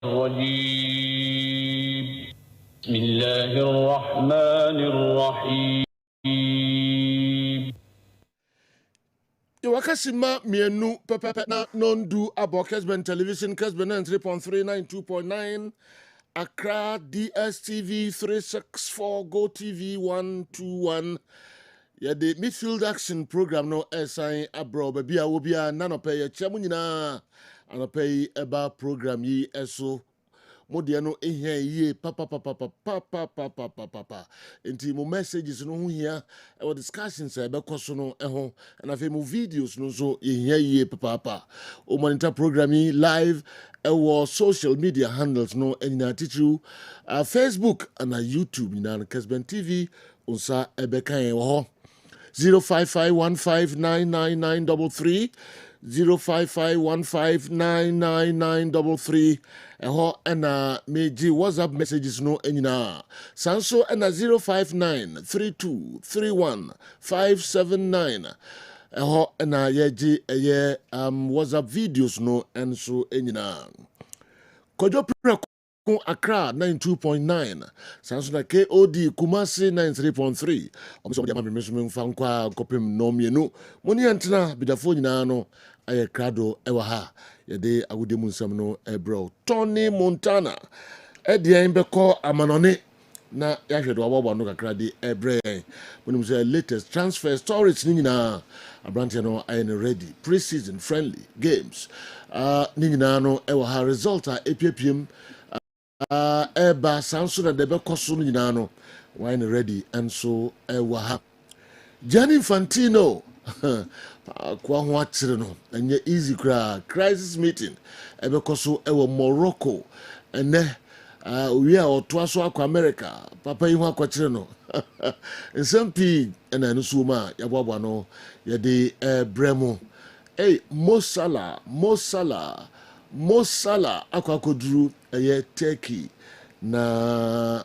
الرجيم بسم الله الرحمن الرحيم Wakasima mienu pepepe na nondu abo Kessben television Kessben 93.3 92.9 Accra DSTV 364 Go TV 121 the midfield action program no assign abro baby a will be a nanope ya chamu nyina anope eba program yi eso modiano ehia ye papa enti mo messages no ho hia e discussions e be koso no ho na fe mo videos no so ehia ye papa o monitor program yi live e social media handles no enina tichu Facebook and YouTube na Kessben TV unsa e be kan wo ho 05515999933 05515999933 eho ena meji WhatsApp messages no enyina sanso ena 05932315579 eho ena yeji eye WhatsApp videos no enso enyina kojo Accra 92.9 Sansuna KOD Kumasi 93.3 omiso dia mabemesum mfankwa kopem no mienu moni antena bidafo nyina no aye krado ewa ha yede agudemu nsam no ebro Tony Montana edien beko amanone na yahwedo ababo no kakra di ebre moni say latest transfer stories nyina abrante no aye ready pre-season friendly games nyina no ewa ha result a epiepiem eba sanso na debe koso no nyina no wine ready and so ewa ha Gianni Infantino kwa ho atire no enye easy crisis meeting ebe koso ewa Morocco ene we are oto so akwa America papa yi ho akwakire no nsampi ena no so ma yabwabwa no yede bremo Mo Salah akwakoduru eye Turkey na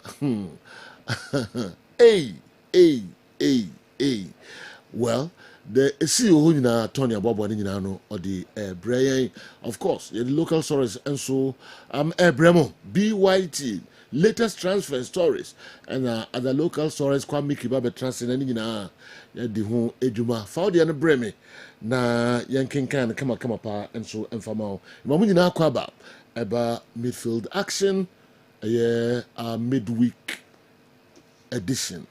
well the CEO nyina Tony Abobo nyina no or the Brian of course the local stories and so Bremo BYT latest transfer stories and other local stories kwa Miki Babe transfer nyina ya di ho ejuma found the Breme na yankinkan kama pa and so informal mamu nyina kwa eba midfield action midweek edition.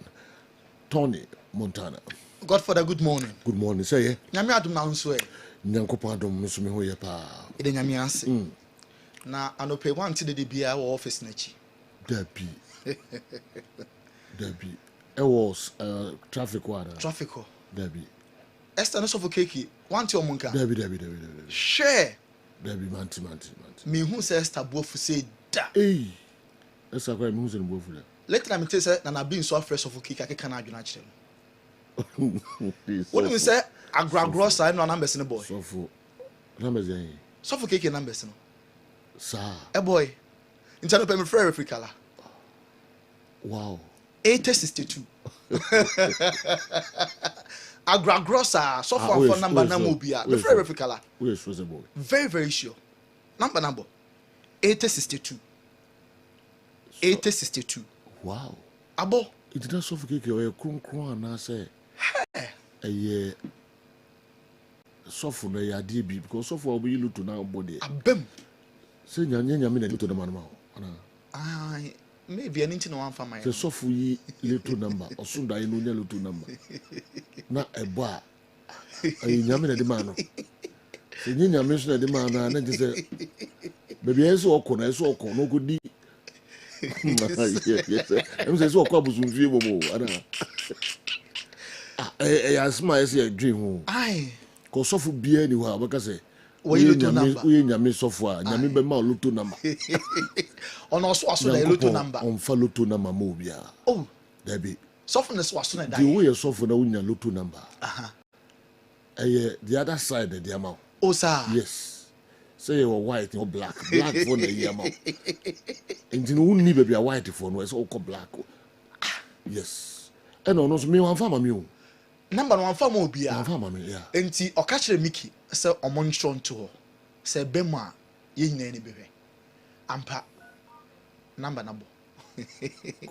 Tony Montana. Godfather, good morning. Good morning, say Nyame adom na nso e. Nyankopa adom nso me ho ye pa. Ede nyame ase. Na anope wanti de bia wo office na chi. Debi. It was traffic water. Traffic. Debi. Esther no suffocate wanti omunka. Debi. Share. Debi manti. Me hu say Esther bofu say da. Esther kwa me hu say bofu da. Later me tell say na bin so fresh suffocate akeka na adwena kire. What do you say? Agro side no numbers in the boy. Sofu. Numbers yen. Suffocate numbers no. Sir. Boy. Inter no pay me free Africa. Wow. 862. Agro sir so for number na mo bia. Me free Africa. Where is the boy? Very sure. Number 862. 862. Wow. Abo. It did not suffocate your krum and say a year suffer na ya DB because suffer will be look to now body. Abem. Say nyanya me to the man. Maybe an inch no one for my. The suffer ye little number or soon die no little number. Na a bar. A nyamina de man. The nyanya mention the man and then say baby I saw no good deed. Yes. I'm saying so kwabus mvie mo ana. Asma ese a dream. Aye. Ko sofu bia ni wa baka say. We loto number. We nyame sofu a nyame be ma loto number. Ono so aso na loto number. On fa loto number mo bia. Oh. There be. Sofu na so aso na dai. The way sofu na unya loto number. The other side the amount. Oh sir. Yes. Say you were white or black for the year amount. And you know need baby a white for no it's all black. Yes. And no me one farmer me. Number one farmer will be one farmer me, yeah. Enti okachire Mickey say omonstron to her. Say bema ye nyina ni behwe. ampa number nabo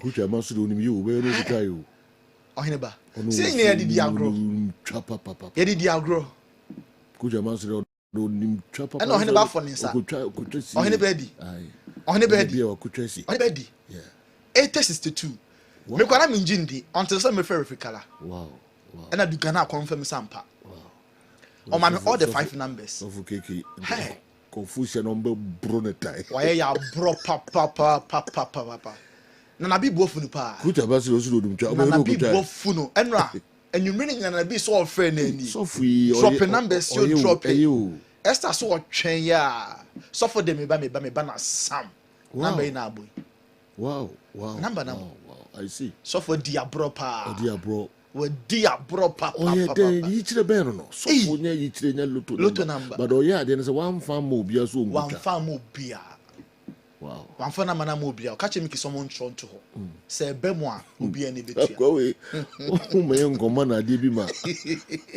Coach Amasu do nim you we no try you. Ohene ba. Say ni e di agro. Chapa papa. E di agro. Coach Amasu do nim chapa. And ohene ba for nsa. Ohene ba di. Aye. Ohene ba di. Ohene ba di. Yeah. 862. Me kwara me njindi until some me fair kala. Wow. And I do gana confirm sampa. Wow. Oh man, all the 5 numbers. So for keke. Hey. Confusion number bronetai. Why ya bro papa. Na bi bofu no pa. Coach Amasu do nim chapa. Na bi bofu no. Enra. And you meaning na bi so offer na ni. So free. Drop numbers you drop it. Esther so twen ya. So for them me ba na sam. Number na boy. Wow. Number. Wow. I see. So for diabro pa. Diabro. We diabro pa. Oh yeah, then you chire ben no. So for nya you chire nya lotto number. But oh yeah, then say one farm mo bia so one farm mo bia. Wow. One farm na mana mo bia. O ka che me ki someone tron to ho. Say be mo a obi ani betua. Akwa we. O me ngoma na de bi ma.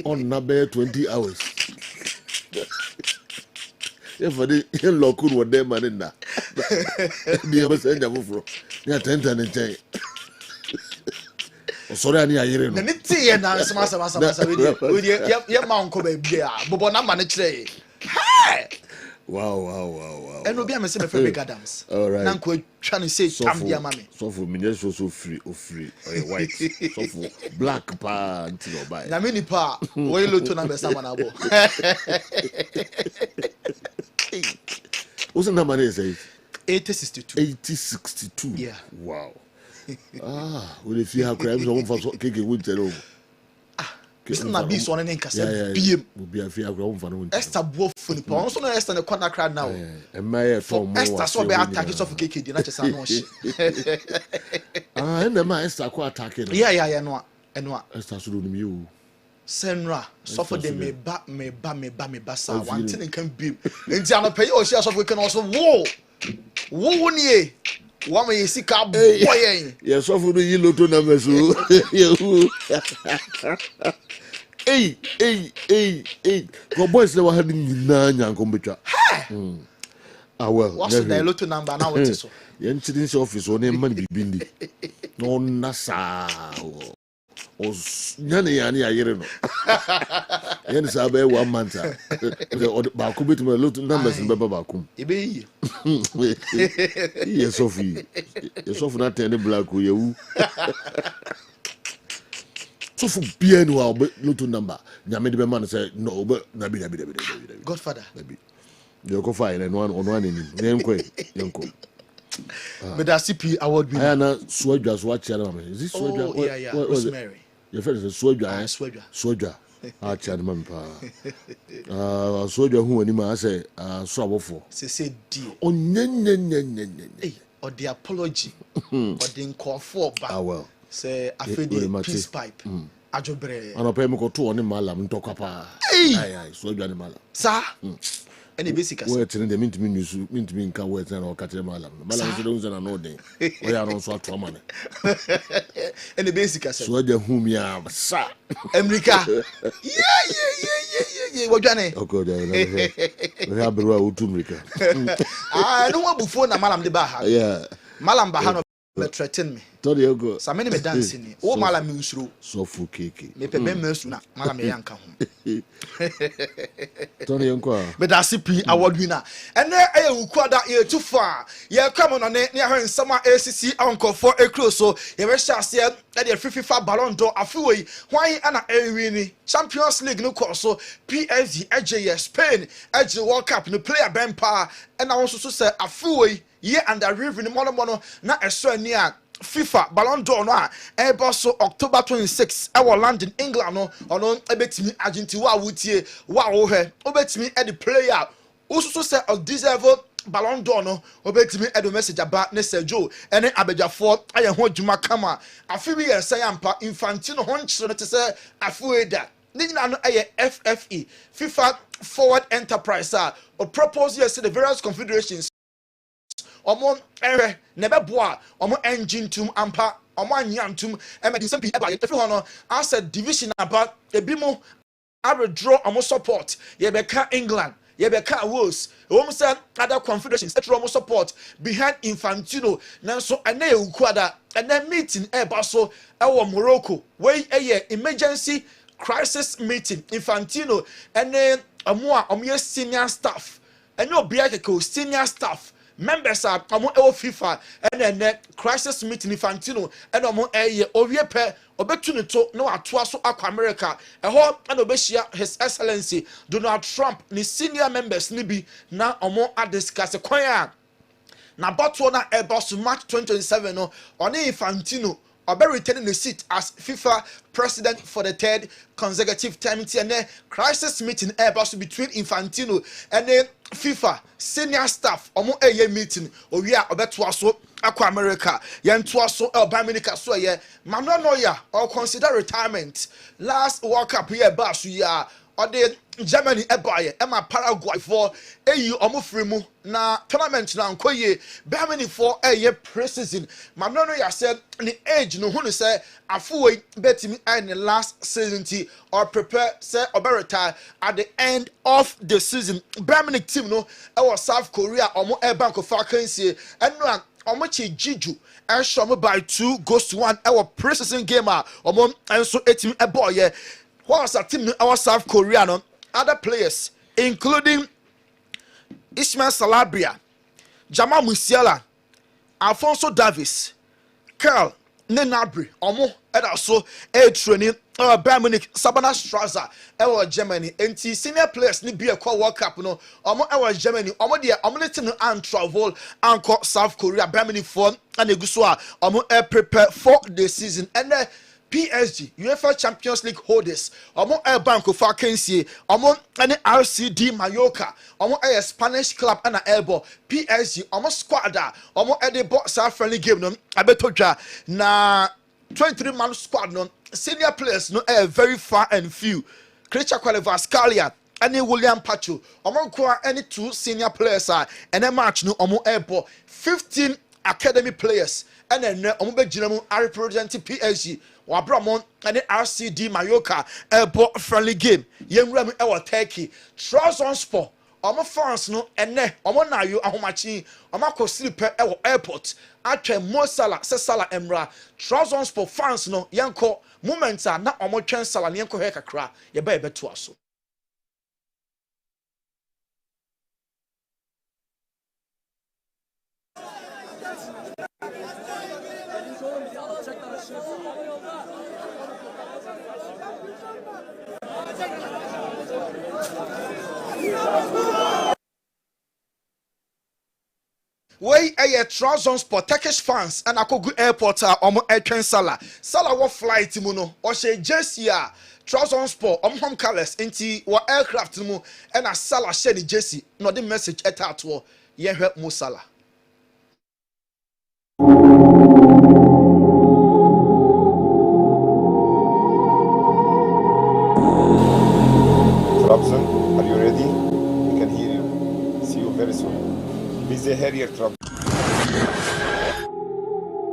On na be 20 hours. If I did lock on what them man na. Di ba se nya foforo. Ya tenta ne nchen. O sori ani ayire no. Na niti ye na sama we ye ma onko ba bia. Bobo na ma ne kire. Hey! Wow. And obi am say me for big Adams. All right. Na ko twa no say tam dia ma me. So for me so free. White. So for black pa until no buy. Na me ni pa. We lotto number sama na bo. What's the number is it? 8062. 8062. Yeah. Wow. Well if you have crimes on for keke winter over. This na be so na nka say biem. Will be a fear ground for winter. Esther buofu pa. On so na Esther na corner crowd now. And my for Esther so be attack so for keke di na chesa no she. And my Esther ko attack. Yeah no. Eno Esther so do you. Senra so for them me ba sa one thing can be. Enti an pay o share so we can also wo ni wa me sika boy yen. Yeah, so for the lotto number so. Hey. Go boys they were having na nyanko betwa. Well. What's the lotto number now what is so? Yen chidin office on man bibindi. No nasa. O nyane yani ayire no. Yen sabe 1 month. Ba ku betu lotto numbers be ba ku. Ebe yi. Yes Sophie. Yes Sophie na ten black ye wu. So for bien wa lotto number. Nyame de be man say no be na bi. Godfather. Nabi. You go find and one on one in. Yenko. But that CP award winner. I na Swedja so watch ya me. Is this Swedja? Oh yeah. Rosemary. Your friend is Swedja. Swedja. Ah chan man pa. Swedja hu ani ma say so abofo. Say di. Onyenyenyenyenyen. Hey, or the apology. Or the nkofo ba. Well. Say afedi peace pipe. Ajobre. Ana pa me ko to oni malam ntokwa pa. Ai Swedja ni malam. Sa. Any basic as. Wait, they mean to me nka wait na o katere malam. Malam se don na no den. O ya no so ato amane. Any basic as. Swedja hu mi am sa. America. Yeah. Wojane. Okay, we have bro o tumrika. No one before na malam de ba ha. Yeah. Malam ba ha no be threaten me. Tell you go. Sa me dance ni. O malam mi usuro. So fu keke. Me pe be mesu na malam me yanka ho. Tell you go. But that CP award winner. And there e ukwada e too far. Ye come on ne ahwe nsama ACC anko for e close so ye be shase e de FIFA Ballon d'Or afiwe hwan ana e win Champions League no course so PSG AJ Spain AJ World Cup no player ben pa and also so say afiwe ye under review ni mono na eso ani a FIFA Ballon d'Or no a ebe so October 26 e London England no ono ebetimi Argentina wa wutie wa wo he obetimi e the player also say deserve Ballon d'Or no obetimi e do message aba ne Sergio ene abejafo aye ho adwuma kama afi ye say ampa Infantino ho nkyere no te say afi da ni nyina no aye FFE FIFA Forward Enterprise or propose yes the various confederations omo nebeboa omo engine tum ampa omo anyantum medicine bi eba efi hono as a division about ebimo I withdraw omo support ye beka England yɛbɛka woes say other confederations ɛtwerɛ mo support behind Infantino nanso ɛnɛ yɛ ukuada ɛnɛ meeting ɛba so ɛwɔ Morocco wei ɛyɛ emergency crisis meeting. Infantino ɛne ɔmo a ɔmo yɛ senior staff ɛne obiara keke senior staff members are ɔmo ɛwɔ FIFA ɛne crisis meeting. Infantino ɛne ɔmo ɛyɛ owie pɛ obetu ne to na watoa so akɔ America ɛhɔ ɛna obehyia His Excellency Donald Trump ne senior members ne bi na ɔmo adiscuss kwan a na bɔtɔ na ɛbɔ so March 2027 no ɔne Infantino ɔbɛ returning the seat as FIFA president for the third consecutive time. And crisis meeting ɛbɔ so between Infantino and FIFA senior staff ɔmo ɛyɛ meeting owie a ɔbɛtoa so akɔ America yɛntoa so America so ɛyɛ Manuel Neuer or consider retirement last World Cup yɛ ba so yɛ ɔde Germany ɛbaayɛ ɛma Paraguay for ɛyi ɔmo firi mu na tournament na nkɔyɛ Germany for ɛyɛ pre-season Manuel Neuer said the age no hu no sɛ afuwei betimi ɛyɛ ne last season ti or prepare sɛ ɔbɛ retire at the end of the season. Germany team no ɛwɔ South Korea ɔmo ɛba nkɔfa kansie ɛno a ɔmo Jiju ɛhyɛ ɔmo by 2-1 ɛwɔ pre-season game a ɔmo ɛnso etimi ɛbɔɔyɛ. Whilst a team our South Korea no other players including Ismail Salabria, Jamal Musiala, Alfonso Davis, Karl Nenabri, Omo Edaso, training Bayern Munich, Sabana Strasser, Germany, and senior players need be a call World Cup no, Omo Germany, Omo dia Omo and travel and South Korea, Bayern Munich for and Egusua, Omo prepare for the season and PSG UEFA Champions League holders omo banko for Kensie omo any RCD Mallorca omo Spanish club and elbow PSG omo squad omo the box friendly game no abetodwa na 23-man squad no senior players no very far and few Christian Kvaratskhelia any William Pacho omo ko any 2 senior players and a match no omo 15 academy players and then omo be ginamu represent PSG Wabramon and the RCD Mallorca airport friendly game. Yemrami ewa Turkey. Trabzonspor. Omo fans no ene omo na yo ahomachi omo ko sleep ewa airport. Atwe Mo Salah se Salah emra. Trabzonspor fans no yanko momenta na omo twen Salah yanko he kakra ye ba beto aso. Way a Trabzonspor Turkish fans and Akogu airport omo etwen Salah wo flight mu no o she jersey a Trabzonspor home colors enti wo aircraft mu and a Salah share the jersey no the message etato ye hwe Mo Salah. Trabzon, are you ready? We can hear you. See you very soon. Busy Harrier Trabzon.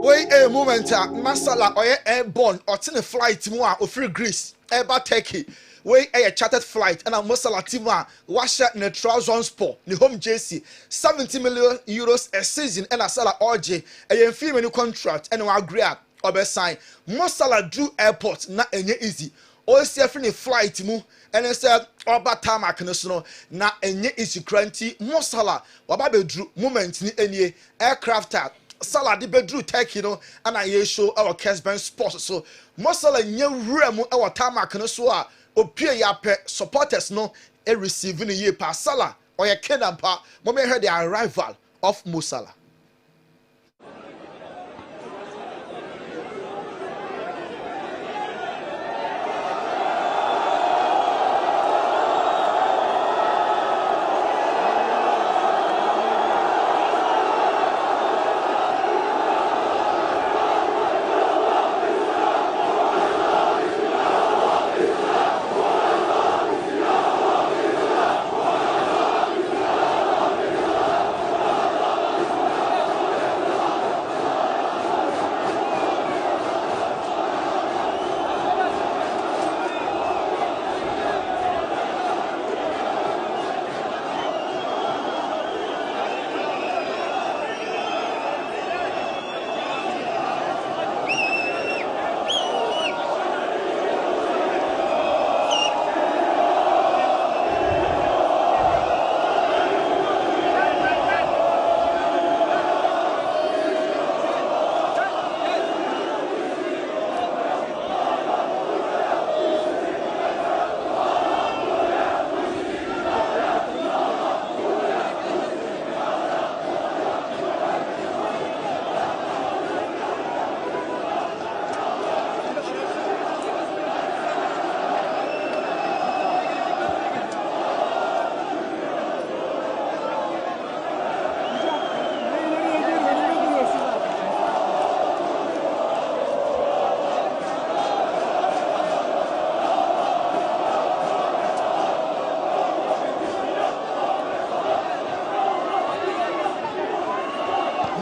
Wait a moment, Masala or airborne or tin flight more or free Greece, Eba Turkey. Wait a chartered flight and a Masala Tima, Washer in a Trabzonspor, the home JC, 70 million euros a season and a Salah OJ, a female contract and a agree or be sign. Masala drew airport, not any easy. All see flight mu and said oba tarmac no na enye isi kranti Mo Salah waba bedru moment ni enie aircraft Salah di bedru Turkey no and I show our Kessben sports so Mo Salah nye wura mu our tarmac no so a opie ya pe supporters no e receive ni ye pa Salah or ya kenampa mo me heard the arrival of Mo Salah.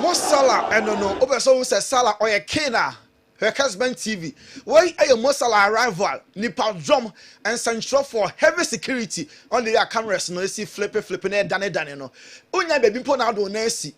Mo Salah no obeso say Salah or Kena her Kessben TV. Why are Mo Salah arrival? Nipa drum and central for heavy security on the cameras. No, see flipping dane no. Unya baby po na do na see.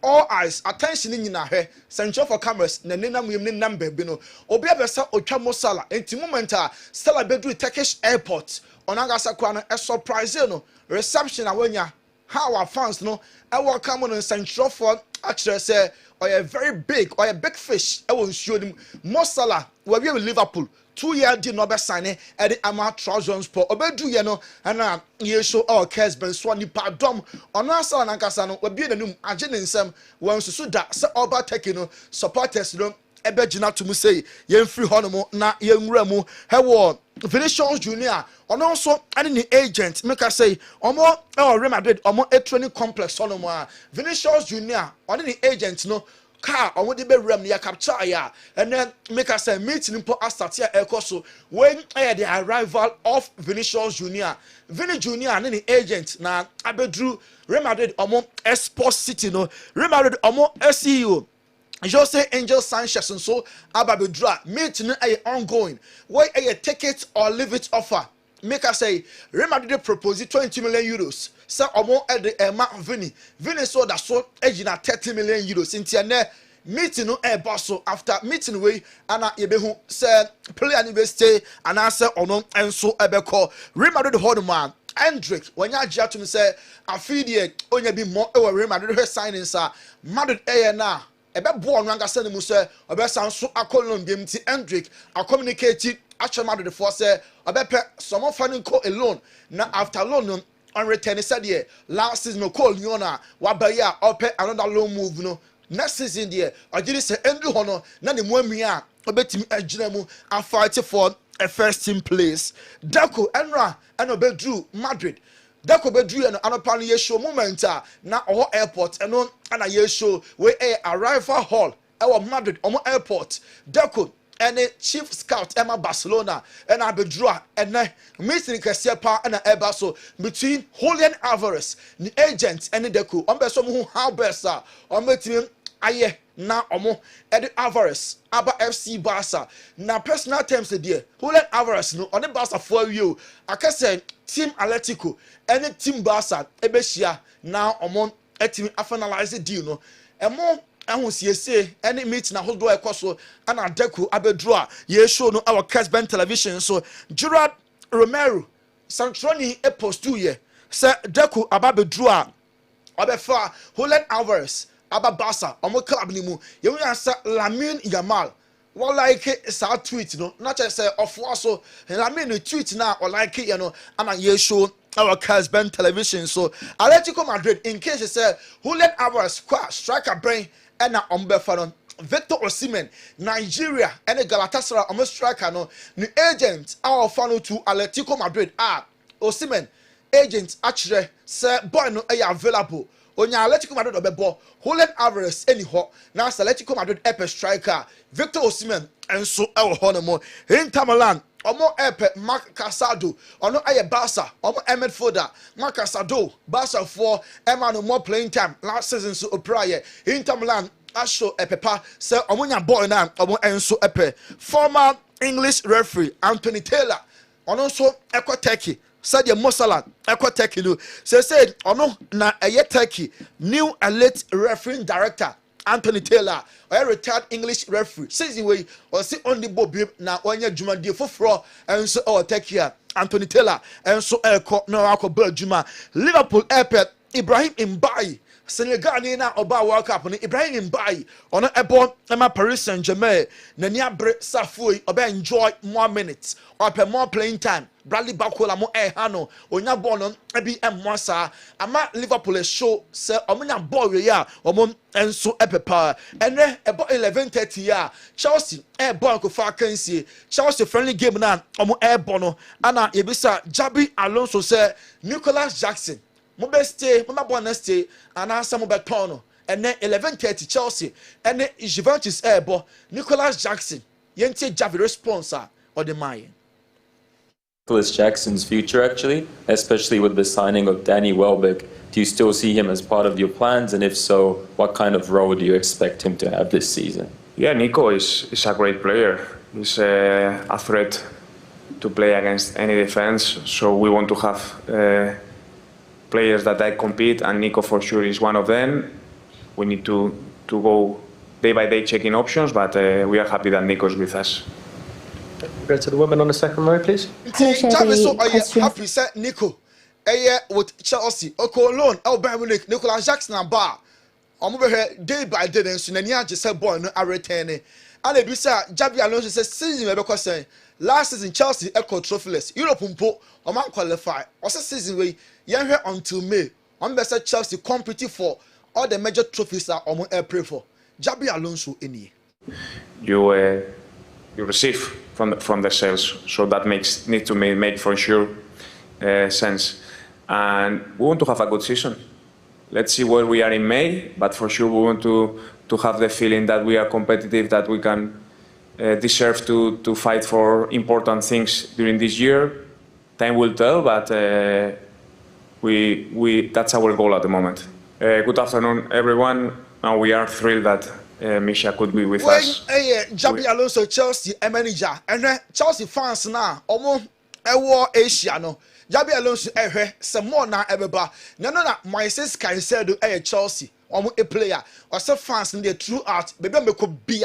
All eyes attention in her central for cameras na nenam yem nenam baby no. Obi abesa otwa Mo Salah. Enti moment a Salah bedru Turkish airport. Onagasa kwa no a surprise no reception awanya. How our fans no I welcome on central for actually say or a very big or a big fish. I will show them Mo Salah where we with Liverpool 2-year deal no be sign at the Ama Trousers for obedu ye no and ye show all Kessben so nipa dom ono asa na nkasa no we be nanum age ne nsam wan susu da se oba take no supporters no ebe gina to mu say ye free ho no mo na ye nwura mu he wo Vinicius Junior ono so ane ni agent make I say omo Real Madrid omo a training complex ono mo Vinicius Junior one ni agent no car omo de be ram ya capture ya and then make I say meeting po start here ekoso when the arrival of Vinicius Junior Vini Junior ane ni agent na abedru Real Madrid omo Sports City no Real Madrid omo CEO Jose Angel Sanchez and so Ababedra meeting ongoing. Why a ticket or leave it offer? Make us say Real Madrid propose 20 million euros. So omo at the Emma Vini. Vini so that so agina 30 million euros. Intiane meeting no basso after meeting way ana yebehu said player ni be stay and answer ono and so ebeko Real Madrid hold man. Hendrick when ya jia to me say afidie onya bi mo e Real Madrid signing sa Madrid na ebe bo no anga sene mu se obe sanso akolon dem ti Hendrick a communicate achema de for say obe pe some fan ko alone na after loan no on return said here last season no call yona wa ba ya ope another loan move no next season there ogiri say endu ho no na ne mu amia obetimi agina mu a fight for a first team place Deco enra and obedru Madrid Dako bedru no anopa no ye show moment na oho airport eno ana ye show we arrival hall e Madrid omo airport Dako ene chief scout Emma Barcelona and abedru ene meeting kese pa na eba so between Julian Alvarez the agent and Dako on be so mu how best on between aye na omo edi Alvarez aba FC Barca na personal terms there Julian Alvarez no on the Barca for you akase team Atletico any team Barca ebeshia na omo etimi finalize deal no emo ehun siese any meet na hodo ekoso ana Deco abedru a ye show no our Kessben television so Gerard Romero Santroni e post 2 year say Deco ababedru a obefa Julian Alvarez aba Barca omo club ni mu ye wi ansa Lamine Yamal what like sa tweet no not just say of so Lamine tweet na or like you know ama ye show our Kessben television so Atletico Madrid in case you say Julian Alvarez kwa striker brain and na ombefa no Victor Osimhen Nigeria and Galatasaray omo striker no the agent our fan to Atletico Madrid Osimhen agent actually say boy no available onya Atletico Madrid obebo Julian Alvarez anyho na Atletico Madrid epe striker Victor Osimhen enso ewo ho no mo Inter Milan omo epe Marc Casado ono aye Barca omo Midfield Marc Casado Barca for Emmanuel more playing time last season so prior Inter Milan asho epepa say omo nya boy na omo enso epe former English referee Anthony Taylor ono so ekwa Turkey said Mo Salah ekwa Turkey no say ono na eye Turkey new elite refereeing director Anthony Taylor a retired English referee says way or see only Bobby na onya dwumade foforo enso Turkey Anthony Taylor enso eko na akọ juma Liverpool airport Ibrahim Mbaye Senegal ni na oba World Cup ni Ibrahim Mbaye ono ebo ema Paris Saint-Germain na ni abre safoi oba enjoy more minutes or more playing time Bradley Bakola mo hano onya ball no ebi emmosa ama Liverpool show say omunya ball we ya omo enso epepa ene ebo 11:30 ya Chelsea ball ko fa kansie Chelsea friendly game na omo ball no ana yebisa Jabi Alonso say Nicholas Jackson mo be stay mo ball na stay ana some beton no ene 11:30 Chelsea ene Juventus ball Nicholas Jackson yenti Javi response or the mine Nicholas Jackson's future, actually, especially with the signing of Danny Welbeck? Do you still see him as part of your plans? And if so, what kind of role do you expect him to have this season? Yeah, Nico is a great player. He's a threat to play against any defense. So we want to have players that compete, and Nico for sure is one of them. We need to go day by day checking options, but we are happy that Nico is with us. Go to the women on the second row, please. Happy said Nico. With Chelsea, Loan, Bayern Munich, Nicolas Jackson and Bar. Day by day, and Sunania just said, boy, no, I retain it. And if you say, Javi Alonso says, season, because saying last season Chelsea echo trophyless, Europe Umpo, or man qualify, or season way, young here until May. On best Chelsea competing for all the major trophies that on air pray for. Javi Alonso any. You receive from the sales, so that need to make for sure sense. And we want to have a good season. Let's see where we are in May, but for sure we want to have the feeling that we are competitive, that we can deserve to fight for important things during this year. Time will tell, but that's our goal at the moment. Good afternoon, everyone. And we are thrilled that Misha could be with us. Javi Alonso, Chelsea manager, and Chelsea fans now, almost Asia no. Javi Alonso some more now everybody. No my sis can say do Chelsea a player or some fans in the throughout baby me could be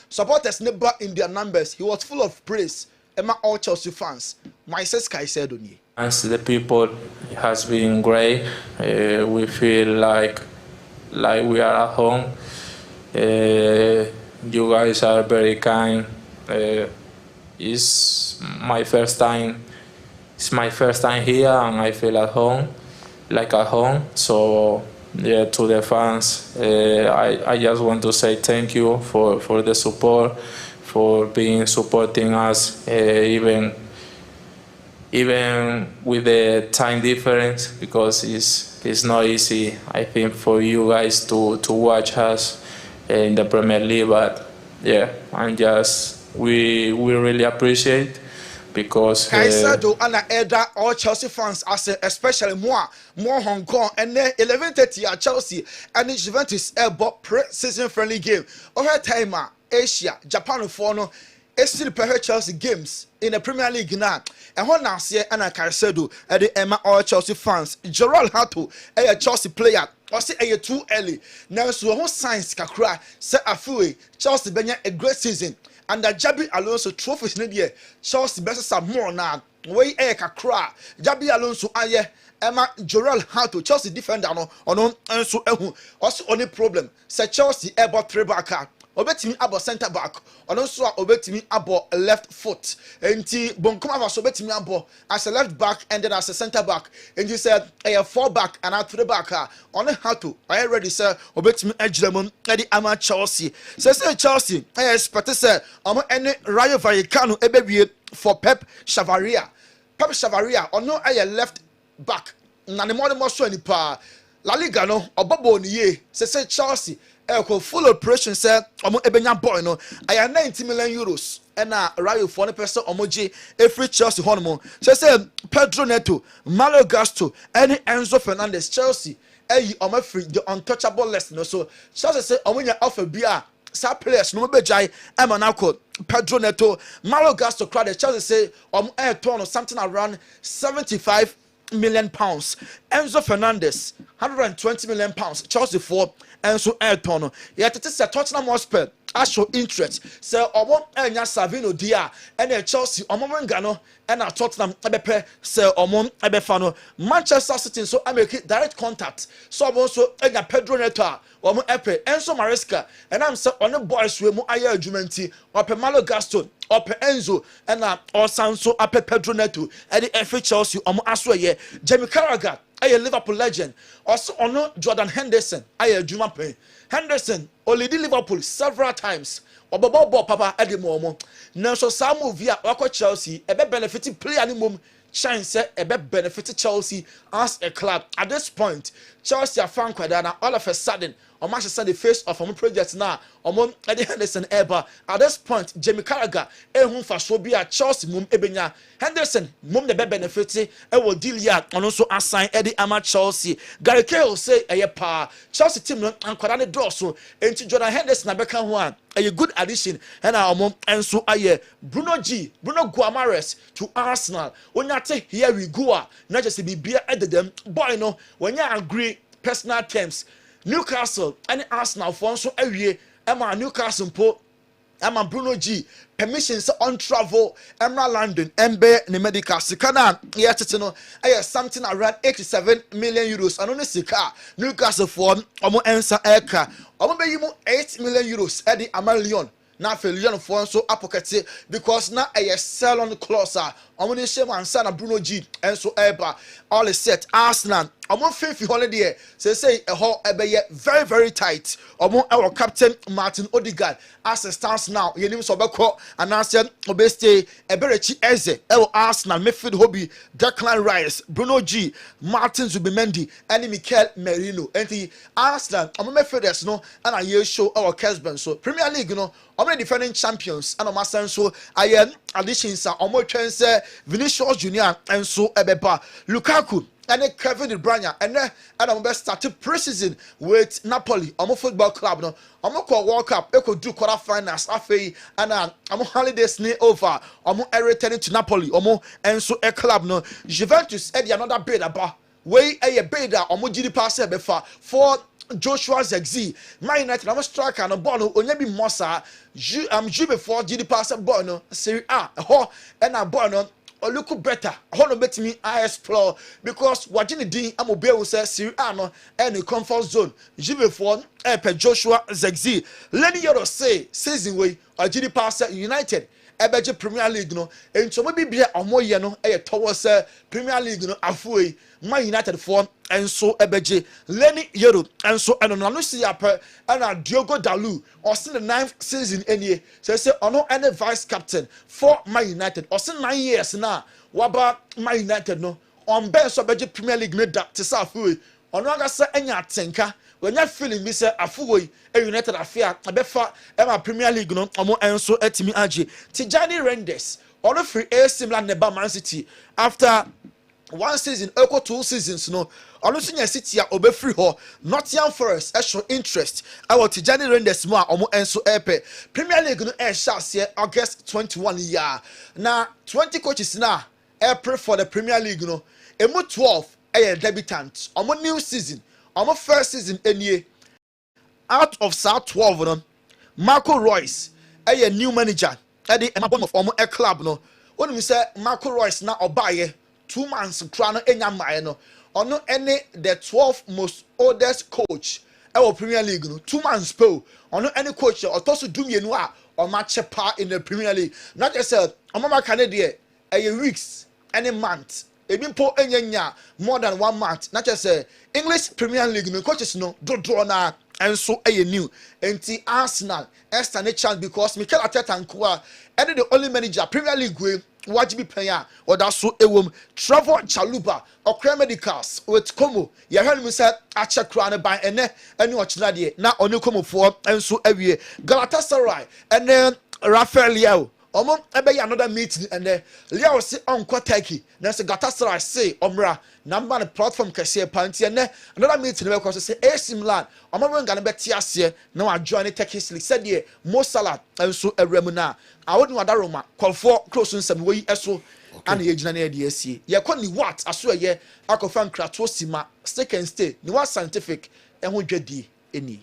supporters never in their numbers. He was full of praise. Emma all Chelsea fans. My sis can say do ni. As the people has been great. We feel like we are at home. You guys are very kind. It's my first time. It's my first time here, and I feel at home, like at home. So, yeah, to the fans, I just want to say thank you for the support, for supporting us, even with the time difference, because it's not easy, I think, for you guys to watch us in the Premier League. But yeah, we really appreciate. Because Kaisado and Eda all Chelsea fans especially more Hong Kong and then 11:30 at Chelsea and the Juventus airport pre-season friendly game. Over time Asia, Japan for no still prepare Chelsea games in the Premier League now. And when I say and Kaisado at the Emma all Chelsea fans, Gerald Hato a Chelsea player or say a too early. Now so who signs kakra say afuwe Chelsea benya a great season. And the Javi Alonso trophies in the Chelsea best some more now. Way kakra Javi Alonso aye Emma Jorel Hato Chelsea defender no and so also only problem say Chelsea about three back obetimi abo center back ono so obetimi abo left foot enti bonkom aba so obetimi abo as a left back and then as a center back and you said a four back and a three back on how to I already said obetimi ejlemon e di ama Chelsea say Chelsea expect say any Rayo Vallecano ebewie for Pep Chavaria ono a left back na ne mo so ni pa La Liga no obobo ni ye say Chelsea full operation say omo ebenya boy no aya 90 million euros and Rayo for 1% omoji every Chelsea honomo say Pedro Neto, Malo Gasto and Enzo Fernandez Chelsea omo free the untouchable list no so Chelsea say omo nya offer bia sa players no bejai emanako Pedro Neto, Malo Gasto crowd Chelsea say omo turn something around 75 million pounds. Enzo Fernandez 120 million pounds. Chelsea for Enzo Ayrton. Yet it is a Tottenham Hotspur I show interest. So omo enya Savino dia and Chelsea omo ngano and Tottenham ebepe say omo ebefano Manchester City so I make direct contact. So also enya Pedro Neto omo epe Enzo Maresca and I'm say on the boys we mu aye adwumenti ope Malo Gaston ope Enzo and Osanso ope Pedro Neto and the FA Chelsea omo aso ye Jamie Carragher a Liverpool legend. Also, ono Jordan Henderson, a Juma Pay. Henderson only did Liverpool several times. Obobo Papa Eddie Momo. Now, so some move via Wako Chelsea, a be benefiting player anymum. Chance a be benefiting Chelsea as a club. At this point, Chelsea are fan kwadana all of a sudden on Manchester the face of project now Eddie Henderson Eba at this point Jamie Carragher ehun fa so bia Chelsea mum ebenya Henderson mum the benefit e wo deal ya on also assign Eddie Ama Chelsea Gary Cahill say pa Chelsea team no ankwada ne draw so enti Jordan Henderson abeka ho a good addition and enso aye Bruno Guimaraes to Arsenal onyate here we go na just be bia edem boy no when you agree personal terms Newcastle and Arsenal for so awie Emma Newcastle po Emma Bruno G permissions on travel Emma London MB ne medical sikana yetete no something around 87 million euros and only sika Newcastle for omo ensa eka omo be yimu 8 million euros e di Amalion na fe Lyon for so apokete because na sell on clause omo ni shame ansa na Bruno G enso eba all is set Arsenal omo fefi holiday say ho ebe very very tight omo our captain Martin Odegaard as it stands now yenim so beko announce obeste eberechi eze Arsenal midfield hobby Declan Rice Bruno G Martin Zubimendi and Mikel Merino and Arsenal omo midfielders no and a show our Kessben so Premier League no omo defending champions and omo so ayen additions omo twen say Vinicius Junior and so ebeba Lukaku and Kevin De Bruyne and I'm best started pre-season with Napoli football club no call World Cup could do quarter finals afei and I'm holidays near over returning to Napoli and so a club no Juventus another bid about way a bid GD pass befa for Joshua Zexi Man United I'm a striker and a ball only Mosa before GD pass ball no Serie A and a ball no or look better. Hono bet me I explore because watching the amobe will say Serie A no any comfort zone. Jibe for Joshua Zexi. Lenny Yoro say season way or GD pass United. Ebeje Premier League no and so maybe be a more year no towards Premier League no afuwe Man United form and so ebeje Lenny Yoro and so and no see up and Diogo Dalu or sin the 9th season any say ono any vice captain for Man United or sin 9 years now what about Man United no on ben so ebeje Premier League no da to afuwe ono aga say enya tenka when you feeling me say afuwe United afia abefa ema Premier League no omo enso etimi age Tijani Renders ono free AC Milan neba Man City after one season equal 2 seasons no ono sinya City a obe free ho Nottingham Forest show interest our Tijani Renders mo a omo enso epe Premier League no share August 21 year na 20 coaches na April for the Premier League no emu 12 debutant omo new season omo first season enie out of South 12 no Marco Royce a new manager the emabon of omo club no when we say Marco Royce na obaye 2 months kra no enya mae no ono any the 12th most oldest coach our Premier League no 2 months po ono any coach otoso dumienu a o match pa in the Premier League not just omo maka ne de weeks any month ebimpo enyanya more than 1 month not just English Premier League no coaches no do na and so new enti Arsenal stand a chance because Mikel Arteta nkoa the only manager Premier League way wajibi player or that so ewom Trevor Chaluba or Medicals with Como ya heard me say acha kra by ene eni ochina de na onu Como for and so awie Galatasaray and then Rafael Leao omo ebe ya another meeting and Leao say onko Turkey na say Galatasaray say omra number the platform kese panti and another meeting we cause say AC Milan omo wenga na beti ase na wa join Turkish league said ye Mo Salah and so ewremu na awodun adaroma call for close nsem we eso and ye gina na de asie ye kwani what aso ye akofan krato sima second stay ni what scientific ehun dwadi eni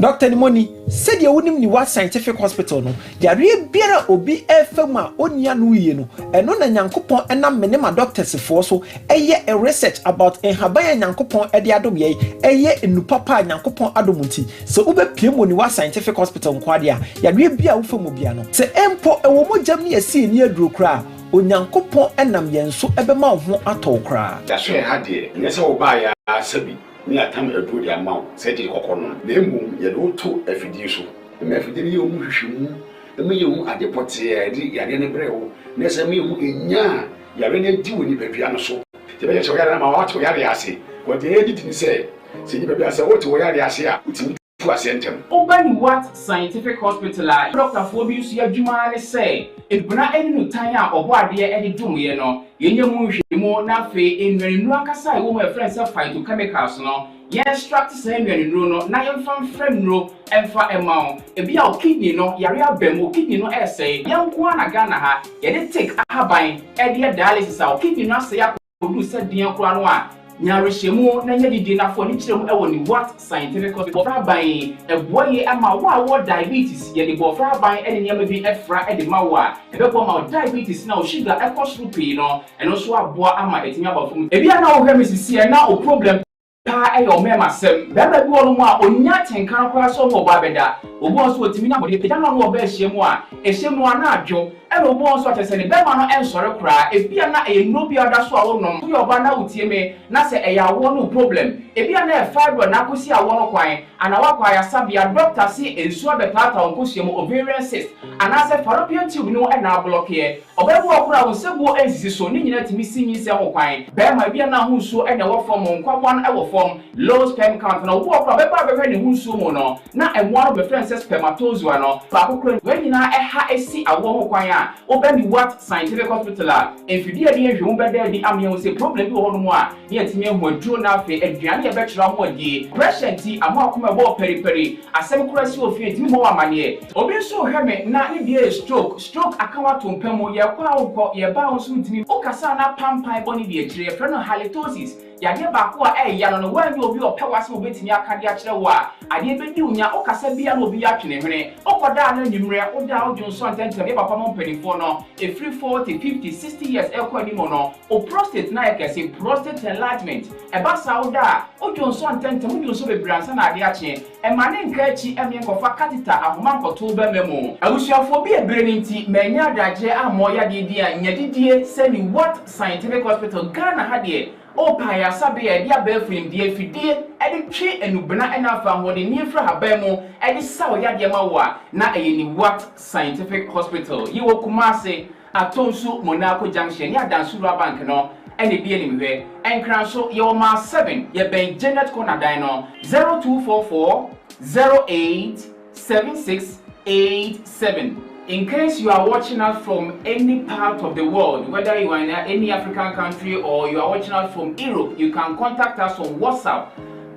Dr. Nimoni said you wouldn't need scientific hospital no. Yare biara obi efema onia no ye no. Eno na Nyankopon enam menema doctors for so eye a research about enhaban Nyankopon ede adom ye eye enupapa Nyankopon adomunti. So ube piemo ni scientific hospital nkwade a yare bia wo femu bia no. Se empo ewo mojam ni esi ni aduro kra Onyankopon enam yenso ebema ho atokra. Ya so ha de nyese wo ba ya asabi ni atam edu dia mawo se di kokono na emu ye do to afidi so me afidi ni omu hwehwemu na me hu ade pote di yare ne brewo na se me hu enya yare ne di woni bebia no so te be so yare na ma wa to yare ase wo de edit ni se ni bebia se wo to yare ase a utimi tu ase ntem Obani what scientific hospital Dr. Fobi su adwuma ne say ebuna eni no tan a obo ade e de dwuye no yenye mu hwemu na fe enwenu akasa wo ma friends phytochemicals no ye extract say enwenu no na ye mfa frem no emfa emao ebi a kidney no yare abam kidney no say yanko na Ghana ha ye de take ahaban e de dialysis a kidney no say akodu se den kura no a nyarehemu na nyadidi na fo ni kiremu e woni what scientific hospital bofra ban e boye ama wo diabetes ye de bofra ban e ne nyama bi efra e de mawo a e be bo ma diabetes na o sugar e cost rupi no eno so aboa ama etimi abafum e bia na wo hwe misisi e na o problem pa e yo mema sem beba bi wonu mu a onya tenkan kwa so mo ba beda obo so otimi na mode peda na no oba ehyiemu a ehyiemu na adwo e no obo so atese ne bema no ensore kura e bia na e no bia da so a wonom so yo ba na utie me na se e ya wo no problem e bia na e fibro na kosi a wo no kwan ana wa kwa ya sabia doctor si ensuo betata onkosiemu ovarian cyst ana se fallopian tube no e na block ye obebu okura wo sebu ensisi so ni nyina timi sinyi se ho kwan bema bia na hu so e na wo form nkwa e wo form low sperm count na wo okura beba beba ne hu so mo no na e mo no be friend spermatozoa no ba kokura we nyina e ha esi awo ho kwan a obani what scientific hospital a enfidi ade ehwe beda di amye wo se problem bi wo no mo a ne yatimi ehu aduro na afi aduane e be kira ho adi pressure ti ama akoma bo periperi asem kura si ofie ti mo amane obi so hweme na ne die stroke akawa to mpamo ye kwa wo ye ba wo so ntimi o kasa na pampan boni die kire ye freno halitosis yade ba ko e ya no wanyi obi opewase obetimi akade a kire wo a ade be di unya o kasa bia na obi atwene hwene okoda na nyimre o da o jonso antentem e papa mo mpanifo no e free 40 50 60 years e ko ani mo no o prostate na e kese prostate enlargement e ba sa o da o jonso antentem o jonso be bransa na ade a kye e mane nka achi e me nkofa catheter ahoma nkoto ba memo abusuafo bi ebere ni nti manya adaje amo ya de di a nyadidie se ni what scientific hospital Ghana ha de o pa ya sabe ya dia be film die fidie e de twe enubena na afa hode ni fra haban mu e de saw ya de ma wo a na e ni what scientific hospital yi wo Kumase Atonsu Monaco Junction ya Dansura Bank no ene bi eni hwe enkran so ye o ma 7 ye ben Janet Corner dan no 0244 087687. In case you are watching us from any part of the world, whether you are in any African country or you are watching us from Europe, you can contact us on WhatsApp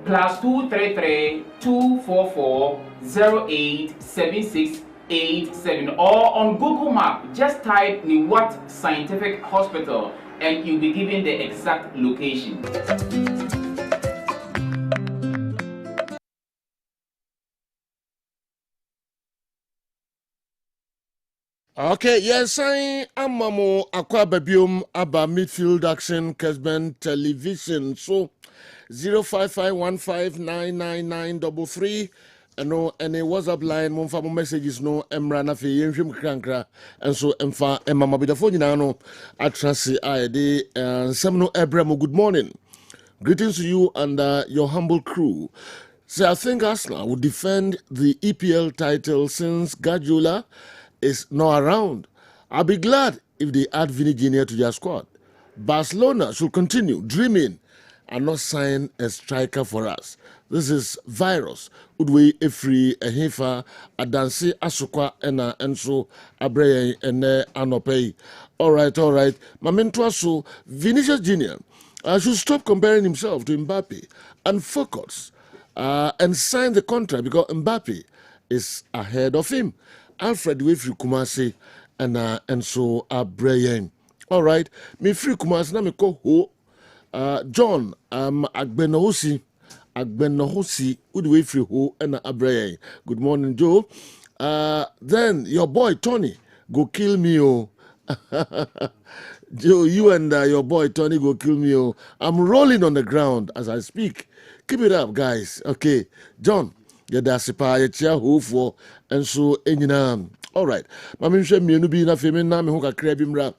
+233 244 087687 or on Google Map. Just type Niwat Scientific Hospital and you'll be given the exact location. Okay, yes, I'm Mamo Aqua Babium Abba Midfield Action Kessben Television. So 0551599933 and no any WhatsApp line monfa messages no emrana fe yenhwem krankra and so emfa emama bidafo nyina no atrase aide nsem no ebramo. Good morning. Greetings to you and your humble crew. So I think Arsenal will defend the EPL title since Guardiola is not around. I'll be glad if they add Vini Jr. to their squad. Barcelona should continue dreaming and not sign a striker for us. This is Virus. Udwe Efri Ehefa Adansi Asukwa Ena Enso Abreye Ene Anopei. All right. Mamentwaso Vinicius Jr. Should stop comparing himself to Mbappe and focus and sign the contract because Mbappe is ahead of him. Alfred Wefri Kumase and so Abrayeng. All right, me free Kumase na me ko ho John Agbenohosi Udwe free ho and Abrayeng. Good morning, Joe. Then your boy Tony go kill me oh. Joe, you and your boy Tony go kill me oh. I'm rolling on the ground as I speak. Keep it up, guys. Okay, John. Yadasipa yachia hofo enso enyina. All right. Mami nhwe mienu bi na femi na me ho kakra bi mra.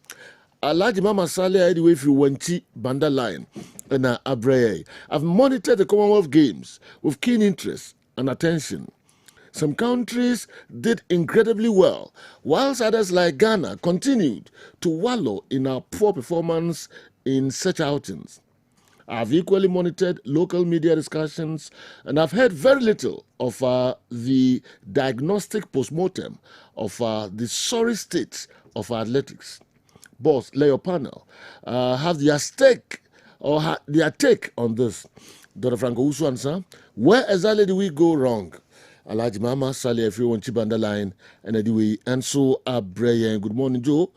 Alaji Mama Sale I way through Wanti Banda line na Abreye. I've monitored the Commonwealth Games with keen interest and attention. Some countries did incredibly well, whilst others like Ghana continued to wallow in our poor performance in such outings. I've equally monitored local media discussions, and I've heard very little of the diagnostic postmortem of the sorry state of our athletics. Boss, lay your panel, have their stake or their take on this. Dr. Franco Usuansa, where exactly do we go wrong? Alaji Mama, Sally, everyone, Chibanda line, and anyway, and so Brian. Good morning, Joe.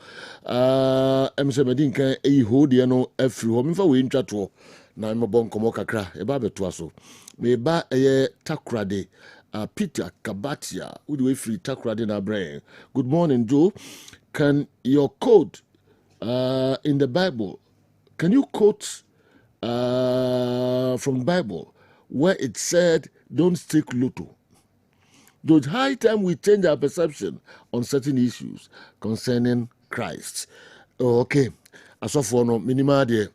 Emerson Medinka, Hodiano, every woman for we intrato. Na mo bon komo kakra e ba beto aso me ba takrade Peter Kabatia who do we free takrade na brain. Good morning, Joe. Can your quote in the Bible, can you quote from the Bible where it said don't stick lotto? Though high time we change our perception on certain issues concerning Christ. Okay, as of for no minimal there.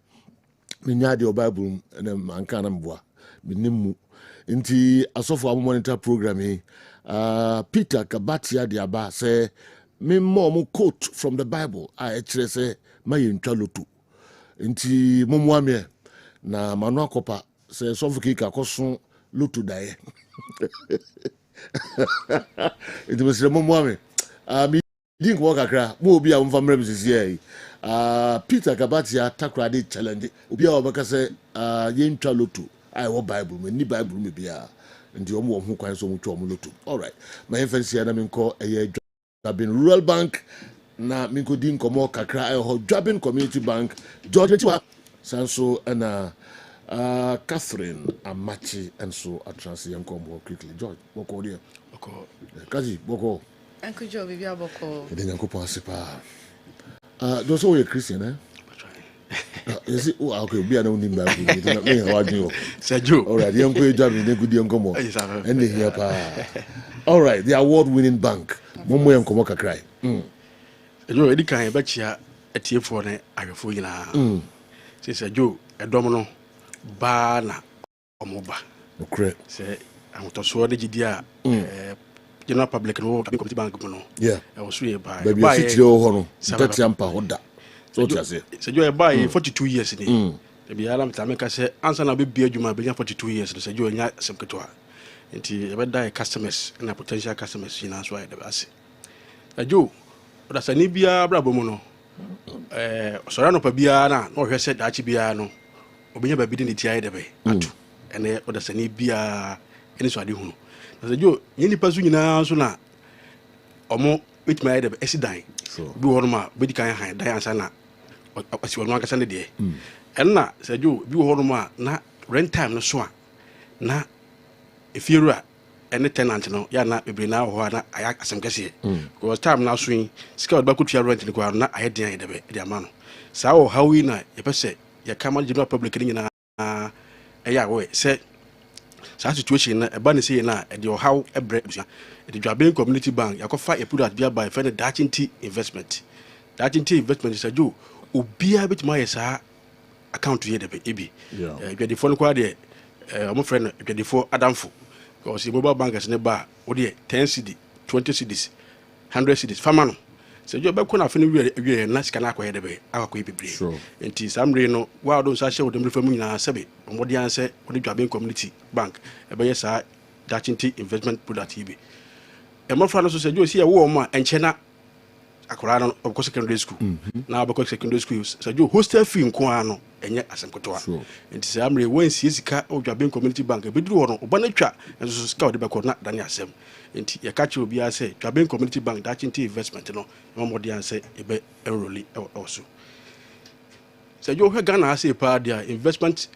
Minya de Bible and manka na mboa minimu nti asofo monitor program yi Peter Kabatia de aba say me mo quote from the Bible a ekire say mayentwa lotu nti momo ame na manu akopa say sofo kika koso lotu dae nti mesre momo ame mi dink wo kakra mo obi a mfa mra bisisi yi Peter Kabatia takrade challenge obi a obaka say yentwa lotu I wo Bible me ni Bible me bia nti omo ho kwan so mo twa omo lotu. All right, my fancy na me nko Dwabin Rural Bank na me nko din komo kakra Dwabin Community Bank George Tiwa sanso na Catherine Amachi and so a transition come quickly. George boko there boko kazi boko Uncle Joe bibi aboko e den ko pa those who are Christian, eh? Is it? Oh, okay. Be an only man. All right. The uncle job is a good young come on. And they hear pa. All right. The award-winning bank. Momo young come on cry. You already can't bet you a tear for ne. I go for you now. Says Joe, a domino, bana, omoba. Okay. Say I'm to swear the GDR. General public and Community Bank. Yeah, I was really by. Baby, you sit your honor. That's yampa hoda. So what you say? So you buy 42 years in it. The Bialam Tameka say, answer na be you might be 42 years. So you are some ketoa. And you die customers and potential customers in as why the basi. A Joe, that's a Nibia Brabomono. Sorano Pabiana, or her said Archibiano, or be never bidding the TI the way. And that's a Nibia any so I do. Yo, any person now so na omo which my head esi die. Do one ma be kan han die answer na asi wonu aka sane de. En na say yo bi one ma na rent time no so a na efiru a any tenant no ya na bebre na ho na aya asem kese. Because time na so yin sika odba kutua rent ni kwa na aye den de be de ama no. Sa o hawi na ye pese ye kama general public ni na eya we say sa situation na eba ne say na e de how ebre busia e de Dwabin Community Bank yakofa e product bia by friend Dachinti investment is a jo obia betima yesa account here de ebi the phone kwa de omo friend the for adamfo because mobile bankers ne ba o de 10 cedi 20 cedis 100 cedis fama no se jo be ko na fene wi na sika na akwa de be akwa bebre enti samre no wa do sa shewo de mrefa mu nyina sebe omodi anse o de Dwabin Community Bank e be yesa Dachinti investment product ibi e mo fra no so se jo si e wo ma enche na akora no obko secondary school na obko secondary school se jo hostel fee nko ano enye asemkotoa enti samre won sie sika o Dwabin Community Bank e be duru no oba na twa enso sika o de be ko na dani asem enti ye ka che obi a se Dwabin Community Bank Dachinti investment no momodi anse e be enrolli also se jo he Ghana ase pa dia investment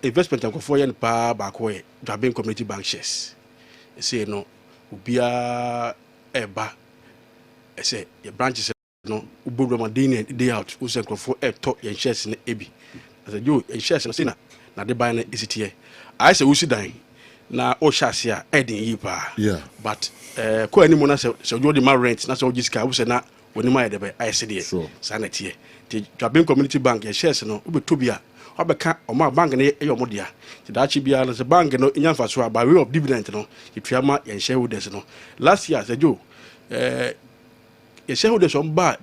nkofo ye pa ba ko ye Dwabin Community Bank shares e se no obia eba e se ye branches no ubodro ma day out u se nkofo to ye shares ne ebi se jo ye shares no se na de buy na isitie I say usi dan na o shase a edin yi pa but ko ani mo na se jo de ma rent na se o gisika u se na woni ma ye de be I say de sa na tie the Dwabin Community Bank ye shares no ubetobia wabɛka ɔma bank no ɛyɛ ɔmo dea nti daakye biara no sɛ bank no ɛnya mfa so by way of dividend no yɛtua ma yɛn shareholders no last year sɛ jo yɛn shareholders ɔmo ba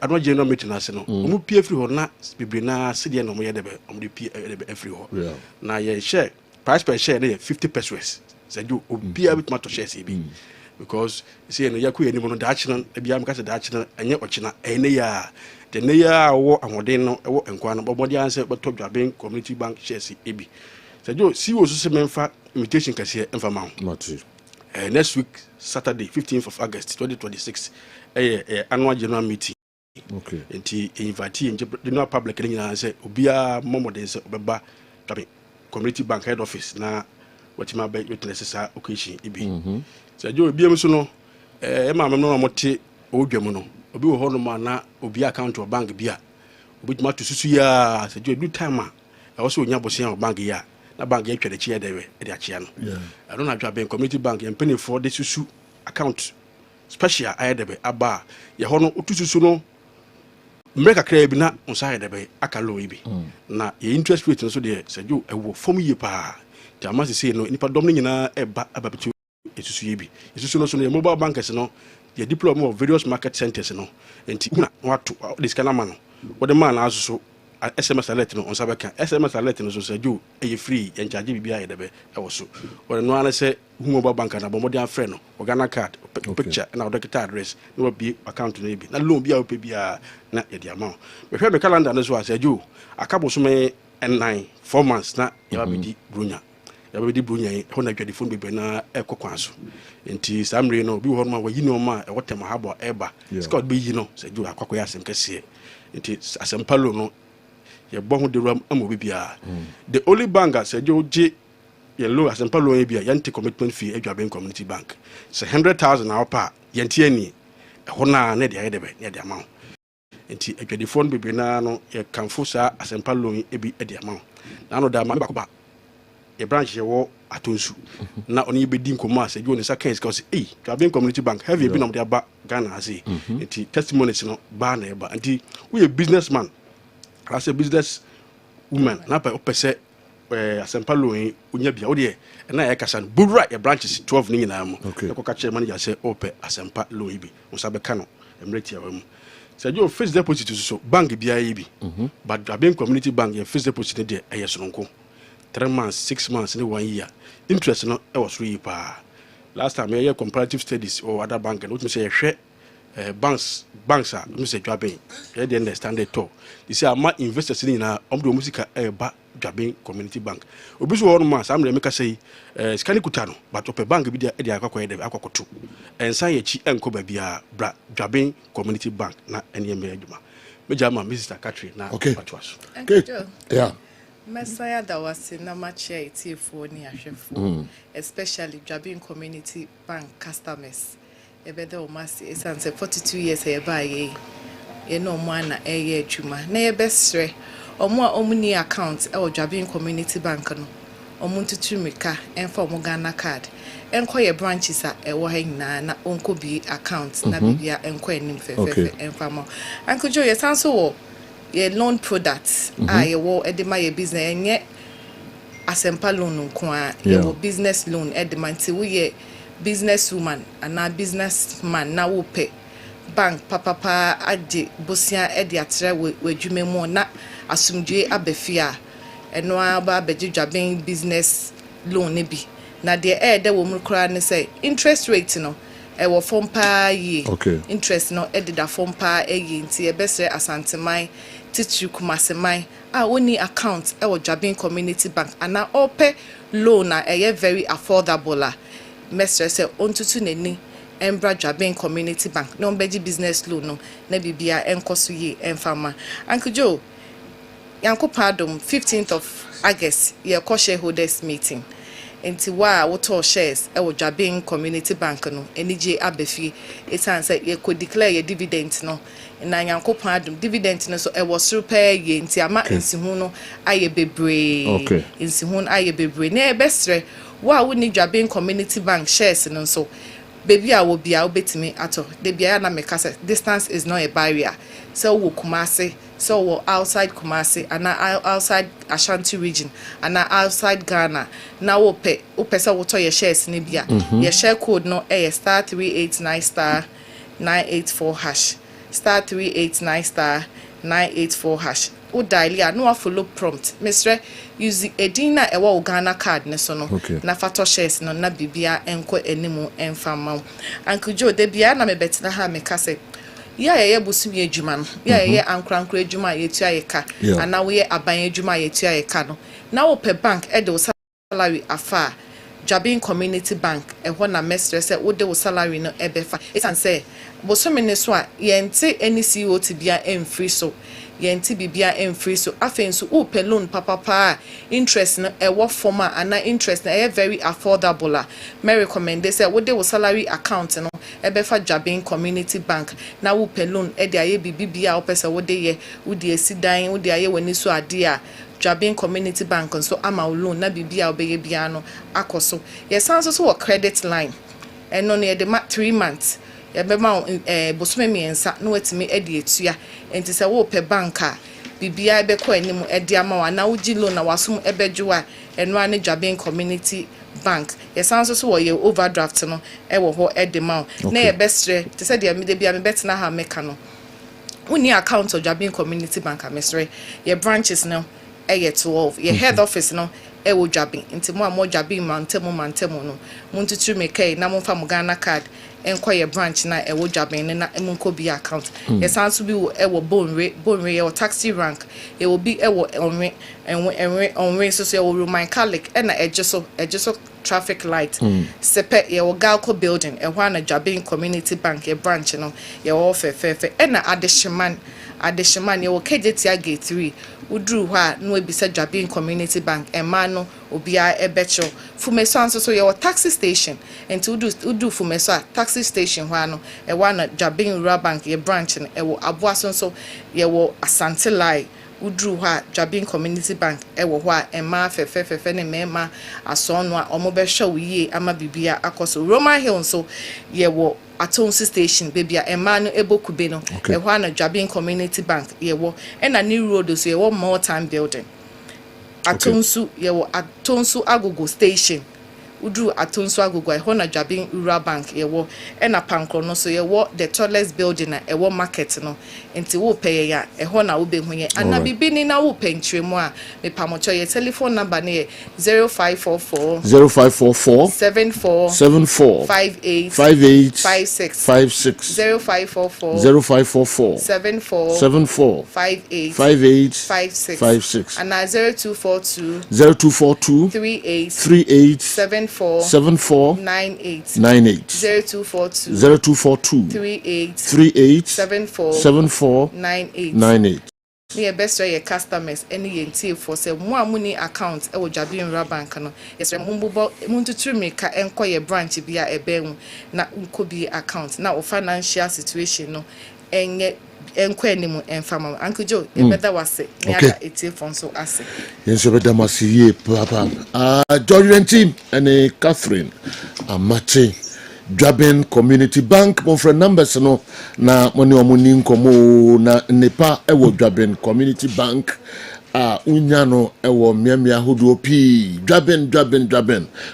ano general meeting ase no ɔmo pie firi hɔ na bebree na sɛdeɛ na ɔmo yɛ dɛbɛ ɔmo de pie dɛbɛ afiri hɔ na yɛn share price per share no yɛ 50 pesos sɛ jo obiara bituma to shares bi because say no yakɔ anim no daakye no biara meka sɛ daakye no ɛnyɛ ɔkyena ɛne ya de ne ya wɔ ahoɔden no ɛwɔ nkwa no bɔbɔde ansɛ bɛtɔ dwaben community bank shares ebi sɛ jo CEO so sɛ memfa invitation kɛseɛ ɛmfa ma ho next week Saturday 15th of August 2026 annual general meeting nti invite general public ne nyinaa sɛ obiara mmɔmɔden sɛ ɔbɛba dwaben community bank head office na watima ba witness sa occasion ibi sɛ jo obiam so no ma mam no mote odwam no obi wo hɔ no ma na obi account of bank bia obi tuma to susu ya sɛ jo do time a ɛwɔ so onya bosia of bank ya na bank ya twede chia dewe e de achia no I don't have bank community bank yɛn penny for the susu account special ayedebe aba ye hɔ no otu susu no America kra bi na unsa ayedebe akalo ibi na ye interest rate no so de sɛ jo ɛwɔ form ye pa jama se no nipa dom no nyina eba ababetu esusu ye bi esusu no so no mobile bankers no ye deploy more various market centers no enti una wato this kana man no what the man aso so SMS alert no on sabeka SMS alert no so say jo e free en charge bibia ye debe e wo so what no ana say mobile bank na bomodi friend no organa card picture na doctor address no be account no bi na loan bia wo pe bia na ye dia ma me hwe me calendar no so say jo akabo so me en 4 months na ye ba bidi brunya yabedi brunya ho na dwade phone bebe na ekokwan so enti samre no bi ho no wa yi no ma e wotem habo eba scott be yi no se ju akwakoya asem kese enti asempalo no ye bo ho de ram amobi bia the only bank se ju je ye low asempalo e bia yanti commitment fee adwaben community bank se 100,000 na opa yanti ani ho na na de ayedebe ne de amount enti adwade phone bebe na no ye kanfo sa asempalo e bi de amount na no da ma ba a branch wo atonsu na oni be din komo ase jo ne sa case cause Kessben community bank have you been on their back Ghana ase enti testimonies no ba na e ba enti we a businessman as a business woman na pa opese asempa loan onya bia wo de na e kasa no bura e branches 12 ni nyina mo e ko ka che manager say ope asempa loan bi mo sa be ka no emreti awu se jo fixed deposit so bank bia yi bi but Kessben community bank your fixed deposit de e yesonko 3 months, 6 months, and 1 year. Interest no, I was really pa. Last time I had comparative studies or other bank, and what me say, share banks are, me say, Kessben. They understand it all. You see, I'm investors in a musica Kessben community bank. Obisu one man, some make say, Scani Kutano, but up a bank be the Aquaco, and say a chi and coba be a Kessben community bank, not any major. Majama, Mr. Catherine, now, okay. Good. Yeah. Messiah that was in a match for near chef, especially Kessben community bank customers. A better almost is 42 years a buy ye no man a year juma. Nay, best or more omni accounts or Kessben community bank no or Muntu Mika and for Mogana card. Enquire branches at a wahing na uncle be accounts, Nabia and Quenim and Farmer. Uncle Joe, your sound so. Ye loan products ye wo edema ye business enye asempa loan nko ye wo business loan edema nti wo ye business woman ana business man na wo pe bank papa ade bosia ede atre we dwuma mu na asumdwe abafia eno aba beji Kessben business loan ne bi na de ede wo mu kra ne say interest rate no e wo form pa ye interest no ede da form pa ye nti e besre asanteman titri kumasemai oni account e wo Kessben community bank ana ope loan na very affordable la mestre se ontutu neni embra Kessben community bank no beji business loan no na bibia enkoso ye enfama Uncle Joe yanko pardon 15th of August ye ko shareholders meeting enti wa woto shares e wo Kessben community bank no enije abefi etan say ye ko declare ye dividend no na yanko padum dividend no so e wo suru pay ye enti ama nsihu no aye bebre nsihu no aye bebre na e besre wa woni Kessben community bank shares no so baby a wo bia obetimi ato de bia na meka say distance is not a barrier so wo Kumase So outside Kumasi and outside Ashanti region and outside Ghana. Now upesa woto your shares ni bia. Your share code no star 389 star 984 hash. Star 389 star 984 hash. O dial ya no follow prompt. Mr. Use edina ewa Ghana card ne so no. Na fato shares no na bibia enko enimu enfama. Uncle Joe de bia na me betina ha me kase. Yeah, busumi adwuma no. Yeah, ankrankra adwuma yetua yeka. Ana we aban adwuma yetua yeka no. Na wo pe bank e de wo salary afa. Jabin Community Bank ho na mestre se wo de wo salary no e befa. Esan say busumi ne so a yente any CEO tibia emfree so. Yenti bibia emfree so afen so wo pe loan papa interest no e wo forma ana interest na e very affordable. Me recommend say wo de wo salary account no ebefa Jabin Community Bank na wo pe loan e de aye bibia wo pese wo de ye wo de esidan wo de aye wani so ade a Jabin Community Bank so ama loan na bibia wo be bia no akoso ye sanso so wo credit line eno ne de 3 months ebema bosume miensa no watimi ede etua enti se wo pe banka bibia ebe ko anim ede ama wa na uji loan na wasum ebejuwa eno ane Jabin Community Bank yesanso so wo ye overdraft no e wo ho ede ma na ye bestre te se de me de bia me betina ha meka no uni account of Jabin Community Bank amesre ye branches no ye 12 ye head office no e wo Jabin enti mo amo Jabin mantemo no muntutu meka na mo fa mo Ghana card enko ye branch na e wo Jabin na emunko bi account yesanso bi wo e wo bonre ye wo taxi rank e wo bi e wo onwe so ye wo Roman Catholic e na ejeso traffic light sepe ye wo Galco building e hwa na Jabin Community Bank ye branch no ye wo fefe e na adeshiman ye wo KJT gate 3 udru hwa no ebisa Jabin Community Bank ema no obia ebecho fumeso anso so ye wo taxi station enti udu fumeso a taxi station hwa no e wa na Jabin Rural Bank ye branch no e wo aboaso so ye wo Asante Lai udru hwa Jabin Community Bank e wo hwa ema fefe ne mema asonu a omobehwe wiye ama bibia akoso Roman Hill so ye wo Atonsi station baby Emmanuel Ebokube no e hwa na Jabin Community Bank ye wo e na New Road so ye wo more time building Atonsu ye wo Atonsu Agogo station udru Atonsu Agogo e hwa na Jabin Rural Bank ye wo e na Pankro no so ye wo the tallest building na e wo market no enti wo peye ya e hwa na wo be hunye ana bibini na wo pentremu a me pamocho ye telephone number ne 0544 74 58 56 0544 74 58 56 and 0242 38 74 98 0242 38 74 98 near best your customers any NT for say mo amuni account e wo Jabin Rural Bank no yes mumbo muntutu meka enko ye branch bia ebem na nko bi account na o financial situation no enye enko enimu enfama Uncle Joe e beda wase ne ada eti fon so ase yenso beda masiye papa Jordan team and Catherine Amache Jabin Community Bank mon friend numbers no na money omuni nkomo na nepa ewo Jabin Community Bank unyano ewo miamia hudu pi Jabin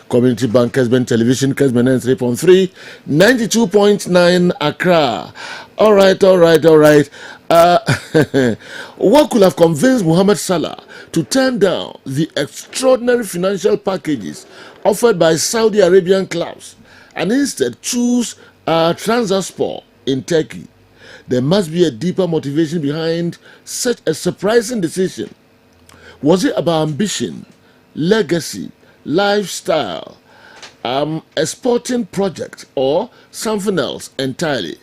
Community Bank Kessben Television Kessben 3.3 92.9 Accra. All right. What could have convinced Mohamed Salah to turn down the extraordinary financial packages offered by Saudi Arabian clubs and instead choose Trabzonspor in Turkey? There must be a deeper motivation behind such a surprising decision. Was it about ambition, legacy, lifestyle, a sporting project, or something else entirely?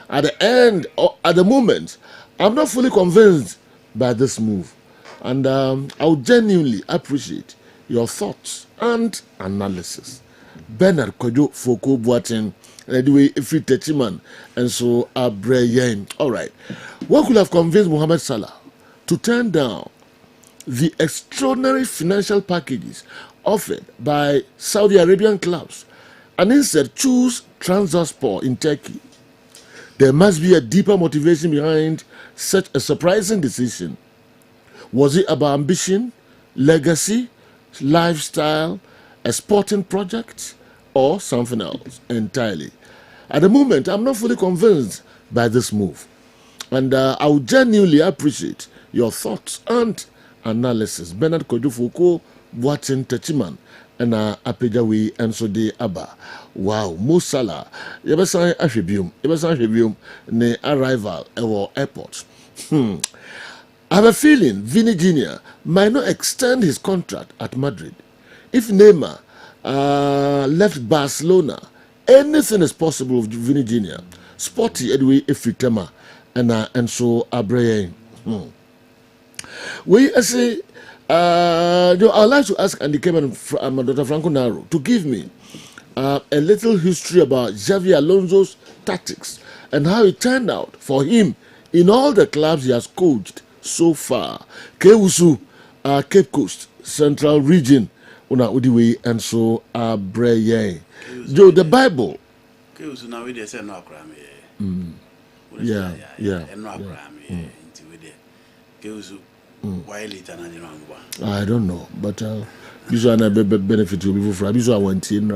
At the end, or at the moment, I'm not fully convinced by this move, and I would genuinely appreciate your thoughts and analysis. Bernard Kojo Foko Boateng, anyway, if you touch man, and so Abraham. All right, what could have convinced Mohamed Salah to turn down the extraordinary financial packages offered by Saudi Arabian clubs and instead choose Trabzonspor in Turkey? There must be a deeper motivation behind such a surprising decision? Was it about ambition, legacy, lifestyle, a sporting project, or something else entirely? At the moment, I'm not fully convinced by this move. And I would genuinely appreciate your thoughts and analysis. Bernard Kojufuko, Watson Techiman, and Apejawi and Sode Abba. Wow, Musala. Yebesan Ashrebium, ne arrival at airport. I have a feeling Vini Jr. might not extend his contract at Madrid. If Neymar left Barcelona, anything is possible with Vini Jr. Sporty Edwin Ifritema and so Abraham. We say, I'd like to ask Andy Kessben and Dr. Franco Naro to give me a little history about Xavi Alonso's tactics and how it turned out for him in all the clubs he has coached so far. Kewusu, Cape Coast, Central Region, Una Udiwe, and so Abraham. Joe, the Bible. Kewusu now we say no crime. Yeah. I don't know, but this one I benefit you before from. This one I want in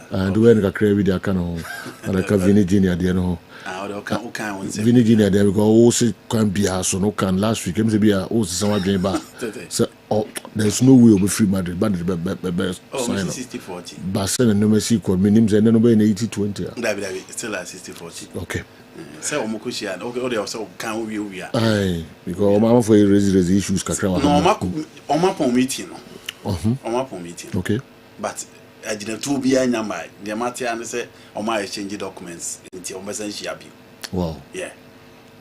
and when I crave with the account and I can Vini Junior there no. Vini Junior there because also can be a so no can last week. I'm be a also someone dream back. So there's no way we'll be free Madrid. But best sign 60-40. Barcelona no mercy called me names and then over in 80-20. David still at 60-40. Okay. So Omokushi okay also can we are. Aye, because Mama for raise issues kakra. No, Oma meeting no. Oma meeting. Okay. But I didn't to be a nyama. The matter and say Oma exchange documents until Oma send she abi. Wow. Yeah.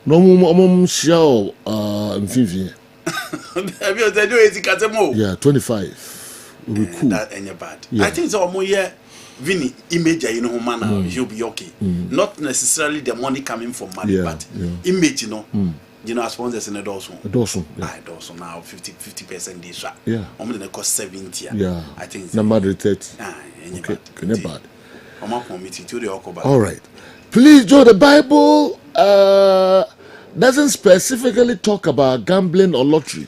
No mum show mfifi. Yeah, 25. Will be cool. That any bad. Yeah. I think so Omo here Vini image you know man he'll be okay. Not necessarily the money coming from money, but image you know. You know, sponsors in the Dawson. Dawson now 50% this. Yeah. I'm gonna cost 70. Yeah. I think number 30. Okay. Bad. All right. Please, Joe, the Bible doesn't specifically talk about gambling or lottery.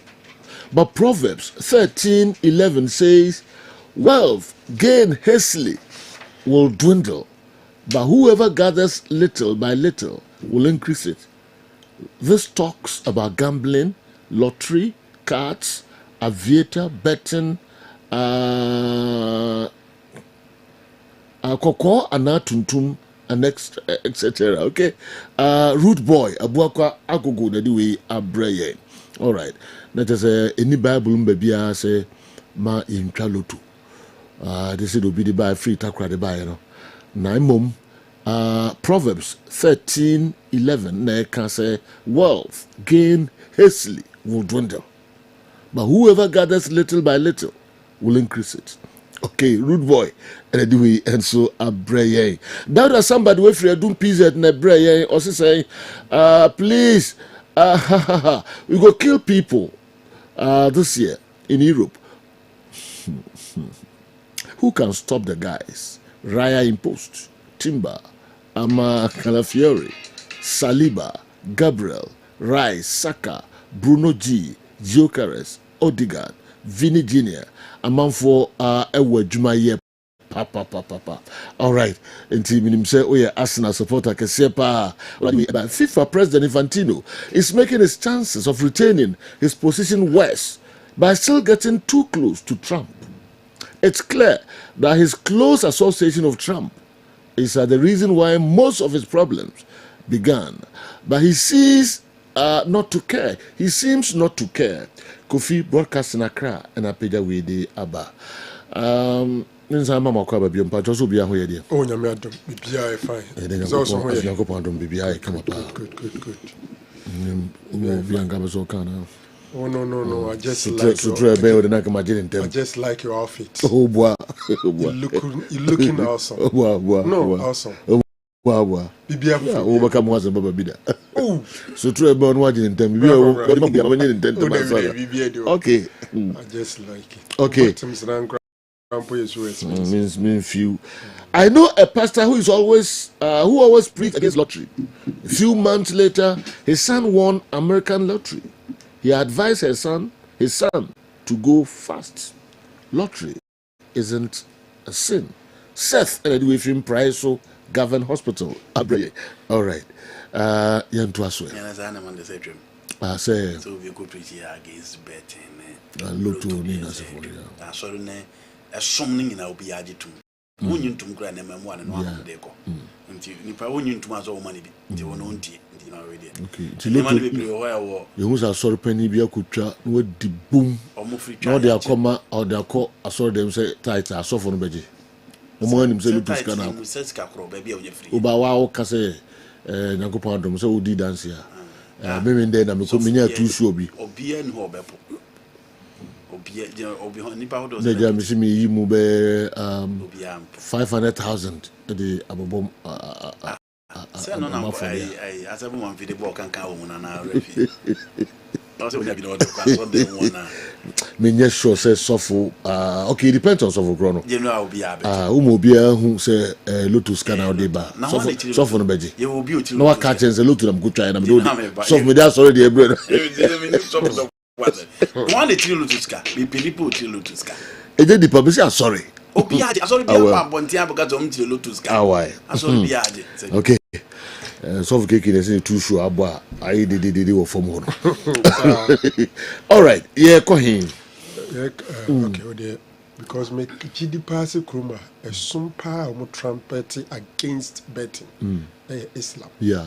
But Proverbs 13:11 says, wealth gained hastily will dwindle, but whoever gathers little by little will increase it. This talks about gambling, lottery, cards, aviator, betting, koko, anatuntum, and etc. Okay, root boy, abuakwa agogo na diwe abreye. All right. That is any Bible baby say ma intralotu. They said will be the buy free takra the buy no. Na mom. Proverbs 13:11 na can say wealth gain hastily will dwindle, but whoever gathers little by little will increase it. Okay, rude boy, and so abreye. Now that somebody way free doing PZ na abreye also saying, please, we go kill people this year in Europe. Who can stop the guys? Raya Impost, Timber, Ama Calafiori, Saliba, Gabriel, Rice, Saka, Bruno G, Gyökeres, Odegaard, Vini Jr. Amanfo Ewe Jumaye Papa. All right. And team say, oh yeah, Arsenal supporter Kesepa. FIFA President Infantino is making his chances of retaining his position worse by still getting too close to Trump. It's clear that his close association of Trump is the reason why most of his problems began. But he seems not to care. He seems not to care. Kofi broadcasting Accra and Apeja with the Abba. Ninsa mama kwa baby mpa joso bia ho yede. Oh nyame adom bibia e fine. So so ho yede. Yakopon adom bibia e kama pa. Good. Bia ngaba so kana. Oh no, I just like I just like your outfit. Oh boy. You're looking awesome. Awesome. Wow. Bibia o baka mo ase baba bida. Oh. So true be on watching them. Bibia o bia when you intend to. Okay. I just like it. Okay. Means few. I know a pastor who always preached against lottery. A few months later, his son won American lottery. He advised his son to go fast. Lottery isn't a sin. Seth and Edwin Price so Govern Hospital. All right. Yantuaswe. I say. So we could preach here against betting. Lotto Nina Sephora. Sorry, a something in our Biagitum. When you to grant a memoir and one of the deco. Until you probably to much all money. They were known to already. Okay. You was a sorry penny be a kucha with the boom. Now they are comma or they are called. I saw them say tight. I saw for the beji. Omo him say Lutus kana. Obawa kase Nyankopon adom say odi dance here. Me ndɛ na me ko me nya tu show bi. Obia ni ho bepo. Obia nipa ho do. Na ja me si me yi mu be 500,000 the abobom say no na I asabu man fi the ball kan ka wo na na refi. No say we be no do kwa so dem wona. Me nya sure say sofo okay, it depends on sofo grono. You know obia be. Umo bia hu say Lotus kana ode ba. Sofo no beji. You will be no ka chen say Lotus am go try na me do. Sofo me dey sorry dey bread. One the Lotus ka. Me people to Lotus ka. E dey the public say sorry. Obia sorry be am bontia because om to Lotus ka. Sorry be aje. Okay. Sofo keke dey say too sure abo I dey wo form ho. All right. Yeah, go ahead. Okay, because make GD pass Kruma a sumpa or trumpet against betting. Islam. Yeah.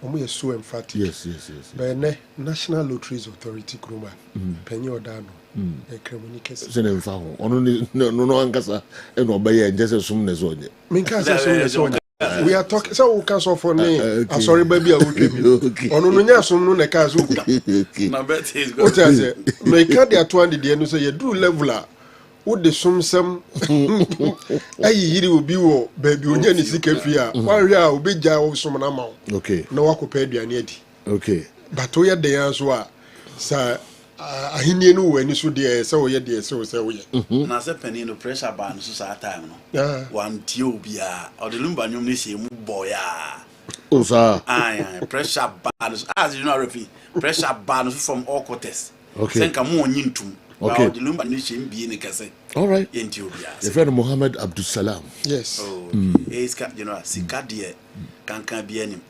We are so emphatic. Yes. By National Lotteries Authority Kruma, Penny Odano, a criminal case. Send found only no ankasa and obey just as soon as one. We are talking so we can so for me. I'm sorry, baby, I will give you. Onunya sum no ka so. My bet is good. Make the 20 the no say you do leveler. Wo de sum sem. Ayi yiri obi wo baby onya ni sika fia. Wan wi a obegya wo sum na ma. Okay. Na wakopa aduane adi. Okay. But wo ye de yan so a sa ahini no wani so de say wo ye de say wo say wo ye. Na say penny no pressure ban so sa time no. Yeah. Wan tie obi a o de lumba nyom ni se mu boy a. Oh sir. Pressure ban as you know refi. Pressure ban from all quarters. Okay. Senka mo onyintum. Okay. The lumba ni se mbi ni kase. All right. Yenti obi a. The friend Muhammad Abdul Salam. Yes. Oh. Eska you know sika de kankan bi anim.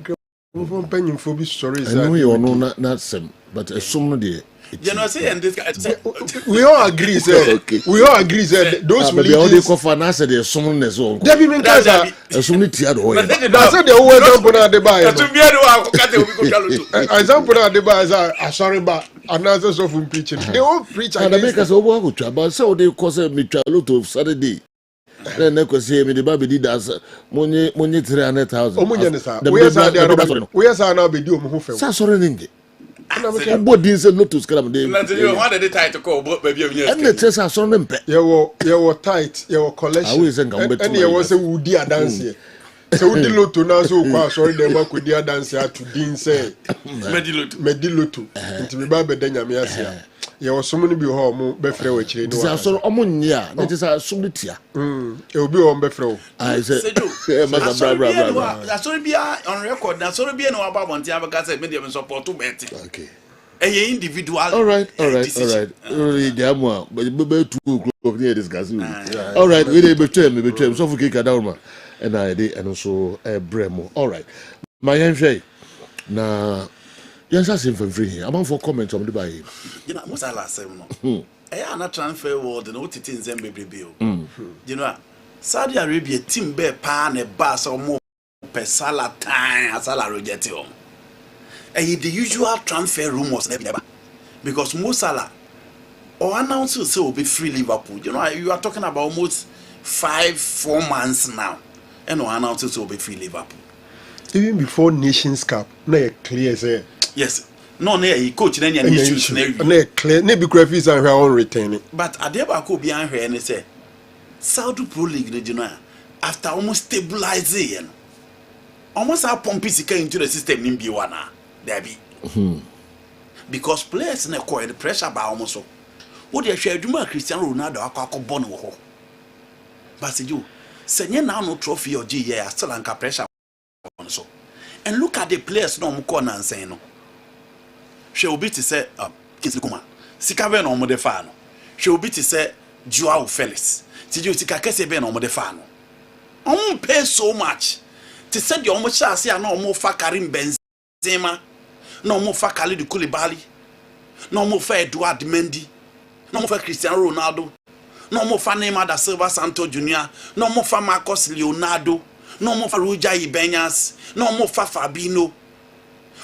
Wo penyin fo bi stories. I know you know not some but a sum no dey. You know, say and this guy. We all agree, sir. Okay. We all agree, sir. Those religions. They call for now. Say there's someone that's on. Debbie mean Kaza. Someone tired of oil. That's the whole example of the Bible. Example of the Bible. I sorry, but another so from preaching. They all preach. And they make us over go to. But so they cause me try a lot of Saturday. Then they could say me the Bible did as money 300,000. We are now be do mo fe. Sorry ninge. Body is a Lotus cram day. You wanted the title call, but baby, and the test are son them. You were tight, you were collection. And you was a woody dance here. So we did to now so quite sorry they work with their dance here to Dean say Medilutu. And to be Baba Denya. You was so many be home, Befre, which is a sort of Omonia, that is a sunitia. It will be on Befro. I said, I saw be on record. Now, so be no about one time because I made them support to bet. Okay. A individual. All right. Really, damn well, but you better 2 o'clock near this gas. All right, we did betray so for Kikadama and I did, and also Bremo. All right, my young now. Yes, that's him from free here. I'm on for comments on the buy. You know, most I last say no. I not transfer word and what it is in bill. You know, Saudi Arabia team bear pan a bus or more per salad time as salary get home. And the usual transfer rumors never because most Salah or announces will be free Liverpool. You know, you are talking about almost 4 months now, and no announces will be free Liverpool. Even before Nations Cup, no clear say. Yes. No, he coach any issues. No clear. No be crafties and her own retaining. But Adeba could be on her and say, Saudi Pro League, you know, after almost stabilizing, almost our Pompisica into the system in Biwana, there be. Because players in a core the pressure by almost so. What they share, do Cristiano Ronaldo, I call Bono. But you, Senye now no trophy or G yeah still anka pressure on so. And look at the players no mko na nsen no. She obi ti say Kingsley Coman. Sika be no mo de fa no. She obi ti say Joao Felix. Ti you sika Kessben no mo de fa no. Pay so much. Ti say the omo chance ya no mo fa Karim Benzema. No mo fa Khalid Koulibaly. No mo fa Edouard Mendy. No mo fa Cristiano Ronaldo. No mo fa Neymar da Silva Santos Jr. No mo fa Marcos Leonardo. No mo fa Ruja Ibeñas. No mo fa Fabinho.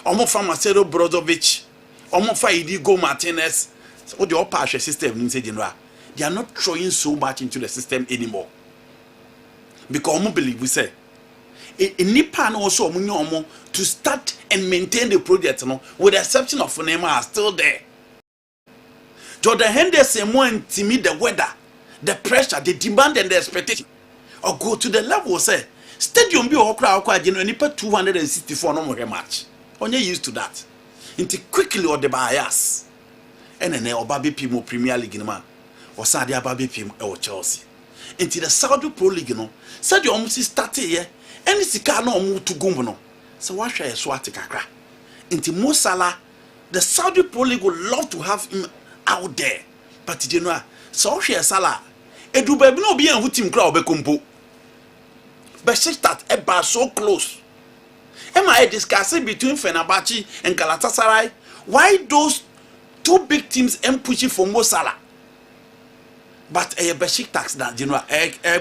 Omo fa Marcelo Brozovic. Omo fa Idigo Martinez. So the upper system in general, they are not throwing so much into the system anymore. Because omo believe we say in Nipan also omo to start and maintain the project no, with the exception of Neymar are still there. Jordan Henderson more intimidate the weather, the pressure, the demand and the expectation. Or go to the level say stadium be okra nipa 264 no more match. Onye used to that. Into quickly or the bias. And then Obabi Pimo Premier League no man. Or Saudi Ababi Pim or Chelsea. Into the Saudi Pro League no. Saudi almost started here. Any sika no move to Gumbono. So what shall I swat kakra? Into Mo Salah, the Saudi Pro League would love to have him out there. But you know, so share Salah. Edu baby no be who team crowd be kumpo. But she start eba so close. Am I discussing between Fenerbahce and Galatasaray? Why those two big teams am pushing for Mo Salah? But Besiktas that you know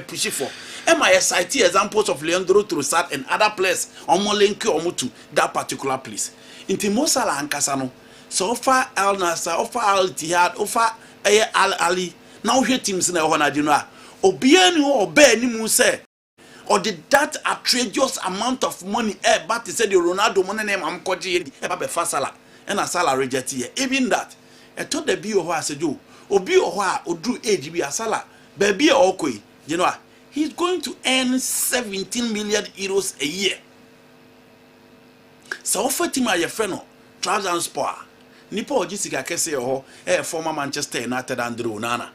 pushing for. Am I cite examples of Leandro Trossard and other players omo to that particular place? Into Mo Salah and Casano. So far Al Nassr, so far Al Ittihad, so far Al Ali. Now here teams in the honor you know. Obianu or Benny Muse. Or did that outrageous amount of money but he said the Ronaldo money name I'm calling be Salah and a Salah reject here. Even that I told the bio I said you obi oha odru age be a Salah baby okoi you know he's going to earn 17 million euros a year. So offer team my friend Trabzonspor nipa ogisika kese ho former Manchester United Andrew Onana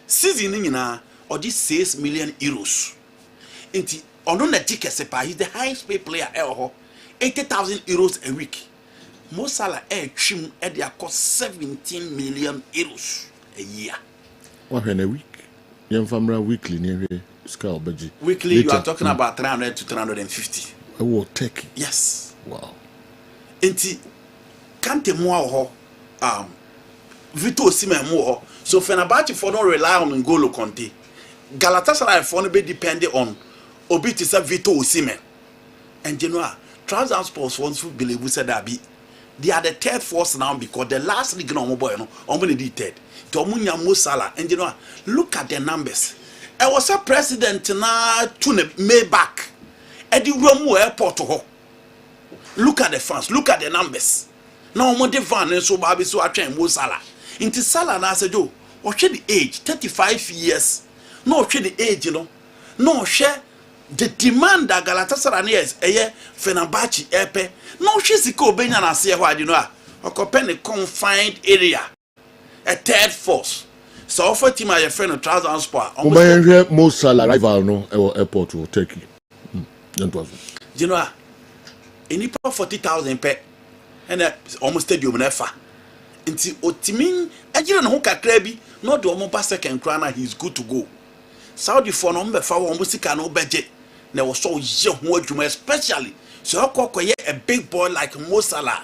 season nyina ogi 6 million euros. Inti ono na Kessben he's the highest paid player 80,000 euros a week. Mo Salah trim e dey cost 17 million euros a year. What in a week? Yam famra weekly near scale budget. Weekly you are talking about 300 to 350. Oh, take. Yes. Wow. Inti kante mo Vito Osimhen mo so Fenerbahce for don't rely on N'Golo Kanté. Galatasaray for no be dependent on Obi to say Vito Osimhen. And you know, Trabzonspor wants to believe we said that they are the third force now because the last league no boy no only the third. To Munya Mo Salah and you know, look at the numbers. I was a president na tune May back at the Rome airport to ho. Look at the fans, look at the numbers. Now mo de van so baby so atwen Mo Salah. Into Salah na say do, o the age 35 years. No share the age, you know. No share the demand that Galatasaray is Fenerbahce epe. No share siko benya na say what you know. Occupy a confined area, a third force. So offer team my friend of Trabzonspor. Omo Mo Salah rival no airport to Turkey. You know, any 40,000 per and almost stadium never. Until Otimin, I didn't know Kakrabi, not the Omopa second crana, he's good to go. Saudi for number for almost no budget. There was so young, especially so a big boy like Mo Salah.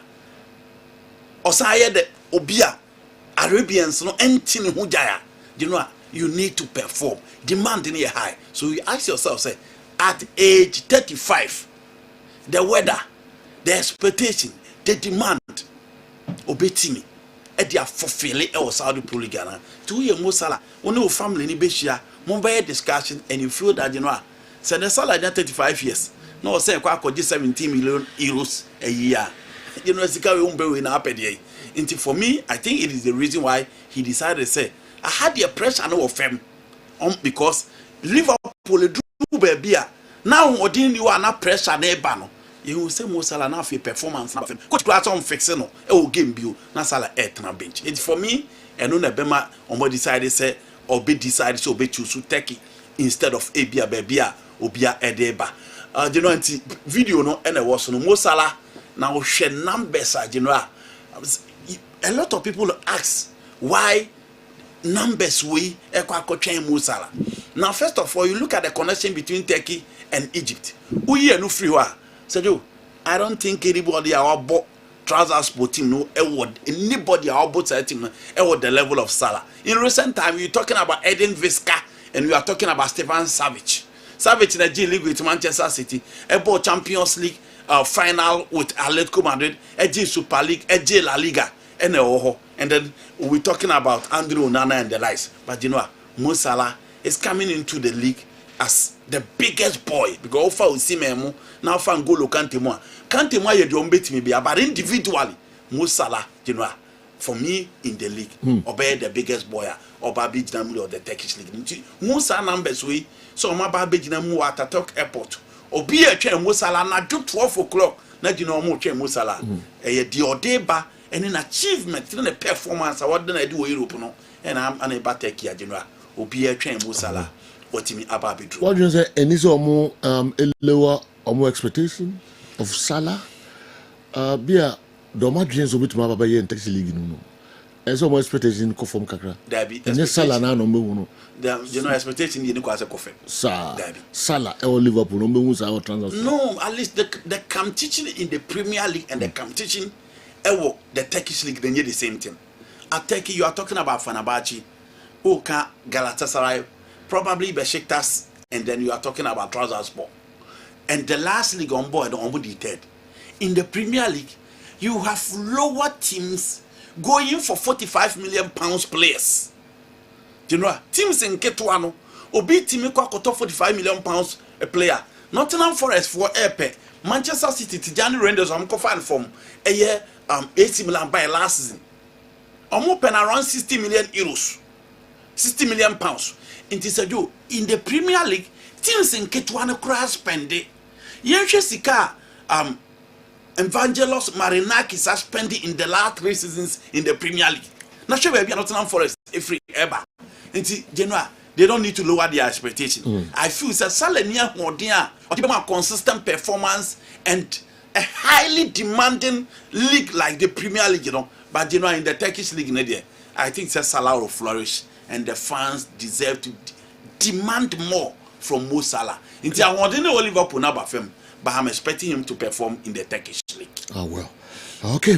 Or say the Obia Arabians no anything who jaya. You know, you need to perform. Demand in a high. So you ask yourself, say, at age 35, the weather, the expectation, the demand, obey at their fulfilling our Saudi Pro League. 2 years Mo Salah, only family in Beshia, mobile discussion, and you feel that you know, so the Salah 35 years. No, say, 17 million euros a year. You know, it's a for me, I think it is the reason why he decided to say, I had the pressure of him because Liverpool do baby. Now, what didn't you are not pressure neighbor? You will say Mo Salah now for performance. Coach class on fixing no. It will game you. Na Salah na bench. It's for me. And no Bema on what decided say or be decided so be choose to take it. instead of Abia Bebia Obia Edeba. You know, video no and was no Mo Salah now share numbers you know. A lot of people ask why numbers we Mo Salah. Now, first of all, you look at the connection between Turkey and Egypt. We are no free war. So I don't think anybody our bought trousers sport team no anybody our both side team the level of Salah. In recent time, you're talking about Eden Visca and we are talking about Stefan Savic. Savic in the G League with Manchester City, about Champions League final with Atletico Madrid, G Super League, G La Liga, and then we're talking about Andrew Nana and the likes. But you know, Mo Salah is coming into the league as the biggest boy because Ofa Osimhen now fan Golo Kante you don't bet me but individually Mo Salah you know for me in the league obey the biggest boy or Babi Jinamu or the Turkish league Mo Salah numbers we so my Babi Jinamu at Atok Airport obi a twa Mo Salah na do 12 o'clock na you know mo twa Mo Salah the odeba and an achievement in a performance what did I do Europe no and I'm unable to take you obi a twa Mo Salah what me about what do you say any so more lower or more expectation of Salah be a doma dreams of it my baba in Turkish league no and so more expectation ko from kakra and Salah na no me you know expectation you know as a coffee Salah or Liverpool no me our transfer no at least the competition in the Premier League and the competition the Turkish league they need the same thing at Turkey you are talking about Fenerbahce Oka Galatasaray probably Besiktas, and then you are talking about Trabzonspor. And the last league on board, the third. In the Premier League, you have lower teams going for 45 million pounds players. You know, teams in Ketuano, Obi team kwa 45 million pounds a player. Nottingham Forest for Epe, Manchester City, Tijani Rangers, I'm confident from a year 80 million by last season. I'm open around 60 million euros, 60 million pounds. In the Premier League, teams in Ketuano cross spending. Yenche Sika Evangelos Marinakis are spending in the last 3 seasons in the Premier League. Not sure maybe Nottingham Forest free ever. They don't need to lower their expectation. I feel it's a Salenia or consistent performance and a highly demanding league like the Premier League, you know. But you know, in the Turkish league, I think Salah will flourish. And the fans deserve to demand more from Mo Salah. I want to know Liverpool now, but I'm expecting him to perform in the Turkish league. Oh well, okay.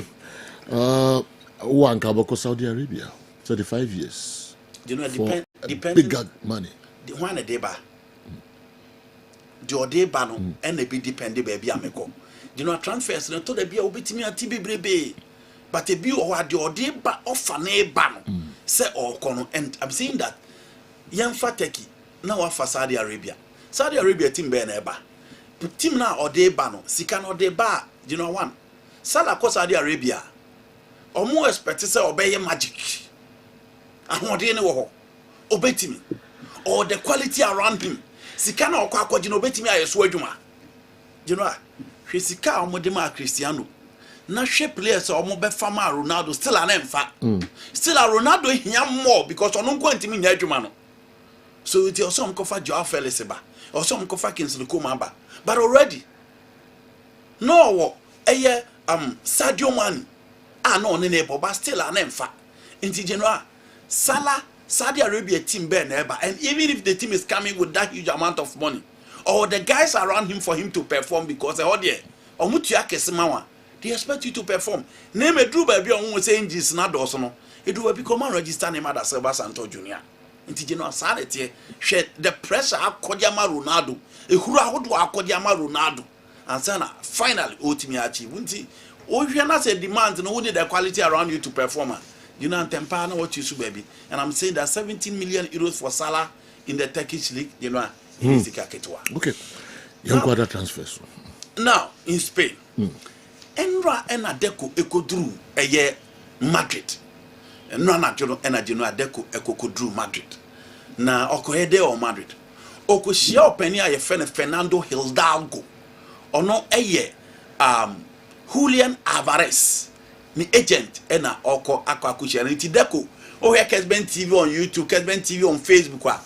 One Kabako Saudi Arabia, 35 years. You know, depend bigger money. The one a deba, the odeba no, and they be dependent baby ameko. You know, transfers no to the be obiti me a TB brebe, but a be or the odeba offer neighbor. Say or kono, and I'm saying that young Fateki now for Saudi Arabia. Saudi Arabia team be neba. Team now or de bano, Sikan or de bar, you know one. Salah ko Saudi Arabia. Or more expect to say obey magic. I want any wo obey me. Or the quality around him. Sikan or kwa you know beti me ayeso adwuma. You know, she sika omodema Cristiano. Na she players or be fama Ronaldo still an emfa. Still a Ronaldo here more because on go ntimi nya adwuma no. So it also kofa Joao Felix ba. Also kofa Kingsley Coman ba. But already no Sadio Mane no ne but still an emfa. Inti general Salah Saudi Arabia team be neba, and even if the team is coming with that huge amount of money or the guys around him for him to perform because they expect you to perform. Name a Drew baby on saying this not also no. It will become a register name at Silva Santo Jr. Inti general sanity shed the pressure Kodiyama Ronaldo. A hura would walk Kodiyama Ronaldo. And sana finally Otimiachi. Wunti. Oh, you not say demands and only the quality around you to perform. You know, Tempana what you should baby. And I'm saying that 17 million euros for Salah in the Turkish league, you know, okay. Young quarter transfers. Now in Spain. Enra Enadeko Ekodru a year Madrid. Enra Enadino Adeko Ekodru Madrid. Na Okohede or Madrid. Okoshia Openia ye Fernando Hidalgo. Or no a year Julian Alvarez. Ni agent ena Oko Aquacucia and Tideko. Oh, here Kessben TV on YouTube, Kessben TV on Facebook.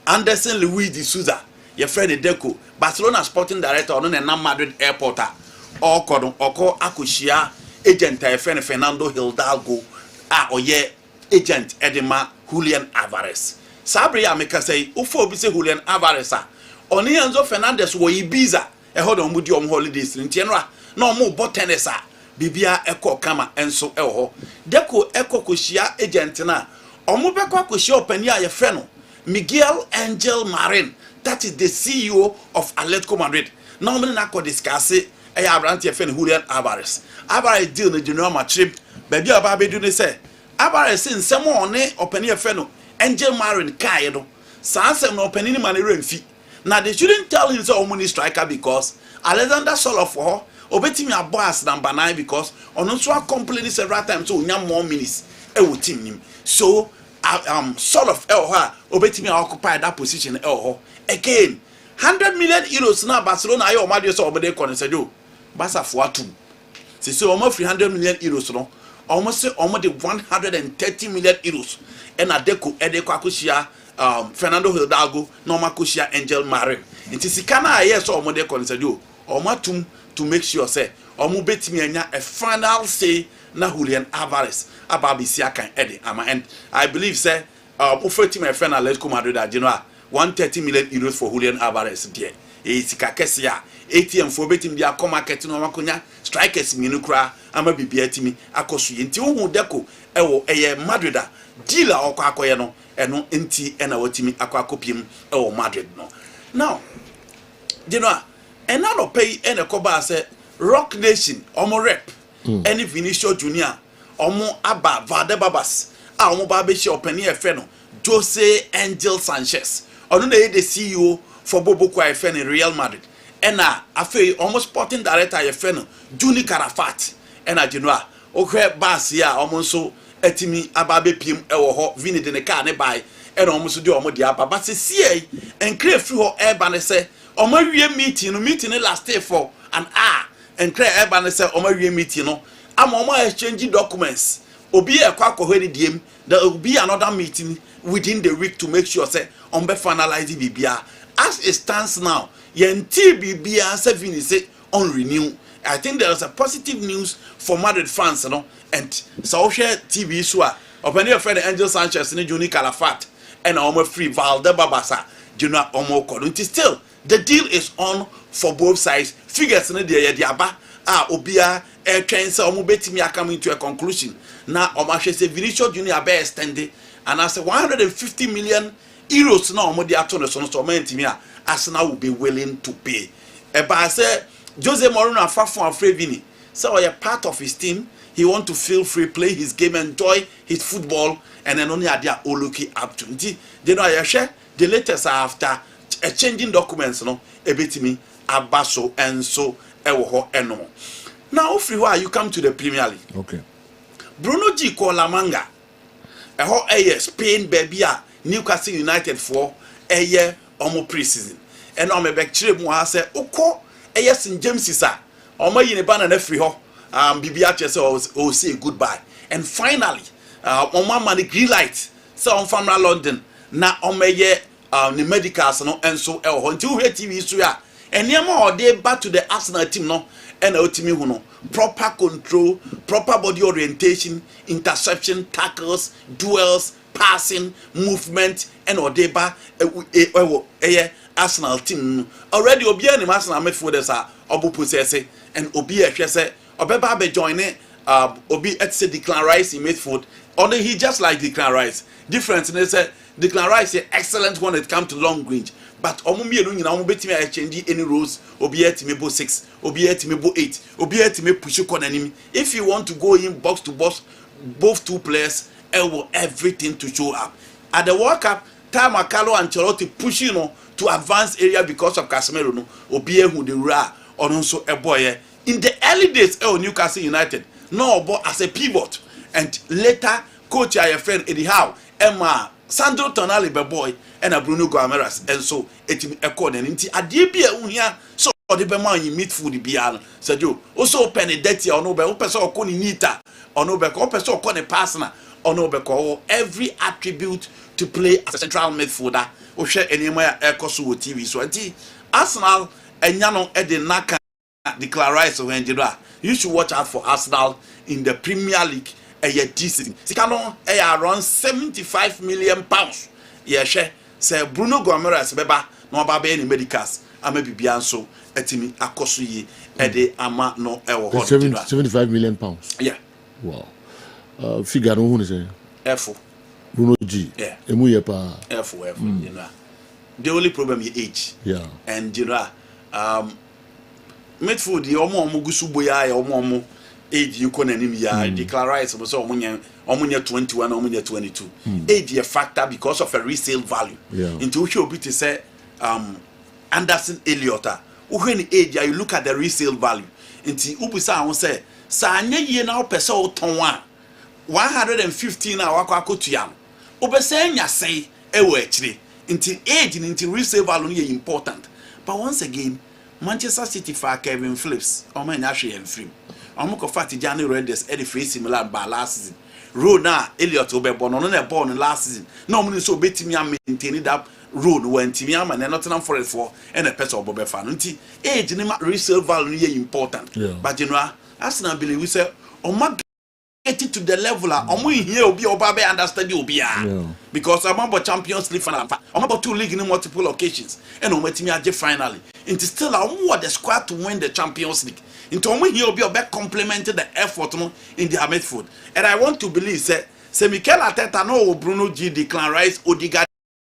Anderson Luis de Souza your friend Deco Barcelona sporting director on a Madrid airport or cordon or akushia agent a friend Fernando Hidalgo oye agent Edema Julian Alvarez Sabri Ameka say ufo bi say Julian Alvarez oni Enzo Fernandez wo Ibiza e hold on mudi holidays ntienra na omo bo tennis bibia eko kama enso eho Deco eko koshia agent na omo beko akoshia opani a ye friend no Miguel Angel Marin, that is the CEO of Atletico Madrid. Normally, I could discuss it. I have ran to Julian Alvarez. Alvarez deal the general trip. Baby, Ababe do they say? Alvarez in some on opening a friend. Angel Marin Kaido. Sansem no opening money fee. Now they shouldn't tell him so many striker because Alexander Solofor obeying a boss number 9 because on also complaining several times so we have more minutes. Will team him. So sort of obetimi occupy that position again 100 million euros now Barcelona ayo omadio so omede konsejo Barca for atum so almost 300 million euros no almost 130 million euros and Deco akoshia Fernando Hidalgo no makoshia Angel Marin nti sika na aye so omede konsejo omatum to make sure say omo betimi anya a final say na Julian Alvarez ababisi akan ede ama and I believe say offer my friend Atletico Madrid at general 130 million euros for Julian Alvarez there sika kesia ATM for betim dia come market no makonya strikers minukra ama bibia timi akoso nti hu Deco ewo eye Madrid dealer akoye no eno nti ena watimi akopiem ewo Madrid no now general enano pay ene koba say Rock Nation omo rep any Vinicius Junior omo aba Valdebebas omo ba be she openi efe no Jose Angel Sanchez ono na the CEO for Boboko efe in Real Madrid ena afi omo sporting director efe no Juni Carafat ena Genoa ohwe bas ya omo so etimi aba be piem ewo ho Vini de ne car ne bai ena omo so de omo de aba ba se sie enkre free ho eba ne se omo wie meeting last day for an hour and clear everybody say omo meeting no am exchange documents obi e kwa kohwe diem there will be another meeting within the week to make sure say on be finalize bibia as it stands now yenti bibia say Vini say on renew. I think there is a positive news for Madrid fans no and so share TV so open your friend Angel Sanchez ni Juni Calafat and omo free Valdebebas Junior omo call until still the deal is on for both sides. Figures in the aba obia train say omo betimi coming to a conclusion. Now omo say Vinicius Junior be extended and I say 150 million euros now omo dey ato so mentimi Arsenal will be willing to pay. Eba say Jose Mourinho afafon afre Vini. So we are part of his team. He want to feel free, play his game, enjoy his football, and then only adia oloki up to. They know I share the latest after exchanging documents no ebetimi abaso and so ewo eno. Now free why you come to the Premier League. Okay. Bruno G Kolamanga Spain baby Newcastle United for a year omo pre-season. And on me back chire mu ha say ukọ St James isa omo yi ne bana na free ho bibia che say say goodbye. And finally omo man the green light say on famra London na omo ye the medicals no enso ho nti wo TV so ya eniema o dey back to the Arsenal team no and otimi hu no proper control, proper body orientation, interception, tackles, duels, passing, movement and odeba Arsenal team already obi any Arsenal midfielders are obu possess and obi ehwe say obeba be join obi at say Declan Rice in midfield only he just like Declan Rice difference they say Declan Rice is excellent when it comes to long range but omumienu nyina omo betimi a change any roles obi etimi bo 6 obi etimi bo 8 obi etimi push corner nim if you want to go in box to box both two players will everything to show up at the World Cup time Carlo Ancelotti pushing to advance area because of Casemiro no obi ehu the ra on so a boy in the early days Newcastle United no but as a pivot and later coach your friend Eddie Howe Emma Sandro Tonali be boy and a Bruno Guimaraes and so etimi ekọ na nti ade bia uhia so the be man in midfield bia no Sergio also penny dirty or no be person okọ ni nita or no be ko person okọ ni partner or no be ko every attribute to play as a central midfielder share any more Ecosu TV. So, Arsenal and Yano Ede Naka declare so when you should watch out for Arsenal in the Premier League a year season. Sikano around 75 million pounds. Yeah, share say Bruno Gomes beba no baba any medicals. Ame bibianso etimi akoso yi ede ama no ewo hot 75 million pounds. Yeah. Wow. Figure no who say F. Bruno G. Yeah. Emu ye pa. F, you know. The only problem is age. Yeah. And you know, midfield the omo gusu boya omo age you can anim ya declare so omo 21 omo 22. Age a factor because of a resale value. Yeah. Into which you to say Anderson Elliott. When age you look at the resale value. Into ubisa won say sa anya ye na opese o ton 115 na wakwa kotua. Obese nya sei ewo akire. Into age into resale value is important. But once again, Manchester City for Kevin Phillips, or man actually and free. I'm going to fight January Renders at the free similar by last season. Road now, Elliot Oberborn on a born last season. Normally, so betting me maintaining that road when Timiam and Nottingham Forest for and a pet of Bobby fan. Age in resale value is important. Yeah. But you know, as I believe we say, oh my. Get it to the level here will be obabe understand you be because I'm about Champions League final. I'm about 2 league in multiple occasions and I'm waiting me finally. It is still what the squad to win the Champions League. Into here will be a back complemented the effort in the midfield. And I want to believe say Mikel Arteta no Bruno G decline Rice Odegaard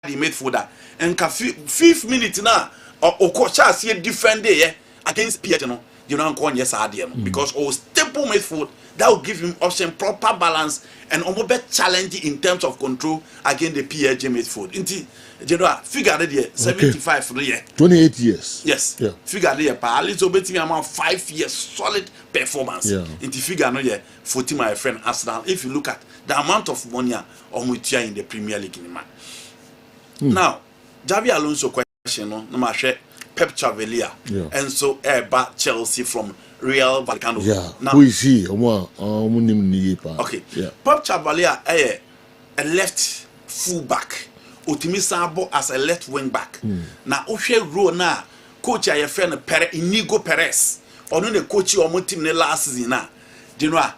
the midfielder and 5th minute now or coach see a different day against PSG you know yes because all stable midfield that will give him option proper balance and almost better challenge in terms of control against the PSG midfield. You know, figure the 75 for the year. 28 years. Yes. Yeah. Figure the year. At least obey me amount 5 years solid performance. Yeah. Into figure no year 40 my friend Arsenal. If you look at the amount of money on in the Premier League in man. Now, Javi Alonso question no share Pep Chavalier and so back Chelsea from Real Vallecano. Yeah. Now, who is he? Okay. Yeah. Pep Chavalier a left full back. Otimisabo as a left wing back. Now Oshe role na coach a friend Inigo Perez. Ono the coach or team ne last season na. You know,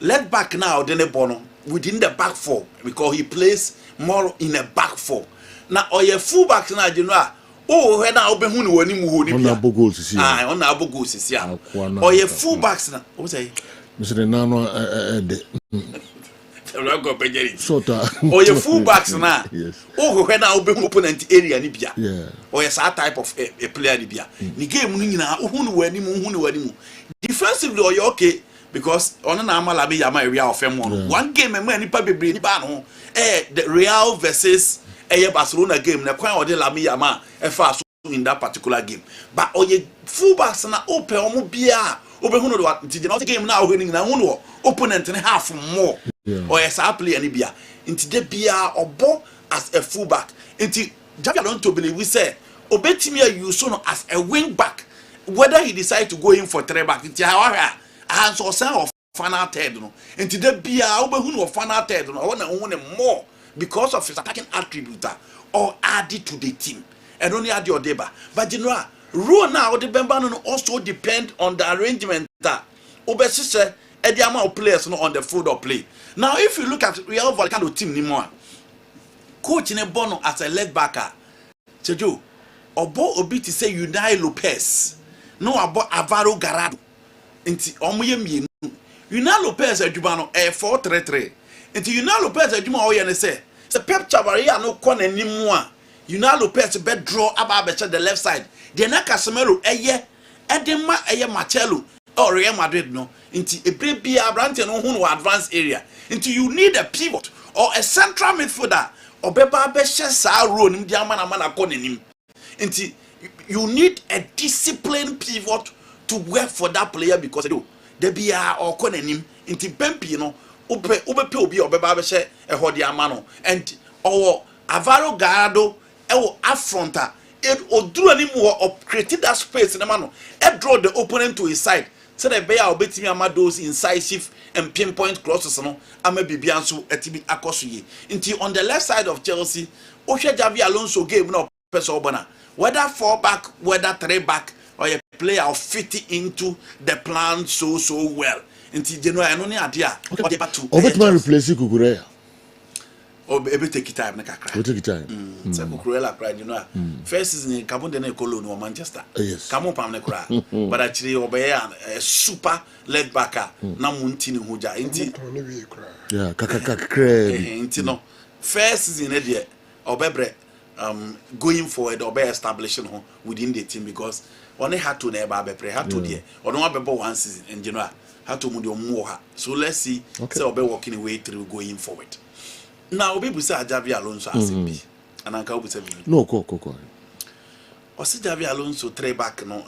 left back now then bono within the back four because he plays more in a back four. Now oye full back now you know. Oh, when I open who wani mu hodi. On abo goals is here. On abo goals is here. Oye full backs na. What say? Mr. Nano Or your full backs now. Yes. Oh, when I open opponent area Nibia. Yeah. Or yes, that type of a player Nibia. The game Nina, who defensively or you okay because on an Amalabi Yama area of M1. One game and many probably bring Bano. The Real versus Barcelona game. The Quan or the Lami Yama fast in that particular game. But or your full backs na open Omobia. Open what the game now winning na opponent and half more. Or as I play any beer into the beer or ball as a fullback. Into Javier don't to believe we say Obetimia you so as a wing back. Whether he decide to go in for 3 back, it's our hands or some of final third. Into the beer or final third. I want to own more because of his attacking attribute or added to the team. And only add your deba. But you know, rule now the Bambano also depend on the arrangement that Obesise and the amount of players on the field of play. Now, if you look at Real Vallecano team anymore, coach in a bono as a left backer, Sejo, Obo Obi to say Unai Lopez, no about Alvaro Garado, into Omoyemi. Unai Lopez a Jubano a 4-3-3. Into Unai Lopez a Juma Oyane say, Pep Chavaria no corner anymore. Unai Lopez bed draw about the left side. The Casemiro Edema Marcelo. Or Real Madrid no into a baby Branton who advanced area into you need a pivot or a central midfielder or beba besha role in the into you need a disciplined pivot to work for that player because they be or konenim into Bempi no ube obi or beba besha a hodiamano and or Alvaro Garado affronter it or do any more or create that space in the man and draw the opponent to his side. So the bear will bet me those incisive and pinpoint crosses no ama bibianso etibi akosoye. Until on the left side of Chelsea Oshe Javi Alonso game no person obana. Whether 4 back, whether 3 back, or a player of fit into the plan so well. Until you know, I don't idea. Okay. Overtime replace Kukurea. Oh, ebe take time na kakra. We take time. Say Kukurea cry, you know. First season Kabon de Cologne or Manchester. Yes. Kamo pam na cry. But actually obey a super led backer. Na muntini huja. Inti. Yeah, kakakakre. Inti no. First season there obebre going forward obey establishing within the team because only had to never be had to there. Or no be one season in general. Had to move more. So let's see. So obey walking away through going forward. Now we say Javi Alonso as be and I can say no go o say Javi Alonso 3 back no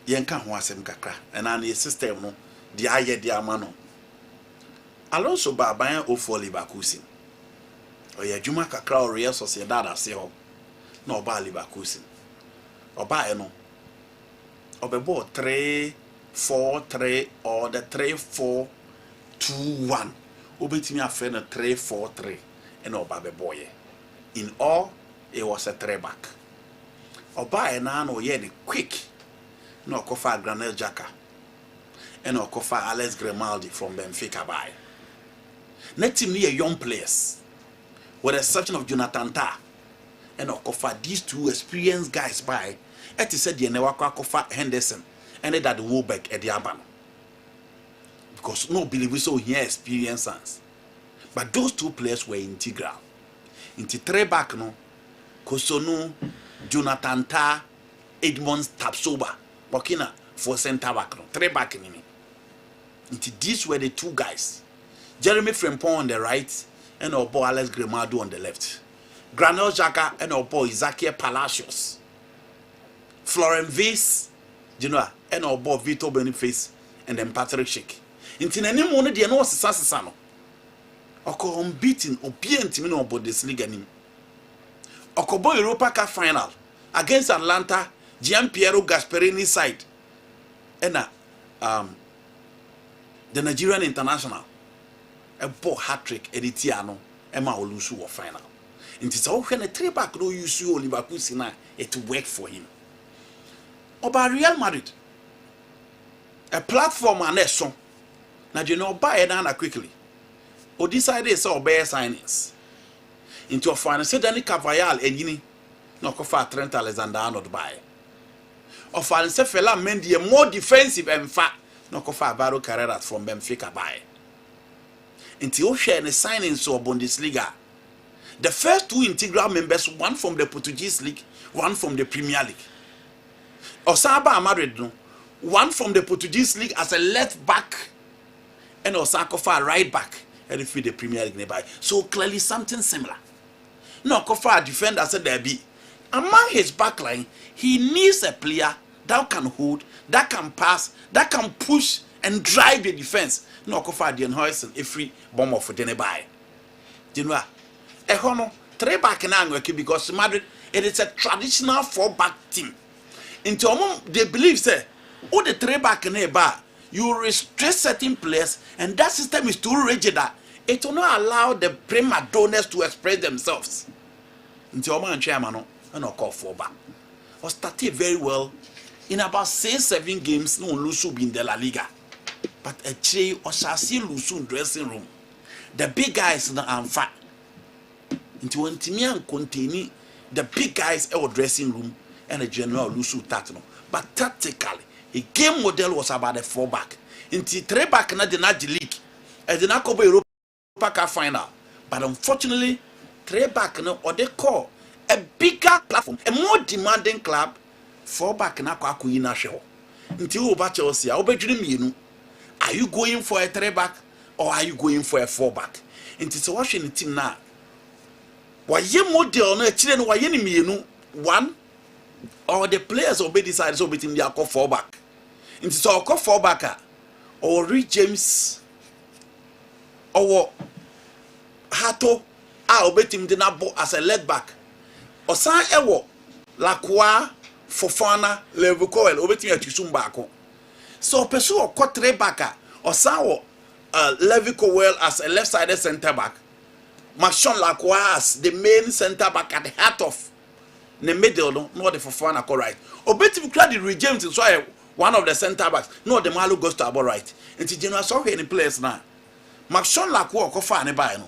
yen ka ho asem kakra and an system no the aye the amano Alonso ba ban o for Leverkusen o ya djuma kakra o Real Sociedad ase ho na o ba Leverkusen o ba e no o be ball 3-4-3 or the 3-4-2-1 obetimi afe na 3-4-3 and obabe boy. In all, it was a 3 back. Oba na no ye ni quick. No kofa Granel Xhaka. And kofa Alex Grimaldi from Benfica by. Net team near young players. With the exception of Jonathan Tah. And kofa these 2 experienced guys by. Et said the never kofa Henderson. And that Wolbeck at the Aban. Because no believe so here experience. But those 2 players were integral. Into 3 back no, Kosonu, Jonathan Tah, Edmonds Tapsoba, Burkina for center back no, 3 back in me. Into these were the 2 guys. Jeremy Frimpong on the right, and our boy Alex Grimaldo on the left. Granel Xhaka and our boy Zakier Palacios. Florent Weiss, you know, and our boy Vitor Boniface, and then Patrick Schick. Inti na nimu ne de no sesa no oko unbeaten obient me no Bundesliga nim okobo Europa Cup final against Atlanta Gianpiero Gasperini side ena the Nigerian international a ball hat-trick editia no ema olusu wo final inti so hwe na 3 back no use o Liverpool sina it work for him oba Real Madrid a platform and a song. Now you know buy it down quickly. Or decided so bear signings. Into a final said Danny Carvajal and Yini no cofa Trent Alexander-Arnold buy. Or final say fella Mendy a more defensive and fat no cofa Alvaro Carreras from Benfica buy. Into share the signings of Bundesliga. The first 2 integral members, one from the Portuguese league, one from the Premier League. Osaba Madrid no, one from the Portuguese league as a left back. And Osaka for right back and if the Premier League nearby. So clearly something similar. No, Kofa defender said there be. Among his backline, he needs a player that can hold, that can pass, that can push and drive the defense. No, Kofa Dean Hoyson, a free bomber for the nearby. You know, a hono 3 back in Angle because Madrid it is a traditional 4 back team. Into they believe say, all the 3 back in nearby. You restrict certain players, and that system is too rigid that it will not allow the prima donors to express themselves. Until Oman chairman no call for back. Or started very well in about 6-7 games, no lose in the La Liga. But a che or shall see lose in dressing room. The big guys are fat. Into one Timian containing the big guys in dressing room and a general lose tatno. But tactically. The game model was about a 4 back. Into 3 back na the league. And the Nakobo Europa Cup final. But unfortunately, 3 back no or they call a bigger platform, a more demanding club. 4 back na kwa kuina show. Until over Chelsea, are you going for a 3 back or are you going for a 4 back? Into so watching the team now. Why ye model no children why ye ni one or the players obey decide so between their call 4 back. Into so call 4 back or Reece James or Hato obey team dinabo as a left back. Or San Ewo Laka Fofana Level Coel obey team at Chumbako. So pursue or cut 3 back or San Levi Cowell as a left-sided centre back. Machon Lacroix, the main centre back at the heart of the middle, no the Fofana right. Obeti Clady James is why one of the centre backs, no the Malu goes to about right. And General saw any place now. Machon Lacroix go far no.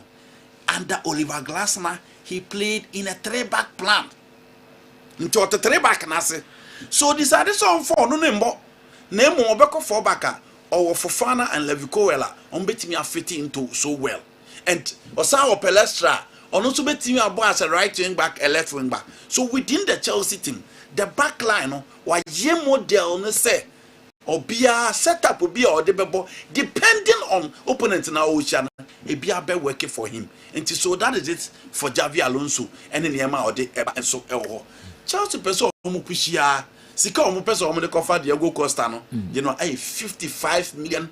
Under Oliver Glasner, he played in a 3-back plan. Into a 3-back nase. So decided so for no name Obeko 4-backer or Fofana and Levicoela on betting me fitting into so well. And Osawa Pelestra on also betting me as a right wing back, a left wing back. So within the Chelsea team, the back line why ye model ne say or be a setup will be or depending on opponents in our ocean, it be a better working for him. And so that is it for Javi Alonso and in the Yama or the and so Chelsea person Mukushia, Sika Mupes or Monaco Diego Costa, you know, a 55 million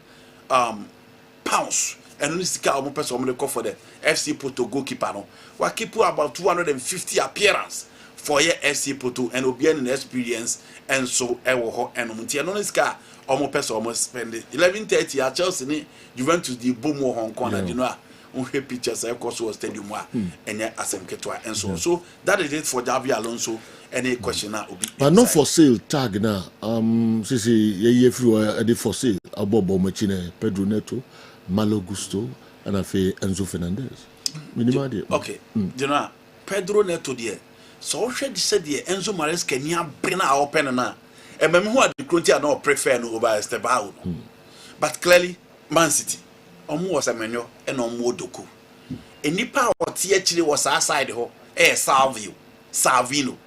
pounds. And only Sika Mupes or Monaco for the FC Porto goalkeeper. No, what keep about 250 appearance for your FC Porto and Obian in experience and so Ewo and Muntiano Ska almost almost spend 11:30 at Chelsea, Juventus the boom Hong Kong, and you know. Pictures of course was stadium and yet Asem Ketwa and so on. So that is it for Javi Alonso. Any question now will be but not for sale tag now. Sisi ye free for sale Abobo Machine, Pedro Neto, Malo Gusto, and Afe Enzo Fernandez. Okay, you know Pedro Neto there. So she said the Enzo Mares Kenya bring our open now. And me who are the country no prefer no over Estebao. But clearly Man City Omo was a menu and Omo Doku. A nipa or THD was outside ho, Savino.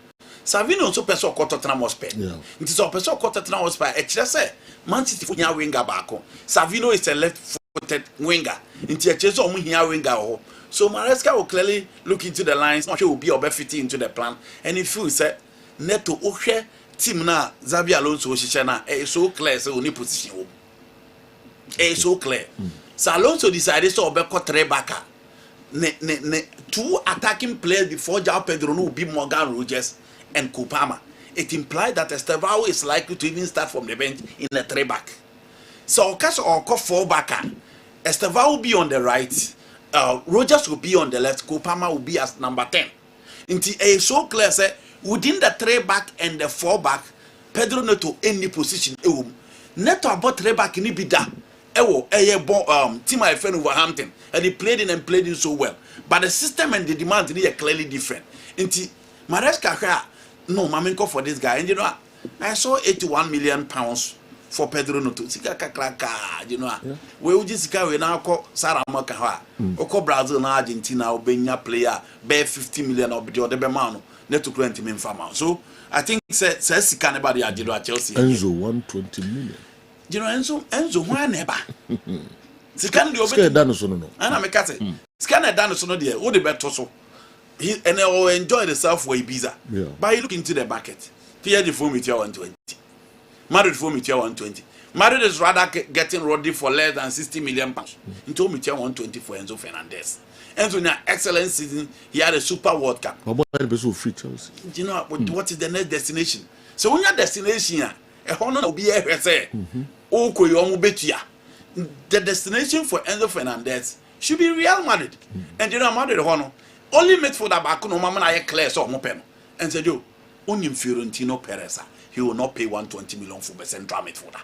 Savino so person ko Tottenham Hotspur. It is a person ko Tottenham Hotspur. E kire say Man City for nya winger baako. Savino is a left-footed winger. Inti e kire say omo hia winger ho. So Maresca will clearly look into the lines. Not sure will be or fit into the plan. And if you say Neto ohwe team na Xabi Alonso hihye na so clear say oni position. So clear. So Alonso decided to be 3-backer. Two attacking players before João Pedro will be Morgan Rogers and Kupama. It implied that Estevao is likely to even start from the bench in a 3-back. So Ocasio or 4-backer. Estevao will be on the right. Rogers will be on the left. Kupama will be as number 10. It's so clear say within the 3-back and the 4-back, Pedro Neto any position. Neto about 3-back ni bida. Team I friend Wolverhampton and he played in so well. But the system and the demand are clearly different. Inti Maresca no Mamenko for this guy. And you know, I saw 81 million pounds for Pedro Neto. Sika kakraka, you know. We will just we now call Sarah Makawa. Oko Brazil na Argentina Obenya player bear 50 million or the other man. Neto 20 million farmer. So I think says Sika anybody at Chelsea. Enzo 120 million. You know, Enzo, why never? Scan the Scan Danosono. And I'm a cat. Scan a Danosono, dear, all the better so. And I will enjoy the Southway visa. By looking into the bucket. Pierre the form with your 120. Married form with your 120. Married is rather getting ready for less than 60 million pounds. He told me to 120 for Enzo Fernandez. Enzo in an excellent season, he had a Super World Cup. How about free Chelsea? Do you know what is the next destination? So when your destination, a honor will be here, say. The destination for Enzo Fernandez should be Real Madrid. And you know, Madrid only midfielder back no mama na clear so open. And said you only Fiorentino Perez, he will not pay 120 million for the central midfielder.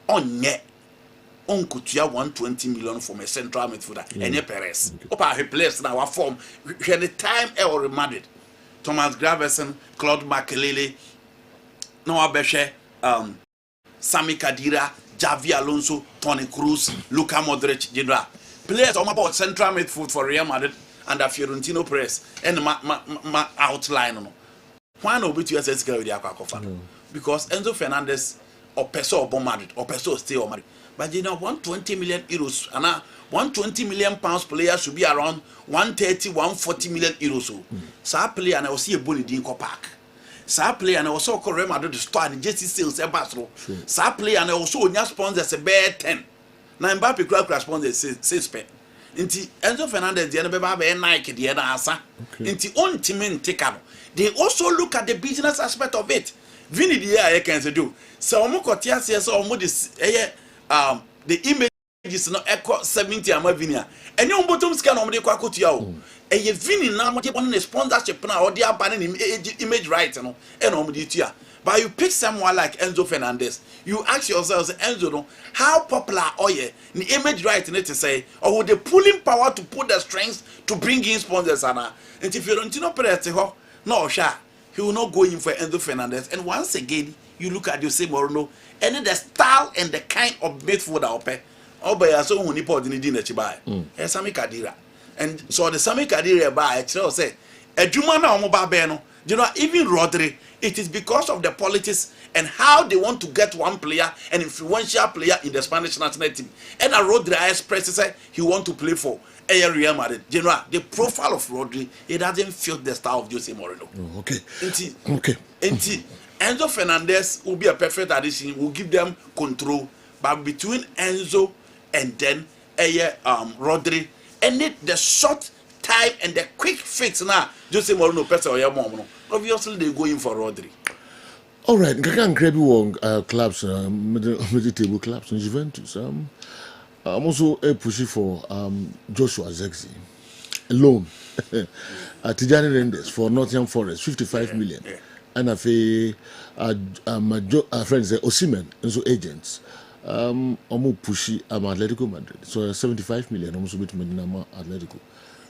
Onye kutia 120 million for a central midfielder. Enye Perez. Opa he plays now form when the time El Madrid. Thomas Gravesen, Claude Makelele, Noah Beche, Sami Khedira, Javi Alonso, Toni Kroos, Luka Modric, General. Players on about central midfield for Real Madrid and the Fiorentino Perez and my outline. Why no bet you as with the because Enzo Fernandez or Peso or Madrid or Peso stay or Madrid. But you know 120 million euros and 120 million pounds player should be around 130, 140 million euros. So I play and I will see a bully in Park. Sa play and also call Real Madrid to start the JC sales ebasro. Sa play and also onya sponsors a bear 10. Na Mbappe crowd sponsors 6 pe. Inti Enzo Fernandez the be ba Nike the answer. Inti on team take am. They also look at the business aspect of it. Vini the year can do. So omo kotia say so omo the image is no echo 70 ama Vinia. And you bottom scan on the Quacotia. And you Vini now much on the sponsorship now or the abandoning image right and on the but you pick someone like Enzo Fernandez. You ask yourselves, Enzo, how popular are you? The image right in it to say, or with the pulling power to put the strength to bring in sponsors? And if you don't know, no, sure, he will not go in for Enzo Fernandez. And once again, you look at Jose Mourinho, and then the style and the kind of midfield out there. Oh, by a so many people didn't buy. Sami Khedira. And so the Sami Khedira buy, I say, a Jumana Omoba Beno, you know, even Rodri. It is because of the politics and how they want to get one player, an influential player in the Spanish national team. And Rodri expressed said he want to play for Real Madrid. General, the profile of Rodri, it doesn't fit the style of Jose Mourinho. Oh, okay. Okay. Enzo Fernandez will be a perfect addition. Will give them control, but between Enzo and then Rodri, and the short time and the quick fix now. Jose Mourinho person or your mom. Obviously, they go in for Rodri. All right, Nkakan Krebi won clubs, middle table clubs in Juventus. I'm also pushing for Joshua Zexi, loan. Tijani Renders for Nottingham Forest, 55 million. And I feel my friends Osimhen, and so agents. I'm pushing Atletico Madrid, so 75 million. I'm also between Atletico.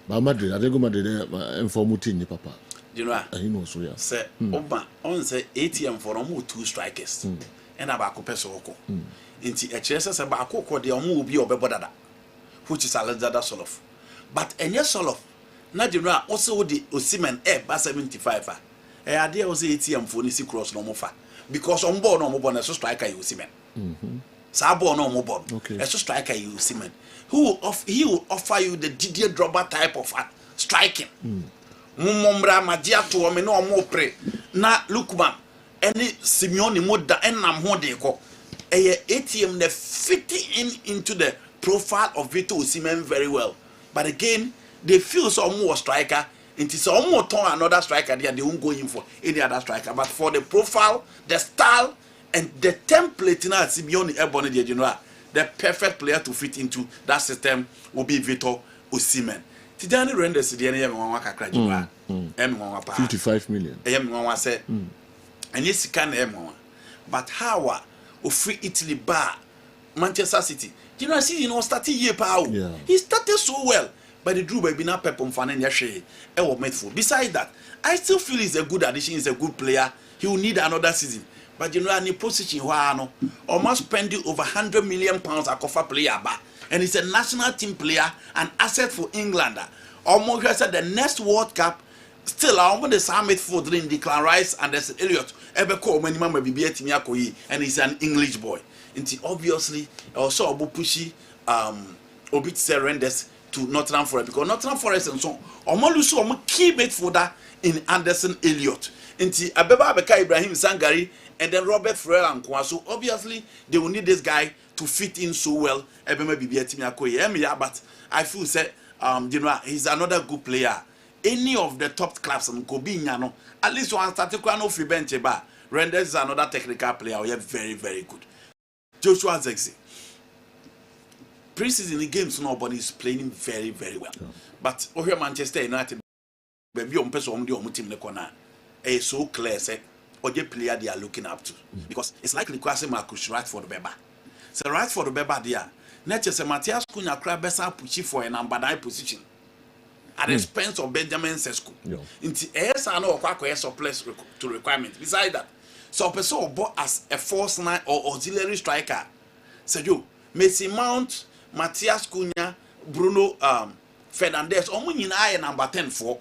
But Madrid, Atletico Madrid, inform Mutini, Papa. You know, so yeah. Say, Oba, on say ATM for almost 2 strikers, and about Pesoko. Into a chess about Coco, the Omu will be Obebodada, which is Alexander Soloff. But any Soloff, Nadira also the Osimhen by 75. A idea was ATM for Nisi Cross no more, because on board no more, so striker you Osimhen. Sabo no more, okay, as a striker you Osimhen. He will offer you the Didier Drogba type of striking. Mumombra magia to ome no mo pre na Lukman any Simeone moda enam ho de ko ATM ne fit into the profile of Vito Osimhen very well, but again they feel so more striker into so more turn another striker there they won't go in for any other striker, but for the profile, the style and the template now Simeone Ebony, you know, the perfect player to fit into that system will be Vito Osimhen. Tijani Renders the name of Waka 55 million. M1 said, and yes, can M1. But how free Italy bar Manchester City? You know, I see, starting year power. He started so well, but the drew by not Pep on Fan and Yashe, Midfield. Besides that, I still feel he's a good addition, he's a good player. He will need another season. But you know, any position where almost spending over £100 million a cover player back. And he's a national team player, an asset for England. Almost said the next World Cup, still almost the summit for the Declan Rice and there's Elliot. Ever call many members be and he's an English boy. And obviously also Abu Pushi Obit Renders to Nottingham Forest because Nottingham Forest and so almost key midfielder in Anderson Elliot. And Abeba Beka Ibrahim Sangari and then Robert Ferrer and Kwaso. Obviously they will need this guy to fit in so well. But I feel say you know, he's another good player. Any of the top clubs and Kobinyano, at least one started no free bench bar. Renders is another technical player. We are very, very good. Joshua Zexi. Preseason games nobody is playing very, very well. But over Manchester United, baby on person on the team corner. It's so clear say or the player they are looking up to. Because it's like requesting Marcus Rashford Beba. So Rashford Beba there. Next, Matthias Cunha Crabessa pushing for a number 9 position at the expense of Benjamin Sesko. Into ASR no quite surplus to requirement. Besides that, so person bought as a false 9 or auxiliary striker. Sergio, Messi Mount, Matthias Cunha, Bruno Fernandes, only number 10 for.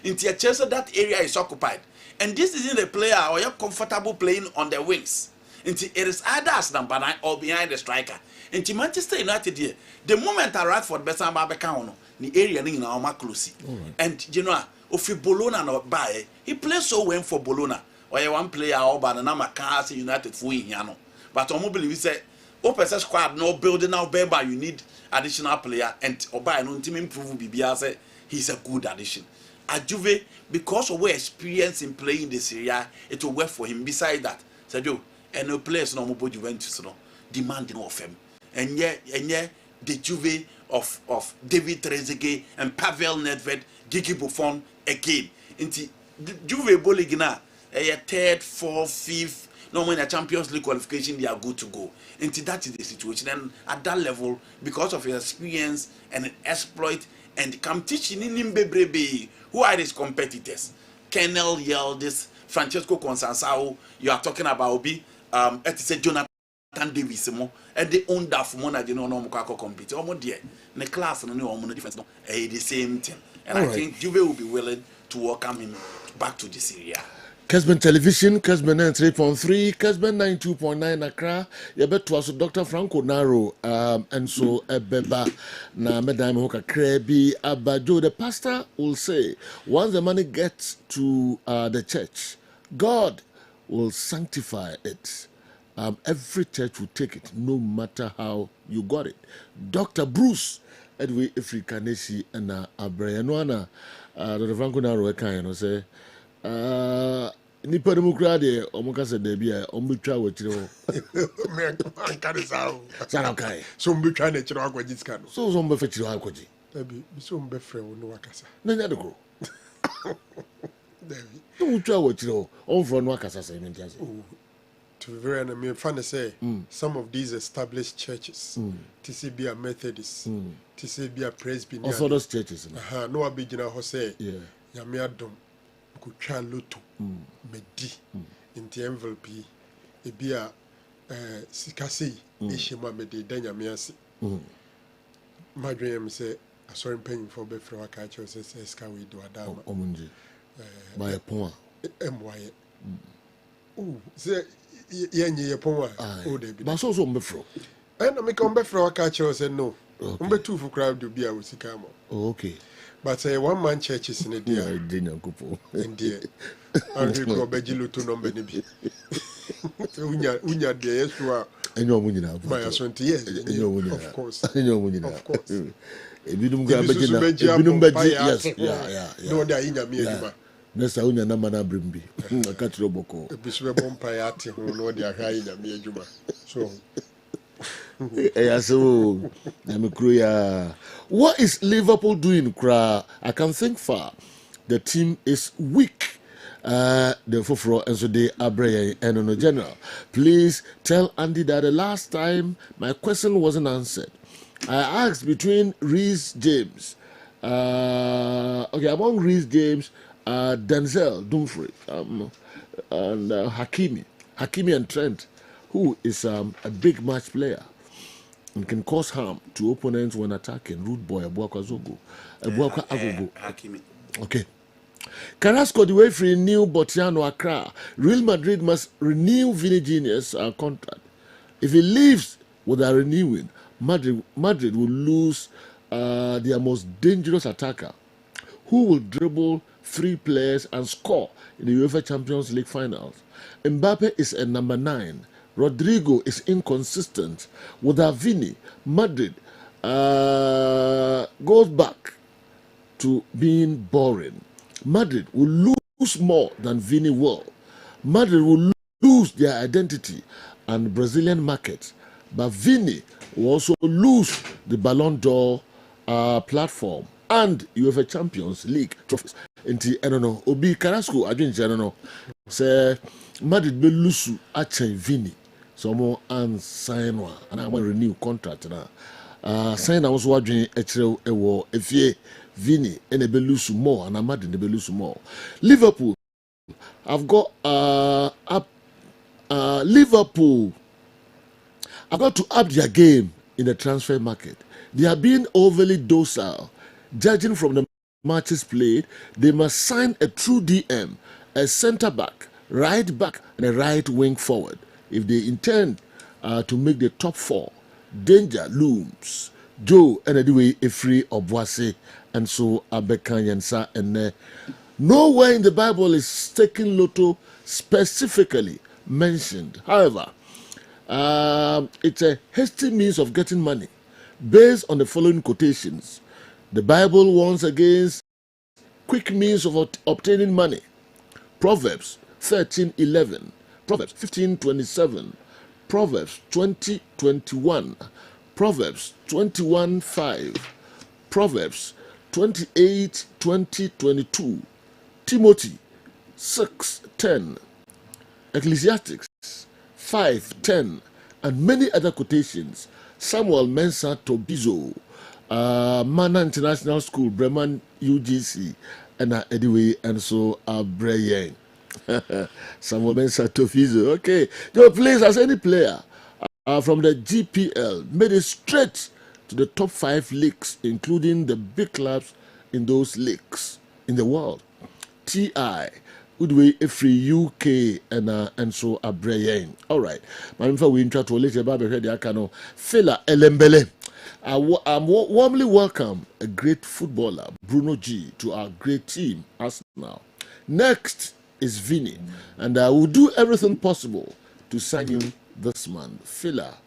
Into a Chelsea that area is occupied. And this isn't a player or you're comfortable playing on the wings. Into it is either as number 9 or behind the striker. Into Manchester United here, the moment I write for the best Babeka the area in our close. And you know, if Bologna not buy, he plays so well for Bologna. Or one player or by the number cars United for Yano. But I believe we say, Opesa squad no building now, Beba, you need additional player and Oba no team improve BBA say he's a good addition. At Juve, because of our experience in playing this area, it will work for him. Besides that, Sergio, and no players no more Juventus no demanding of him. And yeah, the Juve of David Trezeguet and Pavel Nedved, Gigi Buffon again. Into Juve Boligina, a third, fourth, fifth. No, when a Champions League qualification, they are good to go. And that is the situation. And at that level, because of your experience and exploit and competition in Nimbebrebe, who are his competitors? Kennel Yildiz, Francesco Consansao, you are talking about Obi, Jonathan Davis, and they own that for money, you know, no compete. Almost there. The class and no difference, the same thing. And I think Juve will be willing to welcome him back to the Serie A. Kessben Television, Kessben 93.3, Kessben 92.9 Accra. You bet was Dr. Franco Naro, and so Beba na Madame Hoka Krebi Abajo. The pastor will say, once the money gets to the church, God will sanctify it. Every church will take it, no matter how you got it. Dr. Bruce, Edwin Africanesi and Abrianuana, Dr. Franco Naro, kind say. Nipa demokrade omuka se da bia omutwa wachire ho me anka de sao sarakai so mbetwa na chiro akwaji ska no so mbe fechiro akwaji abi so mbe frɛ wo no wakasa na nya de ko David to mutwa wachire ho onfro no akasa se me ntiase to be very honest, me fan say some of these established churches TCB Methodist TCB Presbyterian Orthodox churches no abigina ho say nyame adom kutwa loto medi inti envelope ebia sikase ehema medi danyame ase madwem say asori pen for be fra ka che say ska we do adama omunje by pon emwaye say yenye ye pon o de bi ba so mbe fro na me ka mbe fra ka che say no mbe tu fu crowd do bia we sika mo okay. But one man churches in the dear in dear. I'll go Begilo to number nibi. Unya dear, yes, you are. And your winning out. By a son, yes, of course. And your winning, of course. If you don't go yes, yeah. No, they are in your mirror. Nessa unya na mana brimbi. I catch Roboko. A bishop bompayati who know they are high in your mirror. So. What is Liverpool doing, Kra? I can think far. The team is weak. The Fofro and so they are brave and no general. Please tell Andy that the last time my question wasn't answered. I asked between Reece James, among Reece James, Denzel Dumfries, and Hakimi and Trent, who is a big match player and can cause harm to opponents when attacking. Rude boy, Abuaka Zogo. Abuaka Agogo. Okay. Carrasco, the way for renew Botiano Accra. Real Madrid must renew Vini Junior's contract. If he leaves without renewing, Madrid will lose their most dangerous attacker, who will dribble 3 players and score in the UEFA Champions League finals. Mbappe is a number 9. Rodrigo is inconsistent. Without Vini, Madrid goes back to being boring. Madrid will lose more than Vini will. Madrid will lose their identity and Brazilian market. But Vini will also lose the Ballon d'Or platform and UEFA Champions League trophies. Inti, I don't know, Obi Carrasco, I don't know, say Madrid will lose Achen Vini. So more and sign one, and I want to renew contract now. Sign I was watching a war if ye Vini and a belus more, and I'm mad in the belus more. Liverpool, I've got Liverpool. I've got to up their game in the transfer market. They are being overly docile. Judging from the matches played, they must sign a true DM, a centre back, right back, and a right wing forward. If they intend to make the top 4, danger looms. Joe and anyway a free Obuasi and so Abekanyansa and nowhere in the Bible is taking lotto specifically mentioned. However, it's a hasty means of getting money based on the following quotations. The Bible warns against quick means of obtaining money. Proverbs 13:11. Proverbs 15:27, Proverbs 20:21, Proverbs 21:5, Proverbs 28:20-22, Timothy 6:10, Ecclesiastes 5:10, and many other quotations. Samuel Mensah Tobizo, Mana International School, Bremen UGC, and anyway, and so Brian. Samuel Mensah Tobizo. Okay, your players as any player from the GPL made it straight to the top 5 leagues, including the big clubs in those leagues in the world. TI, Udwe Efri UK, and so Brian. All right, my info we intro to later about the Akano Fela Elembele. I'm warmly welcome a great footballer, Bruno G, to our great team, Arsenal. Next is Vinny, and I will do everything possible to sign him this month. Fela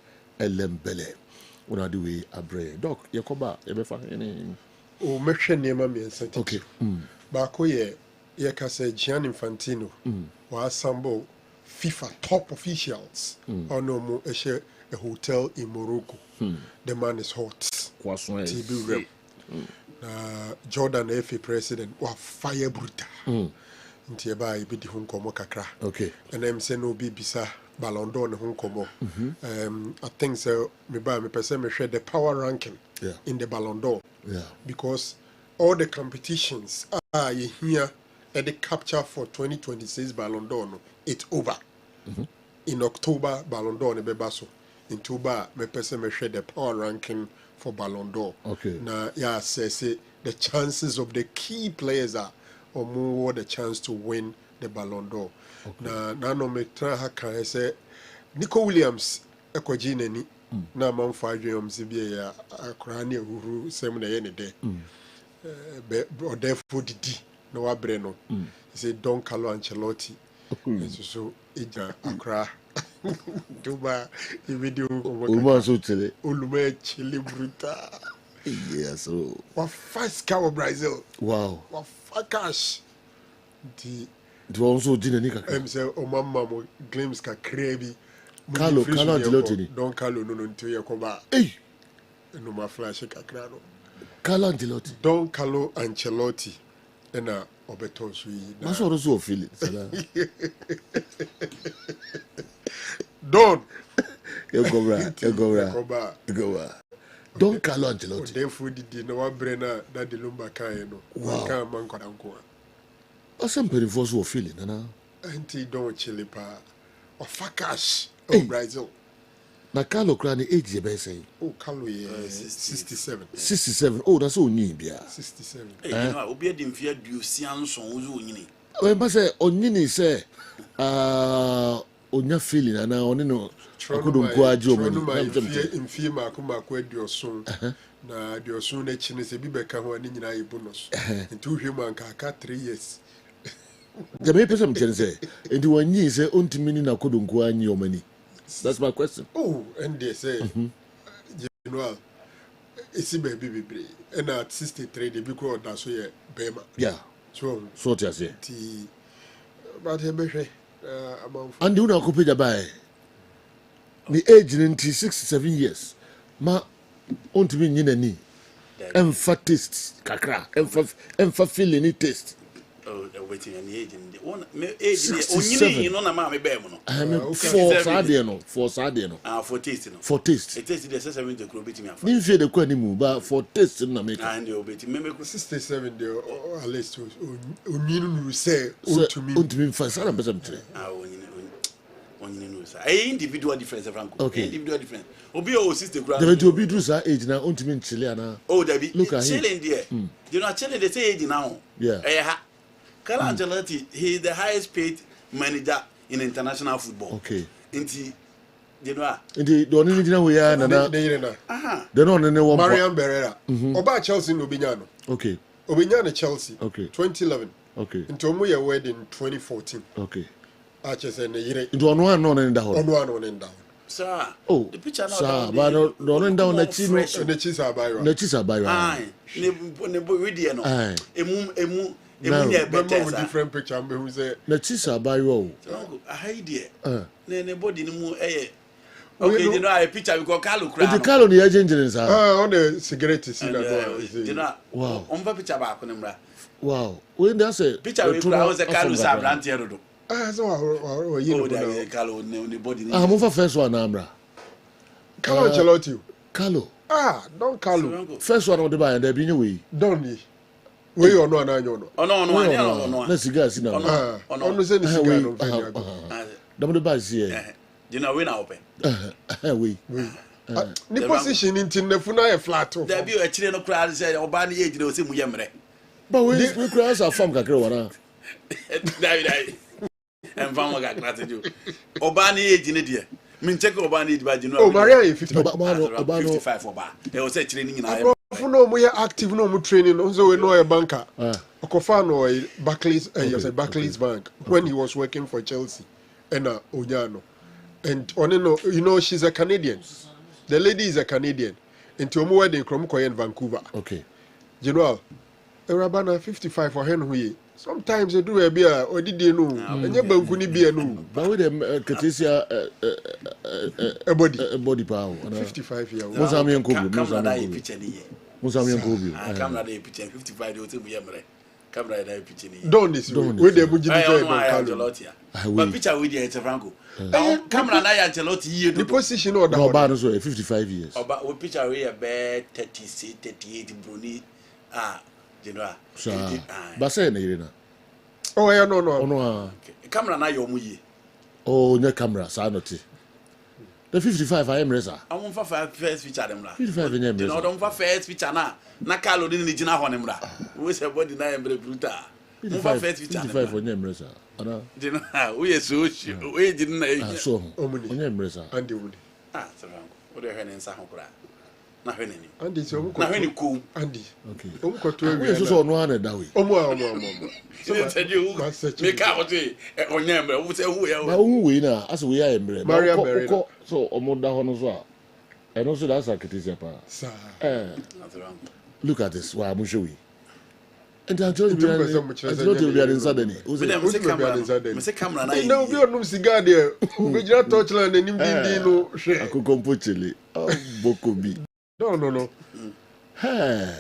Elembele. When I do we Abre. Doc, Yakoba, Ebefa. Oh, Mekshe Nema Miensati. Okay. Bako ye kase Gian Infantino. Wa assemble FIFA top officials. Ono mo eshe a hotel in Morocco. The man is hot. TB rep. Jordan FA president wa fire bruta. Nti eba ibi di hunkomo kakra. Okay. And I'm saying no be bisa Ballon d'Or ne hunkomo. I think so me person me share the power ranking in the Ballon d'Or. Yeah. Because all the competitions are here at the capture for 2026 Ballon d'Or no, it's over. In October Ballon d'Or ne bebaso. In October me person me share the power ranking for Ballon d'Or. Okay. Now yeah say the chances of the key players are or more the chance to win the Ballon d'Or. Na no me try can say Nico Williams ekwaji ni na manfa adwom se bia ya akra ne huru sem na ye ne de. Be odefo didi na wabre no. Say Don Carlo Ancelotti. So ija akra Duba video Uma so tele. Olume chili bruta. Yes, so. Wa first cow Brazil. Wow. Wa fakash. Di also did any kakra. Say o mama mo glimpse ka krebi. Carlo Ancelotti. Don Carlo no nto ye ko ba. Hey. No ma flash kakra no. Carlo Ancelotti. Don Carlo Ancelotti. Ena obeto so yi. That's what also feel it. Don. You go bra. Don Carlo Ancelotti. Odefo didi na wa brena da de lumba kan no. Wow. Kan man kwadan ko. Asem perifo so feeling na. Anti don chili pa. Of fakash. Hey. Brazil. Na Carlo Crane age ye be say. Oh, Carlo 67. 67. Oh, that's all ni bia. 67. You know, obi dem fia duosian so wo nyini. We ba say onyini say onya feeling ana oni no akodum ko aje omani. Mfie mako aduoson. Na aduoson na chi ne se bi beka ho ani nyina ye bonus. Nti uhwe mu anka aka 3 years. The me person can say enti wanyi say ontimi ni na akodum ko anyi omani. That's my question. Oh, and they say you know it's a baby and at 63 they because that's so yeah bema. Yeah. So what you say? But he and you know ko page by the age 67 years. Ma ontimi nyi nani. Emfa taste kakra. Emfa feel any taste. Oh, waiting an age in the one age only no na ma me be mo no. I mean for Sadia no. For taste no. For taste. It is the 67 to bit me after. Ni fear the kwani mu but for taste na make. And you bit me 67 there at least oninu no say to me. Ontimi fa sana person tire. Oninu no say. Individual difference Franco. Okay. Individual difference. Obi o sister grand. The obi do sa age na ontimi chile ana. Oh, there be chilling there. You know chilling they say age now. Yeah. Carlo Ancelotti, he is the highest paid manager in international football. Okay. Inti, you know. Inti, the only thing we are na. The no one. Marian Barrera. Oba Chelsea no Obinyano. Okay. Obinyano Chelsea. Okay. 2011. Okay. Into Omoya wedding 2014. Okay. Aches and yire. Into one no in down. One in down. Sir. Oh. The picture now. Sir, but no down the chino. The cheese are by. The cheese are by. Aye. Ne we no. Aye. Emu different picture who say na chisa by row I idea na body no mu Okay, you know, I picture because Carlo cry. The Carlo the agent is on the cigarette is you know, wow. On picture back on him. Wow. When that's a picture we cry was a Carlo Sabran Tiedo. So you know, Carlo on the body. I'm over first one, Ambra. Carlo Ancelotti. Carlo. Don't Carlo. First one on the buy, and there be no way. Don't ye? We or no, no. Oh, no. Let's see, guys. No, no, say the cigar. Don't the buy here. You know, we now open. We. The position in Tinefuna flat. There be a children of crowd said, Obani age, no, Simu Yamre. But we cross our farm, Kakrowana. And Fama got nothing to do. Obani age in it. Min check Obani by you know. Oh, Maria, 55 for bar. They was training in our. No, we are active, no training. Also, we know a banker. Okofano, Barclays Bank, when he was working for Chelsea, and Onyano. And you know, she's a Canadian. The lady is a Canadian. And to a wedding from in Vancouver. Okay. General, a Rabana 55 for Henry. Sometimes they do a beer, or did you know? And you're going to be a new. But with them, Katesia, a body power. 55 years. Mozambian Kobe. Mozambian Kobe. I come not a picture 55 years old. Camera that picture. Don't this with the Ancelotti. But picture with the Franco. Camera na Ancelotti. The position of the Obano so 55 years. About we picture we a bed 36, 38 Bruni. General. But say na. Oh yeah, no. Camera na your muye. Oh, no camera, sa noti. The 55 I am resa. I want for first feature them la. 55 in them. You know, don't for first feature na Carlo didn't need na honem la. We say body na embre brutal. 55 for them resa. Ana. You know, we is so we didn't know. So, onyem resa. And the wood. So what do you hear in Sahokra? Na hwene ni. Andy so na hwene ku. Andy. Okay. Omukoto ewe. So no ane da we. Omo. So make out onyemre wo say who ya. Na who we na as we are emre. Maria Berry. So omo da ho no so a. And also that's a criticism pa. Sir. Look at this. Wa mo show we. And I told you we are inside any. Me say camera na. No be onum cigar there. We just touch land and him din no hwe. Akokompo chile. Oh bokobi. No. Hey.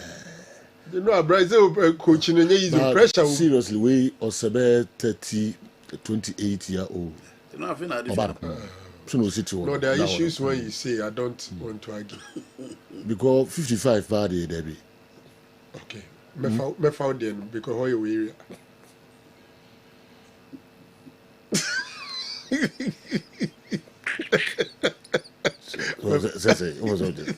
You know, Brazil coaching and is pressure. Seriously, we are 28 year old. You know, I feel like no, there are issues when you say I don't want to argue. Because 55 body, Debbie. Okay. Me found them because how you area. What's all this?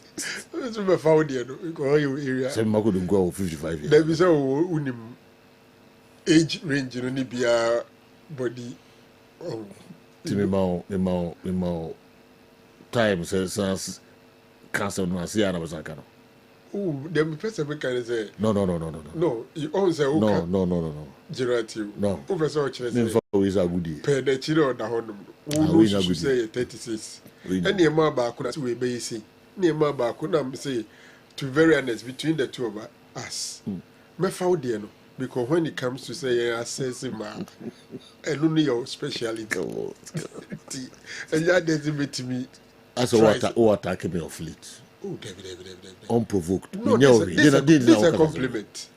That's me found them because how you area. Say Marco don't go 55 years. There is a unim age range you know be a body. Oh. Me time says cancer no see ana basaka. Oh, them person we can say. No. No, you own say okay. No. Generative. No. Professor Chile say. Me for is a good. Per the chiro da honum. Who say 36. And the ma ba kuna we be say. Ne ma ba kuna say to be very honest between the two of us. Me found there no because when it comes to say assess man and only your specialty. And that doesn't meet me. As a water attack me of late. Oh, David. Unprovoked. No, this is a compliment.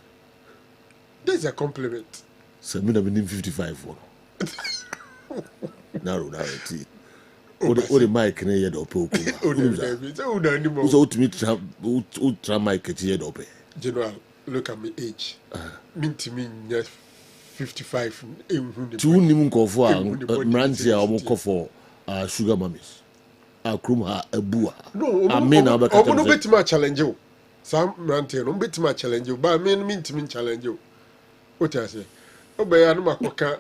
This is a compliment. So, me have been 55 for. Narrow. What the mic near the open? Who try mic at the open? General, look at my age. Mean to me, 55. Two Nimun call for Ransia or for sugar mummies. Akruma Abua. No, I mean, I'm not bit my challenge you. Some ranting, no bit my challenge you, but I mean to me challenge you. What I say? Oh, by Anamakoka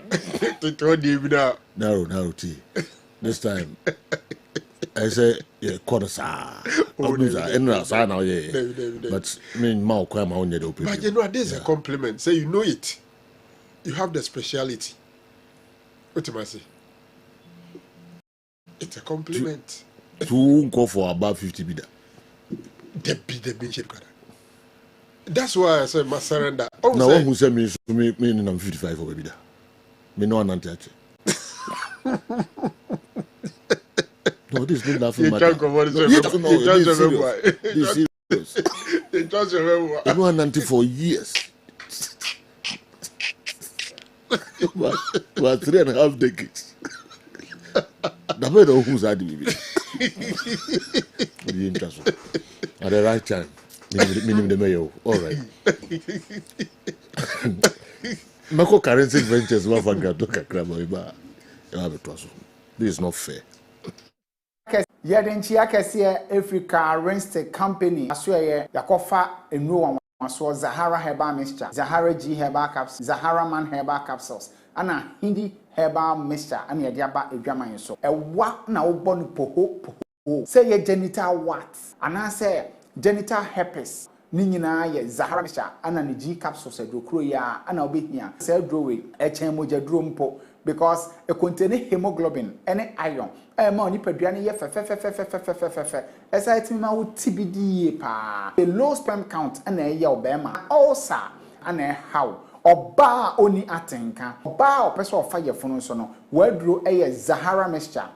to told you without narrow tea. This time I say, yeah, quarter sa. Oh, now, yeah. But I mean, Mao Kwama on your open. But you know, this is a compliment. Say, you know it. You have the speciality. What am I say? It's a compliment. To go for above 50 bidder. That's why I said my surrender. Now one who said me I'm 55 over bidder. Me no one touch. No, this is not laughing You matter. can't come on No, this is serious. This is serious. You just remember. You know, 94 years. About 3.5 decades. The better who's had me. At the right time. Minimum the mayor. All right. Mako currency ventures one for Gadoka Kramoiba. This is not fair. Yɛdenkyia kɛseɛ Africa Renstek Company asoɛyɛ yakofa enuro wanso Zahara Herbal Mixture, Zahara G Herbal Capsules, Zahara Man Herbal Capsules, ana Hindi Herbal Mixture, ana yɛde aba edwaman so. Ɛwa na wobɔ no poho. Say ye genital warts, ana say genital herpes. Ni nyinaa yɛ Zahara Mixture, ana ne G capsules adokuro ya, ana obehia. Say drowe, ɛkyɛn mogya duro mpo because it contains hemoglobin and iron. Ma oni padua ne ye fe esa etimi ma wo TBD pa a low sperm count na ye obema also ana how oba oni atenka oba opese ofa ye funu so no waduro eye Zahara Mixture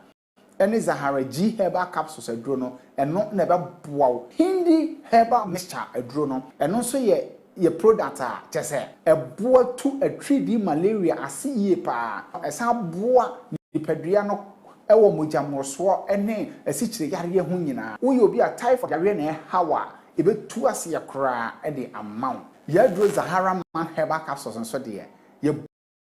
ene Zahara G Herbal Capsules aduro no eno na be boa Hindi Herbal Mixture aduro no eno so ye product a chese eboa to a 3D malaria asiye pa esa boa nipadua no ewo mojamroso ene asikyire yare ho nyina wo ye obi a typhoid yare na hawa ebetu ase yakora e de amount yadro Zahara Man Herbal Capsules nso de ye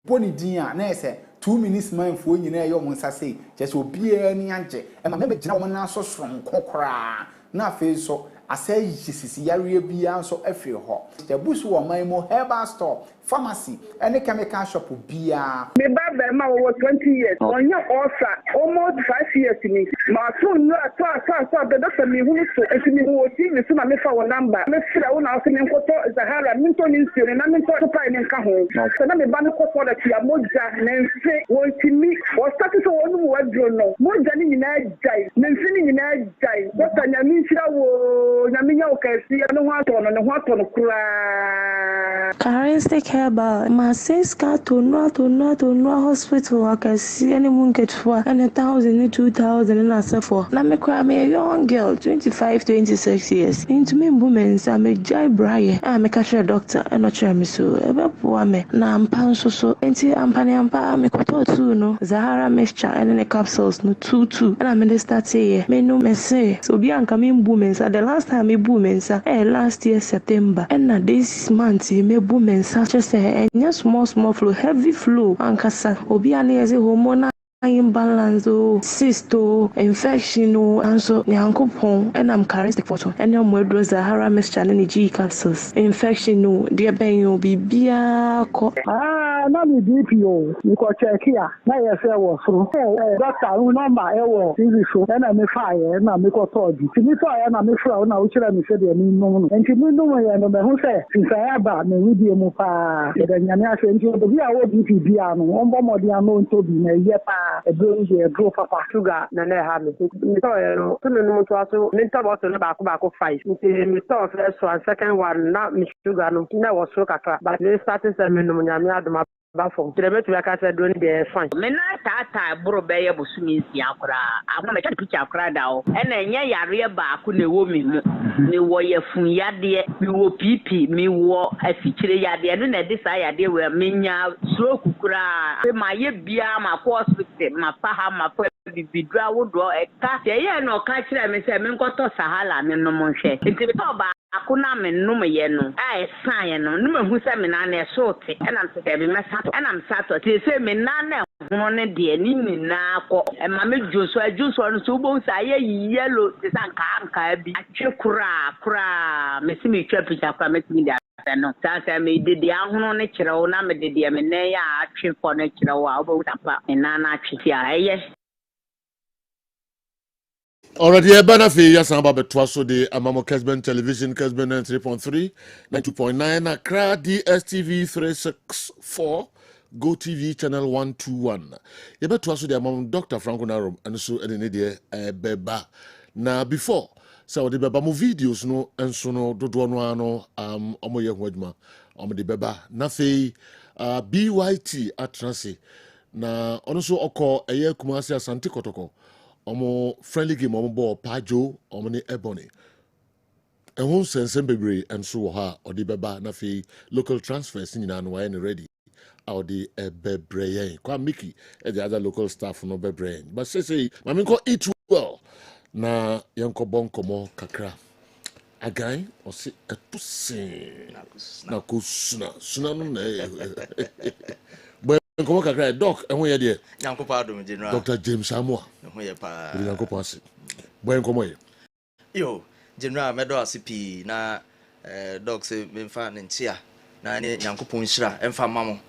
boni din a na ese 2 minutes man fo nyina ye omo nsase chese obi ani anje e ma be gina wo na so soron kokora na fe so asay sisi yare bia nso afiri ho the busu wo man mo herbal store pharmacy any chemical shop bia me baba ma wo 20 years onye osa almost 5 years ni ma so no so the doctor me hu so enti me wo ti me so na me fa wo number me fira wo na so me nkoto Zahara minto ni nsi na minto to pa ni nka ho so na me ba no koto da tia moja na nse wo ti mi wo start so wo no wo adro no moja ni nyina jai na nsi ni nyina jai doctor nya mi fira wo nya mi nya o kasi no ho ato no kura Renstek Herbal, my sister to no hospital. I can see anyone get for 1,000, 2,000 and I for. Now me cry me a young girl, 25, 26 years. Into me women, I'm a jai braille. I'm a cashier doctor and not sure me so. Ebe poa me. Na ampan so. Enti ampani ampa me koto too no. Zahara Mixture and then the capsules no 2. And I'm in the start here. Me no me say. So be an coming women. The last time me women last year September. And now this month me women such as a small flow, heavy flow, and kasa obi ani as a hormonal imbalance, cysto, infection, and so Yankopon, and I'm charismatic photo, and I'm with Zahara Mixture and G capsules, infection, dear Ben, you'll be beer. Na me DPO, you go check here. Na yes, I was through. Doctor, who number I was TV show, and I me fire, and I me go told you. Me fire, and I me fire, now which I me say, no, and you know, and the who say, since I have a me with you, Mufa, the Yanya said, we are all DPO, one more than known to be a yepa, a bronze, a draw papa, sugar, and I have me. So, no, to also, mental was on the back of 5. Me thought first one, second one, not me sugar, no, was so but they started saying, no, Bafo, the better work as I do the fine. Mena tata bro beya busumi si akra. Agba me take picture akra da o. E na nya yare ba ko na wo mi mu. Me wo ye fun yade, me wo pipi, me wo afikyire yade. No na de sa yade we menya stroke kura. E ma ye bia ma ko hospital, ma pa ha ma pa bibidra wo do e ka. Ye no ka kire me se me nkoto sahala me no mo hwe. Nti be ba akuna me no me ye no. Ai san no. No me hu se me na na so te. E na se be mesa and I'm Saturday. Say me nana one de ni na ko e ma me juso no so bo sa ye yellow te san ka bi atwe kura me si me twa picture kura me mi da no sa me de ahono ne kire wo na me de me na ya atwe fo ne kire wo a bo tapa me nana atwe ya eye already a benefit yes about betwaso de amamo Kessben television Kessben 3.3 92.9 Accra DSTV 364 Go TV channel 121 ye betwaso de amamo Dr. Franco Narom and so ene de beba na before so de beba mo videos no enso no dodo no ano omo ye ho adwuma omo de beba na fei BYT atranse na ono so okọ eye Kumasi Asante Kotoko omo friendly game omo ball Pajo omo ne Ebony. And one sense bebre and so ha or the beba na fi local transfers in and wine ready. Or the bebre kwa Mickey and the other local staff no bebre. But say mami ko eat well. Na yanko bon komo kakra. Again or say a pussy. Na kusuna. Suna no na. But komo kakra doc and we there. Yanko pardon general. Dr. James Samoa. No ye pa. Yanko pasi. Boy komo ye. Yo, general medo asipi na doc se memfa ntia na ne Yankopon hira emfa mamo.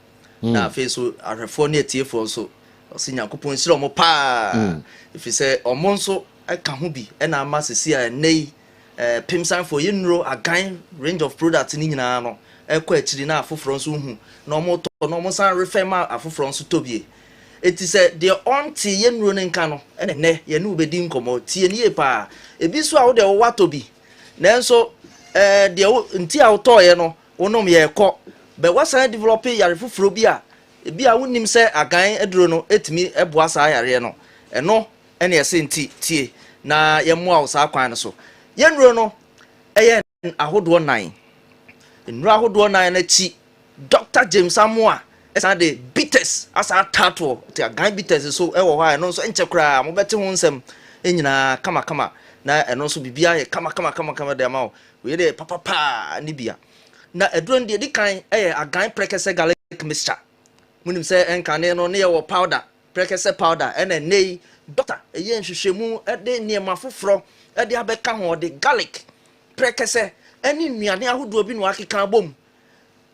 Na fe so arefo ne tiefo so osi Yankopon hira omo pa. If say omo nso aka ho bi e na ama sesi a nei pimsan for yenro agan range of products ni nyina no ekọ akiri na afoforo nso hu na omo to na omo san refer ma afoforo nso tobie. Eti se de onti yenro ne nka no ene ne ye ne obedi nkomo tie ni e pa ebi so a wo de wo watobi nanso de nti a wo to ye no wonom ye kọ be wasan develop yare foforo bi a ebi a wonim se agan eduro no etimi eboa sa yare no eno ene ese nti tie na ye mo a wo sa kwan no so yenro no eye ahodo 9 enro ahodo 9 na chi Dr. James Samoa esa de bitters asa tato te agan bitters so e wo ha no so enche kra mo beti ho nsem enyina kama na eno so bibia ye kama de ma we de papa ni bia na eduro de dikan agan prekese garlic mixture munim se enkane no ne ye wo powder prekese powder ene nei doctor eye nhwehwemu de niema foforo de abeka ho de garlic prekese eni nuane ahodo bi no akeka bom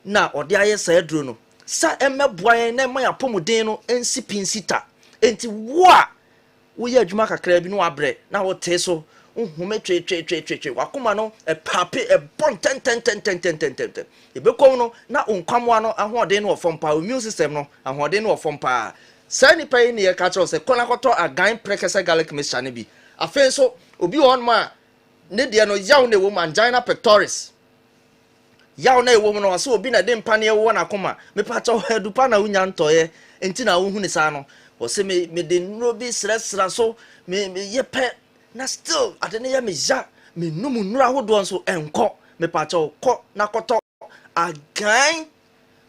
na ode aye sa eduro no sa emeboa na ma yapomuden no ensipinzita enti wo a wo ye adwuma kakra bi no abre na wo te so hume twe wakoma no pape bon ten ebekom no na onkwamwa no ahoden no ofompa immune system no ahoden no ofompa sa ni pai ne ye ka tro se kona koto agan prekese garlic mixture ne bi afen so obi won ma ne de no yaw ne wo angina pectoris yaw na ewo no so obi na de mpa ne wo na koma me pa cha edupa na unya ntoye enti na wo hu ne sa no wo se me de nro bi sra so me ye pe na still adene ya me ja me numu nura hodo nso enko me pa cha ko na koto agan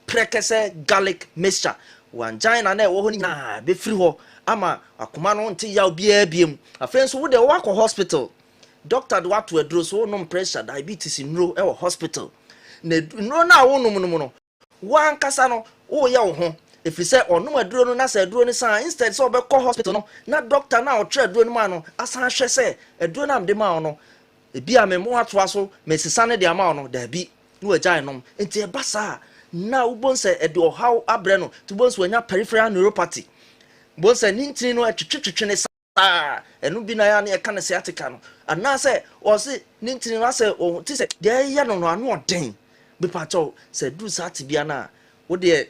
prekese garlic mixture wangina na ewo ho ni na be free ho ama akoma no nti yaw bia biem afen so wo de wo akọ hospital doctor do ato aduro so no pressure diabetes nro e wo hospital no na wo num no wan kasa no wo ye wo ho efiri se onum aduro no na se aduro ni san instead so be call hospital no na doctor na o tra aduro ni ma no asan hwe se aduro na mde ma no ebi a me mo atoa so me sisa ne de ama no da bi no agya nom enti e basa na ubon se e de ohaw abre no to bon so anya peripheral neuropathy bon se nintini no atwetwetwe ne sa enu bi na ya na e ka ne sciatica no ana se o se nintini no se o ti se de ya no anu oden be pacho se du sati bia na wo de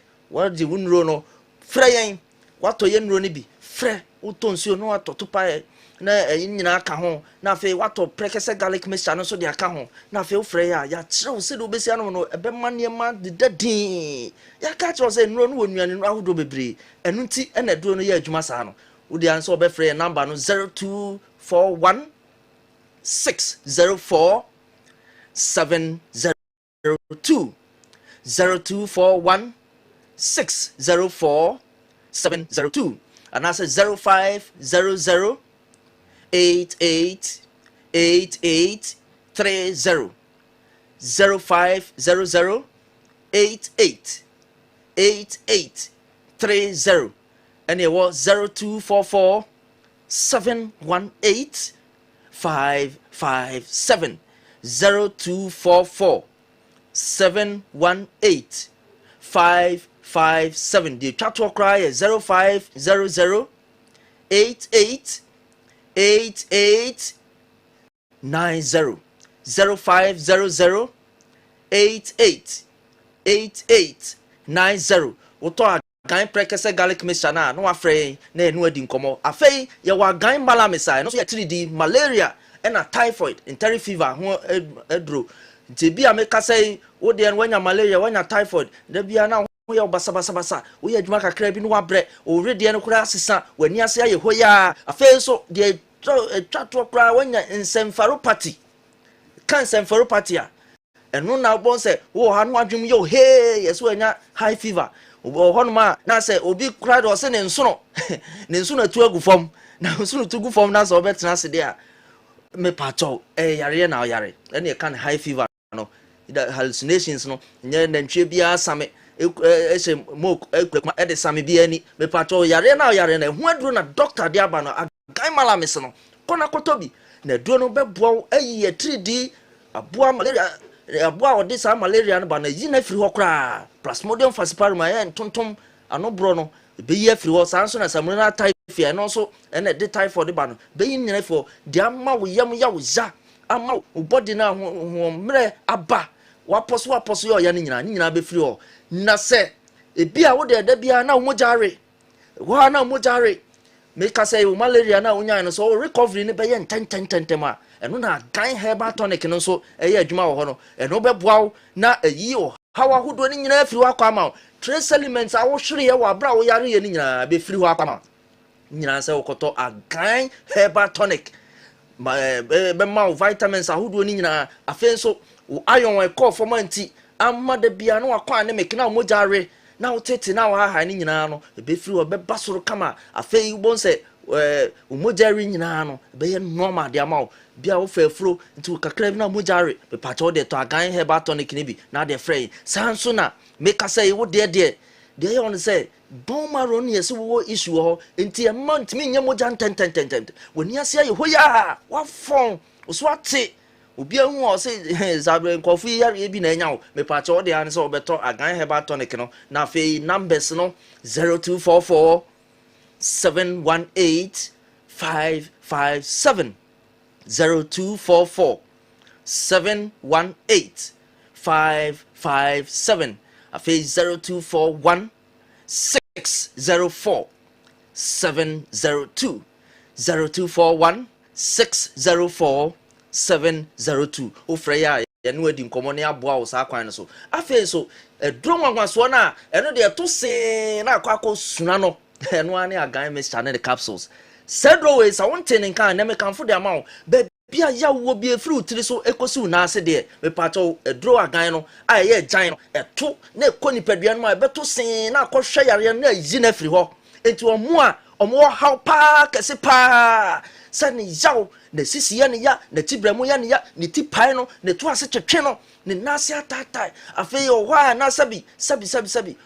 wunro no frɛ yen wato yenro ni bi frɛ utonsuo no atoto pa na nyina aka ho na fe wato prekese garlic mixture no so de aka ho na fe wo frɛ ya kyerɛ wo se do besia no ebe maniema de dadin ya ka kyerɛ se nro no wonuane no ahodo bebre enu nti na do no ya adwuma saa no wo de anso obe frɛ number no 0241 604 702 0241 604 702 and I say 0500 88 88 30 0500 88 88 30 and it was 0244 718 557 0244 718 557. The chatwa cry is 0500 88 88 90 0500 88 88 90. Woto agan prekese garlic mixture na no afrɛ na enu adi nkomo afei ye wa agan malamisa no so ye 3D malaria and a typhoid enteri fever ho edro nti bia me ka sei wo de wanya malaria wanya typhoid da bia na ho woyɛ basa woyɛ adwuma kakra bi no wabrɛ already no kura asesa wani ase ayɛ hɔ ya afei so de twa to kura wanya nsɛmfaro party kan nsɛmfaro party a ɛno na wobɔ sɛ wo ha no adwum yɛ hey yɛso anya high fever hɔ no ma na sɛ obi kura de ɔsɛ ne nsono ne nsono atu agu fam na nsono tu gu fam na sɛ ɔbɛtena ase de a me patɔ yare na yare ɛne yɛ kan high fever no the hallucinations no nyɛ nantwie biara same ɛhyɛ mok ɛkuma ɛde same biara ni me patɔ yare na ɛho aduro na doctor de aba no agan malamis no kɔna kɔtɔ bi na aduro no bɛboa ayi 3D aboa malaria aboa ɔde saa malaria no ba na yi na firi hɔ koraa plasmodium falciparum ayɛ ntontom ano bro no beyi afiri hɔ saa nso na samuna typhoid no so ɛna de typhoid ba no beyi nyina fo de ama wo yam ya wo ja ama wo body na ho mmerɛ aba wapɔso yɛ ɔya ne nyina bɛfiri hɔ na sɛ ebi a wo de da bia na wo mojare wo na mojare make us say malaria na wo nya no so recovery ne bɛyɛ ntɛntɛntɛntɛm a ɛno na gan herbal tonic no so ɛyɛ adwuma wɔ hɔ no ɛno bɛboa wo na ayi o hawa hodo ne nyina afiri hɔ akɔ ama wo trace elements a wo hwere yɛ wɔ abra wo yare yɛ ne nyina bɛfiri hɔ akɔ ama nyina sɛ wo kɔtɔ agan herbal tonic bɛma wo vitamins ahodoɔ ne nyina afei nso wo iron ɛkɔ fɔm anti ama da bia no wakɔ ane mekina wo mojare na wo tete na wo haha ne nyina no bɛfiri hɔ bɛba soro kama afei wo sɛ wo mojare nyina no bɛyɛ normal de ama wo bia wo fa afuro nti kakra bi na mojare bɛpatɔ de to agan herbal tonic ne bi na de frɛ saa nso na meka sɛ wo de yɛ on sɛ bone marrow ne yɛsɛ wo issue hɔ nti ɛma ntimi nyɛ moja ntɛntɛntɛntɛnt wani ase ayɛ hɔ ya wafɔn so ate obi ahu o sɛ zabre nkɔfo yare bi na anya wo mepatɔ de ane sɛ wobɛtɔ agan herbal tonic no na afei numbers no 0244 718 557 0244 718 557 afei 0241 604 702 0241 604 702 ofrɛ ya yɛne wadi nkɔmmɔ ne aboa wo saa kwan no so afei so aduro nwanwasoɔ no a ɛno deɛ to see na akɔ suna no ɛno ane agan mixture ne the capsules sɛdro wei sa wonte ne nka na mekamfo de ama wo bia ya wo bi efiri utiri so ekosi wo na ase de mepato aduro agan no a ɛyɛ gyan no ɛto na ekɔ nipadua no a ɛbɛto sen na akɔhwɛ yare na yi na firi hɔ enti ɔmo haw pa kɛse pa sɛ ne yaw na sisi ya ne ya na tibrɛmu ya ne ya ne ti pai no ne to ase twetwe no ne nase atatai afei ɔhɔ a na sabi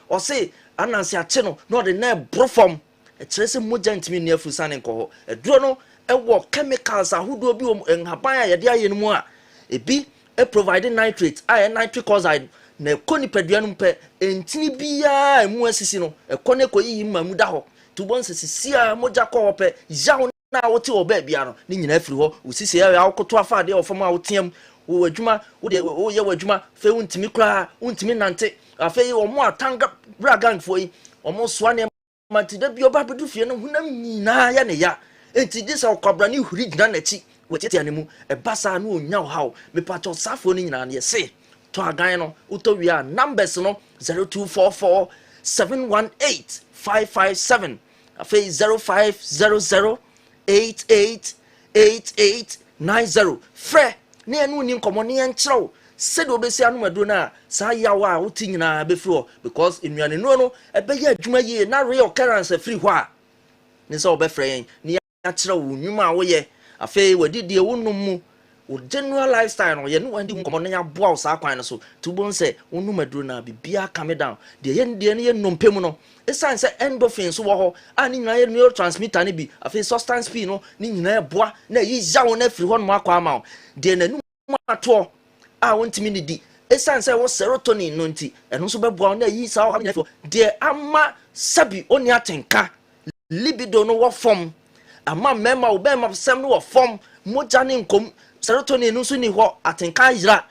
ɔse ananse ache no na ɔde na brofom ɛkyerɛ sɛ mogya ntimi ne afu sane nkɔ hɔ aduro no ɛwɔ chemicals ahodoɔ bi wɔ nhaban a yɛde ayɛ no mu a ebi provide nitrate a ɛyɛ nitric oxide na ɛkɔ nipadua no mpɛ ntini biara emu asisi no ɛkɔ ne kɔ yiyi ma mu da hɔ tubɔ nsisi a mogya kɔ hɔ pɛ yaw na wote wɔ baa bia no ne nyina afiri hɔ osisi a wokoto afa de ɔfam a woteam wo adwuma wo de wo yɛ adwuma fe wontimi kra wontimi nante afei ɔmo atanga bragangfo yi ɔmo soa ne matida bi oba bedu fie no hunam nyina ya ne ya enti dis akwabra ne huri gina na chi wotete anemu ebasa no onya wo hawo me pato safo ni nyina ne se to agan no utowia numbers no 0244 718 557 afei 0500 888890 frɛ ne anu ni nkomo ne enkyerɛw sɛde obesi anu adu na saa yawa a wuti nyina befiri hɔ because enuane no ɛbɛyɛ adwuma yie na real occurrence free hɔ a ne sɛ obɛfrɛ yɛn ne akyerɛw nnwuma a woyɛ afei wadidie wonum mu wo general lifestyle no yɛ no wandi nkomo ne aboa wo saa kwan no so tubon sɛ wonum adu na bibia calm down de yɛ ne yɛ nnompɛ mu no esan sɛ endorphins so wɔ hɔ a ne nyina yɛ neurotransmitter ne bi afei substance p no ne nyina boa na yi yawo na free hɔ no akɔ ama wo de nanum ato a wontimi ne di esan sɛ wo serotonin no nti ɛno so bɛboa na yi saa ɔha nyafo de ama sabi oni atenka libido no wɔ fam ama mema wo bɛma sɛm no wɔ fam mogya ne nkom serotonin no so ni hɔ atenka yira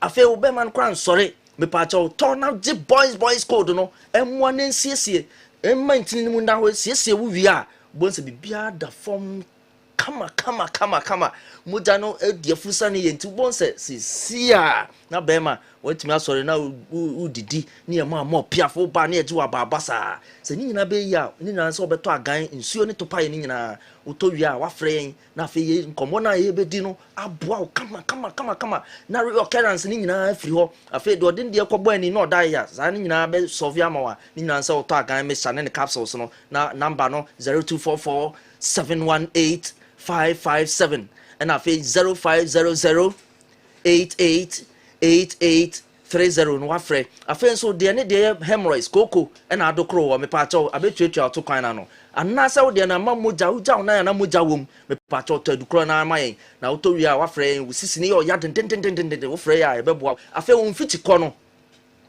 afei wo bɛma no kora nsɔre mepacha wo tɔ na gye boys code no ɛmoa ne nsiesie ɛma ntini mu nda hɔ siesie wo wie a bonse bibia da fam kama mogya no adi afurusa no yɛ nti wobɔn sɛ sisi a na bɛrima watumi asɔre na wodidi ne yɛ ma piafo ba ne yɛgye wabaaba saa sɛ ne nyinaa bɛyi a ne nyinaa sɛ wobɛtɔ agan nsuo ne topa yɛ ne nyinaa wotɔ wie a wafrɛ yɛn na afei yɛ nkɔmmɔ no a yɛbɛdi no aboa wo kama na reoccurrence ne nyinaa afiri hɔ afei deɛ ɔde deɛ kɔbɔ ani na ɔda yɛ a saa ne nyinaa bɛsɔve ama wa ne nyinaa sɛ wotɔ agan mesa ne ne capsules no na number no 0244 718 557 and afei 0500 8830 no wafrɛ afei nso deɛ ne deɛ hemorrhoids koko ɛna adokoro wɔ mepakyɛw abɛtuatua ɔto kwan na no anaasɛ wo deɛ na ma mogya wogya wo na mogya wom mepakyɛw tɔ adukoro na ama yɛn na wotɔ wie a wafrɛ yɛn wo sisi ne yɛ ɔya dendendendenden wofrɛ yɛ a yɛbɛboa afei wo mfiti kɔ no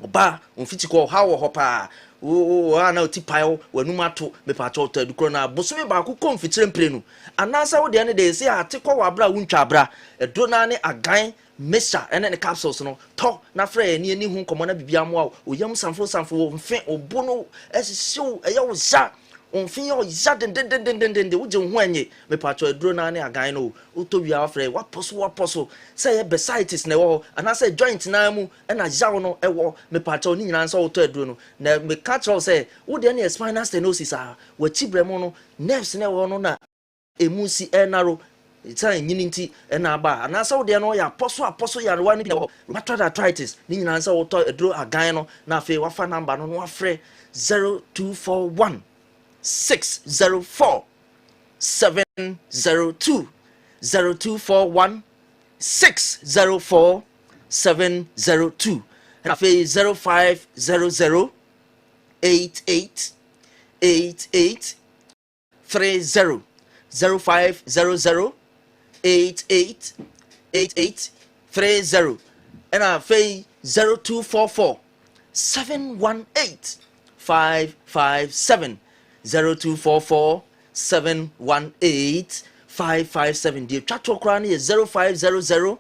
ɔba wo mfiti kɔ ɔha wɔ hɔ paa ana oti payo wanum ato mepakyɛw tɔ adukoro na bosome baako kɔ mfikyire mprenu anaasɛ wo deɛ ne deɛ sɛ ate kɔ wɔ abra wo ntwa abra ɛduro na ne agan mesha ene ne capsules no to na frɛ ne ani hu nkɔmɔ na bibia mo a oyam sanfo mfe obo no ɛhyew ɛyɛ wo ja onfin yɛ ɔya dendendendendende wogye ho anye mepakyɛw aduro na ne agan no wotɔ wi a frɛ waposo sɛ yɛ bursitis na ɛwɔ hɔ anaasɛ joint na mu ɛna yaw no ɛwɔ mepakyɛw ne nyinaa nso wotɔ aduro no na meka kyerɛw sɛ wo deɛ ne spinal stenosis a wachi brɛ mu no nerves na ɛwɔ no na emu si ɛnaro it's a unity and aba and that's how they know ya apostle ya one rheumatoid arthritis ni nyina nsa wo to edro agan no na afi wafa number no wafrɛ 0241 604 702 0241 604 702 and afi 0500 88 88 30 0500 888830 and I pay 0244 718 557 0244 718 557 the chatro crown is 0500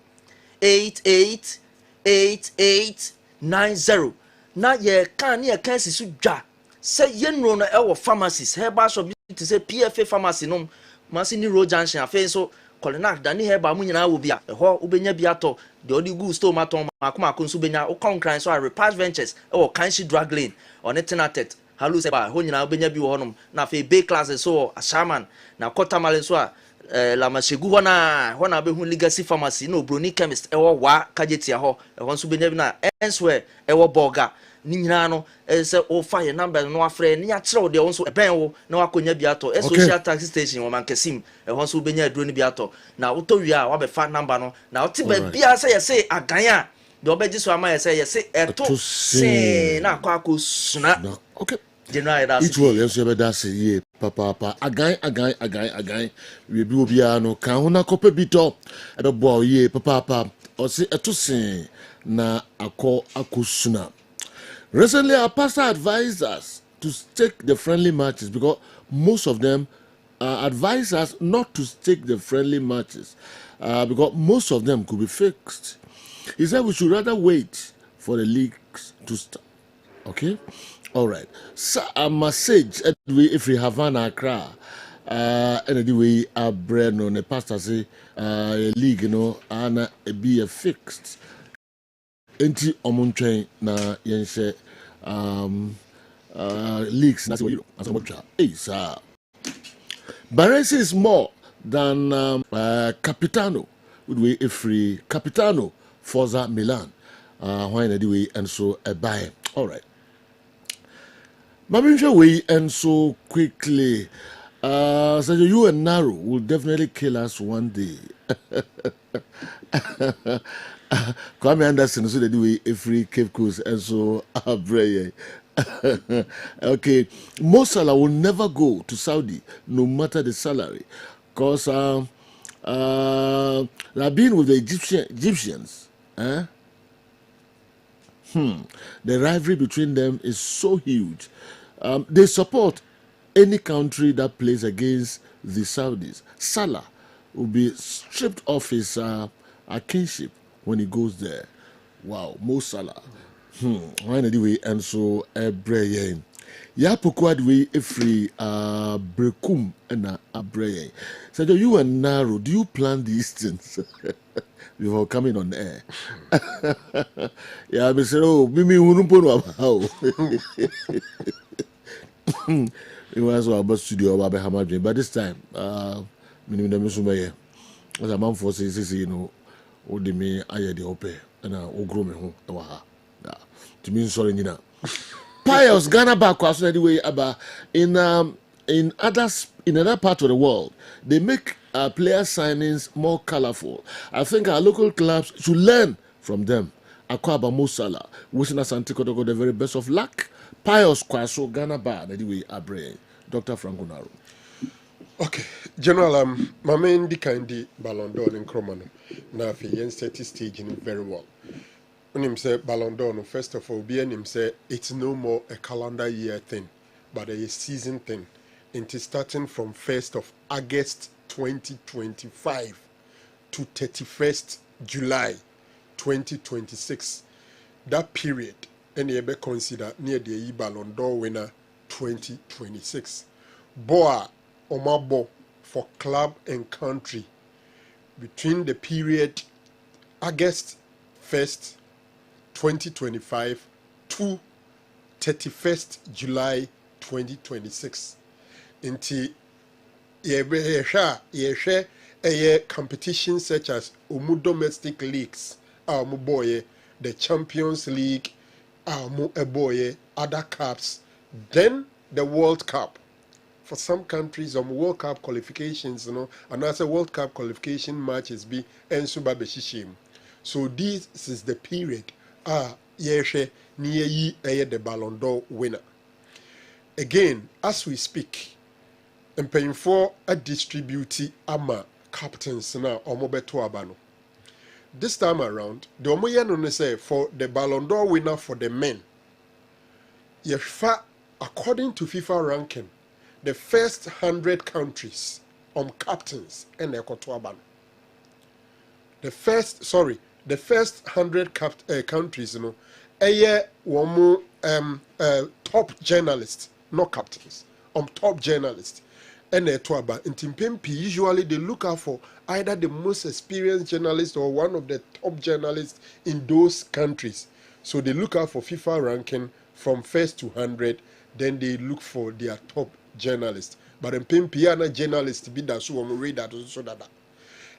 888890 na ye kan ye kan sisu dwa say ye no no e pharmacies herbal shop to say PFA pharmacy no masi ni road junction afen so Kolinak dani heba mu nyina wo bia ho ubenya bia to de odi gu store maton makoma konsu benya o concran so a repast ventures e wo kanshi drug lane on tenatet halu se ba ho nyina ubenya bi wo honom na fe bay classes so a shaman na kotamale so a la mashegu ho na be hu legacy pharmacy no broni chemist e wo wa kajetia ho e ho nso benya bi na elsewhere e wo burger ni nyina no se o fa ye number no afre ni akere de won so eben wo na wakonya bi ato social taxi station wo man kesim e ho so benya aduro ni bi ato na woto wi a wa be fa number no na wote ba bia se ye se agan a de obeji so ama ye se eto se na akọ suna okay general that it will yes be that say ye papa agan we bi obi a no kan ho na kopa bi to e be bo ye papa o se eto se na akọ suna. Recently, our pastor advised us to stake the friendly matches because most of them advise us not to stake the friendly matches because most of them could be fixed. He said we should rather wait for the leagues to start. Okay? All right. So, a message if we have an Accra, anyway, a bread on the pastor say a league, and be a fixed. Enti omuntwen na yenhye leaks na say asomotwa sir Baresi is more than Capitano with way a free Capitano Forza Milan why na the way and so a buy all right Mabinja way and so quickly so you and Naru will definitely kill us one day. Kwame Anderson so they do a free Cape Coast and so okay, Mo Salah will never go to Saudi no matter the salary because they've been with the Egyptians the rivalry between them is so huge. They support any country that plays against the Saudis. Salah will be stripped of his kinship when he goes there. Wow, Mo Salah. Anyway, and so ya pokwa the way free brekum na abrey. So you and Naro, do you plan these things before coming on air? Yeah, I say, oh, Mimi Unumpono how. It was our studio about Hamadri, but this time, minimum Sumaye. As a man for says, you know, what they may I the ope and I will grow me home. To mean sorry, Nina. Pious Ghana back was anyway about in other part of the world they make player signings more colorful. I think our local clubs should learn from them. Akwaba Mosala, wishing us Antikoto the very best of luck. Pious Kwaso Ghana bar anyway Abre. Dr. Franco Naro. Okay, General, my main Dikandi Ballon d'Or in Cromano. Now, for yen set staging very well. When him say Ballon d'Or, first of all, him say it's no more a calendar year thing, but a season thing. It is starting from 1st of August 2025 to 31st July 2026. That period, any ever consider near the Ballon d'Or winner 2026. Boa Omabo for club and country between the period August 1st 2025 to 31st July 2026. Inti yehwe competitions such as domestic leagues, the Champions League, other cups, then the World Cup. For some countries, World Cup qualifications, and as a World Cup qualification matches be ensuba beshishim. So this is the period the Ballon d'Or winner. Again, as we speak, I'm paying for a distribute ama captains now omobeto abano. This time around, the omoyano say for the Ballon d'Or winner for the men. According to FIFA ranking, the first 100 countries captains and abano. The first 100 countries, top journalists, not captains, top journalists. And usually they look out for either the most experienced journalist or one of the top journalists in those countries. So they look out for FIFA ranking from 1st to 100, then they look for their top journalists. But in Pimpiana journalists be that so read that so that.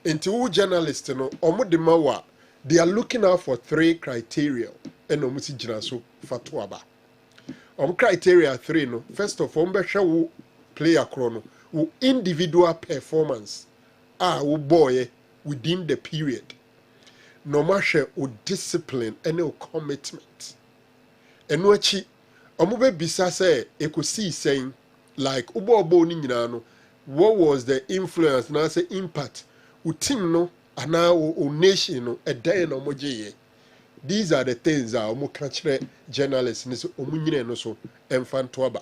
Into journalists, they are looking out for 3 criteria and so fatwaba. Criteria 3 no. First of all, show player chrono, individual performance, boy within the period. No matter discipline and commitment. And what bisa say see saying like what was the influence and say impact team no and now nation no a day no moje. These are the things that omo catch journalists ni so omo nyine no so emfantoaba.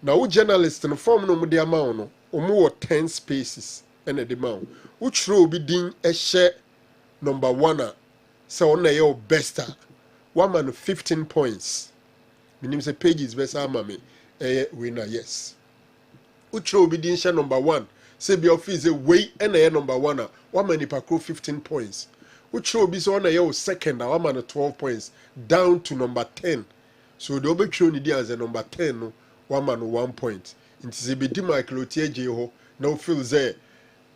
Now journalists no form no mo de ama no omo 10 spaces and the amount which row be din a share number 1 so on your best 1 man 15 points. Meaning say pages best amame winner yes. Which row be din share number 1 say be office way and number 1 man ipakro 15 points. Which row be so on your second 1 man 12 points down to number 10. So the obey show ni as a number 10 no 1 man 1 point. Inti se be di Michael Otiaje ho now feel say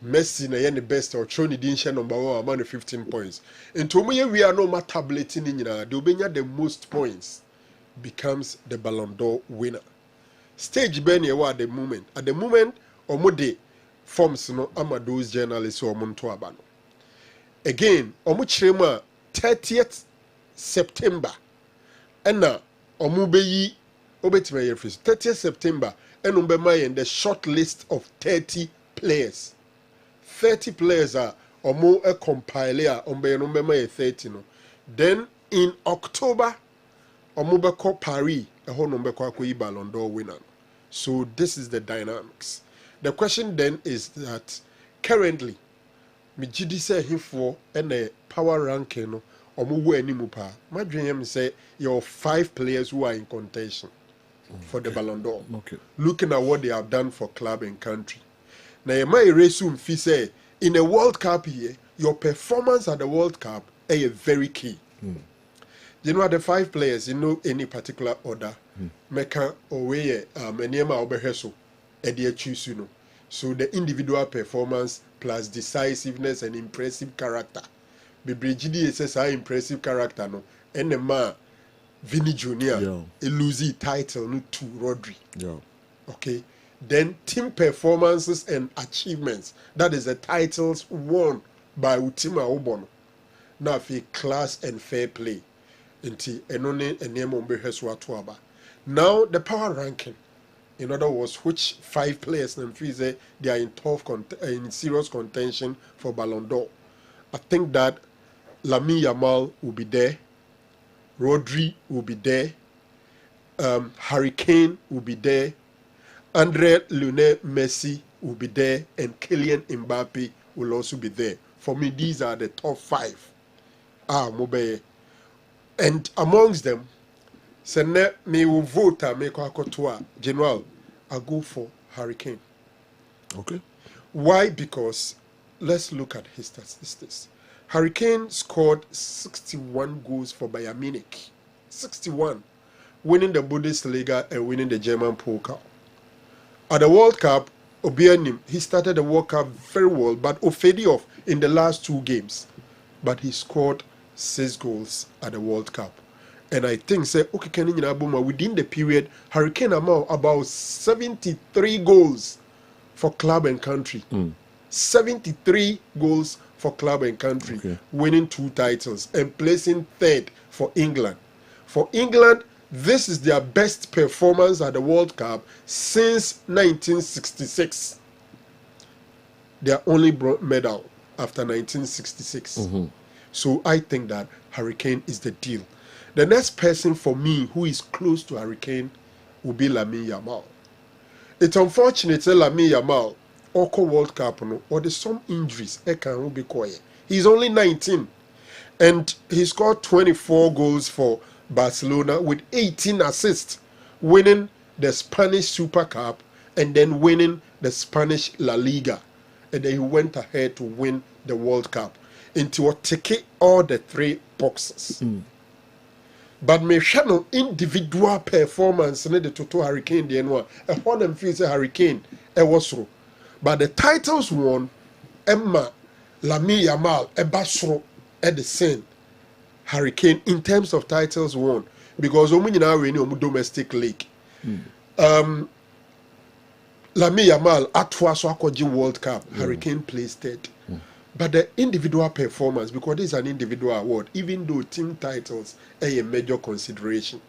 Messi na the best or Choni Dinsha number 1 man 15 points. Into me we are no more tableting in the obenya the most points becomes the Ballon d'Or winner. Stage Ben at the moment. At the moment omode forms no ama those journalists or monto abano. Again, omuchirema 30th September. Ena omubeyi obetima ye 30th September and in the short list of 30 players. 30 players are or more a compiler on 30 no. Then in October Omubeko Paris a whole number Ballon d'Or winner. So this is the dynamics. The question then is that currently Mijidi say him for a power ranking or more any mupa. My dream say your 5 players who are in contention. for the Ballon d'Or. Okay. Looking at what they have done for club and country. Now, you might resume say in a World Cup here, your performance at the World Cup is very key. You know, the 5 players, you know, any particular order, Meka Owe, Menyema Obeheso, Edia choose, you know. So the individual performance plus decisiveness and impressive character. Bibrijidi says impressive character, no. And the man, Vinny Jr., a losing title, no, to Rodri. Yeah. Okay. Then team performances and achievements. That is the titles won by Utima Obono. Now, for class and fair play. Now, the power ranking. In other words, which 5 players they are in serious contention for Ballon d'Or. I think that Lamine Yamal will be there. Rodri will be there. Harry Kane will be there. Lionel Messi will be there, and Kylian Mbappe will also be there. For me, these are the top 5. Mobile. And amongst them, Sene me will vote make a General, I go for Harry Kane. Okay. Why? Because let's look at his statistics. Harry Kane scored 61 goals for Bayern Munich. 61. Winning the Bundesliga and winning the German Pokal. At the World Cup, Obianim, he started the World Cup very well, but Ofedi off in the last 2 games. But he scored 6 goals at the World Cup. And I think, say, okay, within the period, Harry Kane about 73 goals for club and country. 73 goals for club and country, winning 2 titles and placing 3rd for England. For England, this is their best performance at the World Cup since 1966. Their only medal after 1966. So I think that Harry Kane is the deal. The next person for me who is close to Harry Kane will be Lamine Yamal. It's unfortunate that Lamine Yamal, Oko World Cup, or there's some injuries. He's only 19 and he scored 24 goals for Barcelona with 18 assists, winning the Spanish Super Cup and then winning the Spanish La Liga. And then he went ahead to win the World Cup. Into take all the 3 boxes. But me channel individual performance in the Toto Hurricane the one a one feels a Hurricane was so. But the titles won Emma Lamine Yamal Ebasro at the same Hurricane in terms of titles won because we now win domestic league. Lamine Yamal atwa so akoji World Cup Hurricane placed 3rd. But the individual performance, because this is an individual award, even though team titles are a major consideration.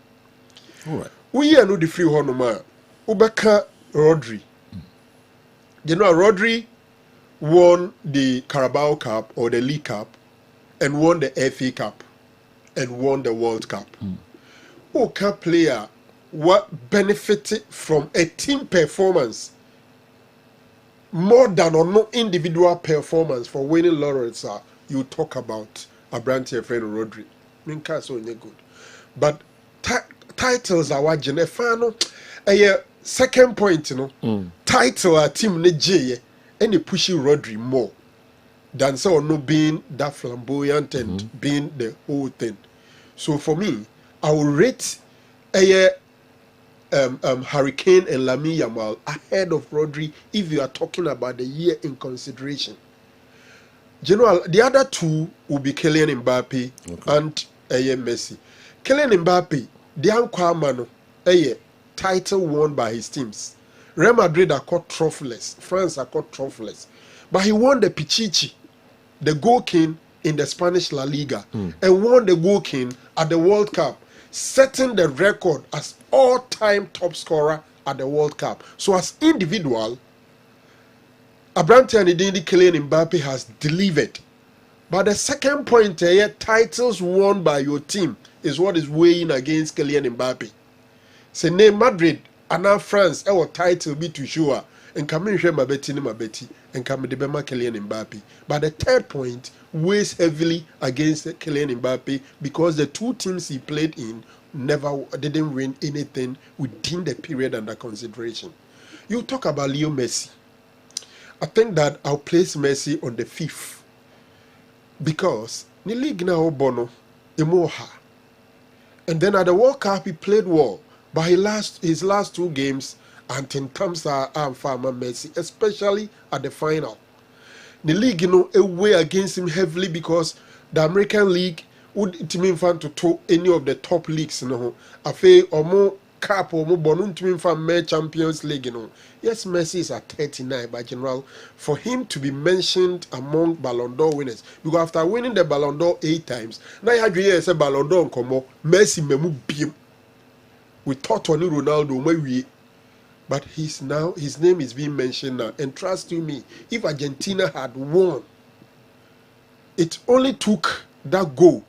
All right. We are not the free honor. Ubeka Rodri. You know, Rodri won the Carabao Cup or the League Cup and won the FA Cup and won the World Cup. Oka player what benefited from a team performance more than or no individual performance for winning laurels. You talk about Abrantia friend Rodri. Minka so good. But titles are what Genefano. A second point, you know. Title a team ne J and they pushing Rodri more than so no being that flamboyant and being the whole thing. So for me, I will rate a Harry Kane and Lamine Yamal ahead of Rodri if you are talking about the year in consideration. General, the other 2 will be Kylian Mbappe and Messi. Kylian Mbappe, the Anquamano, title won by his teams. Real Madrid are called trophyless. France are called trophyless. But he won the Pichichi, the goal king in the Spanish La Liga, and won the goal king at the World Cup, setting the record as all-time top scorer at the World Cup. So as individual, Abrante and Kylian Mbappe has delivered. But the second point here, titles won by your team is what is weighing against Kylian Mbappe. Say name Madrid and now France, our title be too sure. And come in here, Mabeti. and Kamidebema Kylian Mbappe. But the third point weighs heavily against Kylian Mbappe because the two teams he played in didn't win anything within the period under consideration. You talk about Leo Messi. I think that I'll place Messi on the 5th because the league now Bono Emoha. And then at the World Cup he played well, but his last 2 games and in terms of Farmer Messi, especially at the final. The league, away against him heavily because the American League would mean fan to any of the top leagues, Afe or more cap or more bonum to mean fan Champions League, Yes, Messi is at 39, but general, for him to be mentioned among Ballon d'Or winners, because after winning the Ballon d'Or 8 times, now you had years a Ballon d'Or come Messi memu bim. We thought on Ronaldo, maybe. But his name is being mentioned now. And trust you me, if Argentina had won, it only took that goal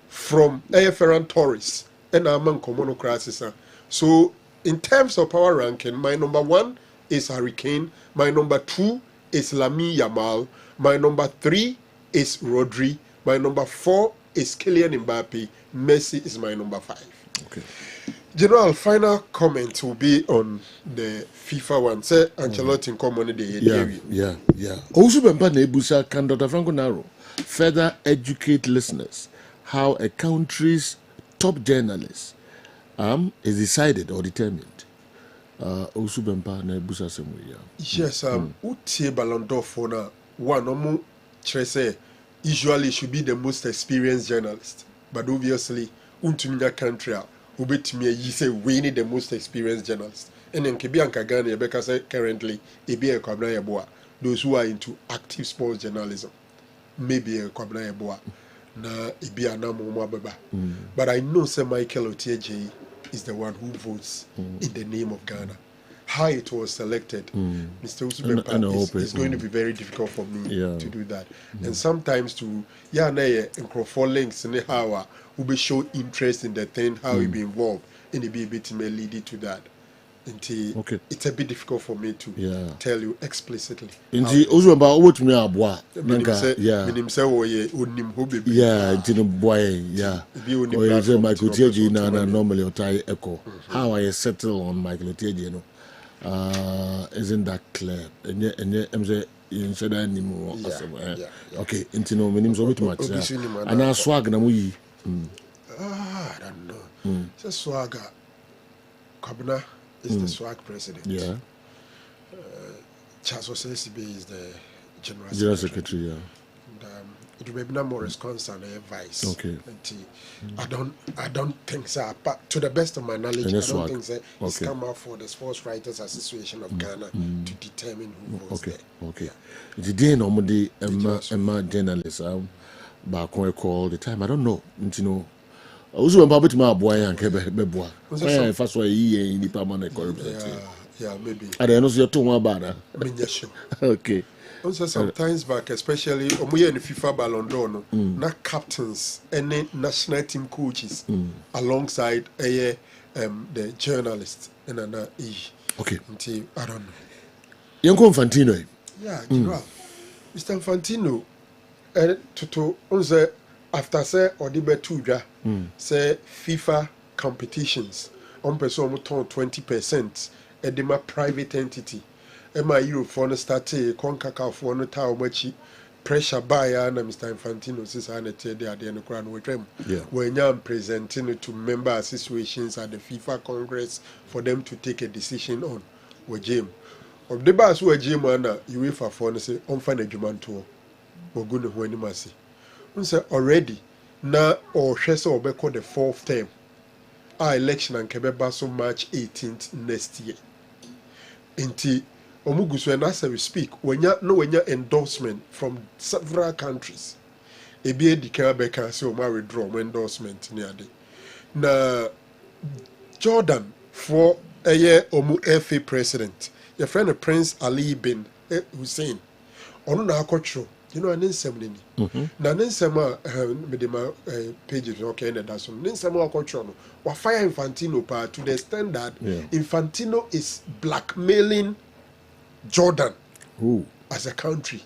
from Ferran Torres and Armand Comono crisis. So in terms of power ranking, my number 1 is Harry Kane, my number 2 is Lamine Yamal, my number 3 is Rodri, my number 4 is Kylian Mbappe, Messi is my number 5. Okay. General, final comment will be on the FIFA one. Say Ancelotti in common Yeah. Also, Nebusa, can Dr. Franco Naro further educate listeners how a country's top journalist is decided or determined? Also, Nebusa somewhere. Yes, Utie Ballon d'Or for now. One, usually should be the most experienced journalist, but obviously, Untumina country. Ubetimi yi say we need the most experienced journalist. And then Kebi Ankagani because currently Ebi Kwabna Yeboa, those who are into active sports journalism. Maybe Kwabna Yeboa na Ebi Anamu Mababa. But I know Sir Michael Otieje is the one who votes in the name of Ghana. How it was selected, Mr. Usubepa, is going to be very difficult for me to do that. And sometimes to and links and how we show interest in the thing, how we be involved, and it be a bit may lead it to that. It's a bit difficult for me to tell you explicitly. Indeed, also about what me aboa. Michael Teji na normally otai echo. How I settle on Michael Teji, isn't that clear? And you said anymore. Okay, into no minimum so much. And I swag na muyi. I don't know. So swag Kabna is the swag president. Yeah. Charles Osesibe is the general secretary. Yeah. And, it will be no more response and advice. Okay. I don't think so. But to the best of my knowledge, I don't think so. It's come out for the Sports Writers Association of Ghana to determine who votes there. Okay. The day normally Emma journalists back all the time. I don't know. You know. Also about my boy and Kebe. First way in the permanent yeah, maybe. I don't know your tone about that. Okay. Also sometimes back, especially Omuye in the FIFA Ballon d'Or, not captains, any national team coaches alongside the journalists and okay. Until I don't know. Yanko Infantino. Yeah, Mr. Infantino, to after say Odibe Tuja, say FIFA competitions, on person 20%, edema private entity. Emma Europe for no start Concacaf for no tower much pressure by Mr. Infantino since I tell the idea of crown with them. When I'm presenting to member associations at the FIFA Congress for them to take a decision on with Jim. Of the bus who are Jim and UEFA for no say on find a Juman tour. We're going to win him as say already now or Shesa or Beko the 4th term. Our election and Quebec so March 18th next year. Until Omugusu, and as we speak, when you endorsement from several countries, ebi edika beka say o ma withdraw endorsement near the. Na Jordan for a year omu FA president, your friend Prince Ali bin Hussein, onu na akotro, you know an insem ni. Na insem medema pages okay na that so. Insem akotro no, wa fire Infantino pa to the extent that Infantino is blackmailing Jordan as a country.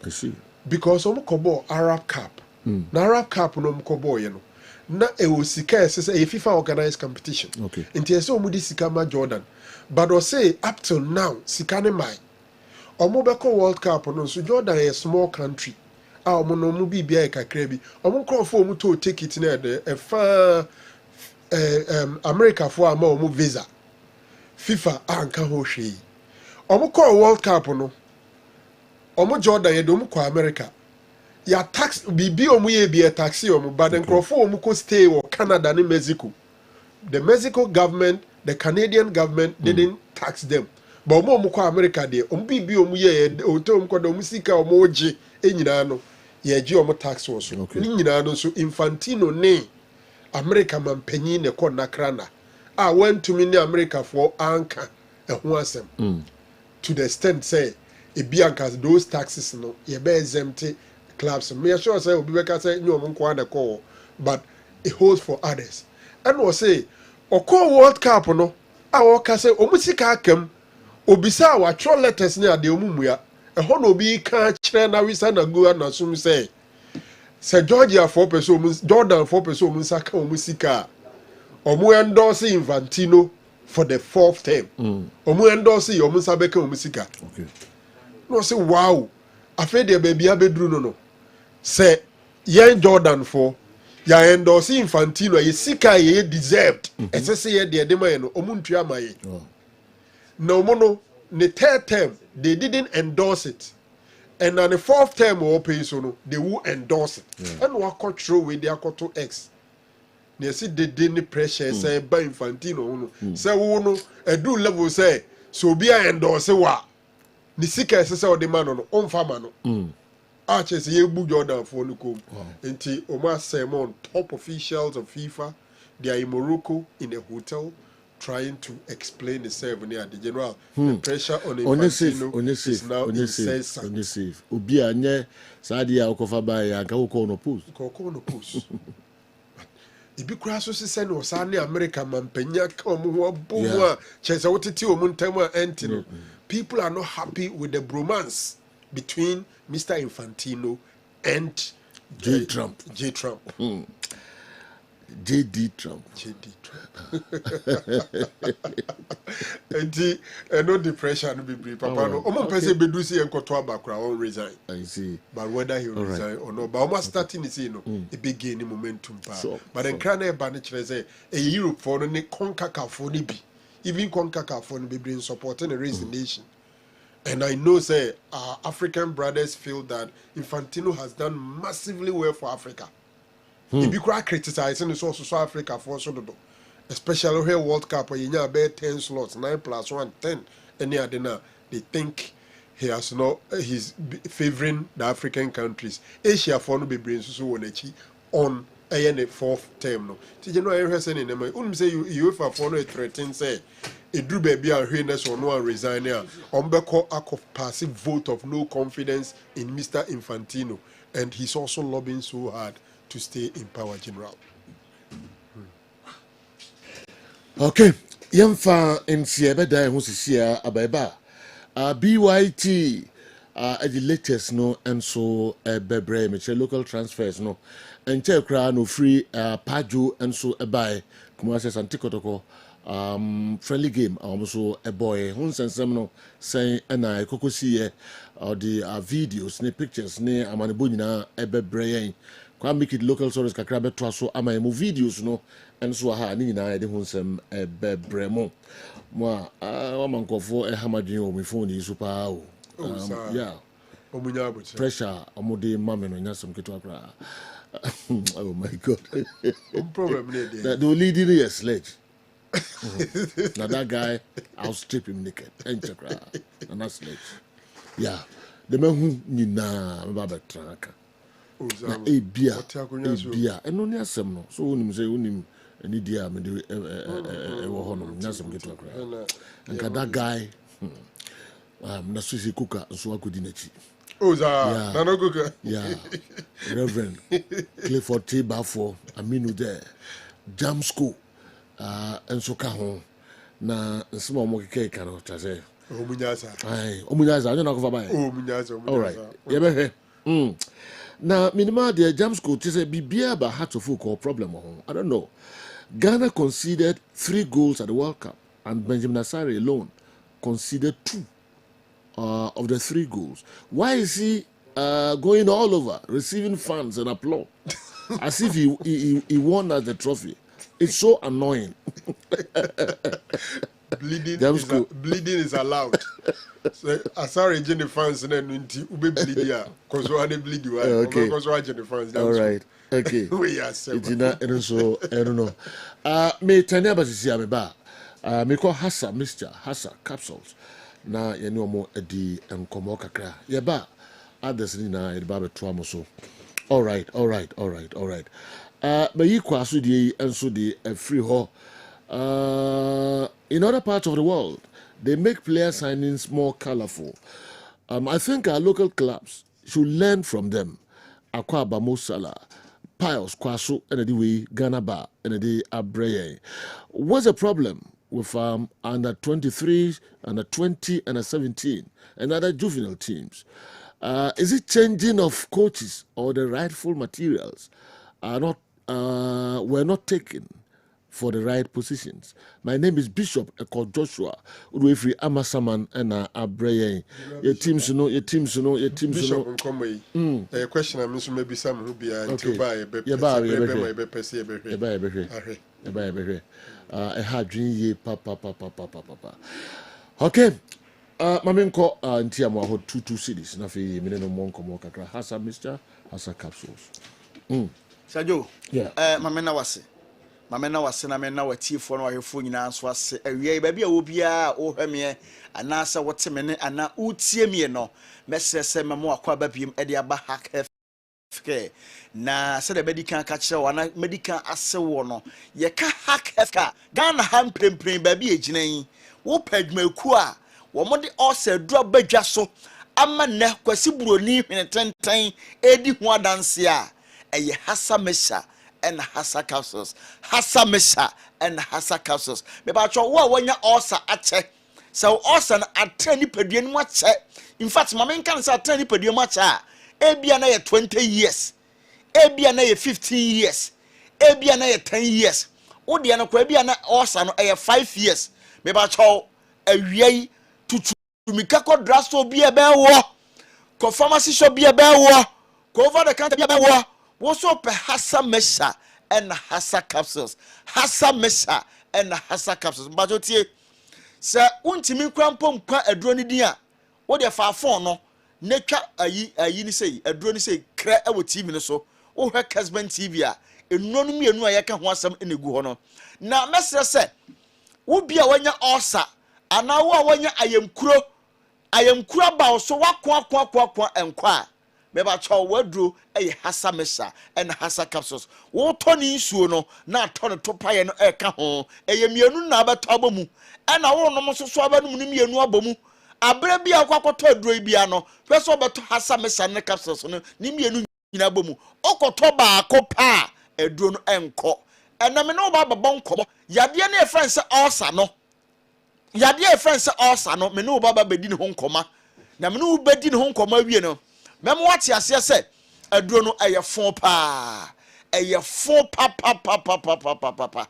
I see. Because kobo Arab Cup. Na Arab Cup no kobo you know. Na sika ese a FIFA organized competition. Okay. Nti ese omudi sika ma Jordan. But I say up till now sika ne mai. Omo beko World Cup no so Jordan is a small country. Omo no mu bibia e kakra bi. Omo krofo omo to take it na de e fa America for ama omo visa. FIFA anka ho hwe. Omo call World Cup no. Omo Jordan ye do omo kwa America. Ya tax bibi omo ye bi taxi omo but den krofo omo ko stay in Canada and Mexico. The Mexico government, the Canadian government didn't tax them. But omo kwa America de omo bibi omo ye oto omo ko do omo sika omo oje enyina no ye ji omo tax wo so. Ni nyina no so Infantino ne America man panyin ne ko nakrana. Went to me America for anka ho asem. To the extent say e biankas those taxes no ye be exempt clubs. Me sure say obi beka say no omo kwa na call but it holds for others. And we say oko World Cup no woka say omo sika akam obisa wa throw letters ne ade omo mua e ho no obi ka kire na wisa na go na sum say Georgia 4% Jordan 4% omo saka omo sika omo endorse Infantino for the 4th term. Omo endorse omo sabeka omo sika. Okay. No say wow. Afa de baby abedru no. Say yen Jordan for ya endorse Infantino ye sika ye deserved. Ese say ye de ma no omo ntua maye. No omo no the 3rd term they didn't endorse it. And on the 4th term we pay so no they will endorse it. And we control with their to X. They see the daily pressure say by Infantino no. Say we no do level say so be a endorse wa. Ni sika say o de man no on fama no. Arches ye bu Jordan for no come. Enti Omar Simon top officials of FIFA they are in Morocco in a hotel trying to explain the ceremony at the general. The pressure on Infantino is now incessant. Obi anye saadi ya okofa ba ya ka ukọ no post. Ukọ no post. Ibi kura so se no sane America mampanya ka omo ho abomu a chese wotete omo ntam a enti no. People are not happy with the bromance between Mr. Infantino and J. Trump. J. Trump. JD Trump. JD Trump. And no depression be brief. Papa no. Omo pese bedu si enkoto abakura on resign. I see. But whether he will resign or not, but almost starting to see no, a big gain in momentum. But then can I banish say a Europe for the CONCACAF for the be even CONCACAF for the be supporting a raising nation. And I know say our African brothers feel that Infantino has done massively well for Africa. If you quite criticizing the also South Africa for so do, especially here World Cup where you know about 10 slots, 9 + 1, 10. Any other they think he has no he's favoring the African countries. Asia for no be bring so on the 4th term no. You know I hear saying in them say you for no threaten say a drew baby and Heiness or no resign here. Ombeko act of passive vote of no confidence in Mr. Infantino, and he's also lobbying so hard to stay in power, General. Okay, yamfa NCA beda ho sisia abaiba. BYT the latest no and so bebre me local transfers no. Enche kra no free Paju and so buy kuma se santikotoko friendly game also a boy hun sensem no say na kokosi or the videos ne pictures ne amanebo nyina bebre yen kwa make it local stories kakra beto so amamo videos no and so ha ni nyina de hun sem bebre mo mo amankofo hamadwen o me phone yi super o yeah omunya pressure omode mame no nyasem keto akra. Oh my God. Problem the lead in a sledge. Now that guy, I'll strip him naked. And that sledge. Yeah. The man who nina baba traka. Na beer. And only some no. So unim say unim any dia me do honum nyasem get akra. And that guy na sushi cooker so akudi nachi. Yeah. Nanogoka. Yeah. Reverend Clifford T. Bafo, Aminu there. Jam school. And so ka ho. Na nsema mo keke karo tase. Omunyaza, I don't know about it. All right. Yeah, now, minimal the jam school is a BBA but had to focus problem. I don't know. Ghana conceded 3 goals at the World Cup, and Benjamin Asare alone conceded 2 of the 3 goals. Why is he going all over, receiving fans and applause, as if he won us the trophy? It's so annoying. Bleeding is allowed. So Asare Jenny fans and then ube bleed ya because we had bleed you. Okay. Because we Jenny fans. All right. Okay. We are seven. So I don't know. Me tanya basisi ameba. Me call Hassa Mr. Hassa capsules. Na ye no mo edi enkomo kakra. Ye ba others ni na ye ba beto amoso. All right. Me yi kwaso die enso de free ho. In other parts of the world, they make player signings more colorful. I think our local clubs should learn from them. Akwa Bamo Salah, Piles, Kwaso, and the way Ghana Ba, and the Abreye. What's the problem with under 23s, under 20, and 17, and other juvenile teams? Is it changing of coaches or the rightful materials were not taken for the right positions? My name is Bishop Eko Joshua. Udwefri Amasaman and Abreye. Your teams know. Bishop, come away. A question I'm maybe some who be to buy a papa. Okay. Mamenko Ntiamo ho 2 cities. Nafi mineno monko mo kakra. Hasa Mr. Hasa capsules. Sajo. Yeah. Mamena wase. Mamena wase na mena wati fo no ahefo nyina so ase awie ba bia wo bia wo hweme anasa wote mene ana utie mie no mesese memo akwa ba biem e de aba hack FK na se de medical ka kire wana medical ase wo no ye ka hack FK Ghana ham prempren ba bia eginan wo padmaku a wo mode ose duro badwa so ama na kwasi buroni hwenetenten edi ho adanse a eye hasa mesha and Hassa capsules. Hassa Misha and Hassa capsules. Maybe I try when you also at so also at 10 per diem much. In fact, my main can say 10 per diem much. Ebiana 20 years, Ebiana 15 years, Ebiana 10 years. Odiana Quebiana also 5 years. Maybe I try a yay to Mikako Drasto be a bear war. Co pharmacy shall be a bear war. Go over the country be a bear war. What's up, Hassa Mesha and Hassa capsules? Hassa Mesha and Hassa capsules. But you say, Untimi crampon qua a drone dia. What if I phone no? Nature a ye say, a drone say, crack our TV so. Oh, her Kessben TV. A non me and I can want some in the guhono. Now, Master said, would be a when you're also, and now when I am crow so what and qua. Maybe I try wardrobe a Hassa Mesha and Hassa capsules. What Tony Suno, not Tony Topaya no Eka home, a Yamianu Naba Tabomu, and I won't almost swab Muni and Wabomu. A brebi a quacoto drabiano, first over to Hassa Mesha and capsules, Nimianu Nabomu, Oko Toba, Copa, a drone and co. And I mean, no Baba Bonco, Yadiana friends also no. Yadia friends also no, me no Baba Bedin home coma. Namunu Bedin home coma, you know. Mem what ya say aduro no eye fon pa eye fon pa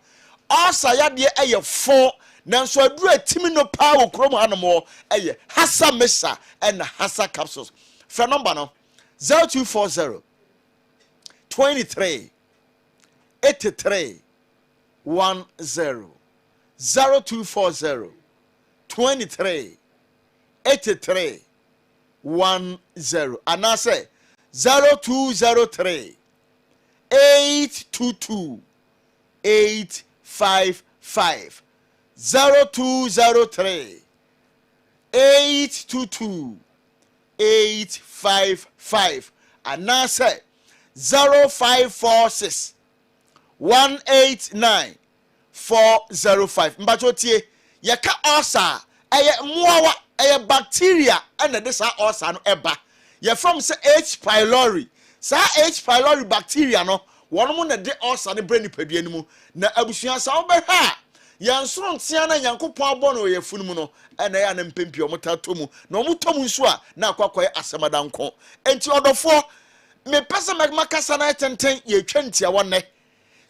asa ya de eye fon nanso aduro atimi no pa wo krom hanmo eye Hassa Mesha and Hassa capsules phone number no 0240 23 83 10 0240 23 83 10 and I say 0203 822 855 0203 822 855 and I say 0546 189 405 mbachotie yeka osa eye muawa eye bacteria and this are osa no eba ye from say H pylori sa H pylori bacteria no one mo na de osa ne brain padua ni mu na abusua sa wo be ha yansoro ntia na Nyankopon abɔ no ye funu mu no ena ya na mpempi omotato mu na omotom nso a na akwakoye asemadanko enti odofo me pesa makasa na tenten ye twantia wonne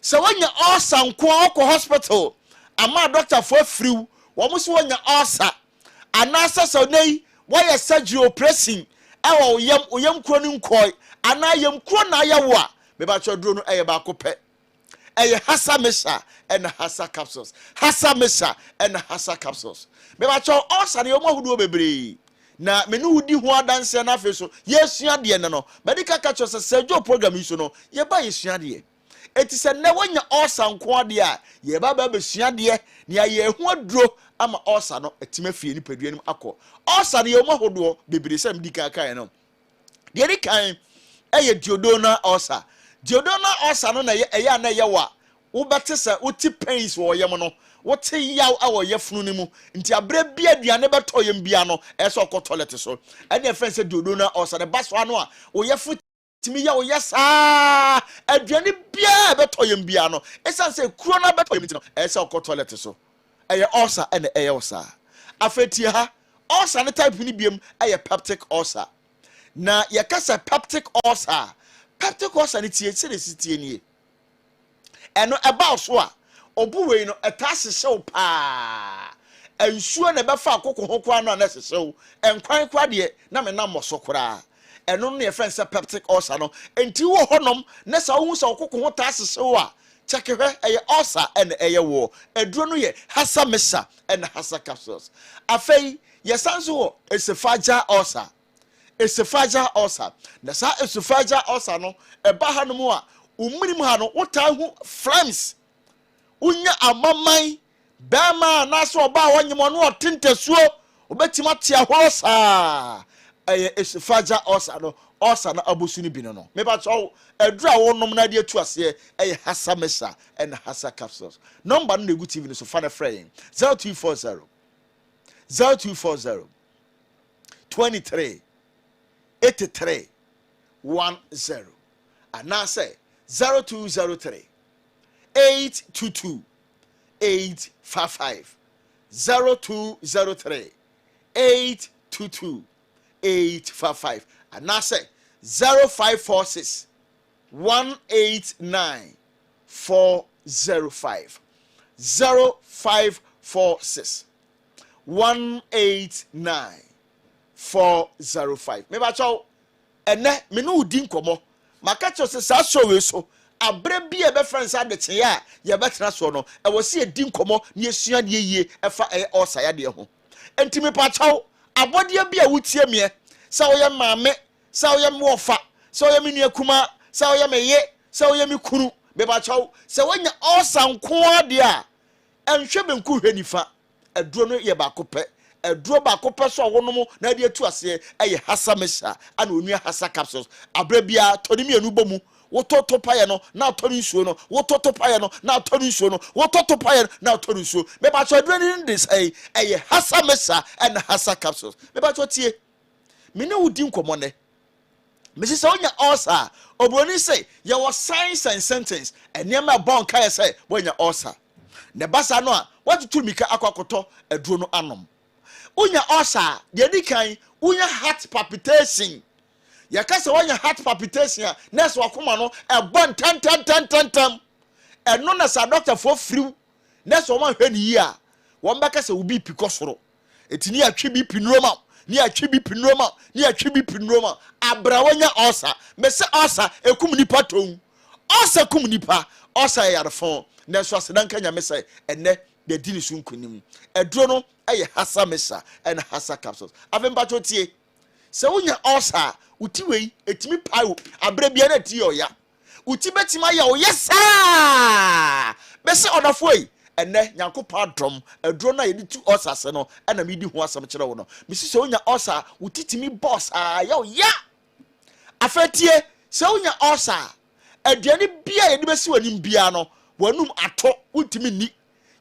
se wanya osa nko akọ hospital ama doctor for free wo mo so wanya osa anasa so nei why surgery operation ewo oyam kro ni nkoi ana yam kro na ayawo a me ba chodro no eye ba kopɛ eye hasa mesha and hasa capsules hasa mesha and hasa capsules me ba cho osa ne omahudu bebre na me no wudi ho adanse na afi so yesua de ne no medical catch us sejo program yi so no ye ba yesua de eti se ne wonya osa nko ade a ye ba ba besua de ne ye ho aduro ama osa no etima fie ni paduanim akọ osa ne omahudu bebre se medical kan no de ri kan eye diodona osa no na eya na ye wa wo bete se wo ti pains wo yem no wo ti yaw awo ye funu ni mu nti abre bia aduane beto yem bia no eso ko toilet so ene fen se diodona osa ne baso ano a wo ye fu timi ya wo yes aduane bia beto yem bia no esan se kuro na beto yem ti no eso ko toilet so eye osa ene eye osa afeti ha osa ne type ni biem eye peptic ulcer na yakasa peptic ulcer ni tie tie ni eno about so a obuwe no etase hyew pa ensuo na befa akoko hokwa no na hyew enkwan kwa de na me na moso kora eno no ye friend say peptic ulcer no enti wo honom na sa wo so akoko ho tase hyew a chekehwe eye ulcer en eye wo eduro no ye hasa mesa en hasa capsules afei ye sanso wo esophageal ulcer na sa esophageal ulcer no eba hanom a umrim ha no wotahu flames unya amamai bema na so oba wanyemo no otentasuo obetima tia hosa esophageal ulcer no ulcer na abusu ni bi no me ba so edura wonom na de atu ase hasa mesa and hasa capsules number no egu tv no so fa na frame 0240 23 83 10 and now say 0203 822 855 0203 822 855 and now say 0546 189 405 0546 189 405 me ba chaw ene me no udi nkomo maka cho se sa show we so abre bi e be friends adete ya ye betena so no e wo se edi nkomo ne esua de yie e fa osa ya de ho enti me pa chaw abode bi a wutie me sa wo ye maame sa wo ye me wofa sa wo ye me nua kuma sa wo ye me ye sa wo ye me kunu me ba chaw se wonya osa nko ade a enhwe benku hwe nifa aduro no ye ba kopɛ eduro ba ko peso wonom na de atu ase hasa mesha ana onua hasa capsules abrabia tonimi enu bomu wototo paye no na tori nsuo no wototo paye no na tori nsuo no wototo paye na tori nsuo me ba cho aduro ni this hasa mesha and hasa capsules me ba cho tie me ne wudi nkomo ne me se onya ulcer obroni say ye was signs and symptoms enema bon kai say wonya ulcer ne basa no a watutu mika akwakoto aduro no anom unya ulcer de dikan unya heart palpitation yakase wanya heart palpitation nurse wakoma no ebon tan eno na sa doctor for free nurse wo ma hwe ni yi a wo mbaka se ubi pikosoro etini atwe bi pinroma ni atwe bi pinroma abra wanya ulcer me se ulcer ekum nipa ton ulcer kum nipa ulcer yarfon nurse asedanka nya me se enne de dini sunkunim eduro no hasa mesa and hasa capsules avemba chotie se unya ulcer utiwei etimi payo abre bia na ti oya uti betima ya oyesa bese odafoi enne nyankopa dom eduro na yedi tu ulcer se no na medi ho asam kire wo no misi se unya ulcer utitimi boss ya oya afetie se unya ulcer aduane bia yedi besi wanim bia no wanum ato utimi ni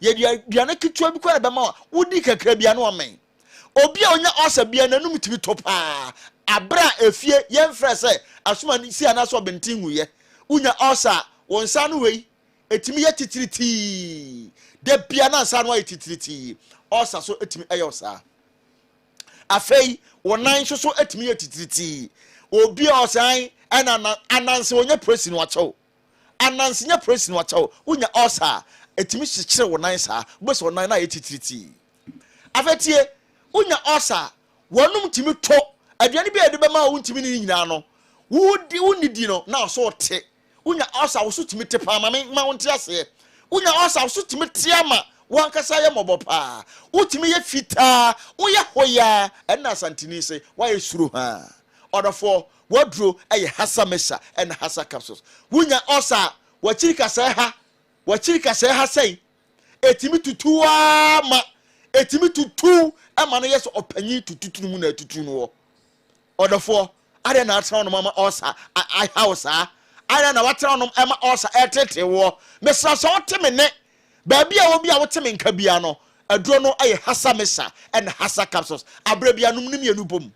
ye duane kitwa bi kwa be ma wodi kakra bia no amen obi a onya ulcer bia nanum timi topa abra efie ye mfre se asuma si anaso bentin huye unya ulcer wonsa no wei etimi ye titiriti de bia na ansa no ye titiriti osa so etimi eyosa afei wonan so etimi ye titiriti obi osan ena ananse onye presi no achew ananse nya presi no achew unya osa etimi hyekyere wonan sa bose wonan na ye titiriti afetie unya osa wonum timi to aduane bi ade bema wo ntimi ni nyina no wudi unidi no na so te unya osa wo so timi te pa ma wonte ase unya osa wo so timi te ama wankasa ye mobopa utimi ye fita uya hoya enna santini se wa ye suru ha odofo wadro eye hasa mesa en hasa capsules unya osa wachirika se ha sei etimi tutu ama etimi tutu ama no yeso opanyi tutu mu na tutu no odofo ade na atra no mama osa I house ade na watra no ema osa etete wo mesra so oteme ne baabi a obi a woteme nka bia no aduro no aye hasa mesa and hasa capsules abrabia num nim yenu bom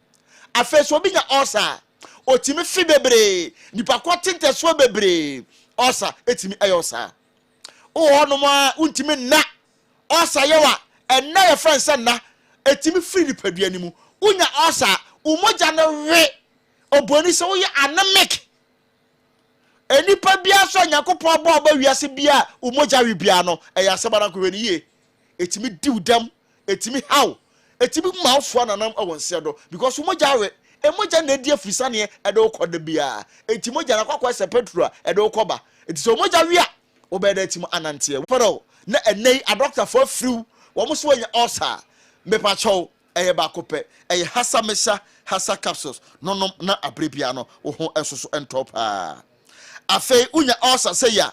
afeso obi nya osa otimi fi bebre nipa kwatente so bebre osa etimi ayosa o hono ma untimi na osa yewa enna ye friend say na etimi fi nipa dua nimu unya osa umoja no we oboni se wo ye anemic enipa bia so yakopon bo ba wiase bia umoja wi bia no eya sebana ko weni ye etimi diwdam etimi how etimi mouthful nanam awonse do because umoja we emoja na di afrisane e de ukoda bia etimi moja na kwakwa se petrol e de ukoba eti so umoja wi a obeda etimi anantie foro na enei a doctor for free wo mo so anya ulcer mepa chow eye ba kope eye hasa mesha hasa capsules no na abrebia no wo ho ensoso entop afei unya ulcer say ya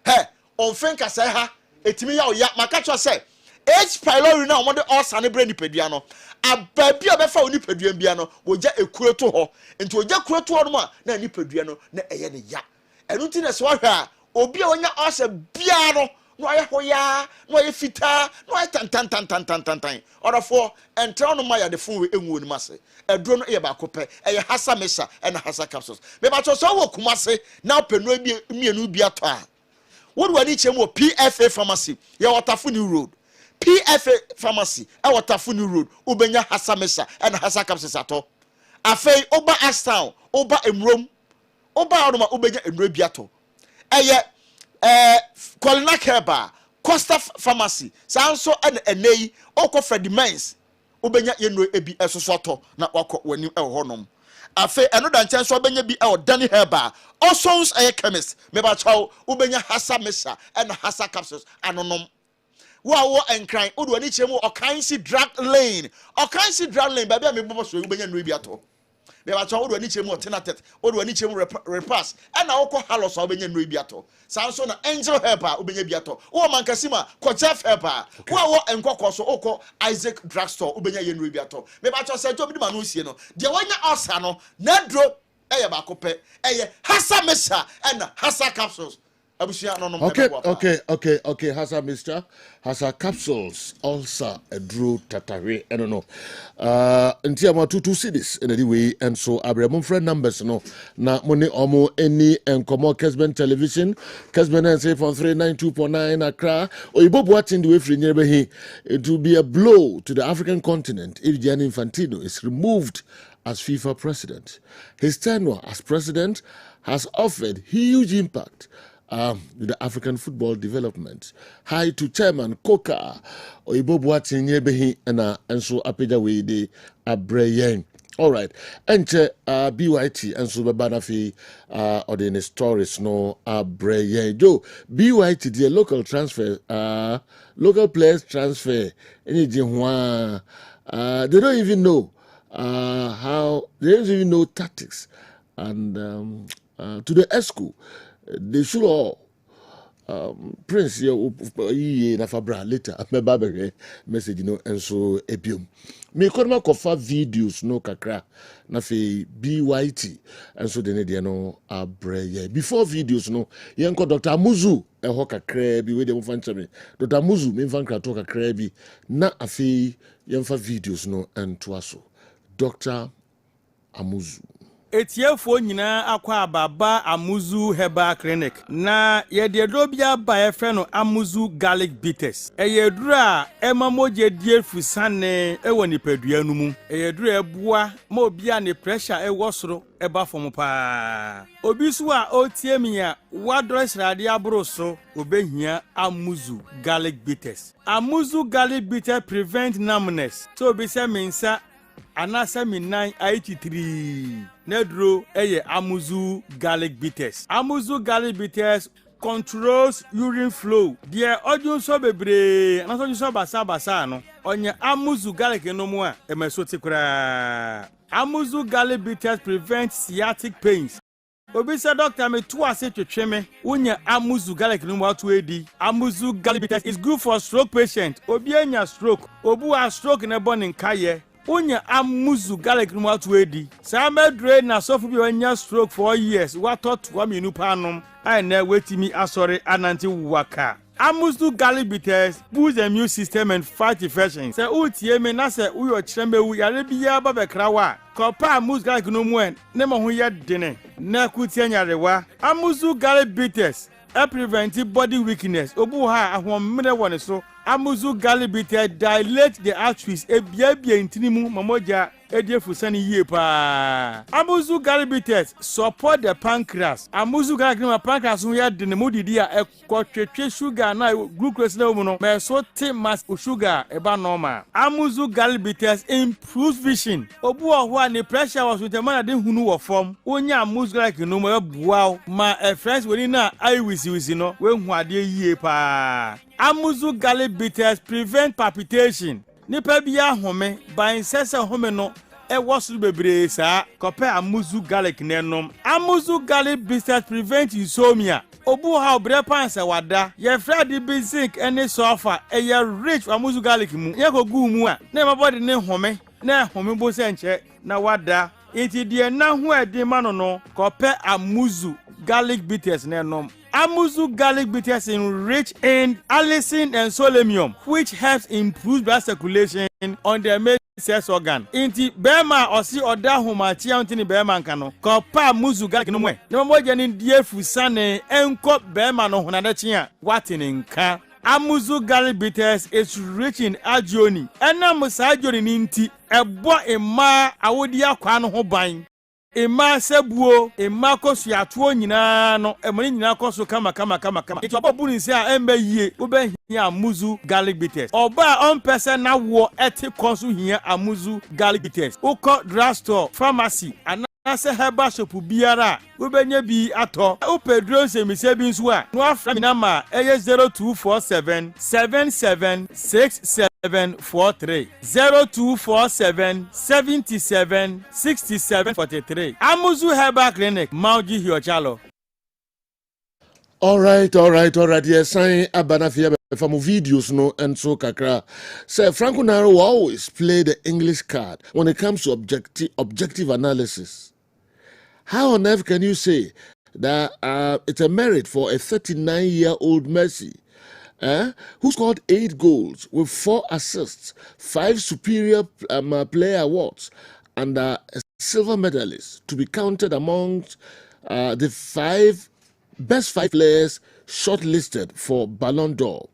he onfenka say ha etimi ya oya maka cho say H pylori na omode ulcer ne bre nipadua no ababia befa oni padua bia no woja ekuro to ho enti woja kuro to ho no ma na nipadua no na eye ne ya enu ti na so hwa obi a wonya ulcer bia no no aye hoya no aye fita no aye tan orafo entra no ma ya de fun we enwu oni mase eduro no e ba kope eye hasa mesha and hasa capsules me ba cho so wo kumase na penu bi mienu bi ato a wo wani chemu PFA pharmacy ya Watafuni road PFA pharmacy e Watafuni road ubenya hasa mesha and hasa capsules ato afei oba Astown oba emrom oba odoma ubenya enuro bi ato eye Kolina Keba Costa Pharmacy sanso and enei oko Freddy Mens ubenya yenno ebi esosoto na wako wani e honom afe eno da nchen so obenya bi e Danny Herba Osons aye chemist me ba chaw ubenya hasa mesa and hasa capsules anonom wo enkran odu ani chemu okansi drug lane ba bia me bobo so ubenya no ebi ato me ba chaw odu ani chemu alternative odu ani chemu repass and awko halos obenya no ebi ato sanso na angel helper ubenya biato wo mankasima ko Jeff helper wo enkokọ so okọ Isaac drugstore ubenya yenu biato me ba cho se job di manu sie no de wanya osa no na dro eye ba kope eye hasa mesa and hasa capsules abusia no okay hasa mister hasa capsules also a drew tatare I don't know ntia ma 22 cities in the way and so abremon friend numbers no na money omo any enkomo Kessben television Kessben and say from 392.9 Accra oyibo watching the way free near he it will be a blow to the African continent if Gianni Infantino is removed as FIFA president. His tenure as president has offered huge impact with the African football development. Hi to Chairman Koka Oyibo Boatin Yebehi and so Apeja Wede Abreyen. All right. Enter BYT and so Babanafi or the stories no Abreyen. Joe BYT the local transfer local players transfer anything they don't even know how they don't even know tactics and to the ESCO they should all Prince na fabra later me babere message no enso ebiom me kodma kofa videos no kakra na fe BYT enso de ne de no abreye before videos no yenko Dr. Amuzu eho kakra bi we de mo fanchame Dr. Amuzu me fan krato kakra bi na afi yenfa videos no ento aso Dr. Amuzu etiefo nyina akwa ababa Amuzu Herbal Clinic na ye de dobia ba e fe no Amuzu Garlic Bitters eyeduru a emamoje die fusane ewo nipadua nu mu eyeduru ebua ma obi a ne pressure ewo soro eba fom pa obi so a otie mi a wadro srade abro so obehia Amuzu Garlic Bitters. Amuzu Garlic Bitters prevent numbness so obi se mensa anasa minan 83 nedro eye Amuzu Garlic Bitters. Amuzu Garlic Bitters controls urine flow. Dear ojun so bebre na so so basa no onye Amuzu Garlic no mu a emesoti kura. Amuzu Garlic Bitters prevent sciatic pains. Obi say doctor me to ase twetwe me wonya Amuzu Garlic no mu atu edi. Amuzu Garlic Bitters is good for stroke patient. Obi anya stroke, obu a stroke na born nkaye. Unya Amuzu Garlic no atu edi. Sa medre na sofu bi wanya stroke for years. What thought wa minu panom. I na wetimi asore ananti waka. Amuzu Garlic Bitters boost the immune system and fight infections. Se utie me na se uyo chembe wu yare biya ba bekrawa. Kopa Amuzu Garlic no mu en ne mo ho ye dene. Na kutie nyarewa. Amuzu Garlic Bitters prevent body weakness. Obu ha ahomre woni so. Amuzu Garlic Bitters dilate the arteries ebia intinimu mamoja ediefusani yie pa. Amuzu Garlic Bitters support the pancreas. Amuzu Garlic no pancreas no ya de ne modidi a ekotwetwe sugar na glucose na mu no me so te mass sugar eba normal. Amuzu Garlic Bitters improves vision. Obu oho a ne pressure was with the man de hunu wo form. Onya Amuzu Garlic no mo bua ma friends woni na eye wisi no we hu ade yie pa. Amuzu Garlic Bitters prevent palpitation. Nipa biya home by sese home no wasu bebre sa kope Amuzu Garlic nenom. Amuzu Garlic Bitters prevent insomnia. Obu ha obre panse wada ye fredi bi zinc ene sulfur ye rich Amuzu Garlic mu ye ko gu mu a na mabody ne home na home bo se nche na wada enti de na hu edi ma no kope Amuzu Garlic Bitters nenom. Amuzu Garlic Bitters rich in allicin and selenium, which helps improve blood circulation on the main sex organ. Inti bema osi oda humachi antini bema nkano. Kopa Amuzu Garlic no mwe. Ne mo jani die fusane enko bema no hunade chia watini nka. Amuzu Garlic Bitters is rich in agioni. Ena musa agioni ninti ebo ema awodi akwa no ho ban. Ema sebuo ema kosu atuo nyina no emani nyina kosu kama iti obobu ni se a embe yie obe hia Amuzu Garlic Bitters oba on person na wo eti kosu hia Amuzu Garlic Bitters uko drugstore pharmacy anase herbal shop biara obenye bi ato upedro se mise bi nso a no afra mi na ma eye 0247 7767 743 0247 77 67 43. Amuzu Herbal Clinic, Mauji Hiochalo. All right. Yes, I abanafia from videos no and so kakra. Sir Franco Naro will always play the English card when it comes to objective analysis. How on earth can you say that it's a merit for a 39-year-old Messi? Who scored 8 goals with 4 assists, 5 superior player awards, and a silver medalist to be counted amongst the best 5 players shortlisted for Ballon d'Or.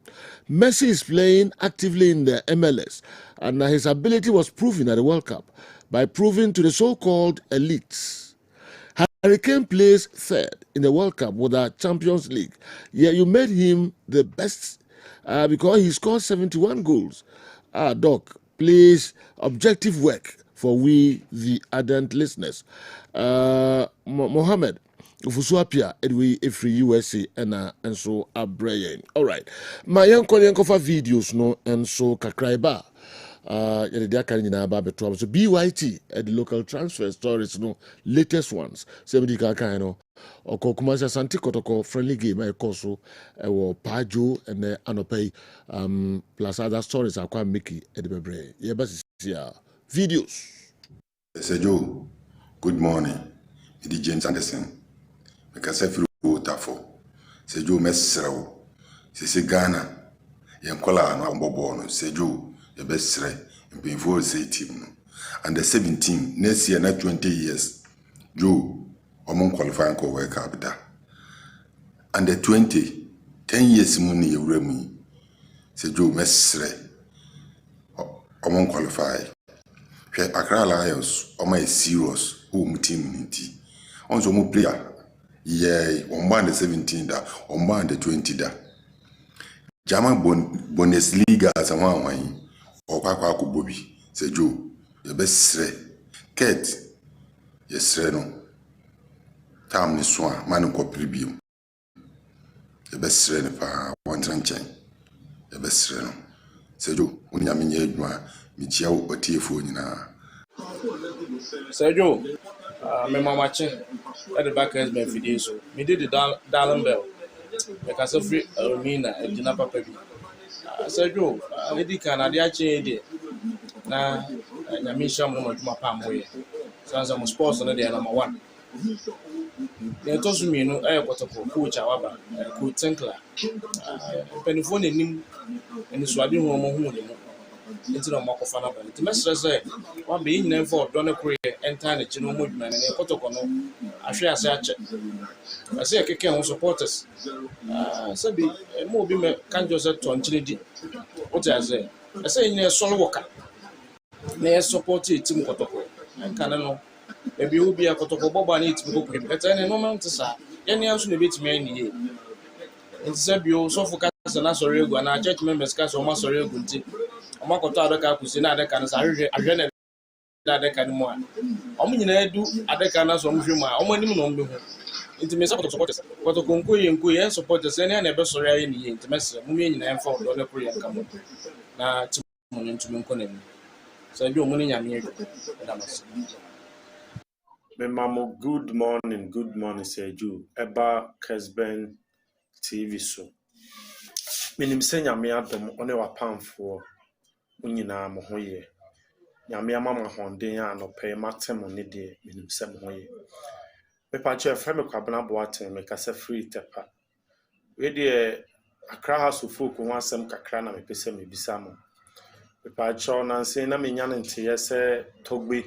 Messi is playing actively in the MLS, and his ability was proven at the World Cup by proving to the so-called elites. Harry Kane plays 3rd in the World Cup with the Champions League. Yeah, you made him the best because he scored 71 goals. Doc, please, objective work for we, the ardent listeners. Mohammed, Ufusuapia, Edwi, Ifri, USA, and so Abrayan. All right. My young Korean-Kofa videos, no, and so Kakraiba. So BYT at the local transfer stories, no latest ones. 70 kakano or Kokumasa Santi Kotoko friendly game I also Pajo and Anopay plus other stories are quite Mickey at the Bebre. Yeah, but videos. Sejo, good morning. It is James Anderson. I can say through Tafo. Sejo Messero. Se Ghana. Yankola no Ambobono. Sejo. The best right before say team and the 17 next year not 20 years Joe, among qualifying co work up there. Under 20, 10 years money you remi. Say Joe Messre among qualify. Accra Lions, or my serious home team ninety. On some player, yeah, on band the 17 da, on band the 20 da. Jama Bundesliga as a one or Papa Bobby. Say Joe, the best Kate, yes, no. Tam ni swa manu ko pribim e be sere ne pa wontra nchen e be sere no sejo unya menye adwa mi chia wo otiefo nyina sejo me mamache at the back Kessben video so me did the Darling Bell because of free Mina e dina papa bi sejo edi Canada ache de na nyame sham no maduma pa moye sanza mo sports no de number 1 the tosu mi no e kotoko coach awaba coach Tinkler penifo nenim eni so ade ho mo hu ne mo enti no makofa na ba enti mesre say wa be nyina for do ne kure enter ne chino mo dwuma ne kotoko no ahwe ase ache ase keke ho supporters sabi mo bi me kanjo se tonchine di o ta say ase nyina solo woka na support team kotoko enka no ebi obi akotoko boba na itimi kokwe beta ne no man tsa yene aso ne betimi ani ye enti sabi o so focus na sori egu na church members ka so ma sori egu nti o makoto adaka kusi na adaka na ahwe na adaka ni mo a o mu nyina edu adaka na so mhwe mu a o manim no mbehu enti me support kotoko nko ye supporters ne na ebe sori aye ni ye enti mese mu me nyina enfo do ne kure yanka mo na timu ntumi nko na mu sabi o mu ni nyame edu da mas. Me mamo, good morning, Seju. Eba Kessben TV so. Minim se nyame adom one wapamfo unyina mo hoye. Nyame amama honden a no pay matem ne de minim se mo hoye. Me pa che frame kwabena boaten me kasa free tepa. We de Accra House of Folk ho asem kakra na me pese me bisa mo. Me pa che na nse na me nya nte se togbe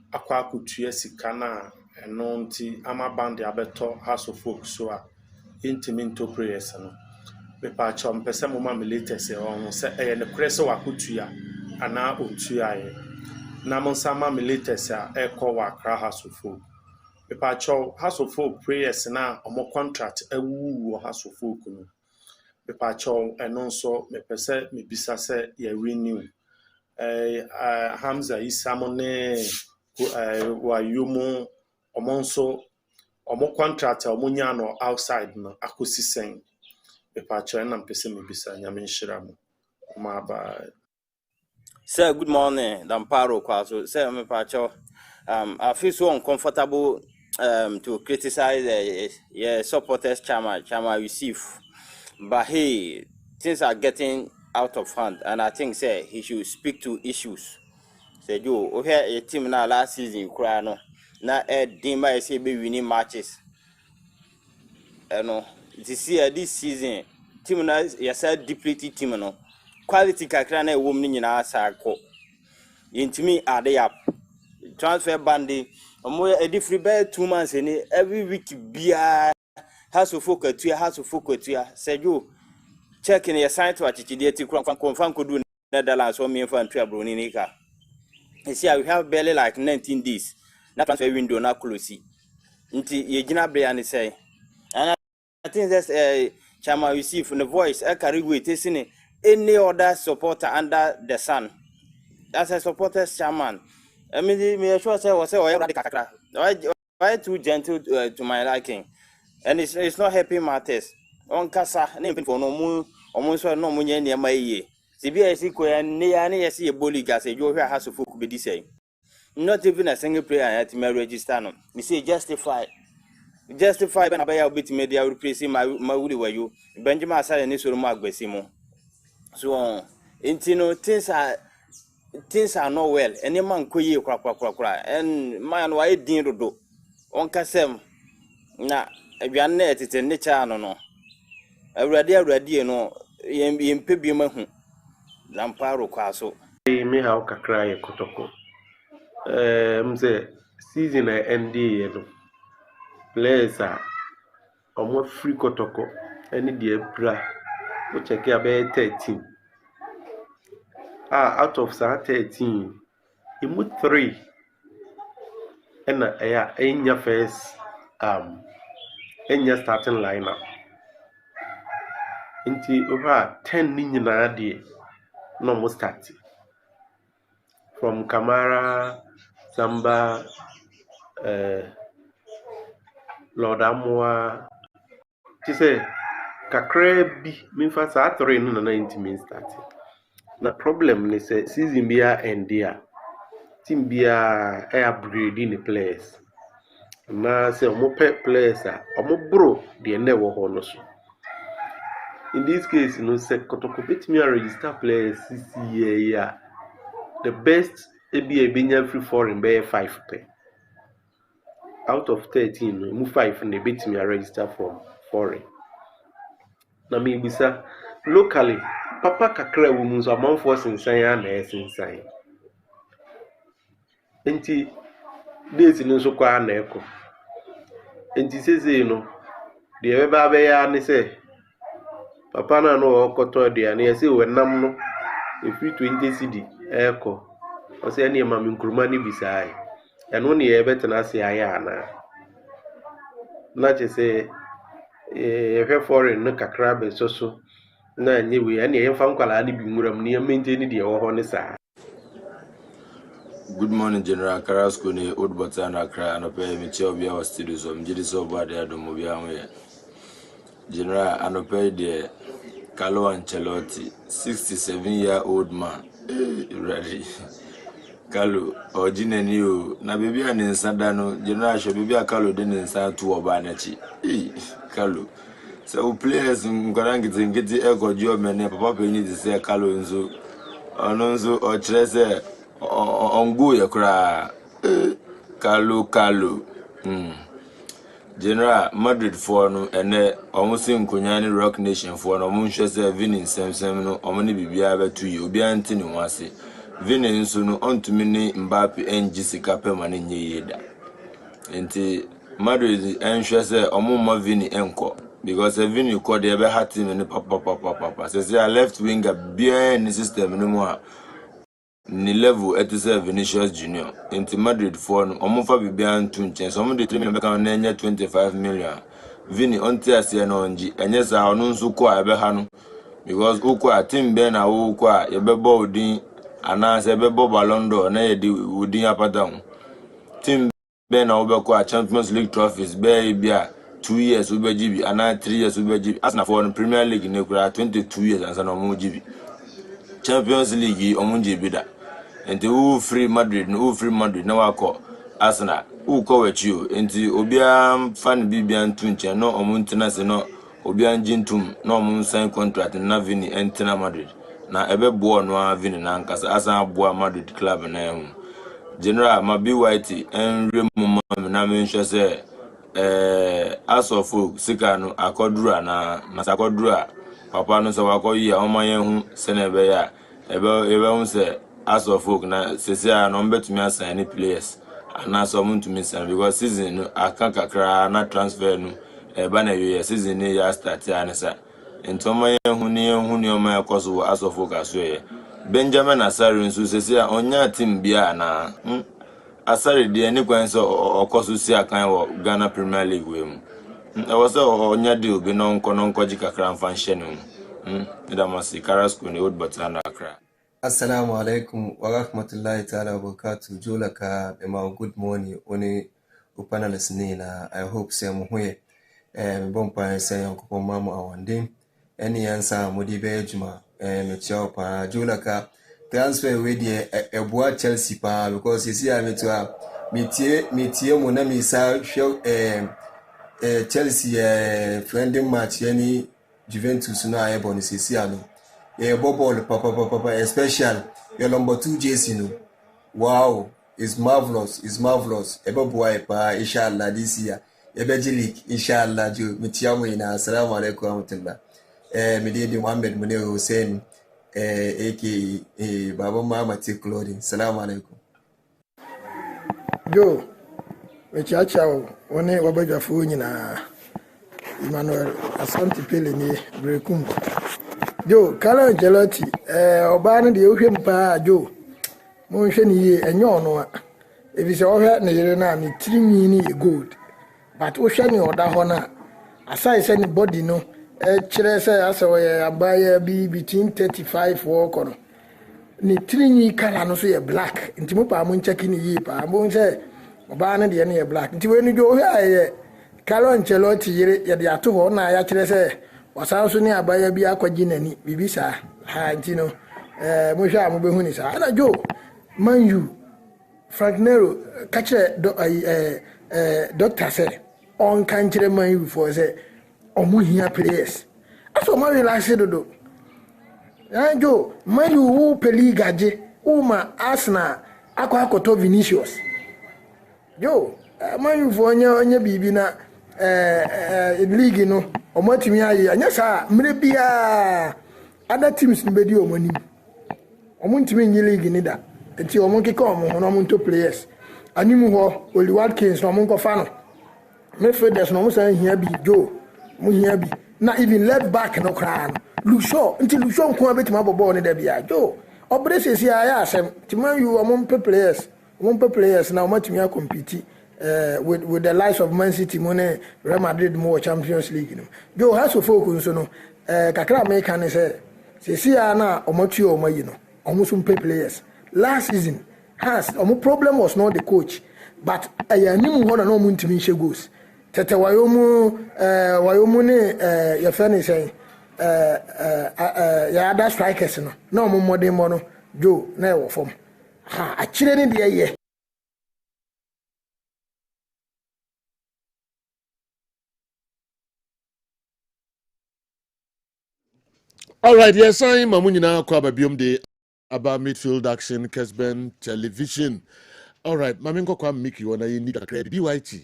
akwa kutua sika na eno nti ama band abeto House of Folk so a intimi prayers no me pa chom pese mo ma me latest on se ne kure se wakutua ana ontua ye na mo sama me latest a ekọ wa Accra House of Folk me pa chom House of Folk prayers na omo contract awu House of Folk no me pa chom eno so me pese me bisa se ye renew Hamza Isamone wa yumo omonso omo contract omo nya no outside no akosi sen e pa cho na mpese me bisa nya me nhira mo ma ba. Sir, good morning. Damparo Kwaso. Sir, me pa cho I feel so uncomfortable to criticize supporters chama receive, but hey, things are getting out of hand and I think say he should speak to issues. Say you okay a team now last season cry no na Dimba say be winning matches. No this year this season team na yes depleted team no quality kakra na wo mni nyina asa ko yintimi ade up transfer bandi omo e di free by 2 months any every week bia has to focus say you check in your site to achichide ti confirm ko do Netherlands so me fan to abroni ni ka. You see, we have barely like 19 days. Not transfer window, not close. Until you gina and say, and I think that's a chama you see from the voice. I carry with any other supporter under the sun. That's a supporter's chairman. I mean, me sure say was why too gentle to my liking, and it's not helping matters. On casa, name for no moon, almost no moon near my year. CBS near a bully gas, a you has to folk be the same. Not even a single player at my register. No, you say justify when I buy a bit media replace my woody were you. Benjamin Sal and Nisur Mark Besimo. So, things are not well. Any man could you cry, and man, why didn't do? On Cassem, na if you are net, it's a nature, no. Already, no, in Pibium. Lamparo Kwaso. Me how kakra ye kotoko. Mze season ND no players a almost free kotoko any the bra which I care about 13 out of 13 he moved 3 and in your first in your starting lineup into over 10 ninja day no more start from Kamara Samba Lord Amwa she say kakra bi memfa saa 3 no na 90 min start na problem ni say season bia end a team bia upgrade the players na say omo players a omo bro de na wo ho no so in this case no say kotoko betimi register players this year the best ebenya free foreign be 5 pe out of 13 no mu 5 na betimi register from foreign na me bisa locally papa kakra wo mu so amanfo sensan ya na sensan enti days no so kwa na eko enti sese no de be ba be ya ni se papa na no okoto de na yesi we nam no e free 20 cedi eko o se na ma nkruma ni bisai eno ne ye betena se aya na che se hwe foreign no kakra be so na nye we ene ye fa nkwala ni bi muram ne maintain de wo ho ne sa. Good morning, General Carrasco, ni Old Botana Cry, and a pay me Chobia was studios of Jidiso Badia Domovia. General, and a pay the Carlo Ancelotti, 67-year-old man. Ready. Carlo, or Gina New, na baby and in Sandano, General should be a Carlo didn't sound to a banachi. Carlo. So players in Garangit and get the echo job and Papa need to say Carlo and so, or Trese. Onguye kra Kalu General Madrid for no ene almost nkunya Rock Nation for no munhwe se Vini nsemsem no omni bibia ba tu yi obi anti ni wase Vini nso no ontumi ni Mbappe enji sika pema ne nyeyeda enti Madrid enhwe se omumma Vini enko because Vini ko de be hati me ne papa se left winger bien ni system no mo a ni level at Vinicius Junior into Madrid for omofa bibian to nchen so de 3 million beka na enye 25 million Vini onti ase na onji enye sa onu nso ko a ebe ha no because ukwa a team be na ukwa a yebebo odin ana se bebo Ballon d'Or na yedi odin apata team be na obeko a Champions League trophies be bia 2 years ubejibi ana 3 years ubejibi as na for Premier League ne kura 22 years ansa na omujibi Champions League omunjibi da enti who free Madrid na wako Arsenal who ko wechio enti obia fan bibia ntunche no omuntina se no obia njintum no omun sign contract na Vini entina Madrid na ebebo no Vini na nkasa asa aboa Madrid club na ehu General Mabi White enre mumma na menhwe se asofu sika no akodura na masakodura papa no se wakoyi a omayen hu senebe ya ebe hu se as of folk na sese a no betumi assign players ana so muntumi sign because season aka kakra na transfer no eba na ye season ni ya start ya nesa entoma ye hu ni o ma yakoso as of folk aso ye Benjamin Asare nso sese a onya team bia na Asare de ni kwan so okoso si akan wo Ghana Premier League we mu e wo se onya de obi no nko kakra mfa nhye no Idamasi Carrasco ni Old Botana Accra. Assalamu alaikum wa rahmatullahi ta'ala wa barakatuh. Jolaka bema good morning oni upanalist ni na I hope say mo hwe me bompa say yanko mama awande eni yansa modi be juma me chao pa Jolaka transfer we die eboa Chelsea pa because you see me to metie mo na mi sa hwe Chelsea friendly match yani Juventus na ayebon sisi ano ball papa especially your number 2 JC no wow it's marvelous boy pa inshallah this year league inshallah jo mitiamo ina assalamu alaikum wa rahmatullah Mididi Muhammad Munir Hussein aka baba mama clothing assalamu alaikum yo Mechiacha one wabajafo nyina Emmanuel Asante Pele ni Brekum. Jo, Carlo Ancelotti, oba no de ohwem pa jo. Mo hwe ni ye enyo no a. Ebi se ohwe na yere na ni tirinwi ni good. But ohwe ni oda ho na aside say ni body no kire say aso ye abaya bi between 35 walk on. Ni tirinwi kala no so ye black. Nti mo pa mo ncheki ni yi pa. Mo say oba no de ne ye black. Nti we ni jo ohwe aye Carlo Ancelotti yere ye de ato ho na ya kire say wasanso ni abaya bi akwaji nani bibi sa ha nti no mo hwa mo behu ni sa ana jo Man U Frank Nero kachire doctor say on kan kire Man U for say omo hia players aso ma relax dodo jo Man U wo peli gaje o ma Arsenal akoto Vinicius jo Man U for onye bibi na league no omotimi aye anya sa mre bia other teams ni bedi omoni omontimi nyi league ni da enti omonkeka omo no omonto players animu ho Oli Watkins no omonko fa no midfielders no omosan hia bi jo mo hia bi na even left back no kra no Lucio enti Lucio nko abetima bobo ne da bia jo obrese aya asem timan you omompe players na omotimi a compete with the likes of Man City, Real Madrid, more Champions League. You know. Joe has to focus on Kakra American say na Omotio Omayino, almost some players. Last season has problem was not the coach, but I knew one and no Muntimisha goes. Tete Wayomu your friend is saying other strikers no more than mono Joe never form. Ha, I chilled in the year. All right, yes, I'm Mamunina Kwababium de about midfield action, Kessben television. All right, Maminko Kwam Miki, when I need a credit, BYT,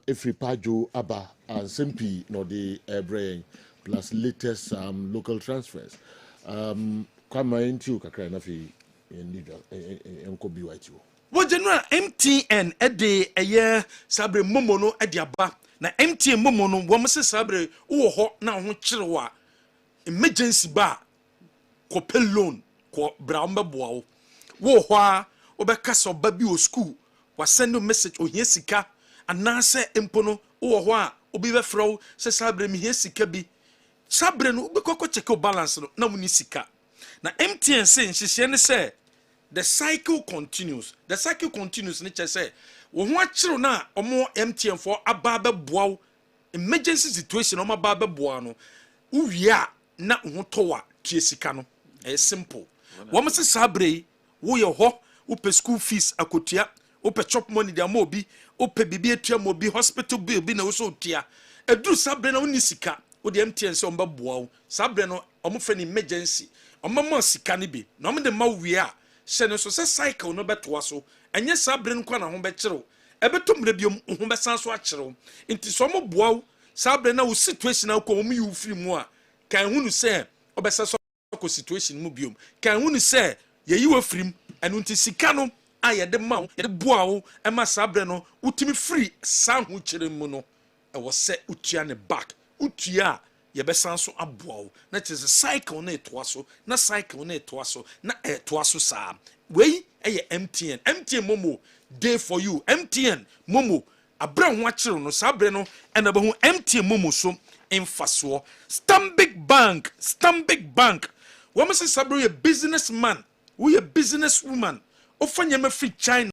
every Pajo, Abba, and Sempi, no, the brain, plus latest local transfers. Kwama into Kakranafi in Uncle BYT. Well, General MTN ede eye sabre momono ede aba na MTN momono wo mse sabre wo ho na ho kyerewa emergency ba ko pay loan ko braumba boawo wo ho a obeka so ba bi o school wa send message o hia sika anase empono wo ho a obi be frow se sabre mi hia sika bi sabre no obekoko check o balance no na muni sika na MTN say nhihye ne say the cycle continues. The cycle continues. Nature say, "We want children na omo MTN for ababe boaw emergency situation omo ababe boaw no. Uwia na uhotowa tiesika no. Simple. Wama se sabre wo ye ho, upe school fees akotua, upe chop money dia mobi, upe bibi etua mobi, hospital bill bi na wo so tia. Edu sabre na uni sika, wo de MTN se omba boaw. Sabre no omo fe ni emergency. Omo mo sika ni bi. Na omo de ma wia Shene so se cycle no beto so enye sabre nkwa na ho be kyerew ebeto mre biom ho be san so a kyerew nti so mo boaw sabre na wo situation na ko mo yu firi mu a kan hunu se obese so ko situation mu biom kan hunu se ye yi wo firim enu nti sika no a ye de ma ye de boaw e ma sabre no utimi free san ho kyere mu no e wo se utua ne back utua ye be san so aboawo na it is a cycle na etoaso na cycle na etoaso na etoaso sa we eye MTN momo day for you MTN momo abra ho akere no sabre no ena be ho MTN momo so emfaso Stanbic Bank wo mse sabre ye businessman we a businesswoman ofanya ma free China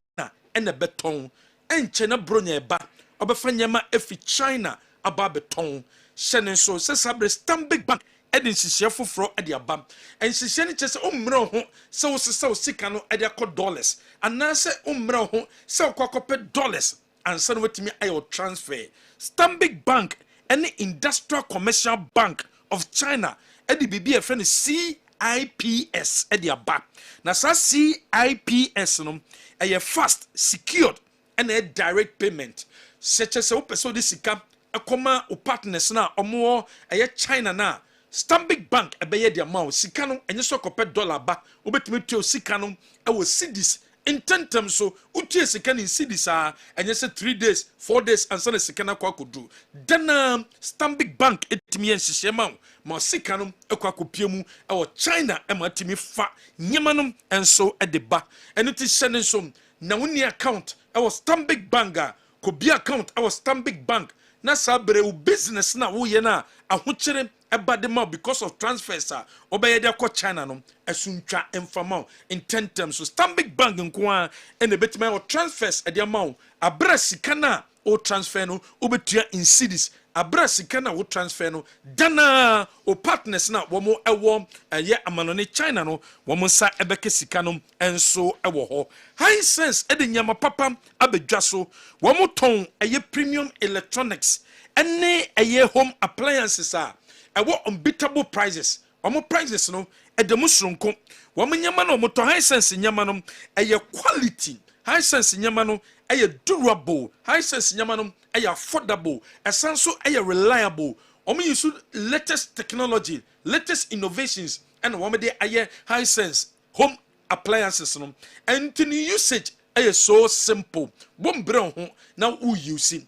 ena beton enche na bronya eba obefanya ma efi China aba beton Shenen so se sabre Stanbic Bank edin sisi foforo edi abam en sisi ni chese umre ho se wo se sika no edi akọ dollars anase umre ho se okọkọpe dollars ansa no wetimi ayo transfer Stanbic Bank any industrial commercial bank of China edi bibi efe ni CIPS edi abam na sa CIPS no eye fast secured and a direct payment se chese wo pese odi sika akoma o partners na omo eye China na Stanbic Bank ebeye dia ma sika no enye so kopɛ dollar ba obetumi tuo sika no e wo cedis intentem so utie sika ni cedi saa enye se 3 days 4 days ansa na sika na kwa kodu dana Stanbic Bank etimi enhyehyɛ ma sika no ekwa kopie mu e China e ma timi fa nyema no enso e de ba eno ti hyɛ ne nso na woni account e Stanbic Bank a kobi account e Stanbic Bank na sabere u business na wo ye na ahokyere ebadema because of transfers obeye de akọ China no esuntwa emfama intentem so Stanbic Bank nko ene betima o transfers e de amount abra sika na o transfer no obetua in cedis abra sika na o transfer no dana o partners na womo ewo ye amanone China no womo sa ebeke sika no enso ewo ho high sense e de nyama papa abedwa so womo ton eye premium electronics ene eye home appliances ewo unbeatable prices omo prices no edemu sronko womo nyama no moto high sense nyama no eye quality high sense nyama no eye durable high sense nyama no eye affordable esanso eye reliable omo use latest technology latest innovations and womo de eye high sense home appliances no and the usage eye so simple bombre ho na u use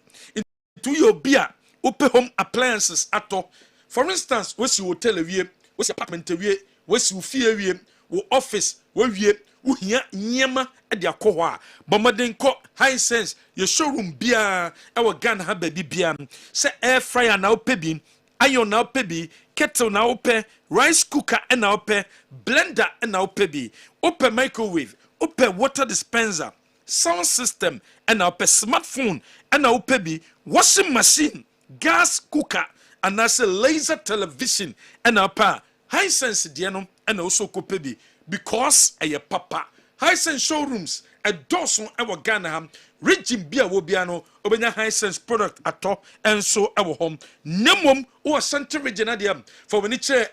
to your beer open home appliances ato. For instance, what's your hotel wie, what's your apartment wie, what's your fie wie, wo office wie, wo hia nyema e de akwa. Bomaden ko high sense, your showroom bia, our Ghana ha baby bia. Se air fryer na opebi, iron na opebi, kettle na ope, rice cooker na ope, blender na opebi, open microwave, open water dispenser, sound system na ope smartphone na opebi, washing machine, gas cooker and as a laser television and a pa high sense diano and also kopebi because a papa high sense showrooms a dozen our Ghana region beer will be ano obenya high sense product at all and so our home nemum or center region adiam for when it's a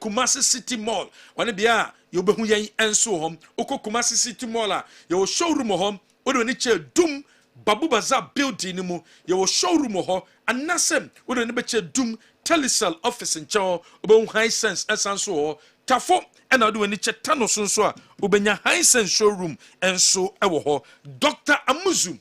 Kumasi City Mall when be you be hu and so home oko Kumasi City Mall your showroom home or when it's a doom Babu Bazaar building mu your showroom ho anasem we don't be doom telecell office in chow obo high sense esanso ho tafo and I do any chetano so obenya high sense showroom and so ewo ho Dr. Amuzu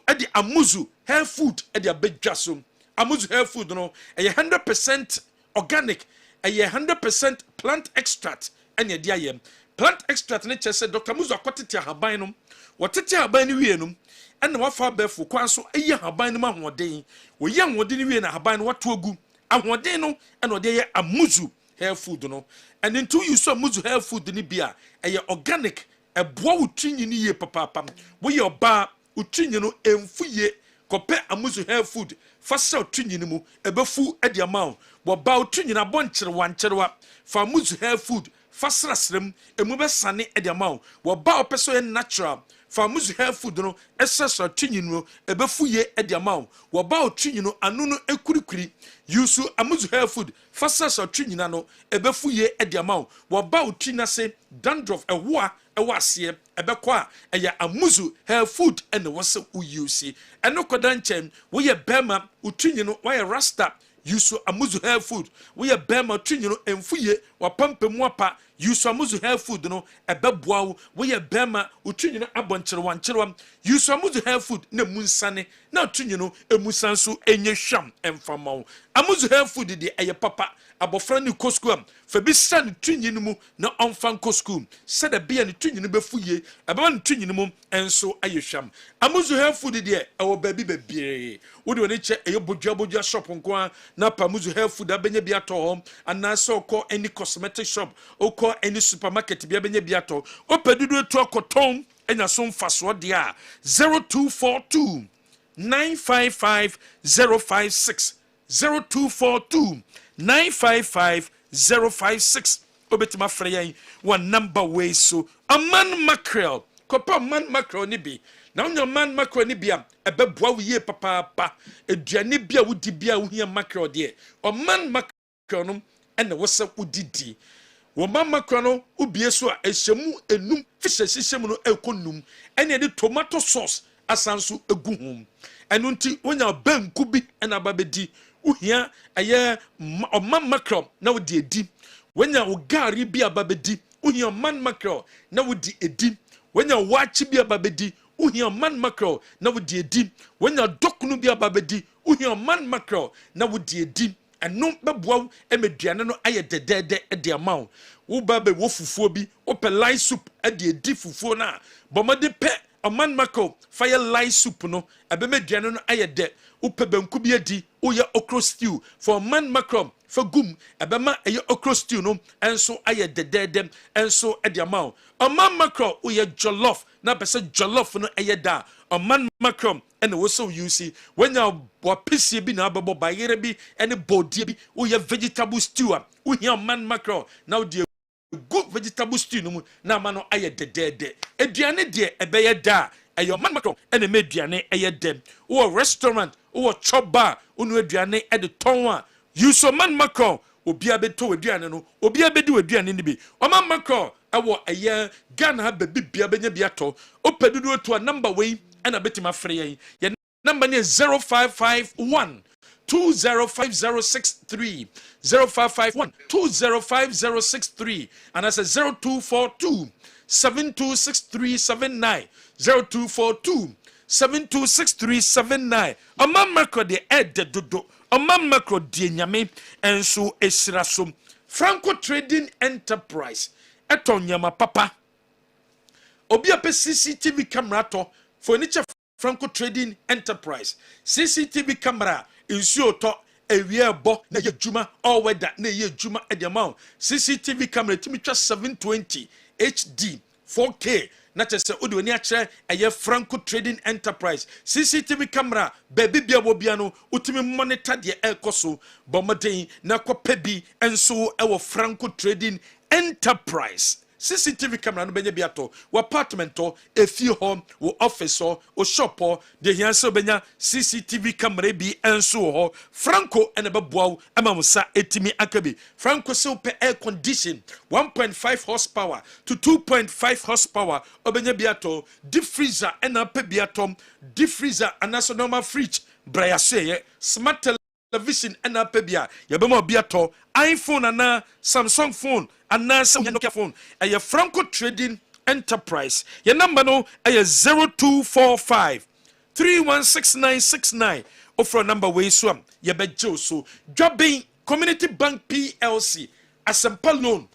edi Amuzu hair food edi abedwaso Amuzu hair food no 100% organic 100% plant extract and ye dia plant extract ne chese Dr. Amuzu akotete haban no watete haban ni wie no and wafa befu kwanso eye haban no ahoden wo ye ahoden wie na haban no wato agu ahoden no and ode ye Amuzu hair food no and into you so Amuzu hair food ni bia eye organic eboa utwinyi ni ye papa wo ye oba utwinyi no emfuye kope Amuzu hair food fasa utwinyi ni mu ebefu edi amount wo ba utwinyi na bonkyere wankyerwa fa Amuzu hair food fasra srem emu be sane edi amount wo ba opeso ye natural fa Amuzu hair food no esesa twinyi no ebefu ye edi amount wo ba otwinyi no anu no ekurikuri yusu Amuzu hair food fasesa twinyi na no ebefu ye edi amount wo ba otwinyi na se dandruff ewoa ewase ebekwa eya Amuzu hair food ene wose uyusi eno kodan chen wo ye bema otwinyi no wo ye rasta yusu Amuzu hair food we are bema twinyi no emfuye wapampemu apa yusu Amuzu hair food no ebeboa we are bema utwinyi no abonkyere wankyerwa yusu Amuzu hair food na munsane na twinyi no emusanso enye hwam emfama Amuzu hair food de eye papa abofra ni kosku am fa bi san twinyi no mu na onfan kosku se da bia ni twinyi no befuye ababa ni twinyi no mu enso aye hwam Amuzu hair food de ewo baby bebie wo de oni che eye bodua shop nko na pa Amuzu hair food abenya bia to hom anase okọ any cosmetic shop okọ any supermarket bia benya bia to opedudu etu akoton enya so mfaso de a 0242 955 056 0242 955 056 obetima freyan one number way so a man mackerel kopa man mackerel ni bi na onyo man mackerel ni bia ebeboa wiye papa eduane bia wudi bia wo hia mackerel de o man mackerel no ene wosa udidi wo man mackerel no ubie so a ehyemu enum fish hyehyem no ekonum ene de tomato sauce asanso egu hom enu nti wonya banku bi ena babedi uhia aye man mackerel na wodi edi wonya wo gari bi ababedi uhia man mackerel na wodi edi when you watch bi ababedi uhia man mackerel na wodi edi when you dokunu bi ababedi uhia man mackerel na wodi edi eno beboa emeduane no aye dedede de amaw wo ba be wo fufuo bi wo pe light soup de edi fufuo na bomade pe man mackerel fire light soup no ebe meduane no aye de wo pe banku bi edi wo ye okro stew for man mackerel for gum ebema eye okro stew no enso aye dedede enso de amaw man mackerel wo ye jollof na pese jollof no eye da man mackerel and also you see when you pisi bi na babo bayere bi any body bi wo ye vegetable stew wo here man mackerel now the good vegetable stew no na ma no aye dedede aduane de ebeye da ayo man mackerel and me aduane eye dem wo restaurant wo chop bar unu aduane e de ton a you so man mackerel obi abeto aduane no obi abedi aduane ni bi o man mackerel ewo eye Ghana baby bia benya bia to opedudu to a number way and a bit my free. Your number is 0551 205063 0551 205063 and that's a 0242 726379 0242 726379 a man macro de ed de dodo a man macro de nyame and so esrasum Franco Trading Enterprise eton yama papa obi ape CCTV camera to for nature Franco Trading Enterprise CCTV camera insuo to ewie bo na ye juma all weather na ye juma e the amount CCTV camera timi twa 720 HD 4K na tese odi oni a kire eye Franco Trading Enterprise CCTV camera baby bia bo bia no utimi monitor de ekoso bomoden na kopa bi enso e wo Franco Trading Enterprise CCTV camera no benya biato wo apartment to efie ho wo office ho wo shop ho de hianse benya CCTV camera bi enso ho Franco ene beboa amamusa etimi akabi Franco se pe air condition 1.5 horsepower to 2.5 horsepower obenya biato deep freezer ena pe biato deep freezer anaso normal fridge braya seye smart television ena pe bia yebema biato iPhone ana Samsung phone ana Nokia phone aya Franco Trading Enterprise your number no aya 0245 316969 offer number way so ye bejo so Jobbing Community Bank PLC asempa loan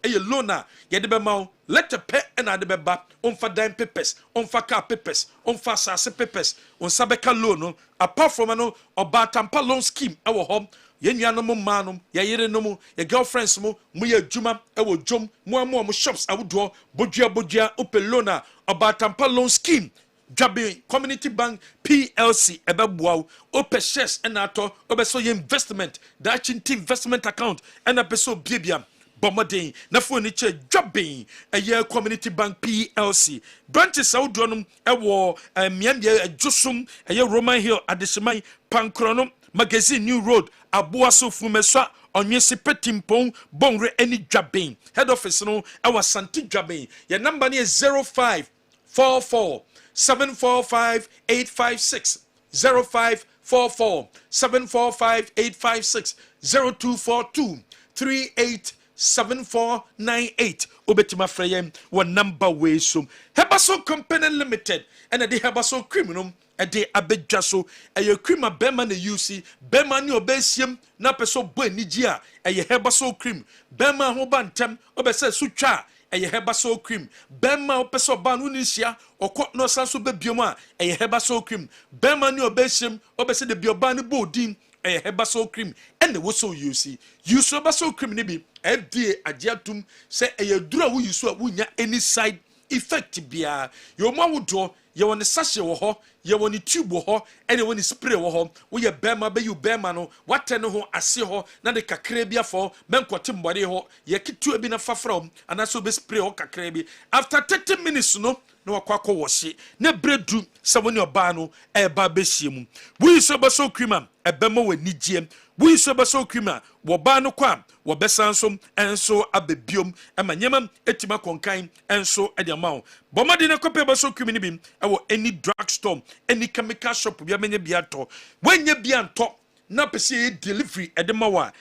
aya loaner ye de be ma letter pe na de be ba onfa dime papers onfa car papers onfa sase papers on sabeka loan no apart from no oba tampa loan scheme e wo hom ye nuanom manum ye yere no ye girlfriends mo ye adwuma e wo dwom mo shops awodo bodua opelona oba tampa loan scheme Jobbing Community Bank PLC ebeboa ope shares enato obeso ye investment that investment account ena peso bibia bomodin na phone che Jobbing eye Community Bank PLC branches awodonum ewo miambia adjusum eye Roman Hill Adesemai Pankrono Magazine New Road Abuaso Fumeswa Onyesi Petimpon Bongre any Jobbing head office no our Santi Jobbing your number is 0544 745 856 0544 745 856 0242 387498 obetima freyem one number way so Hebaso Company Limited and the Hebaso criminal a de abedjaso a ye cream a bema na UC bema ni obesium na peso bo nigia a ye Hebaso cream bema ho bantem obese sutwa eye Hebaso cream bema opeso ban unisia okọ no sanso bebiom a eye Hebaso cream bema ni obesium obese de bioban ni bodin eye Hebaso cream ene wo so use Hebaso cream ni bi FDA agiatum se eye dura wo use a wunya any side effect bia yo ma wodo ye woni sachet wo ho ye woni tube wo ho ene woni spray wo ho wo ye bema be you bema no wate no ho ase ho na de kakra bia fo menkote mbode ho ye kitu bi na fafra ana so be spray ho kakra bi after 30 minutes no na wakwakọ wose na bredu se woni oba no e ba be hiemu wo so ba so krima e bema wani giem wo so ba so krima wo ba no kwa wo besansom enso abebiom emanyema etima konkan enso ediamao bomade na kope ba so krimi ni bi e wo any drug store any chemical shop bia menye bia to wanya bia nto na pese delivery edemawa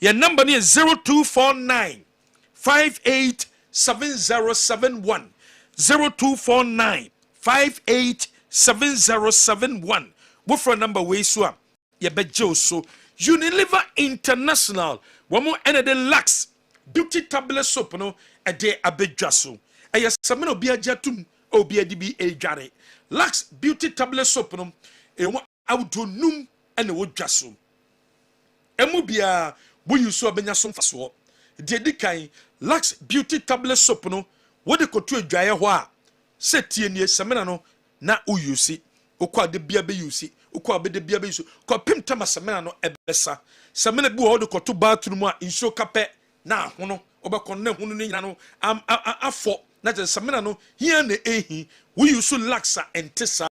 your number is 0249 587071 0249 587071 wofra number we so a yɛbɛgye so Unilever International wɔn ɛna de Lux beauty tablet soap no ɛde abɛdwa so ɛyɛ sɛmɛ na obi agye atum obi adi bi ɛdware Lux beauty tablet soap no ɛwɔ ahodoɔ num ɛna wɔdwa so ɛmu bia bo yusu abɛnya so mfasoɔ deɛ di kan Lux beauty tablet soap no wɔde koto adwaeɛ hɔ a sɛ tie nie sɛmɛ no na uyusi okɔ ade bia bɛ yusi okɔ abɛde bia bɛ yusi kɔ pim tama sɛmɛ no ɛbɛsa sɛmɛ bi wɔ hɔ de koto bathroom a nsuo kapɛ na ahono obɛkɔ na ahono ne nyina no afɔ na kyerɛ sɛmɛ no hia na ehi wo yusu Lux a ɛnte saa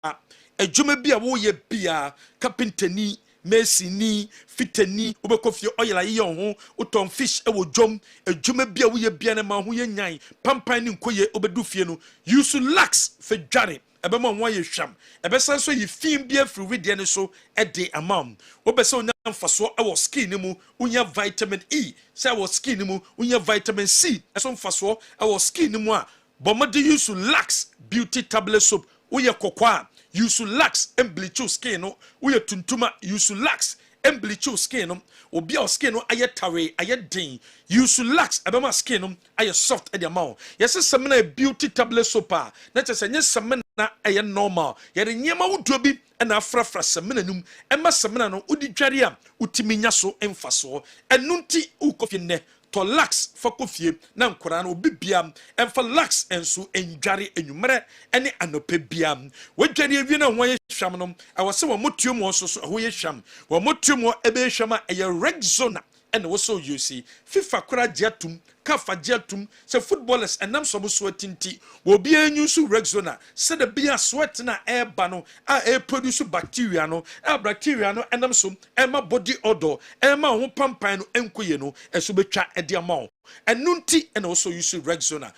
adwuma bi a wɔyɛ bia kapintani mesini fitani obɛkɔ fie ɔyɛ ayɛ ho utɔn fish ɛwɔ dwom adwuma bi a woyɛ bia na ma ho yɛ nyan pampan ne nkoye obɛdu fie no yusu Lux fɛ dware ɛbɛma ho ayɛ hwam ɛbɛsan so yɛ fin bi afiri wideɛ ne so ɛde amam wobɛsɛ onya mfasoɔ ɛwɔ skin ne mu wonya vitamin E sɛ ɛwɔ skin ne mu wonya vitamin C ɛso mfasoɔ ɛwɔ skin ne mu a bɔmmɔde yusu Lux beauty tablet soap woyɛ kɔkɔɔ a yusu Lux embleach skin no woyɛ tuntuma yusu Lux embleach skin no obi a skin no ayɛ tare ayɛ den yusu Lux ɛbɛma skin no ayɛ soft ɛde ama wo yɛsɛ sɛm na beauty tablet soap a na kyerɛ sɛ nyɛ sɛm na ɛyɛ normal yɛde nneɛma wodoɔ bi ɛna afrafra sɛm na num ɛma sɛm na no wodi dware a wotimi nya so mfasoɔ ɛno nti wokɔ fie nnɛ to Lux fa kofie na nkora no obi bia emfa Lux enso endware enwumere ene anope bia wadware awie na ho yɛ hwam no awose wo motuo mo so ho yɛ hwam wo motuo mo ebe hwam a ɛyɛ Rexona ene wo so yusi FIFA kora giatum kafa giatum se footballers enam so so atinti wo bia nyusu Rexona se de bia sweat na eba no a produce bacteria no a bacteria no enam so ema body odor ema ho pampan no enkoye no eso betwa ede ama ɛno nti ɛna wo so yusu Rexona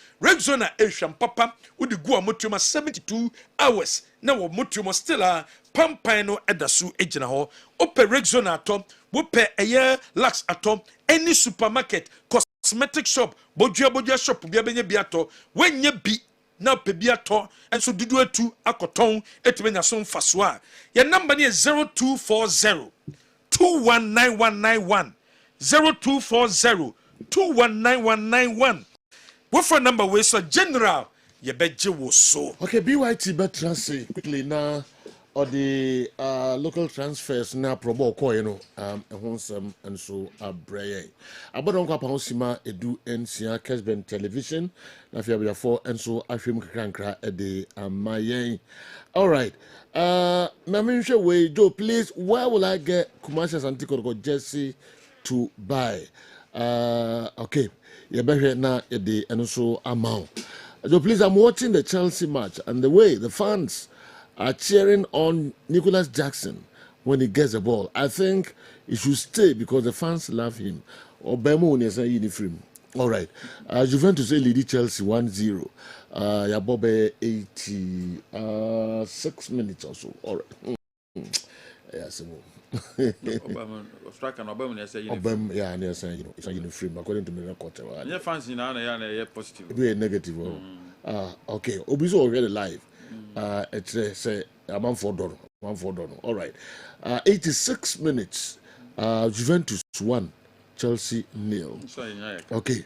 ehwam papa wodi gu a motuo 72 hours na wo motuo still a pampan no ɛda so egyina hɔ opɛ Rexona atɔ wopɛ ɛyɛ Lux atɔ any supermarket cosmetic shop bodua shop bia benye bi atɔ wenye bi na pe bi atɔ enso dudu atu akɔtɔn etibenya so mfaso a your number ne 0240 219191 0240 219191 what for number we so general ye beje wo so okay BYT better say quickly now or the local transfers na probo ko you know ehonsam and so abreye abodon kwa pausima edu nsia Kessben television na fia bia for and so ahwem krankra e de amayen all right maminhwe we Joe please where will I get commercial antico jersey to buy okay you better na e de and so amount Joe please I'm watching the Chelsea match and the way the fans are cheering on Nicholas Jackson when he gets the ball. I think he should stay because the fans love him. Obemo is a uniform. All right. Juventus lead Chelsea 1-0. Yabobe 86 minutes or so. All right. Yes. Yeah, and yes, it's a uniform according to me. Yeah, fans in Anna, positive. Be negative. Okay. Obiso already live. It's say I'm for Dono. All right. 86 minutes. Juventus 1, Chelsea 0. Okay.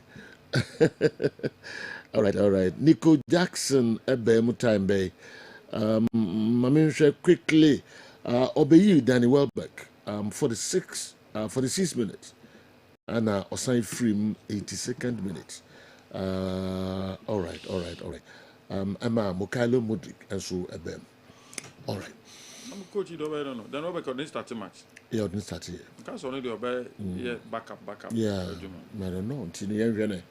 all right. Nico Jackson ebe time bay. Maminshe quickly. Obeyi Danny Welbeck. 46 minutes. And Osai Frim 82nd minute. All right. Emma Mukailo Mudrik and so Ebem. All right. I'm coach you don't know. Then Welbeck didn't start the match. Yeah, didn't start here. Because only the obey backup. Yeah. I don't know. Until the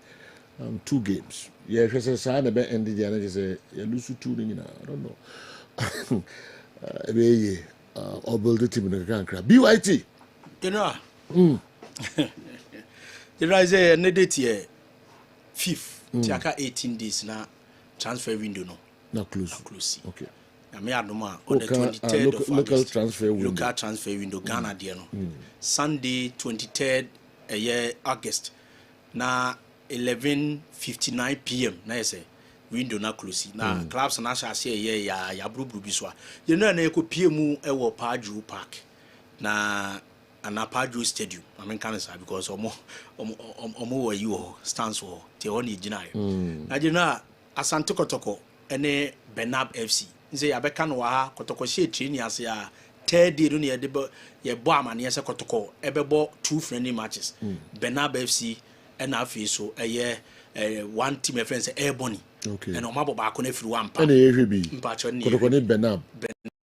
2 games. Yeah, if you say the bet ended the energy say you lose 2 I don't know. Or build the team in the Grand Crab. BYT. You know. You say needed here 5th. Tiaka 18 days now. Transfer window not close. Okay. I mean, on the 23rd of August, local transfer window. Ghana there no. Sunday 23rd August. Na 11:59 p.m. Na say window na close na clubs na shase ya brubru bi so a ye na ekɔ pie mu ɛwɔ Padro Park na Padro Stadium I mean can say because omo wɔ yi wɔ stands wɔ te hɔ ne gyina na gyina Asante Kotoko ɛne Benab FC nse ya bɛka no ha Kotoko hye training ase a third day no ye de ye bɔ amane ye sɛ Kotoko ɛbɛbɔ 2 friendly matches Benab FC ɛna afi so ɛyɛ one team friends Airborne okay and omabo ba ko na firi wampa and ehwe bi mpacho ne Kotoko ne Benab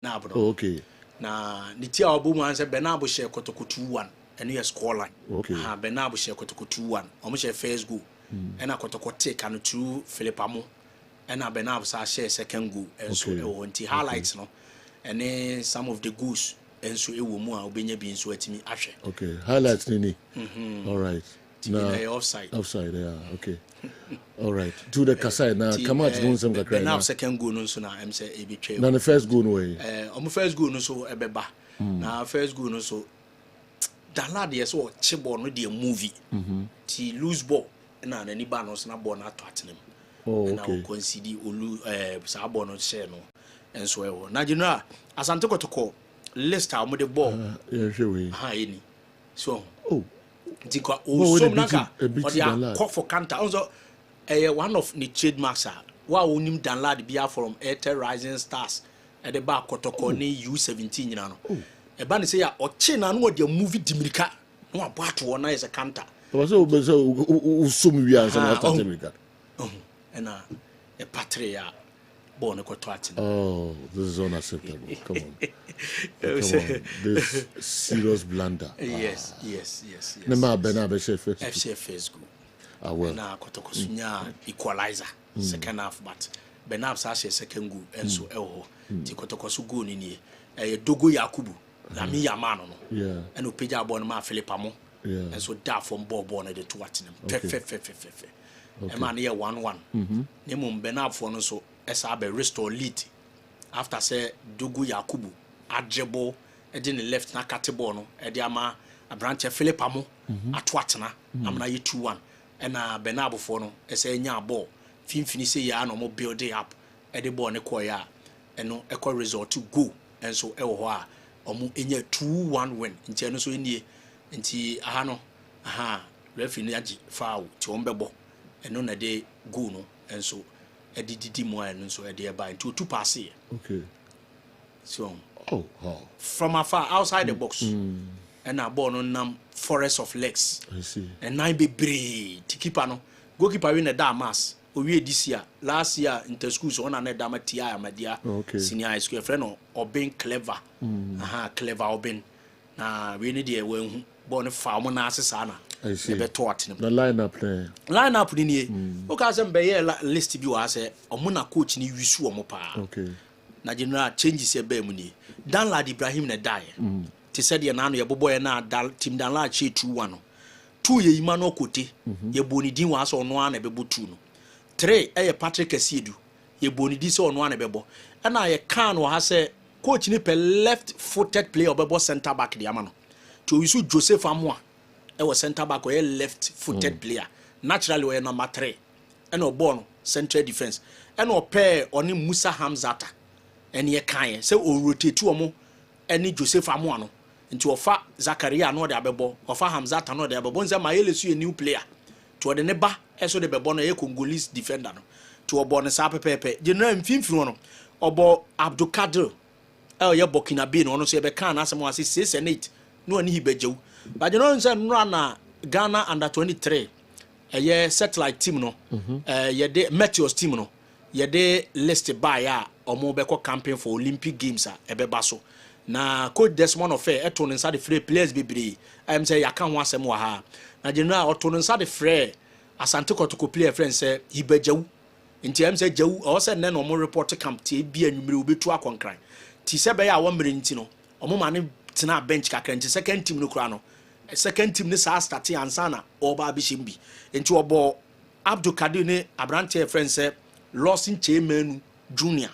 no okay na niti a obomu an se Benab share Kotoko 2-1 and your score line okay Benab share Kotoko 2-1 omo share first goal and Kotoko take and 2 Philipamo and Benab sa share second goal and so e wonti highlights no and then some of the goals and so e wo mu a obenya bi nso atimi ahwe okay highlights ni all right na offside yeah okay all right to the Kasai now come out no some kakra now second goal no so na am say e be twa na the first goal no way omo first goal no so e beba na first goal no so Danlad yes o chiball no dey movie ti lose ball na ni ba no so na ball na to atenem na o concede olu sa ball no share no enso e wo na general Asante Kotoko list how the ball yeah sure we any so Dika so naka or they call for counter also one of the trademarks wa onim Danlad bia from Airtel Rising Stars at the back Kotoko ni U17 nyina no e ba ne say ya oche na no de movie dimirika no abato na is a counter so usum wi ansa na start dimirika na e patria born ko to atin oh this is unacceptable come on this serious blunder yes nema Benab FC first goal well na Kotoko sunya equalizer second half but Benab sa share second goal enso eho ti Kotoko su goal ni Dogo Yakubu na mi yamano no yeah and opeja ball ma Philipamo yeah enso da from ball na de to atin fe e man here 1-1 nemu Benab for no so esa be restore lead after say Dogo Yakubu adribble e dey left na cut ball no e dey ama Abranche Philipamo ato atena amna ye 2-1 and Benab for no esa nya ball finfini say ya no mo build it up e dey ball ne ko ya eno e ko result to go and so e wo ho a omo enya 2-1 win nti no so enie nti aha no referee ni agi foul ti on bebo eno na de go no and so e didi mo eno so e de ba nti 2 pass here okay so from afar outside the box and a ball no nam forest of legs I see and 9 be brave to keeper no goalkeeper win the mass we this year last year inter schools on another dama tia amadia senior high school friend or being clever clever oben na we need the when born farm na asesa na I see be to atin the lineup ni o ka say be list bi wa say omo na coach ni wisu omo pa okay na general changes e be mu ni Danlad Ibrahim na die ti said ye na no ye boboy na team Danlad che 2-1 2 ye ima no kote ye boni din wa so no na be bo 2 no 3 eye Patrick Asiedu ye boni di se ono ana bebo na ye kan wo ha se coach ni pe left footed player obebo center back di ama no to wisu Joseph Amoa e wo center back o ye left footed player naturally we number 3 and obo no central defense and o pair oni Musa Hamzata and ye kan se o rotate omo eni Joseph Amoa no nti ofa Zakaria no de abebo ofa Hamzata no de abebo nze ma yele su a new player to de ne ba eso de bebo no ye Congolese defender no to obo ne sa pepepe general mfimfiri no obo Abdulkadir ye Burkina Faso no so ye be kan asem wase 6 and 8 no ani hibejew ba general nse no na Ghana under 23 ye satellite team no ye de Meteors team no ye de list by ya omo be ko campaign for Olympic Games e be ba so na coach Desmond Ofe eto no nsa de free players bebre am say ya kan ho asem wa ha na general oto no nsa de free Asante Kotoko player friend say hibejew nti am say jew o say na no mo report camp tie bi anwumre obetu akonkran ti se be ya wo mre nti no omo ma ne tena bench kakra nti second team no kura no second team ne sa start ansana oba bishimbi nti obo Abdul Kadir ne Abrante friend say Lawson Chemenu Junior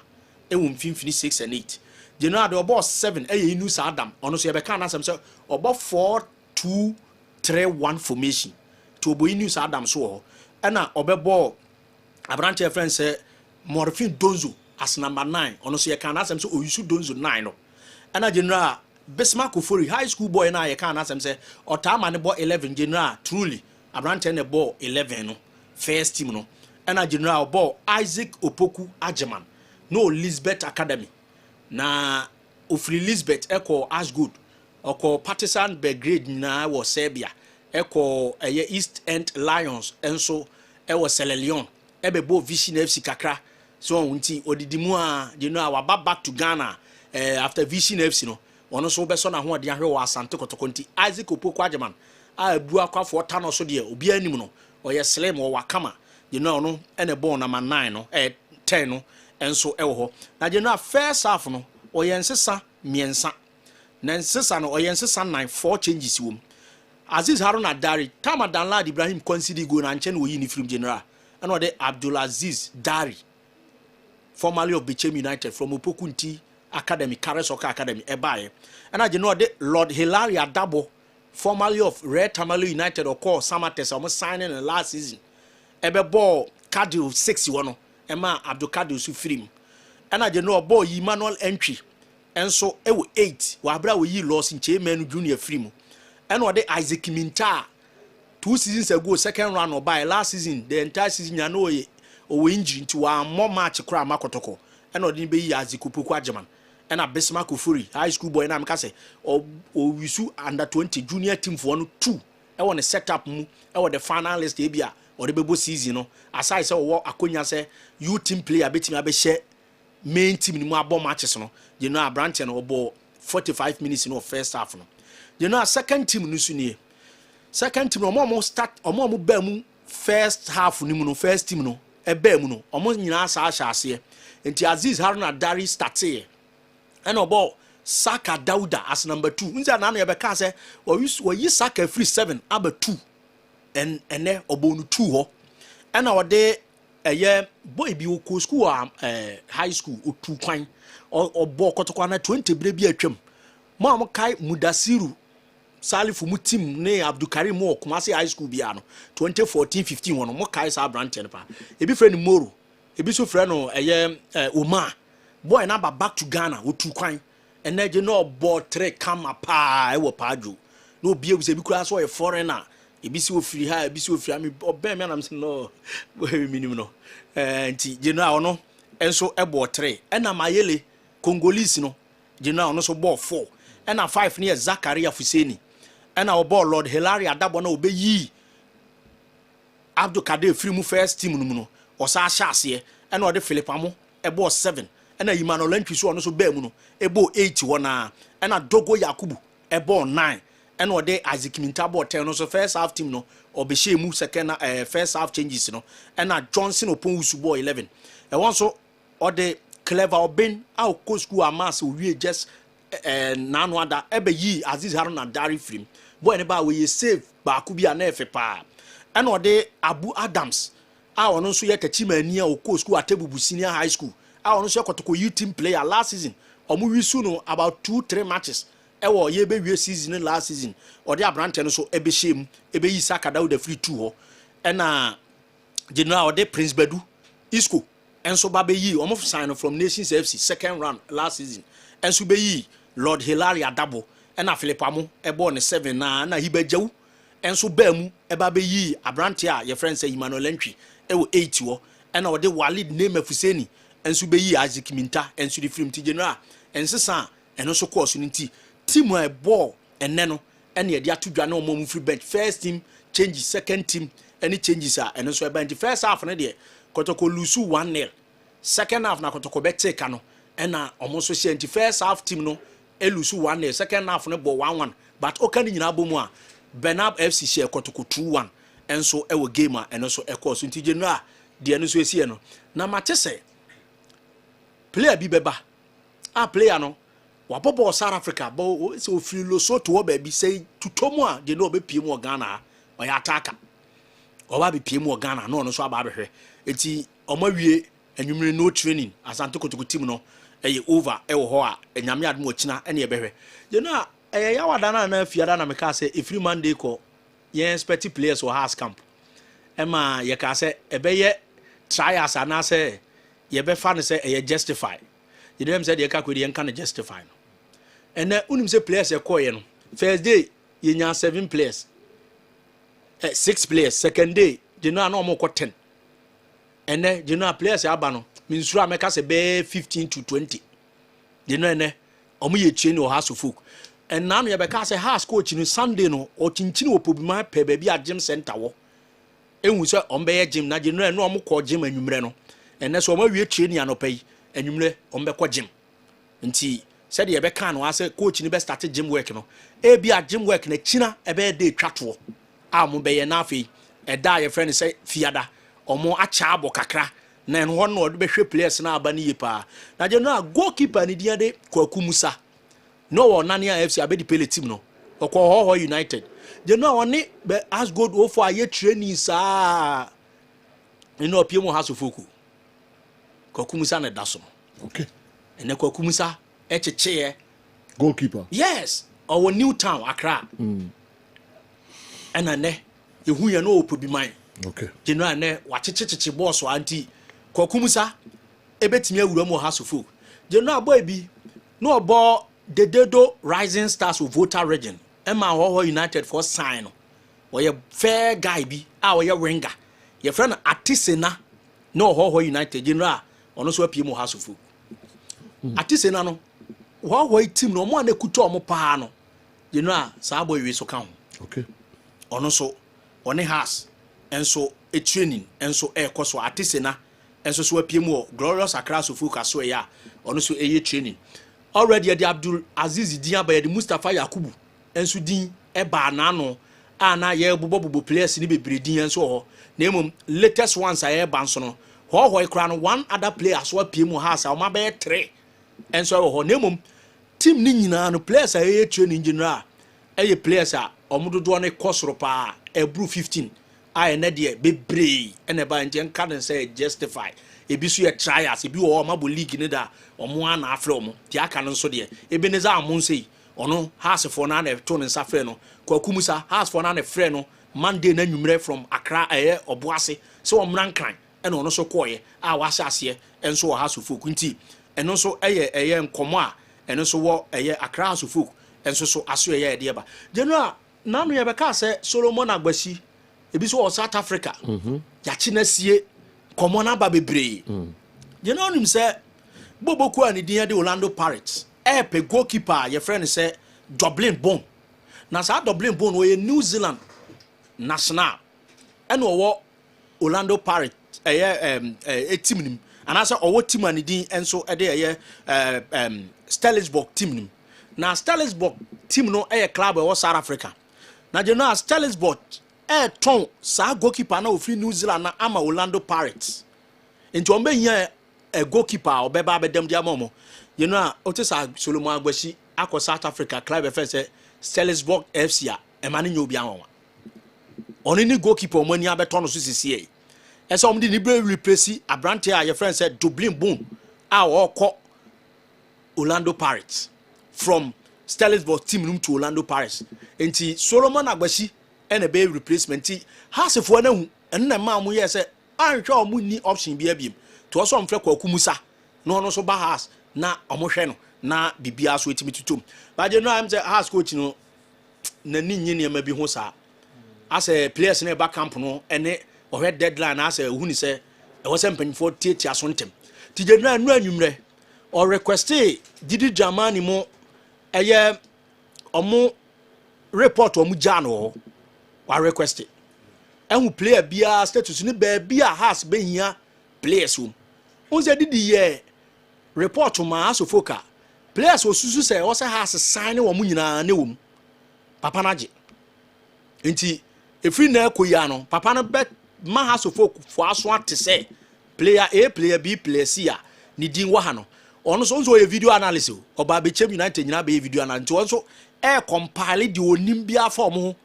e wo mfimfini 6 and 8 general the obo 7 e inu sa Adam ono so ye be kan asem say obo 4-2-3-1 formation to obo inu sa Adam so ho e na obebo Abrante friend say Morphine Donzo as number 9 ono so ye kan asem so oyusu Donzo 9 no ana general Bismarck Ofori high school boy na ye kan asem say otama ne ball 11 general truly abrante ne ball 11 no first team no ana general ball Isaac Opoku Ajeman no Lisbeth Academy na ofri Lisbeth eko Ashgood oko Partisan Belgrade na wo Serbia eko East End Lions enso ewo Sierra Leone ebebo Vision FC kakra so unti odidimu a waba back to Ghana after Vision FC no ono so be so na ho de ahwe wa Asante Kotoko nti Isaac Opoku Ajeman a bu akwafo tano so de obi anim no oye slim wo wakama no ene ball number 9 no 10 no enso ewo ho na first half no oye nsesa miensa na nsesa no oye nsesa 9 4 changes wom Aziz Haruna Dari Tama Danlad Ibrahim concede go na nchen wo yi ni film general and ode Abdulaziz Dari formerly of Bechem United from Opokunti Academy Karesoka Academy ebaye and ode Lord Hilary Adabo formerly of Red Tamale United or call Samates almost signing in last season ebe ball Cardio 61 no ema Abdul Cardio su film and boy Emmanuel entry and so ewo 8 wa bra we yi loss in Chemenu Junior film and what the Isaac Minta 2 seasons ago second round or by last season the entire season ya know o injury into one more match kra makotoko and what be Isaac Opoku Ajeman and a Bismarck Ofori high school boy na mka say o wisu under 20 junior team for 2 e won set up mu e wo the finalist e bia or the bebo season no aside say wo akonya say you team player betimi abehye main team ni mu abo matches no Abrante no obo 45 minutes in first half no second team no sunie second team no omo start omo ba mu first half ni mu no first team no e ba mu no omo nyina sa ahase enti Aziz Haruna Dari started and obo Saka Dauda as number 2 nza na ye be ka say we yi Saka free 7 aba 2 and ne obo no 2 ho and ode boy bi wo school high school otu kwan obo kotokwa na 20 bre bi atwam mo am kai Mudasiru Salifu mu team ne Abdulkarim wo Kumasi high school bia no 2014-15 wono mo kai sa branch ne pa ebi friend Moro ebi so friend no Oma boy na back to Ghana otu kwan ene no ball 3 come pa e wo pajo no bi e bi kura so foreigner ebi si ofiri ha ebi si ofiri ami oben me na mse no minimum no nti general no enso ebo 3 ena mayele Congolese no general no so ball 4 ena 5 ne Zakaria Fuseni ena o ball Lord Hilary Adabo na obeyi Abdul Kader free mu first team no mu no o sa ahase ena o de Philip Amo ebo 7 ena Emmanuel Ntwi so no so ba mu no ebo 8 wona ena Dogo Yakubu ebo 9 and what they Isaac Minta ball 10 no so first half team no obehye mu second first half changes no and Johnson upon Usu ball 11 and also or the clever oben our co school amas we just nanu ada ebe yi Aziz Haruna Dari film boy ne ba we save ba ku bia na efe pa and what they Abu Adams our no so ye kachima ani a co school atebubu senior high school our no so kotoko youth team player last season omu wisu no about 2-3 matches ewo ye be wie season last season odi Abrante no so ebe shem ebe yi Saka Dauda free 2 ho ena general odi Prince Bedu Isco enso ba be yi omo sign from Nations FC second round last season enso be yi Lord Hilary Adabo ena Philip Amo ebo ne 7 na hibejewu enso ba mu eba be yi Abrante a ye friend say Emmanuel Ntwi ewo 8 ho ena odi Walid Name Fuseni enso be yi Isaac Minta enso di film ti general ensesa eno so course nti team a ball and no and ye dia to dwa na omo free bench first team changes second team any changes are and so bench first half na de Kotoko lose 1-0 second half na Kotoko be take no and na omo so share first half team no e lose 1-0 second half na ball 1-1 but o kan nyina bomu a Benab FC share Kotoko 2-1 and so e wo game and so e course nti general de no so esi no na ma say player bi beba a player no wabobo South Africa bo so filo so to baby say to tomu a de no be piem o Ghana o ya ataka o ba be piem o Ghana no so aba behwe enti o ma wie anwumre no training Asante Kotoko team no eye over e wo ho a enyame admo kina ene e behwe je no ya wada na afiada na me ka say every Monday ko ye expect players or house camp ema ye ka say ebe ye trials ana say yɛbɛfa no sɛ ɛyɛ justify yɛdɛm sɛ deɛ ka kɔ deɛ nka no justify no ɛnɛ wonim sɛ players ɛkɔɔyɛ no first day yɛnya 7 players 6 players second day general na ɔmo kɔ 10 ɛnɛ general players aba no mensuro a mɛka sɛ bɛɛ 15 to 20 general ɛnɛ ɔmo yɛ train wɔ house of folk ɛnna no yɛbɛka sɛ house coach no Sunday no ɔkyinkyin wɔ pobima pɛ baabi a gym center wɔ ehu sɛ ɔmo bɛyɛ gym na general no ɔmo kɔ gym anwummerɛ no ɛnɛ so ɔmo awie training anɔpɛ yi anwummerɛ ɔmo bɛkɔ gym nti sɛdeɛ yɛbɛka no asɛ coach no bɛ start gym work no ebi a gym work na kyina ɛbɛyɛ de twatoɔ a ɔmo bɛyɛ na afei ɛda a yɛfrɛ no sɛ fiada ɔmo akyɛ abɔ kakra na ɛno hɔ no ɔde bɛhwɛ players na aba no yie paa na general goalkeeper ne deɛ de Kwaku Musa no wɔ Nania FC abɛdi pele team no ɔkɔ Hɔhɔ United general ɔne bɛ as good ofo a yɛ training saa ɛne ɔpie mu House of Folk Kwaku Musa na da so no okay ɛne Kwaku Musa ɛkyekyeɛ goalkeeper yes ɔwɔ Newtown Accra ɛna nɛ yɛhu yɛ no ɔpɔ bi man okay general nɛ wakyekyekyekye boss wa anti Kwaku Musa ɛbɛtumi awura mu House of Folk general boy bi no ɔbɔ Dededo Rising Stars of Volta region Emma Hɔhɔ United for sign no wɔyɛ fair guy bi a wɔyɛ winger yɛfrɛ no Atisena no Hɔhɔ United general ɔno so apie mu House of Folk Atisena no Hɔhɔ team no ɔmo a na kuta ɔmo paa no general saa boy we so ka ho okay ɔno so ɔne House enso training enso ɛkɔ so Atisena enso so apie mu Glorious Accra so Folk aso ɛya ɔno so ɛyɛ training already the Abdul Aziz din aba the Mustafa Yakubu enso din eba nano ana ye bobo players ni bebre din enso ho na emom latest ones aye ba nso no ho ikra no one other player so apie mu House o ma be 3 enso ho na emom team ni nyina no players aye training general aye players a omododo no kosoro pa ebru 15 aye na de bebre ene ba nje nka den say justify ebi so ye trials ebi wo ma bo league ni da omo ana afre omo ti aka no so de Ebeneza amon sei ono House for na na to ne safre no Kwaku Musa House for na na frɛ no Monday na nwumre from Accra Obuase so omran kan ɛna ono so kɔye a wahye ase enso wɔ House of Folk nti ɛno so ɛyɛ nkomo a ɛno so wɔ Accra House of Folk enso so aso ɛyɛ de ba general nanu ye bɛka sɛ Solomon Agbasi ebi so wɔ South Africa yachi na sie komo na ba bebre general nim sɛ Boboku ani din de Orlando Pirates pe goalkeeper your friend say Dublin Bone na sa Dublin Bone we New Zealand national and wo Orlando Pirates team nim and asa owo team ani din enso de Stellenbosch team nim na Stellenbosch team no club we South Africa na je no Stellenbosch ton sa goalkeeper na ofri New Zealand na ama Orlando Pirates into ombe hia a goalkeeper or beba bedem diamomo you know otisa Solomon Agbasi akọ South Africa club first say Stellenbosch FC a mani nyobi anwa oni ni goalkeeper mo ni abeto no so sisi e so omdi ni bre replace abrante a your friend said Dublin Bone a okọ Orlando Pirates from Stellenbosch team room to Orlando Pirates enti Solomon Agbasi ene be replacement hasefo na hu enne ma mo ye say anhwe o mu ni option bi abiem to so mfre Kwaku Musa no so ba House na omohwe no na bibia so etimi tutum ba je no am say House coach no na ni nyine ma bi ho sa as a players na ba camp no ene ohwe deadline as a hu ni say e wo se mpanfo tietia so ntem ti je no anu anwumre o request Didi Jamani mo eye omo report omo jano wa request ehun player bia status ni ba bia House be hia players unze Didi ye report ma House of Folk players osusu say o say House sign wo mu nyina ne wo papa naje enti efri na ekoya no papa no bet ma House of Folk fo aso ate say player A player B player C a ni din wo ha no ono so nso ye video analysis oba be chem United nyina be video analysis nso compile the onim bia form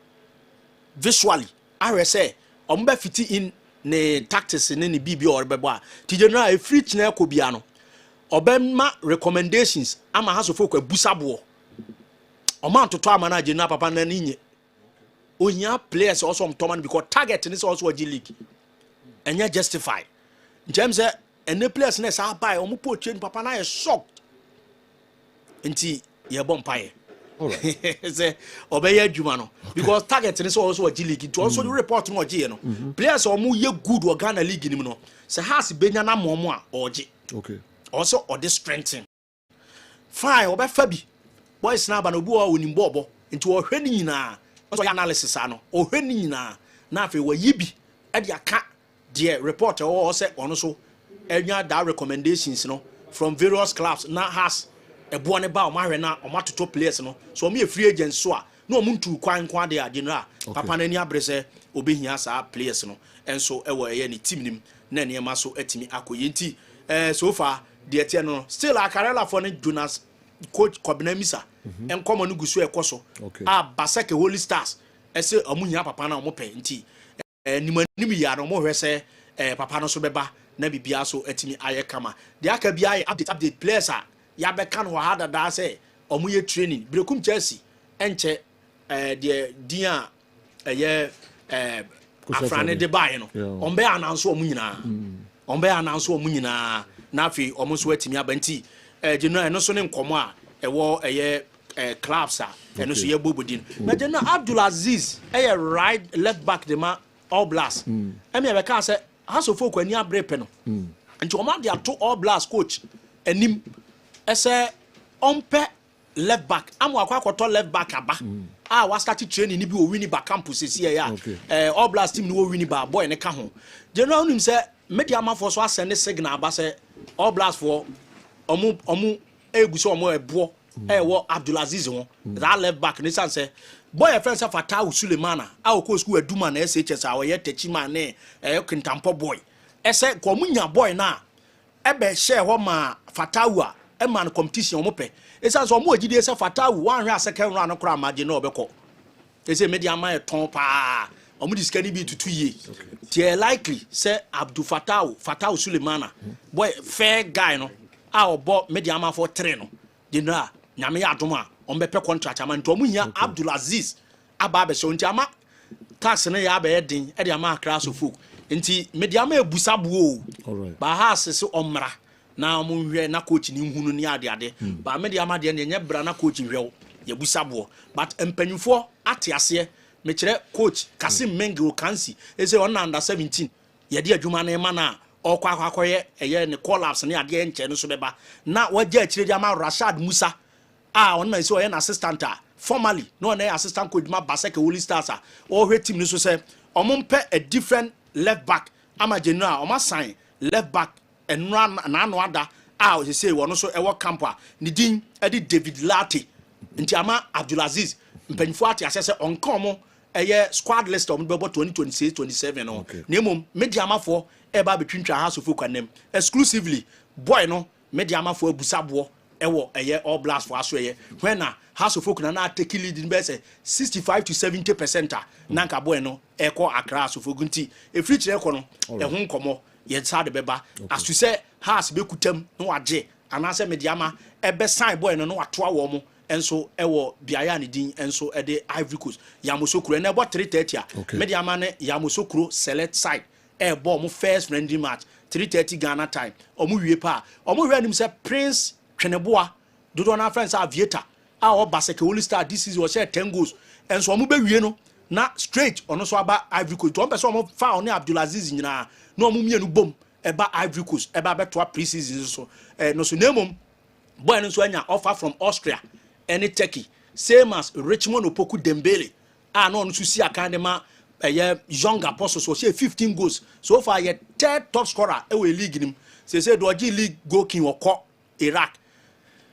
visually I say omo be fit in ne tactics ne bibi or bebo a ti general efri china ekobia no obema recommendations ama House of Folk abusabo o man to ama na general papa na ninye onya players also on toman because target is also a G League enya justify in terms and the players na say buy omo poche papa na shocked nti ye bompaye say obey adwuma no because target is also a G League to also the report no G no players omo ye good wo Ghana League nim no say has benya na momo a oje okay also or this strengthen fine obefa bi boys na ba no bu o nim bobo nti wo hwe ni nyina so ya analysis ano o hwe ni nyina na afi wo yibi e dia ka de report o say ono so enya that recommendations no from various clubs na has ebo ne ba o ma hwe na o ma toto players no so o me free agent so a na o muntu kwan de general papa na ni abrese obehia sa players no enso e wo ye ni team nim na ne ma so atimi akoye nti so far the tie no still Akarela for ne Jonas coach Kobina Misa en komo no gusu ekoso Basake Holy Stars ese amunya papa na omo pe nti nimanimi ya no mo hwese papa no so beba na bibia so atimi aye kama de aka bia update players a ya be kan ho hada da say omo ye training Brekum Chelsea enche de dia eye afrane de bae no ombe announce omo nyina ombe announce omo nyina na afi omo so atimi abanti general no so ne nkomo a ewo eye clubs a eno so ye bobodin na general Abdulaziz right left back de ma All Blast emi e be ka say haso folk ani abrepe no nti omo de ato All Blast coach enim ese ompe left back amu akwakoto left back aba wa start training ni bi o wini ba campus esi ya All Blast team ni o wini ba boy ne ka ho general nim say media man for so send signal ba say All Blast for omu eguso omo ebo wo Abdulaziz won that left back ni say boy friend say Fatah Sulemana a ko school aduma na SHS a we techima na Kintampo boy ese ko munya boy na ebe share ho ma Fatah a man competition omo pe esa so omo agide say Fatah one hwe second round kra maje na obekọ ese media man ton pa omo diskani bi tutu ye tie likely say Abdul Fatah Sulemana boy fair guy no a obo media man for 3 no general nyame ya adoma ombepe contract ama nto munya Abdulaziz aba so nti ama tax ne ya be den e de ama akra so folk nti media ma ebusabuo ba ha asese omra na omunhwe na coach ni hunu ni ade ba media ma de nye bra na coach hwew ye busabo but empanyufo ate ase me kire coach Kasim Mengiro Kansi ese on under 17 ye de adwuma na ema na okwakoye eye ne collapse ne ade enche no so beba na waje akire de ama Rashad Musa on na so an assistant formally no na assistant coach ma Basake Holy Stars or her team no so say omompe a different left back ama general oma sign left back and run na no ada we say wono so e wo camp ni din e di David Lati nti ama Abdulaziz mpanifo ate asese onkomo eye squad list of 2026 27 no nemom media amafo e ba betwintwa ha so fokanem exclusively boy no media amafo abusabo ewo eye All Blast for aso eye when na House of Folk na take lead in be say 65 to 70% na nka boy no e ko Accra so fogunti e free chire ko no e ho nkomo ye sa de beba as to say House be kutam no waje anase mediama e be sign boy no wato awo mo enso ewo biaya ne din enso e de Ivory Coast Yamosokuro na ebo 3:30 mediama ne Yamosokuro select side e bo mo first friendly match 3:30 Ghana time omo wie pa omo hwe anim say Prince Tweneboa dodo na friends aviator a Basake Holy Star this is was 10 goals and so omo be wie no na straight ono so aba Ivory Coast to person omo fa oni Abdulaziz nyina na omo mienu bom eba Ivory Coast eba beto pre-season so no so nemom boy no so anya offer from Austria and Turkey same as Richmond Opoku Dembele no no so si akande ma young apostles so 15 goals so far ye third top scorer e we league nim say do league go king okọ Iraq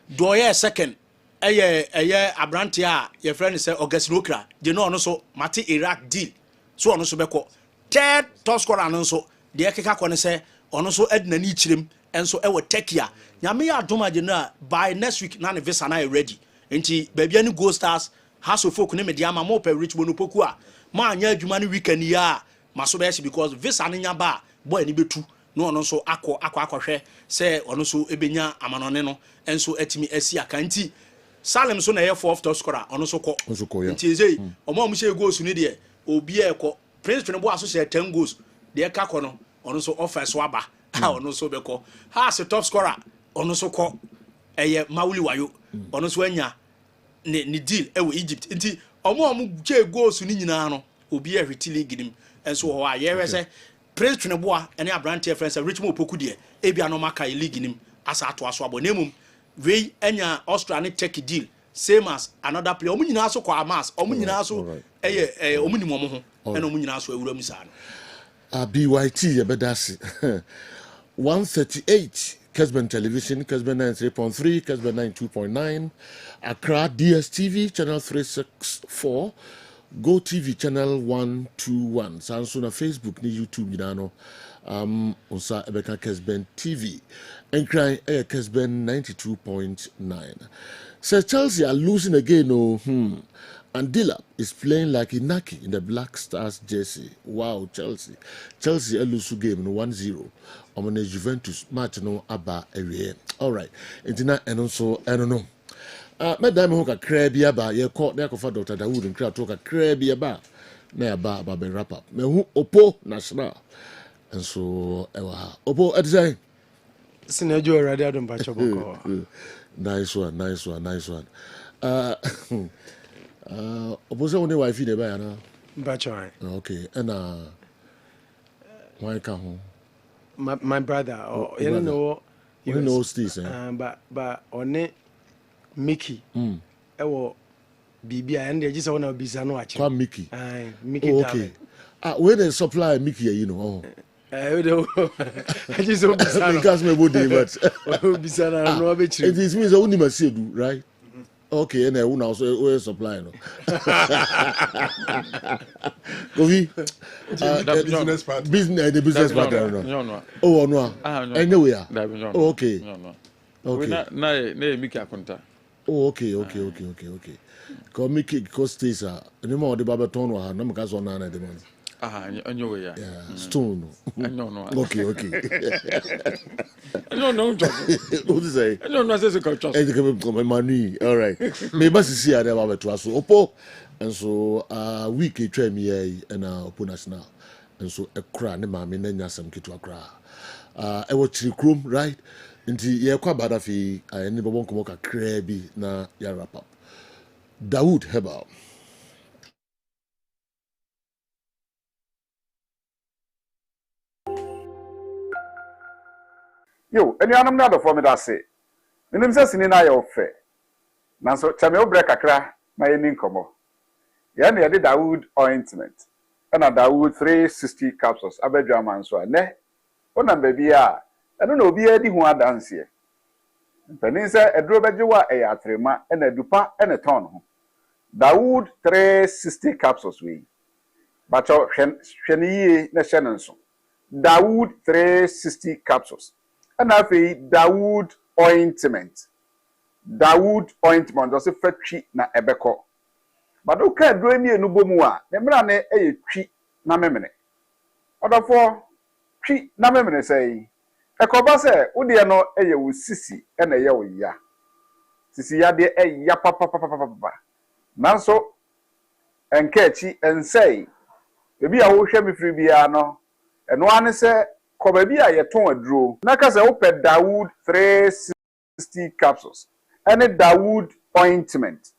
doye second eye Abrante a your friend say August Okra de no so mate Iraq deal so ono so beko third top scorer no so de ekeka ko ne say ono so edna ni chirem enso e wo Turkey a nyame ya adoma de no by next week na ne visa na ready nti baabia ni Gold Stars House of Folk ne mediama mo pe Richmond Opoku a ma anya adwuma ni weekend ya maso be because visa ne nya ba boy ni betu no ono so akọ say ono so ebenya amanone no enso atimi asi akanti Salem so na ye fourth top scorer ono so kọ nti zei omo she goals ni de obi e kọ Prince Tweneboa so say 10 goals de ka kọ no ono so offer so aba ha ono so beko ha se top scorer ono so ko eye Mawuli Wayo ono so anya ni deal ewo Egypt nti omo je goals ni nyina no obi e hweti league nim enso ho a ye se praise twene boa ene abrante friends Richmond Opoku de e bia no maka league nim asa ato aso abo nemum we enya Austria ne Turkey deal same as another player omu nyina so kwa amas omu nyina so eye omu nim omo ho ene omu nyina so awura mu sa no BYT yebedasi 138 Kessben Television, Kessben 93.3, Kessben 92.9, Accra DSTV channel 364, Go TV channel 121. Sansuna Facebook ni YouTube yinano. Unsa ebeka Kessben TV. Enkrai Kessben 92.9. Sir Chelsea are losing again. And Dilap is playing like Inaki in the Black Stars jersey. Wow, Chelsea. Chelsea lose game no 1-0. Omone Juventus match no aba area. All right. Intina and also I don't know. Madam Hoka Krabi aba ye caught there for Dr. Dawood and crowd talk a Krabi aba. Na aba be wrap up. Me hu Opo national. And so Opo at say Sinajo already adon bacho boko. Nice one. Oppose only wife in the bayana. Bacho. Okay, and why come home? My brother, you know, you know this, but on it, Mickey, ewo Bibi, and they just want to be Zano. Come Mickey. Mickey. Okay. Where they supply Mickey, you know. I just hope because me body, but it is means only must do right. Okay, and I will also supply. No. Govi, the business partner. No. Oh, no. Anyway. Oh, okay. Okay. Na Mickey akonta. Oh, okay. Because Mickey stays no more the Babaton or no because on none at the moment. Anyway, yeah. Stone. No. Okay. No. What to say? No. Says a money. All right. Maybe see how they are to us. Opo, and so week a try me and Opo national, and so a cry. Ne mami ne nyasam kitu akra. I watch the room right. Inti ye kwa badafi. I never want to walk a crabby na ya wrap up. Dawood Hebal. Yo, any anam na do for me that say. Minim say sini na ye ofe. Nanso chame obre kakra na ye ni nkomo. Ye na ye de Dawood ointment. And a Dawood 360 capsules abedwa manso ne. Ona baby a eno na obi edi ho adanse ye. Mpanin say edro bejewa e atrema e na dupa e na ton ho. Dawood 360 capsules we. Bacho hwene yi na hye nso. Dawood 360 capsules. And I say Dawood ointment. Dawood ointment also fetchi na ebeko. But okay, do me enu bomu a. Nemra ne eye twi na memene. Odafo twi na memene say. Ekoba say wo de no eye wo sisi e na eye wo ya. Sisi ya de ya papa. Nanso enkechi ensei. Ebi a wo hwe me firi bia no. Eno ane say Kobabi a yeton aduro. Naka se ope Dawood 360 capsules. Ene Dawood ointment.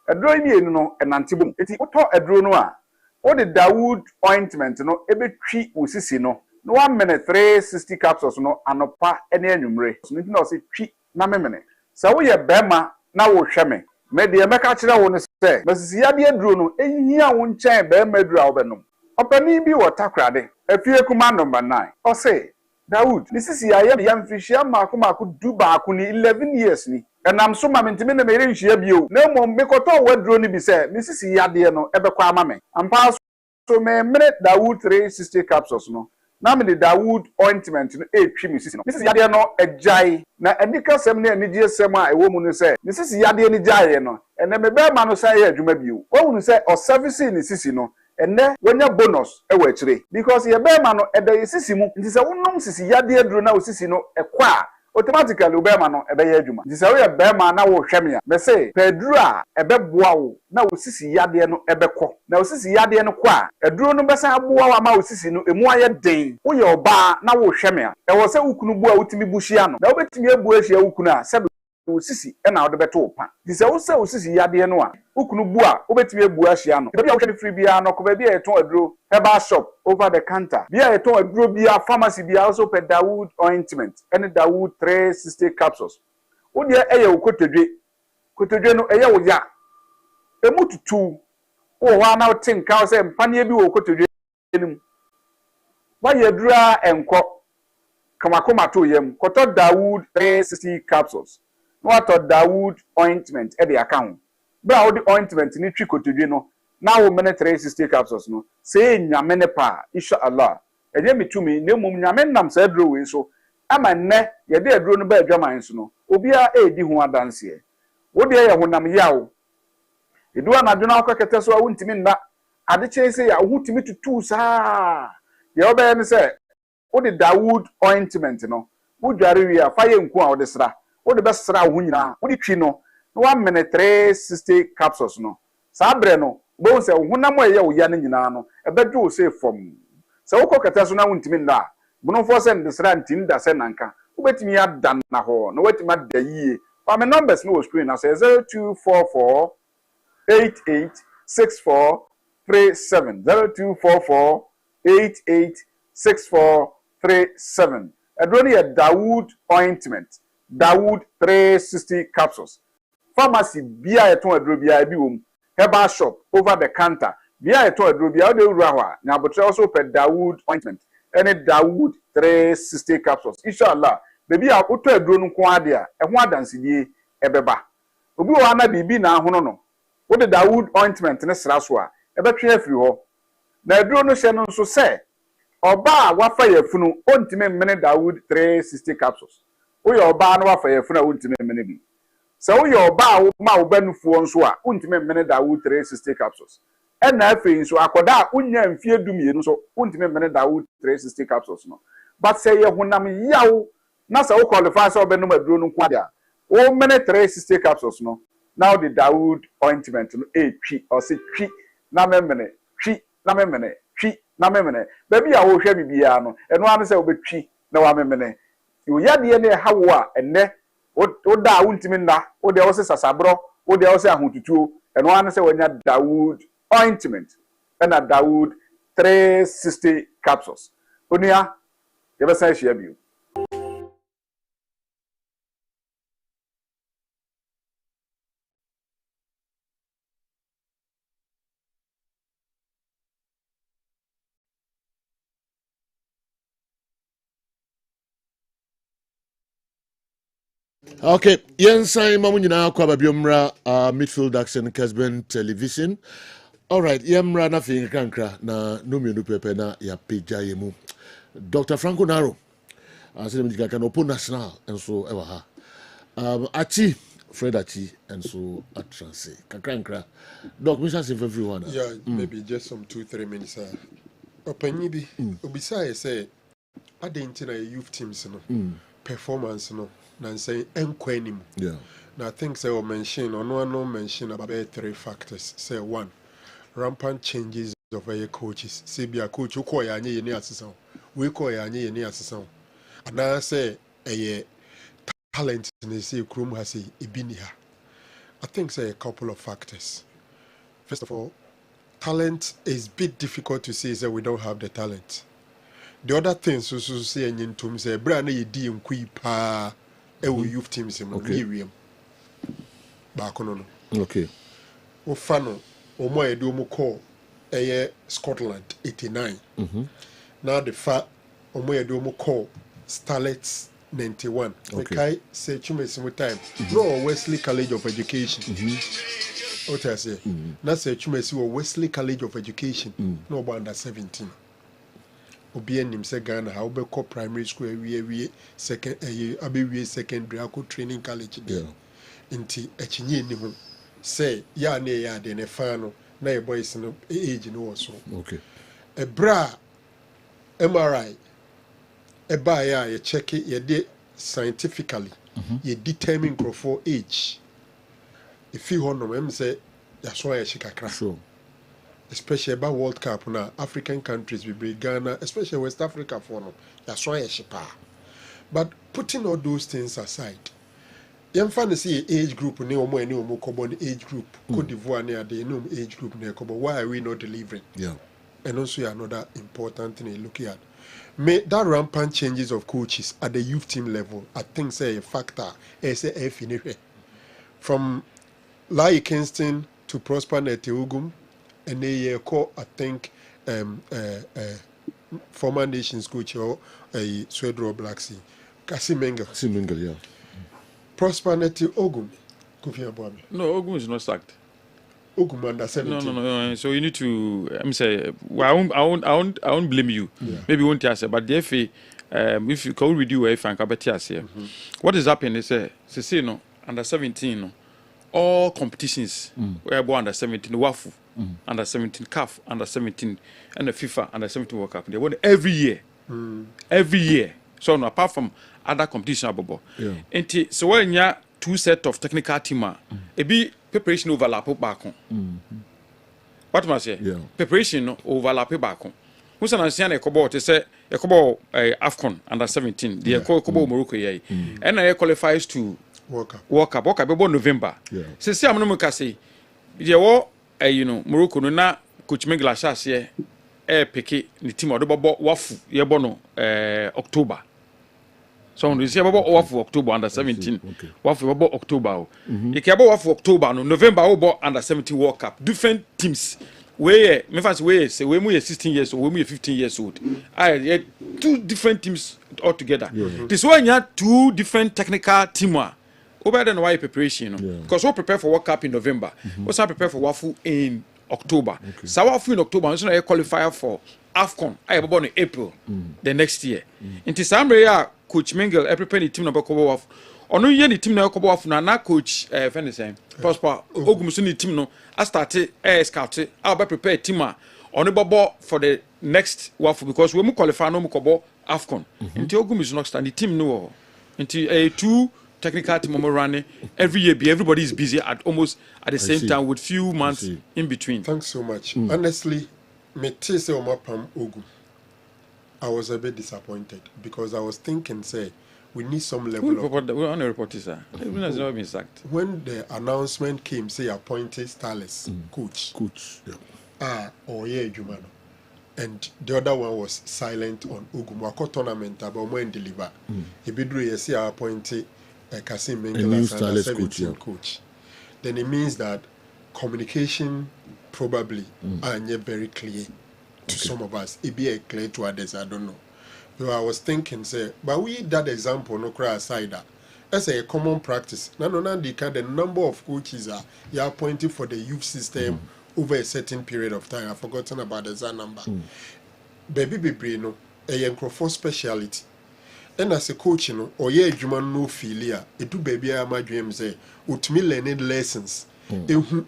Aduro ni enu no enantibum. Eti oto aduro no a. O de Dawood ointment no ebetwi osisi no. No 1 minute 360 capsules no anopa ene anwumre. So nti na o se twi na memene. Sa wo ye bema na wo hweme. Me de emeka kire wo no se. Basisi ya de aduro no ehia wo nchen bema aduro a wo benom. Opani bi wo takrade. Efie kuma number 9. O say, Dawood, this is ya yamfishia maku du baako ni 11 years ni. Enam so ma mentime na mere nhia bio. Na mom mekoto wadro ni bi say, Mrs. Yade no ebekwa ama me. Ampa so me mere Dawood 360 capsules no. Na me the Dawood ointment no etwi Mrs. no. Mrs. Yade no ejai na anika sem na anigye sem a ewo mu no say, Mrs. Yade ni jaye no. Ene me be ma no say adwuma bio. Wo hu say o service ni sisi no. Ene wenya bonus ewa chire because ye be ma no eda ye sisi mu nti se wonom sisi yade aduro na osisi no ekwa automatically obema no ebe ye adwuma nti sɛ woyɛ bɛrima na wo hwɛ me a me say pedru a ɛbɛboa wo na wo sisi yade no ɛbɛkɔ na wo sisi yade no kɔ a aduro no bɛsan aboa wo ama wo sisi no emu ayɛ den woyɛ ɔbaa na wo hwɛ me a ɛwɔ sɛ wokunu bu a wotimi bu hyia no na wobɛtumi abu ahyia wokunu a sɛ wo sisi ɛna wode bɛto wo pa nti sɛ wo sɛ wo sisi yade no a wokunu bu a wobɛtumi abu ahyia no baabi a wohwɛ free bia no kɔ baabi a yɛtɔn aduro herbal shop over the counter bia yɛtɔn aduro bia pharmacy bia also pɛ Dawood ointment ɛne Dawood 360 capsules wo deɛ ɛyɛ wo kotodwe no ɛyɛ wo ya emu tutu wo hɔ ana wote nka sɛ mpaneɛ bi wɔ kotodwe nim wayɛ aduro a ɛnkɔ kamakoma to yam kɔtɔ Dawood 360 capsules no wato Dawood ointment e de aka ho bra wo de ointment ni twi kotodwe no na wo mene 360 capsules no se nyame ne pa insha Allah enye mitumi ne mum nyame nam sa aduro we so ama nne ye de aduro no ba adwaman so no obia e di ho adanse wo de ye honam yawo edu anadwo na akokete so a wontimi nna ade kyerese ya wo timi tutu saa ye oba ne se wo de Dawood ointment no wo dware wi a fa ye nku a wo de sra wo de besra wo nyina wo de twi no no 1 minute 360 capsules no saa bre no bo se wo honam eye wo ya ne nyina no ebedwo wo se fom se wo kokata so na wontimi nda bono fo se ndesra ntin da se nanka wo betimi ya dan na ho no wetimi da yie fa me numbers no wo screen na se 0244 886437 0244 886437 adroni ya Dawood ointment Dawood 360 capsules pharmacy bia eton aduro bia bi wom herbal shop over the counter bia eton aduro bia de wura ho a nya botre also pe Dawood ointment any Dawood 360 capsules inshallah baby a oto aduro no ko ade a eho adansedie ebeba obi wo ana bibi na ahono no wo de Dawood ointment ne sra so a ebetwe afiri ho na aduro no hye no nso se oba wafa yafunu ontime mene Dawood 360 capsules oye oba na wafa yafunu ontime mene bi se oye oba ma wo banufuo nso a ontime mene Dawood 360 capsules ena afi nso akoda a unya mfie dumienu so ontime mene Dawood 360 capsules no but se ye honam yawo na se wo qualify se obenum aduro no kwa dia wo mene 360 capsules no now the Dawood ointment no twi o se twi na memene twi na memene twi na memene baby a wo hwe bibia no eno ame se obetwi na wa memene yo yade ne hawo a enne wo da wontimi nda wo de wo se sasabro wo de wo se ahotutuo eno ame se wanya Dawood ointment na Dawood 360 capsules onia ye be say share bio. Okay, yensan mamu nyina kwa babiomra midfield action Kessben television. All right, yemra na fi krankra na no mienu pepe na ya peja yemu. Dr. Franco Naro. Asile mjika kan opo national enso ewa ha. Achi Fred Achi enso atranse. Krankra. Doc, Mr. Save everyone. Yeah, maybe just some 2-3 minutes. Opanyibi, obisa say adentina youth teams no. Performance no. Nancy enkwenim. Yeah. Now I think say mention or no mention about 3 factors. Say 1, rampant changes of your coaches. Say be a coach who call ya ni assistant. We call ya ni assistant. And I say a talent in say Krum has a ibinia. I think say a couple of factors. First of all, talent is a bit difficult to say that we don't have the talent. The other things so say in terms say brand ye di nkui pa youth teams in William Bakono. Okay. Ofano, Omo Edomo call Scotland 89. Now the fact Omo Edomo call Starlets 91. Okay. Say Chume time. No Wesley College of Education. What I say? Now say Chume Wesley College of Education. No under 17. Obien him say Ghana how be call primary school we second abe secondary ako training college there. Inti echinye ni ho say ya na ya de ne fa no na e boys no age no so. Okay. E bra MRI e ba ya ye check ye de scientifically you determine for age. If you want to say that's why I shikakra. Sure. Especially about World Cup now, African countries we bring Ghana, especially West Africa for no. That's why I shipa. But putting all those things aside, you find see age group ne omo common age group. Cote d'Ivoire near the age group near Kobo. Why are we not delivering? Yeah. And also another important thing you look at. May that rampant changes of coaches at the youth team level, I think say a factor. From Lai Kingston to Prosper Neteugum, and they call I think former nations coach or a Swedro Black Sea. Kessben, yeah. Prosper Neteugum. No, Ogum is not sacked. Ogum under 17. No. So you need to. I'm saying, well, I won't blame you. Yeah. Maybe won't answer, but the FA, if you can read you if I can here. What is happening is say no under 17 no, all competitions where born under 17 WAFU, under 17 CAF, under 17 and the FIFA under 17 World Cup. They won every year. Every year. So no, apart from other competition abobo. Yeah. And so when you 2 set of technical team, it be preparation overlap back on. What must say? Yeah. Preparation overlap back on. Who's an ancient Ekobo to say Ekobo AFCON under 17, the Ekobo Morocco ye, and I qualifies to World Cup about November. Yeah. Since I'm no say, you know, Morocco no na coach Megla Shas ye picky the team or the Wafu ye bono October. So we see about Wafu October under 17. Okay. Wafu about October. You care about Wafu October no November about under 17 World Cup. Different teams. Where me fancy where say we are 16 years old, we are 15 years old. I 2 different teams all together. This one you have 2 different technical teams. Over than why preparation, because we prepare for World Cup in November. We also prepare for Wafu in October. So Wafu in October, so I qualify for AFCON. I have born in April the next year. Into some area, Coach Mengel, I prepare the team number Wafu. Ono ye the team na Wafu na coach friend same. Prosper Ogumsu the team no. I started scout. I will prepare a team on the for the next Wafu because we mu qualify no mu kobo AFCON. Into Ogum is not stand the team no. Into 2 technical team running every year. Everybody is busy at almost at the same time with few months in between. Thanks so much. Honestly, me say Omapam Ogum. I was a bit disappointed because I was thinking, say, we need some level of. We're on a report, sir. Everyone has not been sacked. When the announcement came, say appointed Starless coach. Jumano. And the other one was silent on Ogum. Wako tournament about when deliver. He bidru yesi appointed Kasim Mengele as under 17 coach. Then it means that communication probably are not very clear to some of us. It be clear to others, I don't know. So I was thinking, say, but we that example no cry aside that. As a common practice. The number of coaches are you are appointed for the youth system over a certain period of time. I've forgotten about the exact number. Baby no a for speciality. And as a coach, or yeah, human no failure. It do baby my dream say, ultimately learning lessons.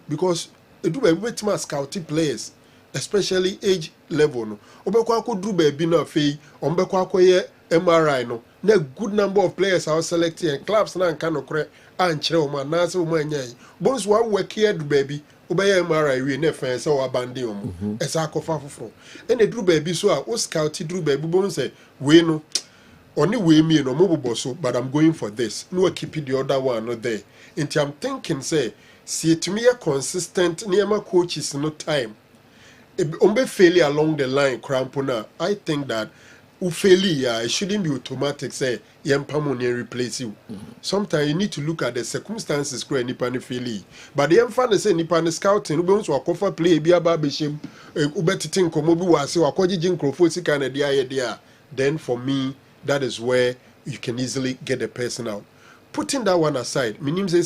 Because it do baby to scouting players. Especially age level no obekwa ko do baby na fei ombekwa ko ye MRI no na good number of players are selected and clubs na nka no kore ankyere o ma na se o ma nyai bonus wa work here do baby obeye MRI we na fan se o abandon o esa akofa foforo and do baby so a o scout do baby bonus say we no only we me no mo so but I'm going for this no keep the other one no there until I'm thinking say see to me a consistent near my coaches no time Umbe failure along the line, Krampona. I think that failure it shouldn't be automatic. Say, Yampamoni replace you. Sometimes you need to look at the circumstances. Kura nipani failure, but the emphasis say nipani scouting. Ube unso wakofa play be about bishim. Ube titin komobi wasi wakoji jinkrofo kind of dia. Then for me, that is where you can easily get the person out. Putting that one aside, minim say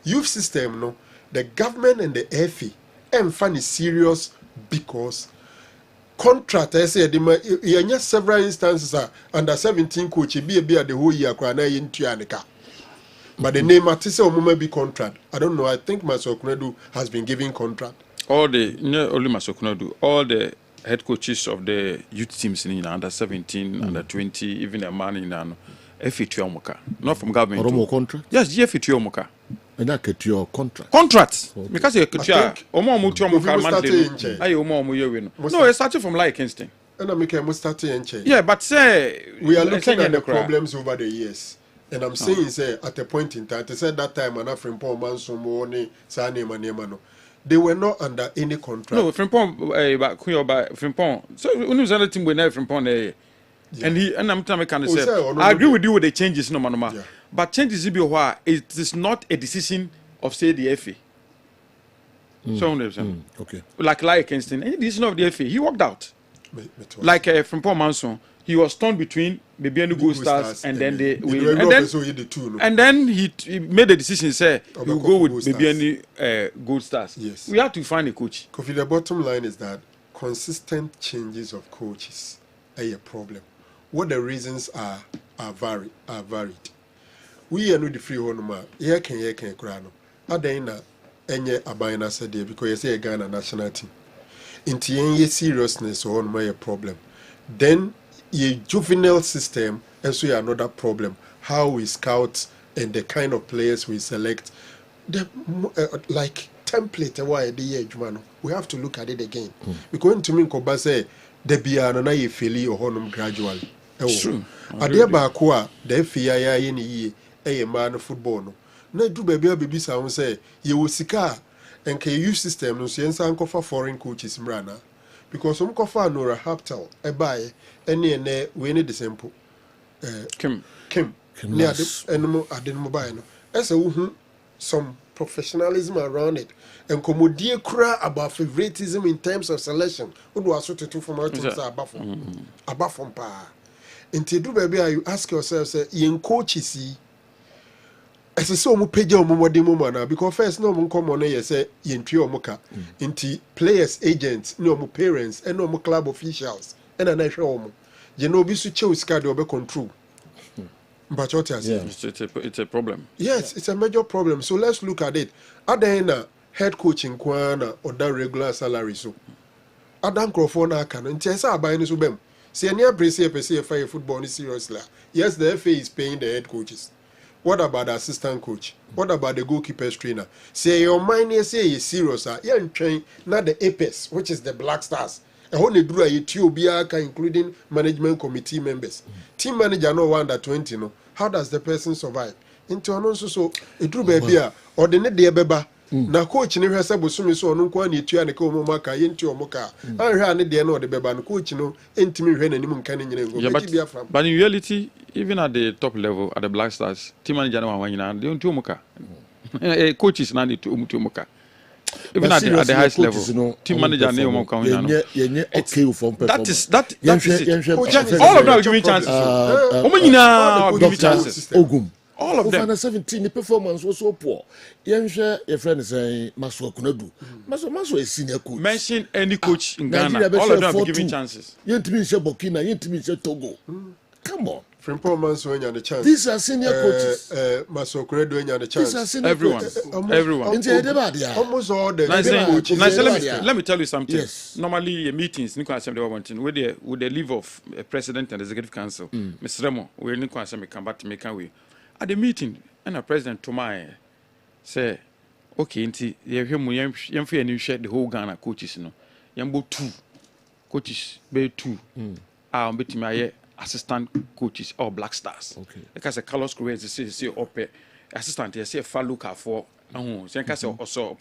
youth system no, the government and the FA. And funny serious because contract I said you several instances under 17 coach be the whole year but the name Matisse be contract. I don't know. I think Masokunedu has been giving contract. All the only Masokunedu, all the head coaches of the youth teams in under 17, under 20, even a man in F2 not from government. Oromo contract? Yes, F2 And that get your contract. Contract. Because you could I think monthly. No, it started from like Kingston. And I make a start in change. Yeah, but say we are looking at the problems over the years. And I'm saying, say, at a point in time, they said that time, and from Paul Manson, Sane, they were not under any contract. No, Frimpong, but Frimpong. So, when was another team with Frimpong, and I'm telling you, I agree with you with the changes, no man. Yeah. But changes be why it is not a decision of, say, the FA. Okay. Like Kingston, any decision of the FA, he walked out. Like from Paul Manson, he was torn between maybe any Gold Stars and then and then he made a decision. Say he will go with maybe any Gold Stars. Yes, we have to find a coach. Kofi, the bottom line is that consistent changes of coaches are a problem. What the reasons are varied. We are not the free one. Here can krano. Adena enye abayna said because you say Ghana national team. Into any seriousness on my problem. Then a juvenile system and so another problem. How we scout and the kind of players we select. The like template why the year we have to look at it again. Because to me Koba say the biana na ye feli or honum gradually. True. Adia Bakua, the FIA ye a man of football. No do baby sound say you will sika. And can use system no sense and for foreign coaches mrana because some cover Nora Haptel a buy any and we need the sample Kim near the animal I didn't mobile as a some professionalism around it and commodia cry about favoritism in terms of selection who was sort to from out above from pa until do baby you ask yourself say in coaches as a so page or more demo because first no one come on here say yentri omuka into players agents no more parents and no more club officials and a national you know be switch schedule be control but what it's a problem. Yes, it's a major problem, so let's look at it. Adena head coaching kwana or that regular salary so Adam Crawford na can and tesa buying so bem see any brace fire football is seriously. Yes, the FA is paying the head coaches. What about the assistant coach? What about the goalkeeper's trainer? Say your mind is say is serious. You're train not the Apex, which is the Black Stars. A whole do a Ethiopia, including management committee members. Team manager no under 20. No, how does the person survive? Into an so a true baby or the net dear beba. Na coach never said was so no one to and come maka into your mocha. I ran it there no the beba and coach no intimate when anyone can in but in reality, even at the top level at the Black Stars, team manager no one they don't mocha. Coaches not to mocha. Even at the highest level, team manager no mocha. That is all of them give me chances. Give me chances. Ogum. All of them. Over 17, the performance was so poor. Your friend is saying, Maswa Kunadu. Maswa is senior coach. Mention any coach in Ghana. All of them have given chances. You to me, Burkina, you to me, Togo. Come on. From Paul Manson, you the chance. These are senior coaches. Maswa Kunadu, you the chance. These are senior coaches. Everyone. Almost all the let me tell you something. Yes. Normally, meetings, with the leave of a president and executive council, Mr. Remo, we're in come back to make a way. At the meeting, and a president to my say, okay, you share the whole Ghana coaches, you know. Yambo 2 coaches, be 2. I'll be my assistant coaches or Black Stars. Okay. Because the Carlos Correa say up assistant, you say Faluka for also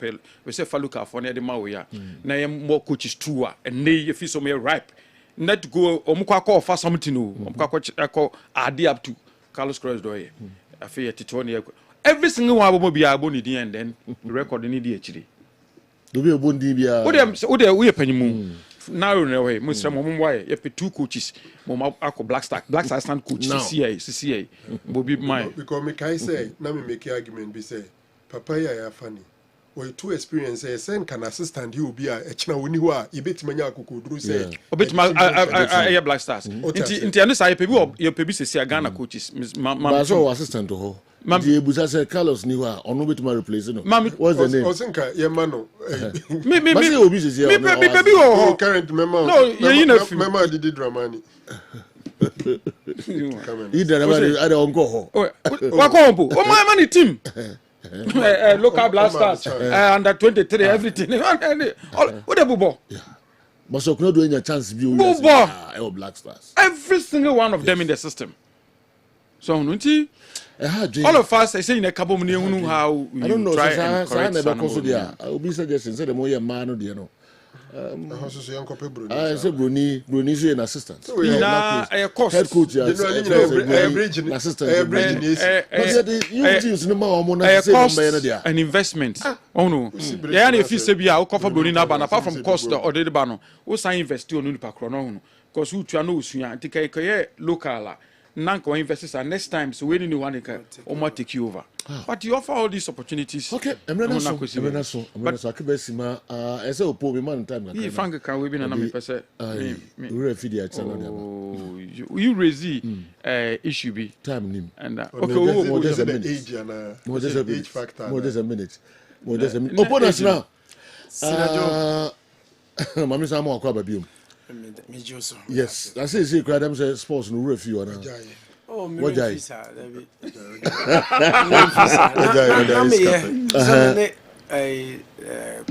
we say Faluka for near the Mawia. Now you more coaches 2 and they feel so ripe. Not go Omukako for something new. Omukako Adi up to Carlos Correa doye. I feel every single one will be able to and then the record in the HD. Do be a bundibia. What they we a penny moon. Now, way, Mr. Momway, you have 2 coaches, Moma Black Star stand coach, CCA, will be mine. Because me can say, now me make argument be say, Papaya funny. Or 2 experiences, send can assistant you be a china when you are, you bet many could say. A bit my Black Stars. In the other side, your PBC Ghana coaches, Miss Mamma assistant to her. The Busa Carlos Niwa, or no bit my replacement. Mammy, what's the name? Osinka, Yamano. Me, current member. No, you know, member did Dramani. Either I don't go home. Wakompo. Oh my money team. Local blasters under 23 everything. What a bubo. But so could do any chance view Black Stars. Every single one of them in the system. So all of us, I say in a couple of minutes how we try and correct some. I will be suggesting say the more man or you know. I say Bruni is an assistant. A cost. Head coach, assistant. An investment. Oh no. Yeah, if you say, I'll cover Bruni now, but apart from cost or the banner, what's I invest on Unipacron? Because who to know, take a local. Nanko investors are next time, so when you want to take you over. But you offer all these opportunities. Okay, I'm not so. But I could see my as a poor man time. If Frank can we be an percent. You raise issue be time and okay, more just a minute. More just a minute. More just a minute. Open us now. Mami Samu Aquababium. Yes, I say them say sports no review or not. Oh, what jai?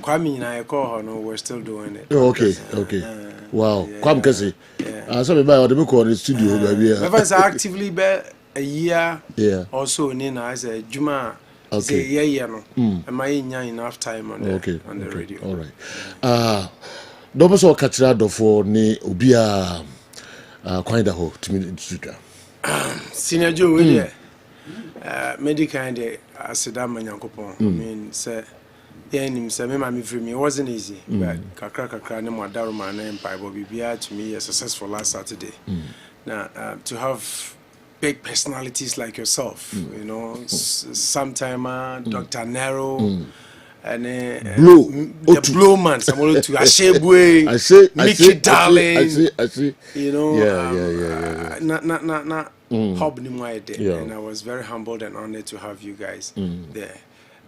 Kwame and I call no, we're still doing it. Oh, okay. Wow. Kwame Kessben. So me buy the book on the studio baby. I've actively been a year or so Nina as a Juma. Okay. Yeah, no. Am I enough time on the radio? All right. Don't so catch that for ni ubia kind of ho to me studio. Senior Joe we medical de aseda manyankopon. I mean say yeah nim say me ma me free me wasn't easy but kakra ne mo adaro man na empire but bibia to me a successful last Saturday. Now to have big personalities like yourself, you know, sometime Dr. Nero and the Blow man, someone to Ashebwe, Mickey Darling, I see. You know, and I was very humbled and honored to have you guys there.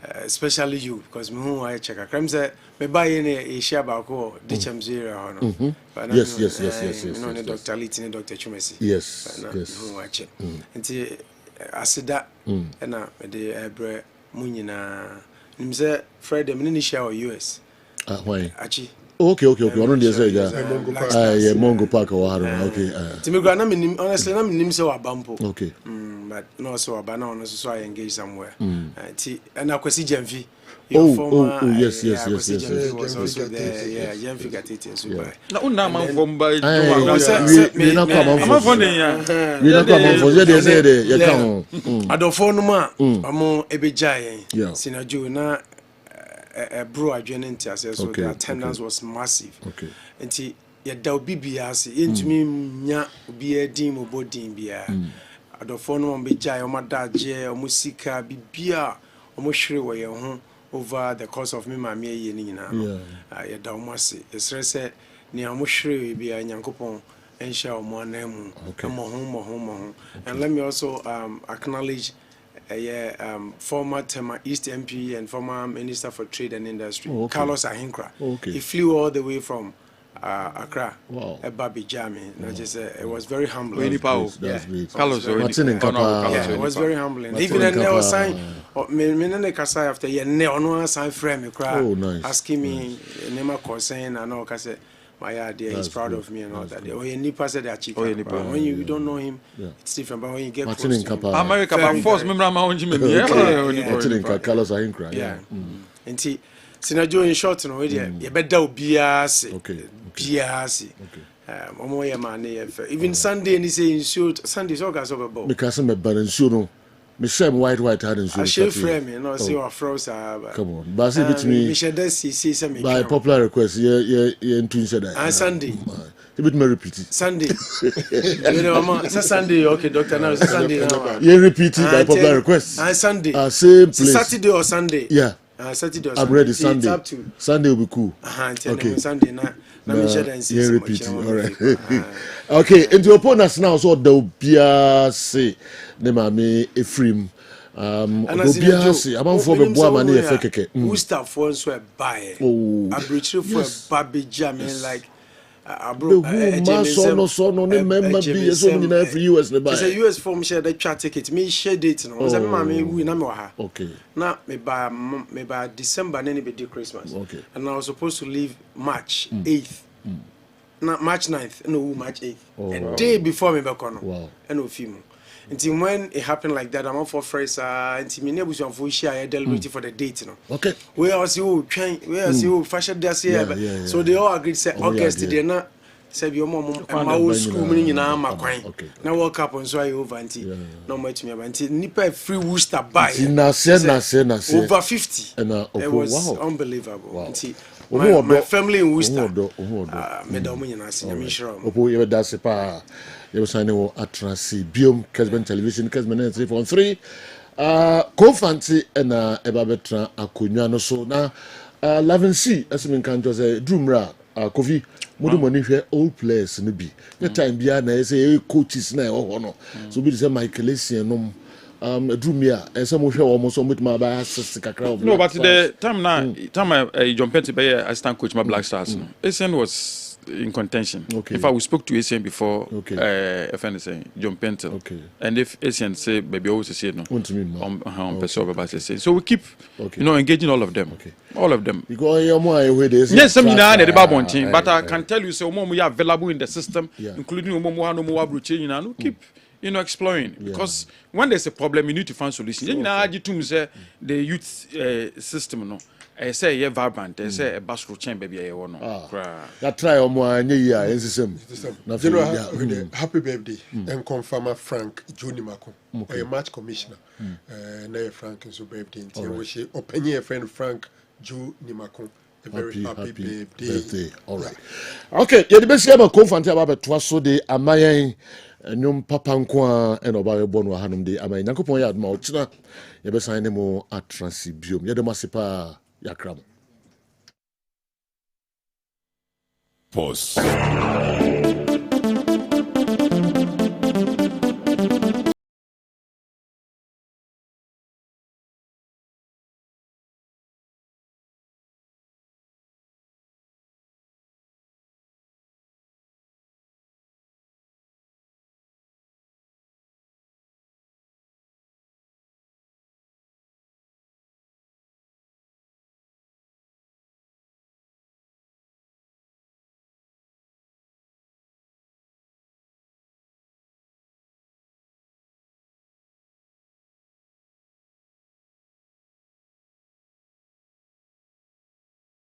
Especially you, because me I check a crime say me buy any a share about go Dichem Zero. Yes. No, Dr. Litini, Dr. Chumesi. Yes. Who I check. Until I said that, and the bre munina. Him say Fred the mini share US. Why? Achi. Okay. Ono dey say ja. Mongo Park or okay. Timi gra na me honestly na me nim say wa bampo. Okay. But no so abana ono so I engage somewhere. Ti and akwesi Jemfi. Oh, yes. Was also there. Yeah, Jemfi got it as well. Na una man from by we na come on for you come. Adofo no ma amo ebejaye. Sinajo na bro adwene ntiase so the attendance was massive. Okay. Nti ya da obi biase yentumi nya obi edin mo bodin bia. Adofo no mo bejaye o madaje o musika bibia o mo hwere wo ye ho over the course of me mama ye ni nyina no ya da mo ase esrese ni amohwere bia nyankopon ensha o mo anamu mo ho and let me also acknowledge former Tema East MP and former Minister for Trade and Industry, Carlos Ahinkra. He flew all the way from Accra, Babi Jami. It was very humbling. Carlos, it was very humbling. Even a neo sign, Kasai after ye neo sign frame, asking me, Nema Kosen, and all Kase. My idea, he's proud of me and all that. When you don't know him, it's different. But when you get close to him, America, by force, remember my own Carlos Ahinkra. Yeah. And see, Sinajo in short, no, you better be even Sunday, and he say in short, Sunday, so guys over board. Because I'm a baron, me shame white had in I share frame, you know, see what froze. Come on, but it me by popular request, in twin said that. And Sunday. A bit more repeat it. Sunday. It's a Sunday, okay, doctor. Now it's a Sunday now. You repeat it by popular request. And Sunday. Same place. Saturday or Sunday. Yeah. Saturday or Sunday. I'm ready. Sunday. It's up to Sunday will be cool. Okay. Sunday now. Let me share and see. You repeat it. All right. Okay. And the opponents now, so there will be say the mami Ephraim. Obiase among for the boy money efekeke. Who start for so buy. Abritre for Babi Jam like abro so ne member be so many every US ne buy. Say US form share the chat ticket me share date no. Say me ma me wi na me wa ha. Okay. Na me by December na be the Christmas. Okay. And I was supposed to leave March 8th. Na March 9th, no March 8th. A day before me back on. Wow. And no film. Until when it happened like that, I'm on for friends. Until me neighbors on for share deliberate for the date, you know. Okay. Where else you train? Where else you fashion this year? So they all agreed. Say August, they not. Say your mom and my old school meaning in our coin. Now walk up on so I over until no much me until nipa free Worcester buy. Na say over 50. It was unbelievable. Until my family in Worcester. Madam, you know, I'm sure. Opo you that's pa. You sign wo atrasi biom Kessben television Kessben 343 Kofanti na eba betra akonwa no so na 11C asimi kan jo say drumra Kofi mudu money hwe old players no bi the time bia na say coaches na e ho no so bi say Michael Essien no drumia e say mo hwe wo mo so mutima ba assist kakra. No, but the time I jumped into be assistant coach my Black Stars. Essien was in contention. Okay. In fact, we spoke to Essien before. Okay. FN saying John Pentel. Okay. And if Essien say baby always say no. So we keep engaging all of them. Okay. All of them. Because you're more away this. Yes, some but I can tell you so we are available in the system, including no keep exploring because when there's a problem you need to find solutions. The youth system no. I say yeah vibrant. I say a basketball chain baby. That try happy birthday and confirm Frank Juni Mako, a match commissioner. Na Frank is birthday. We open your friend Frank Juni Mako. A very happy birthday. All right. Okay. Yeah, the best year confirmed about twaso de amayen. Nyom papa nkwa eno ba bonu hanom de amayen. Yankopon ya adma ochina. Ye be sign mo atransi biom. Ye de masipa yakram. Pause.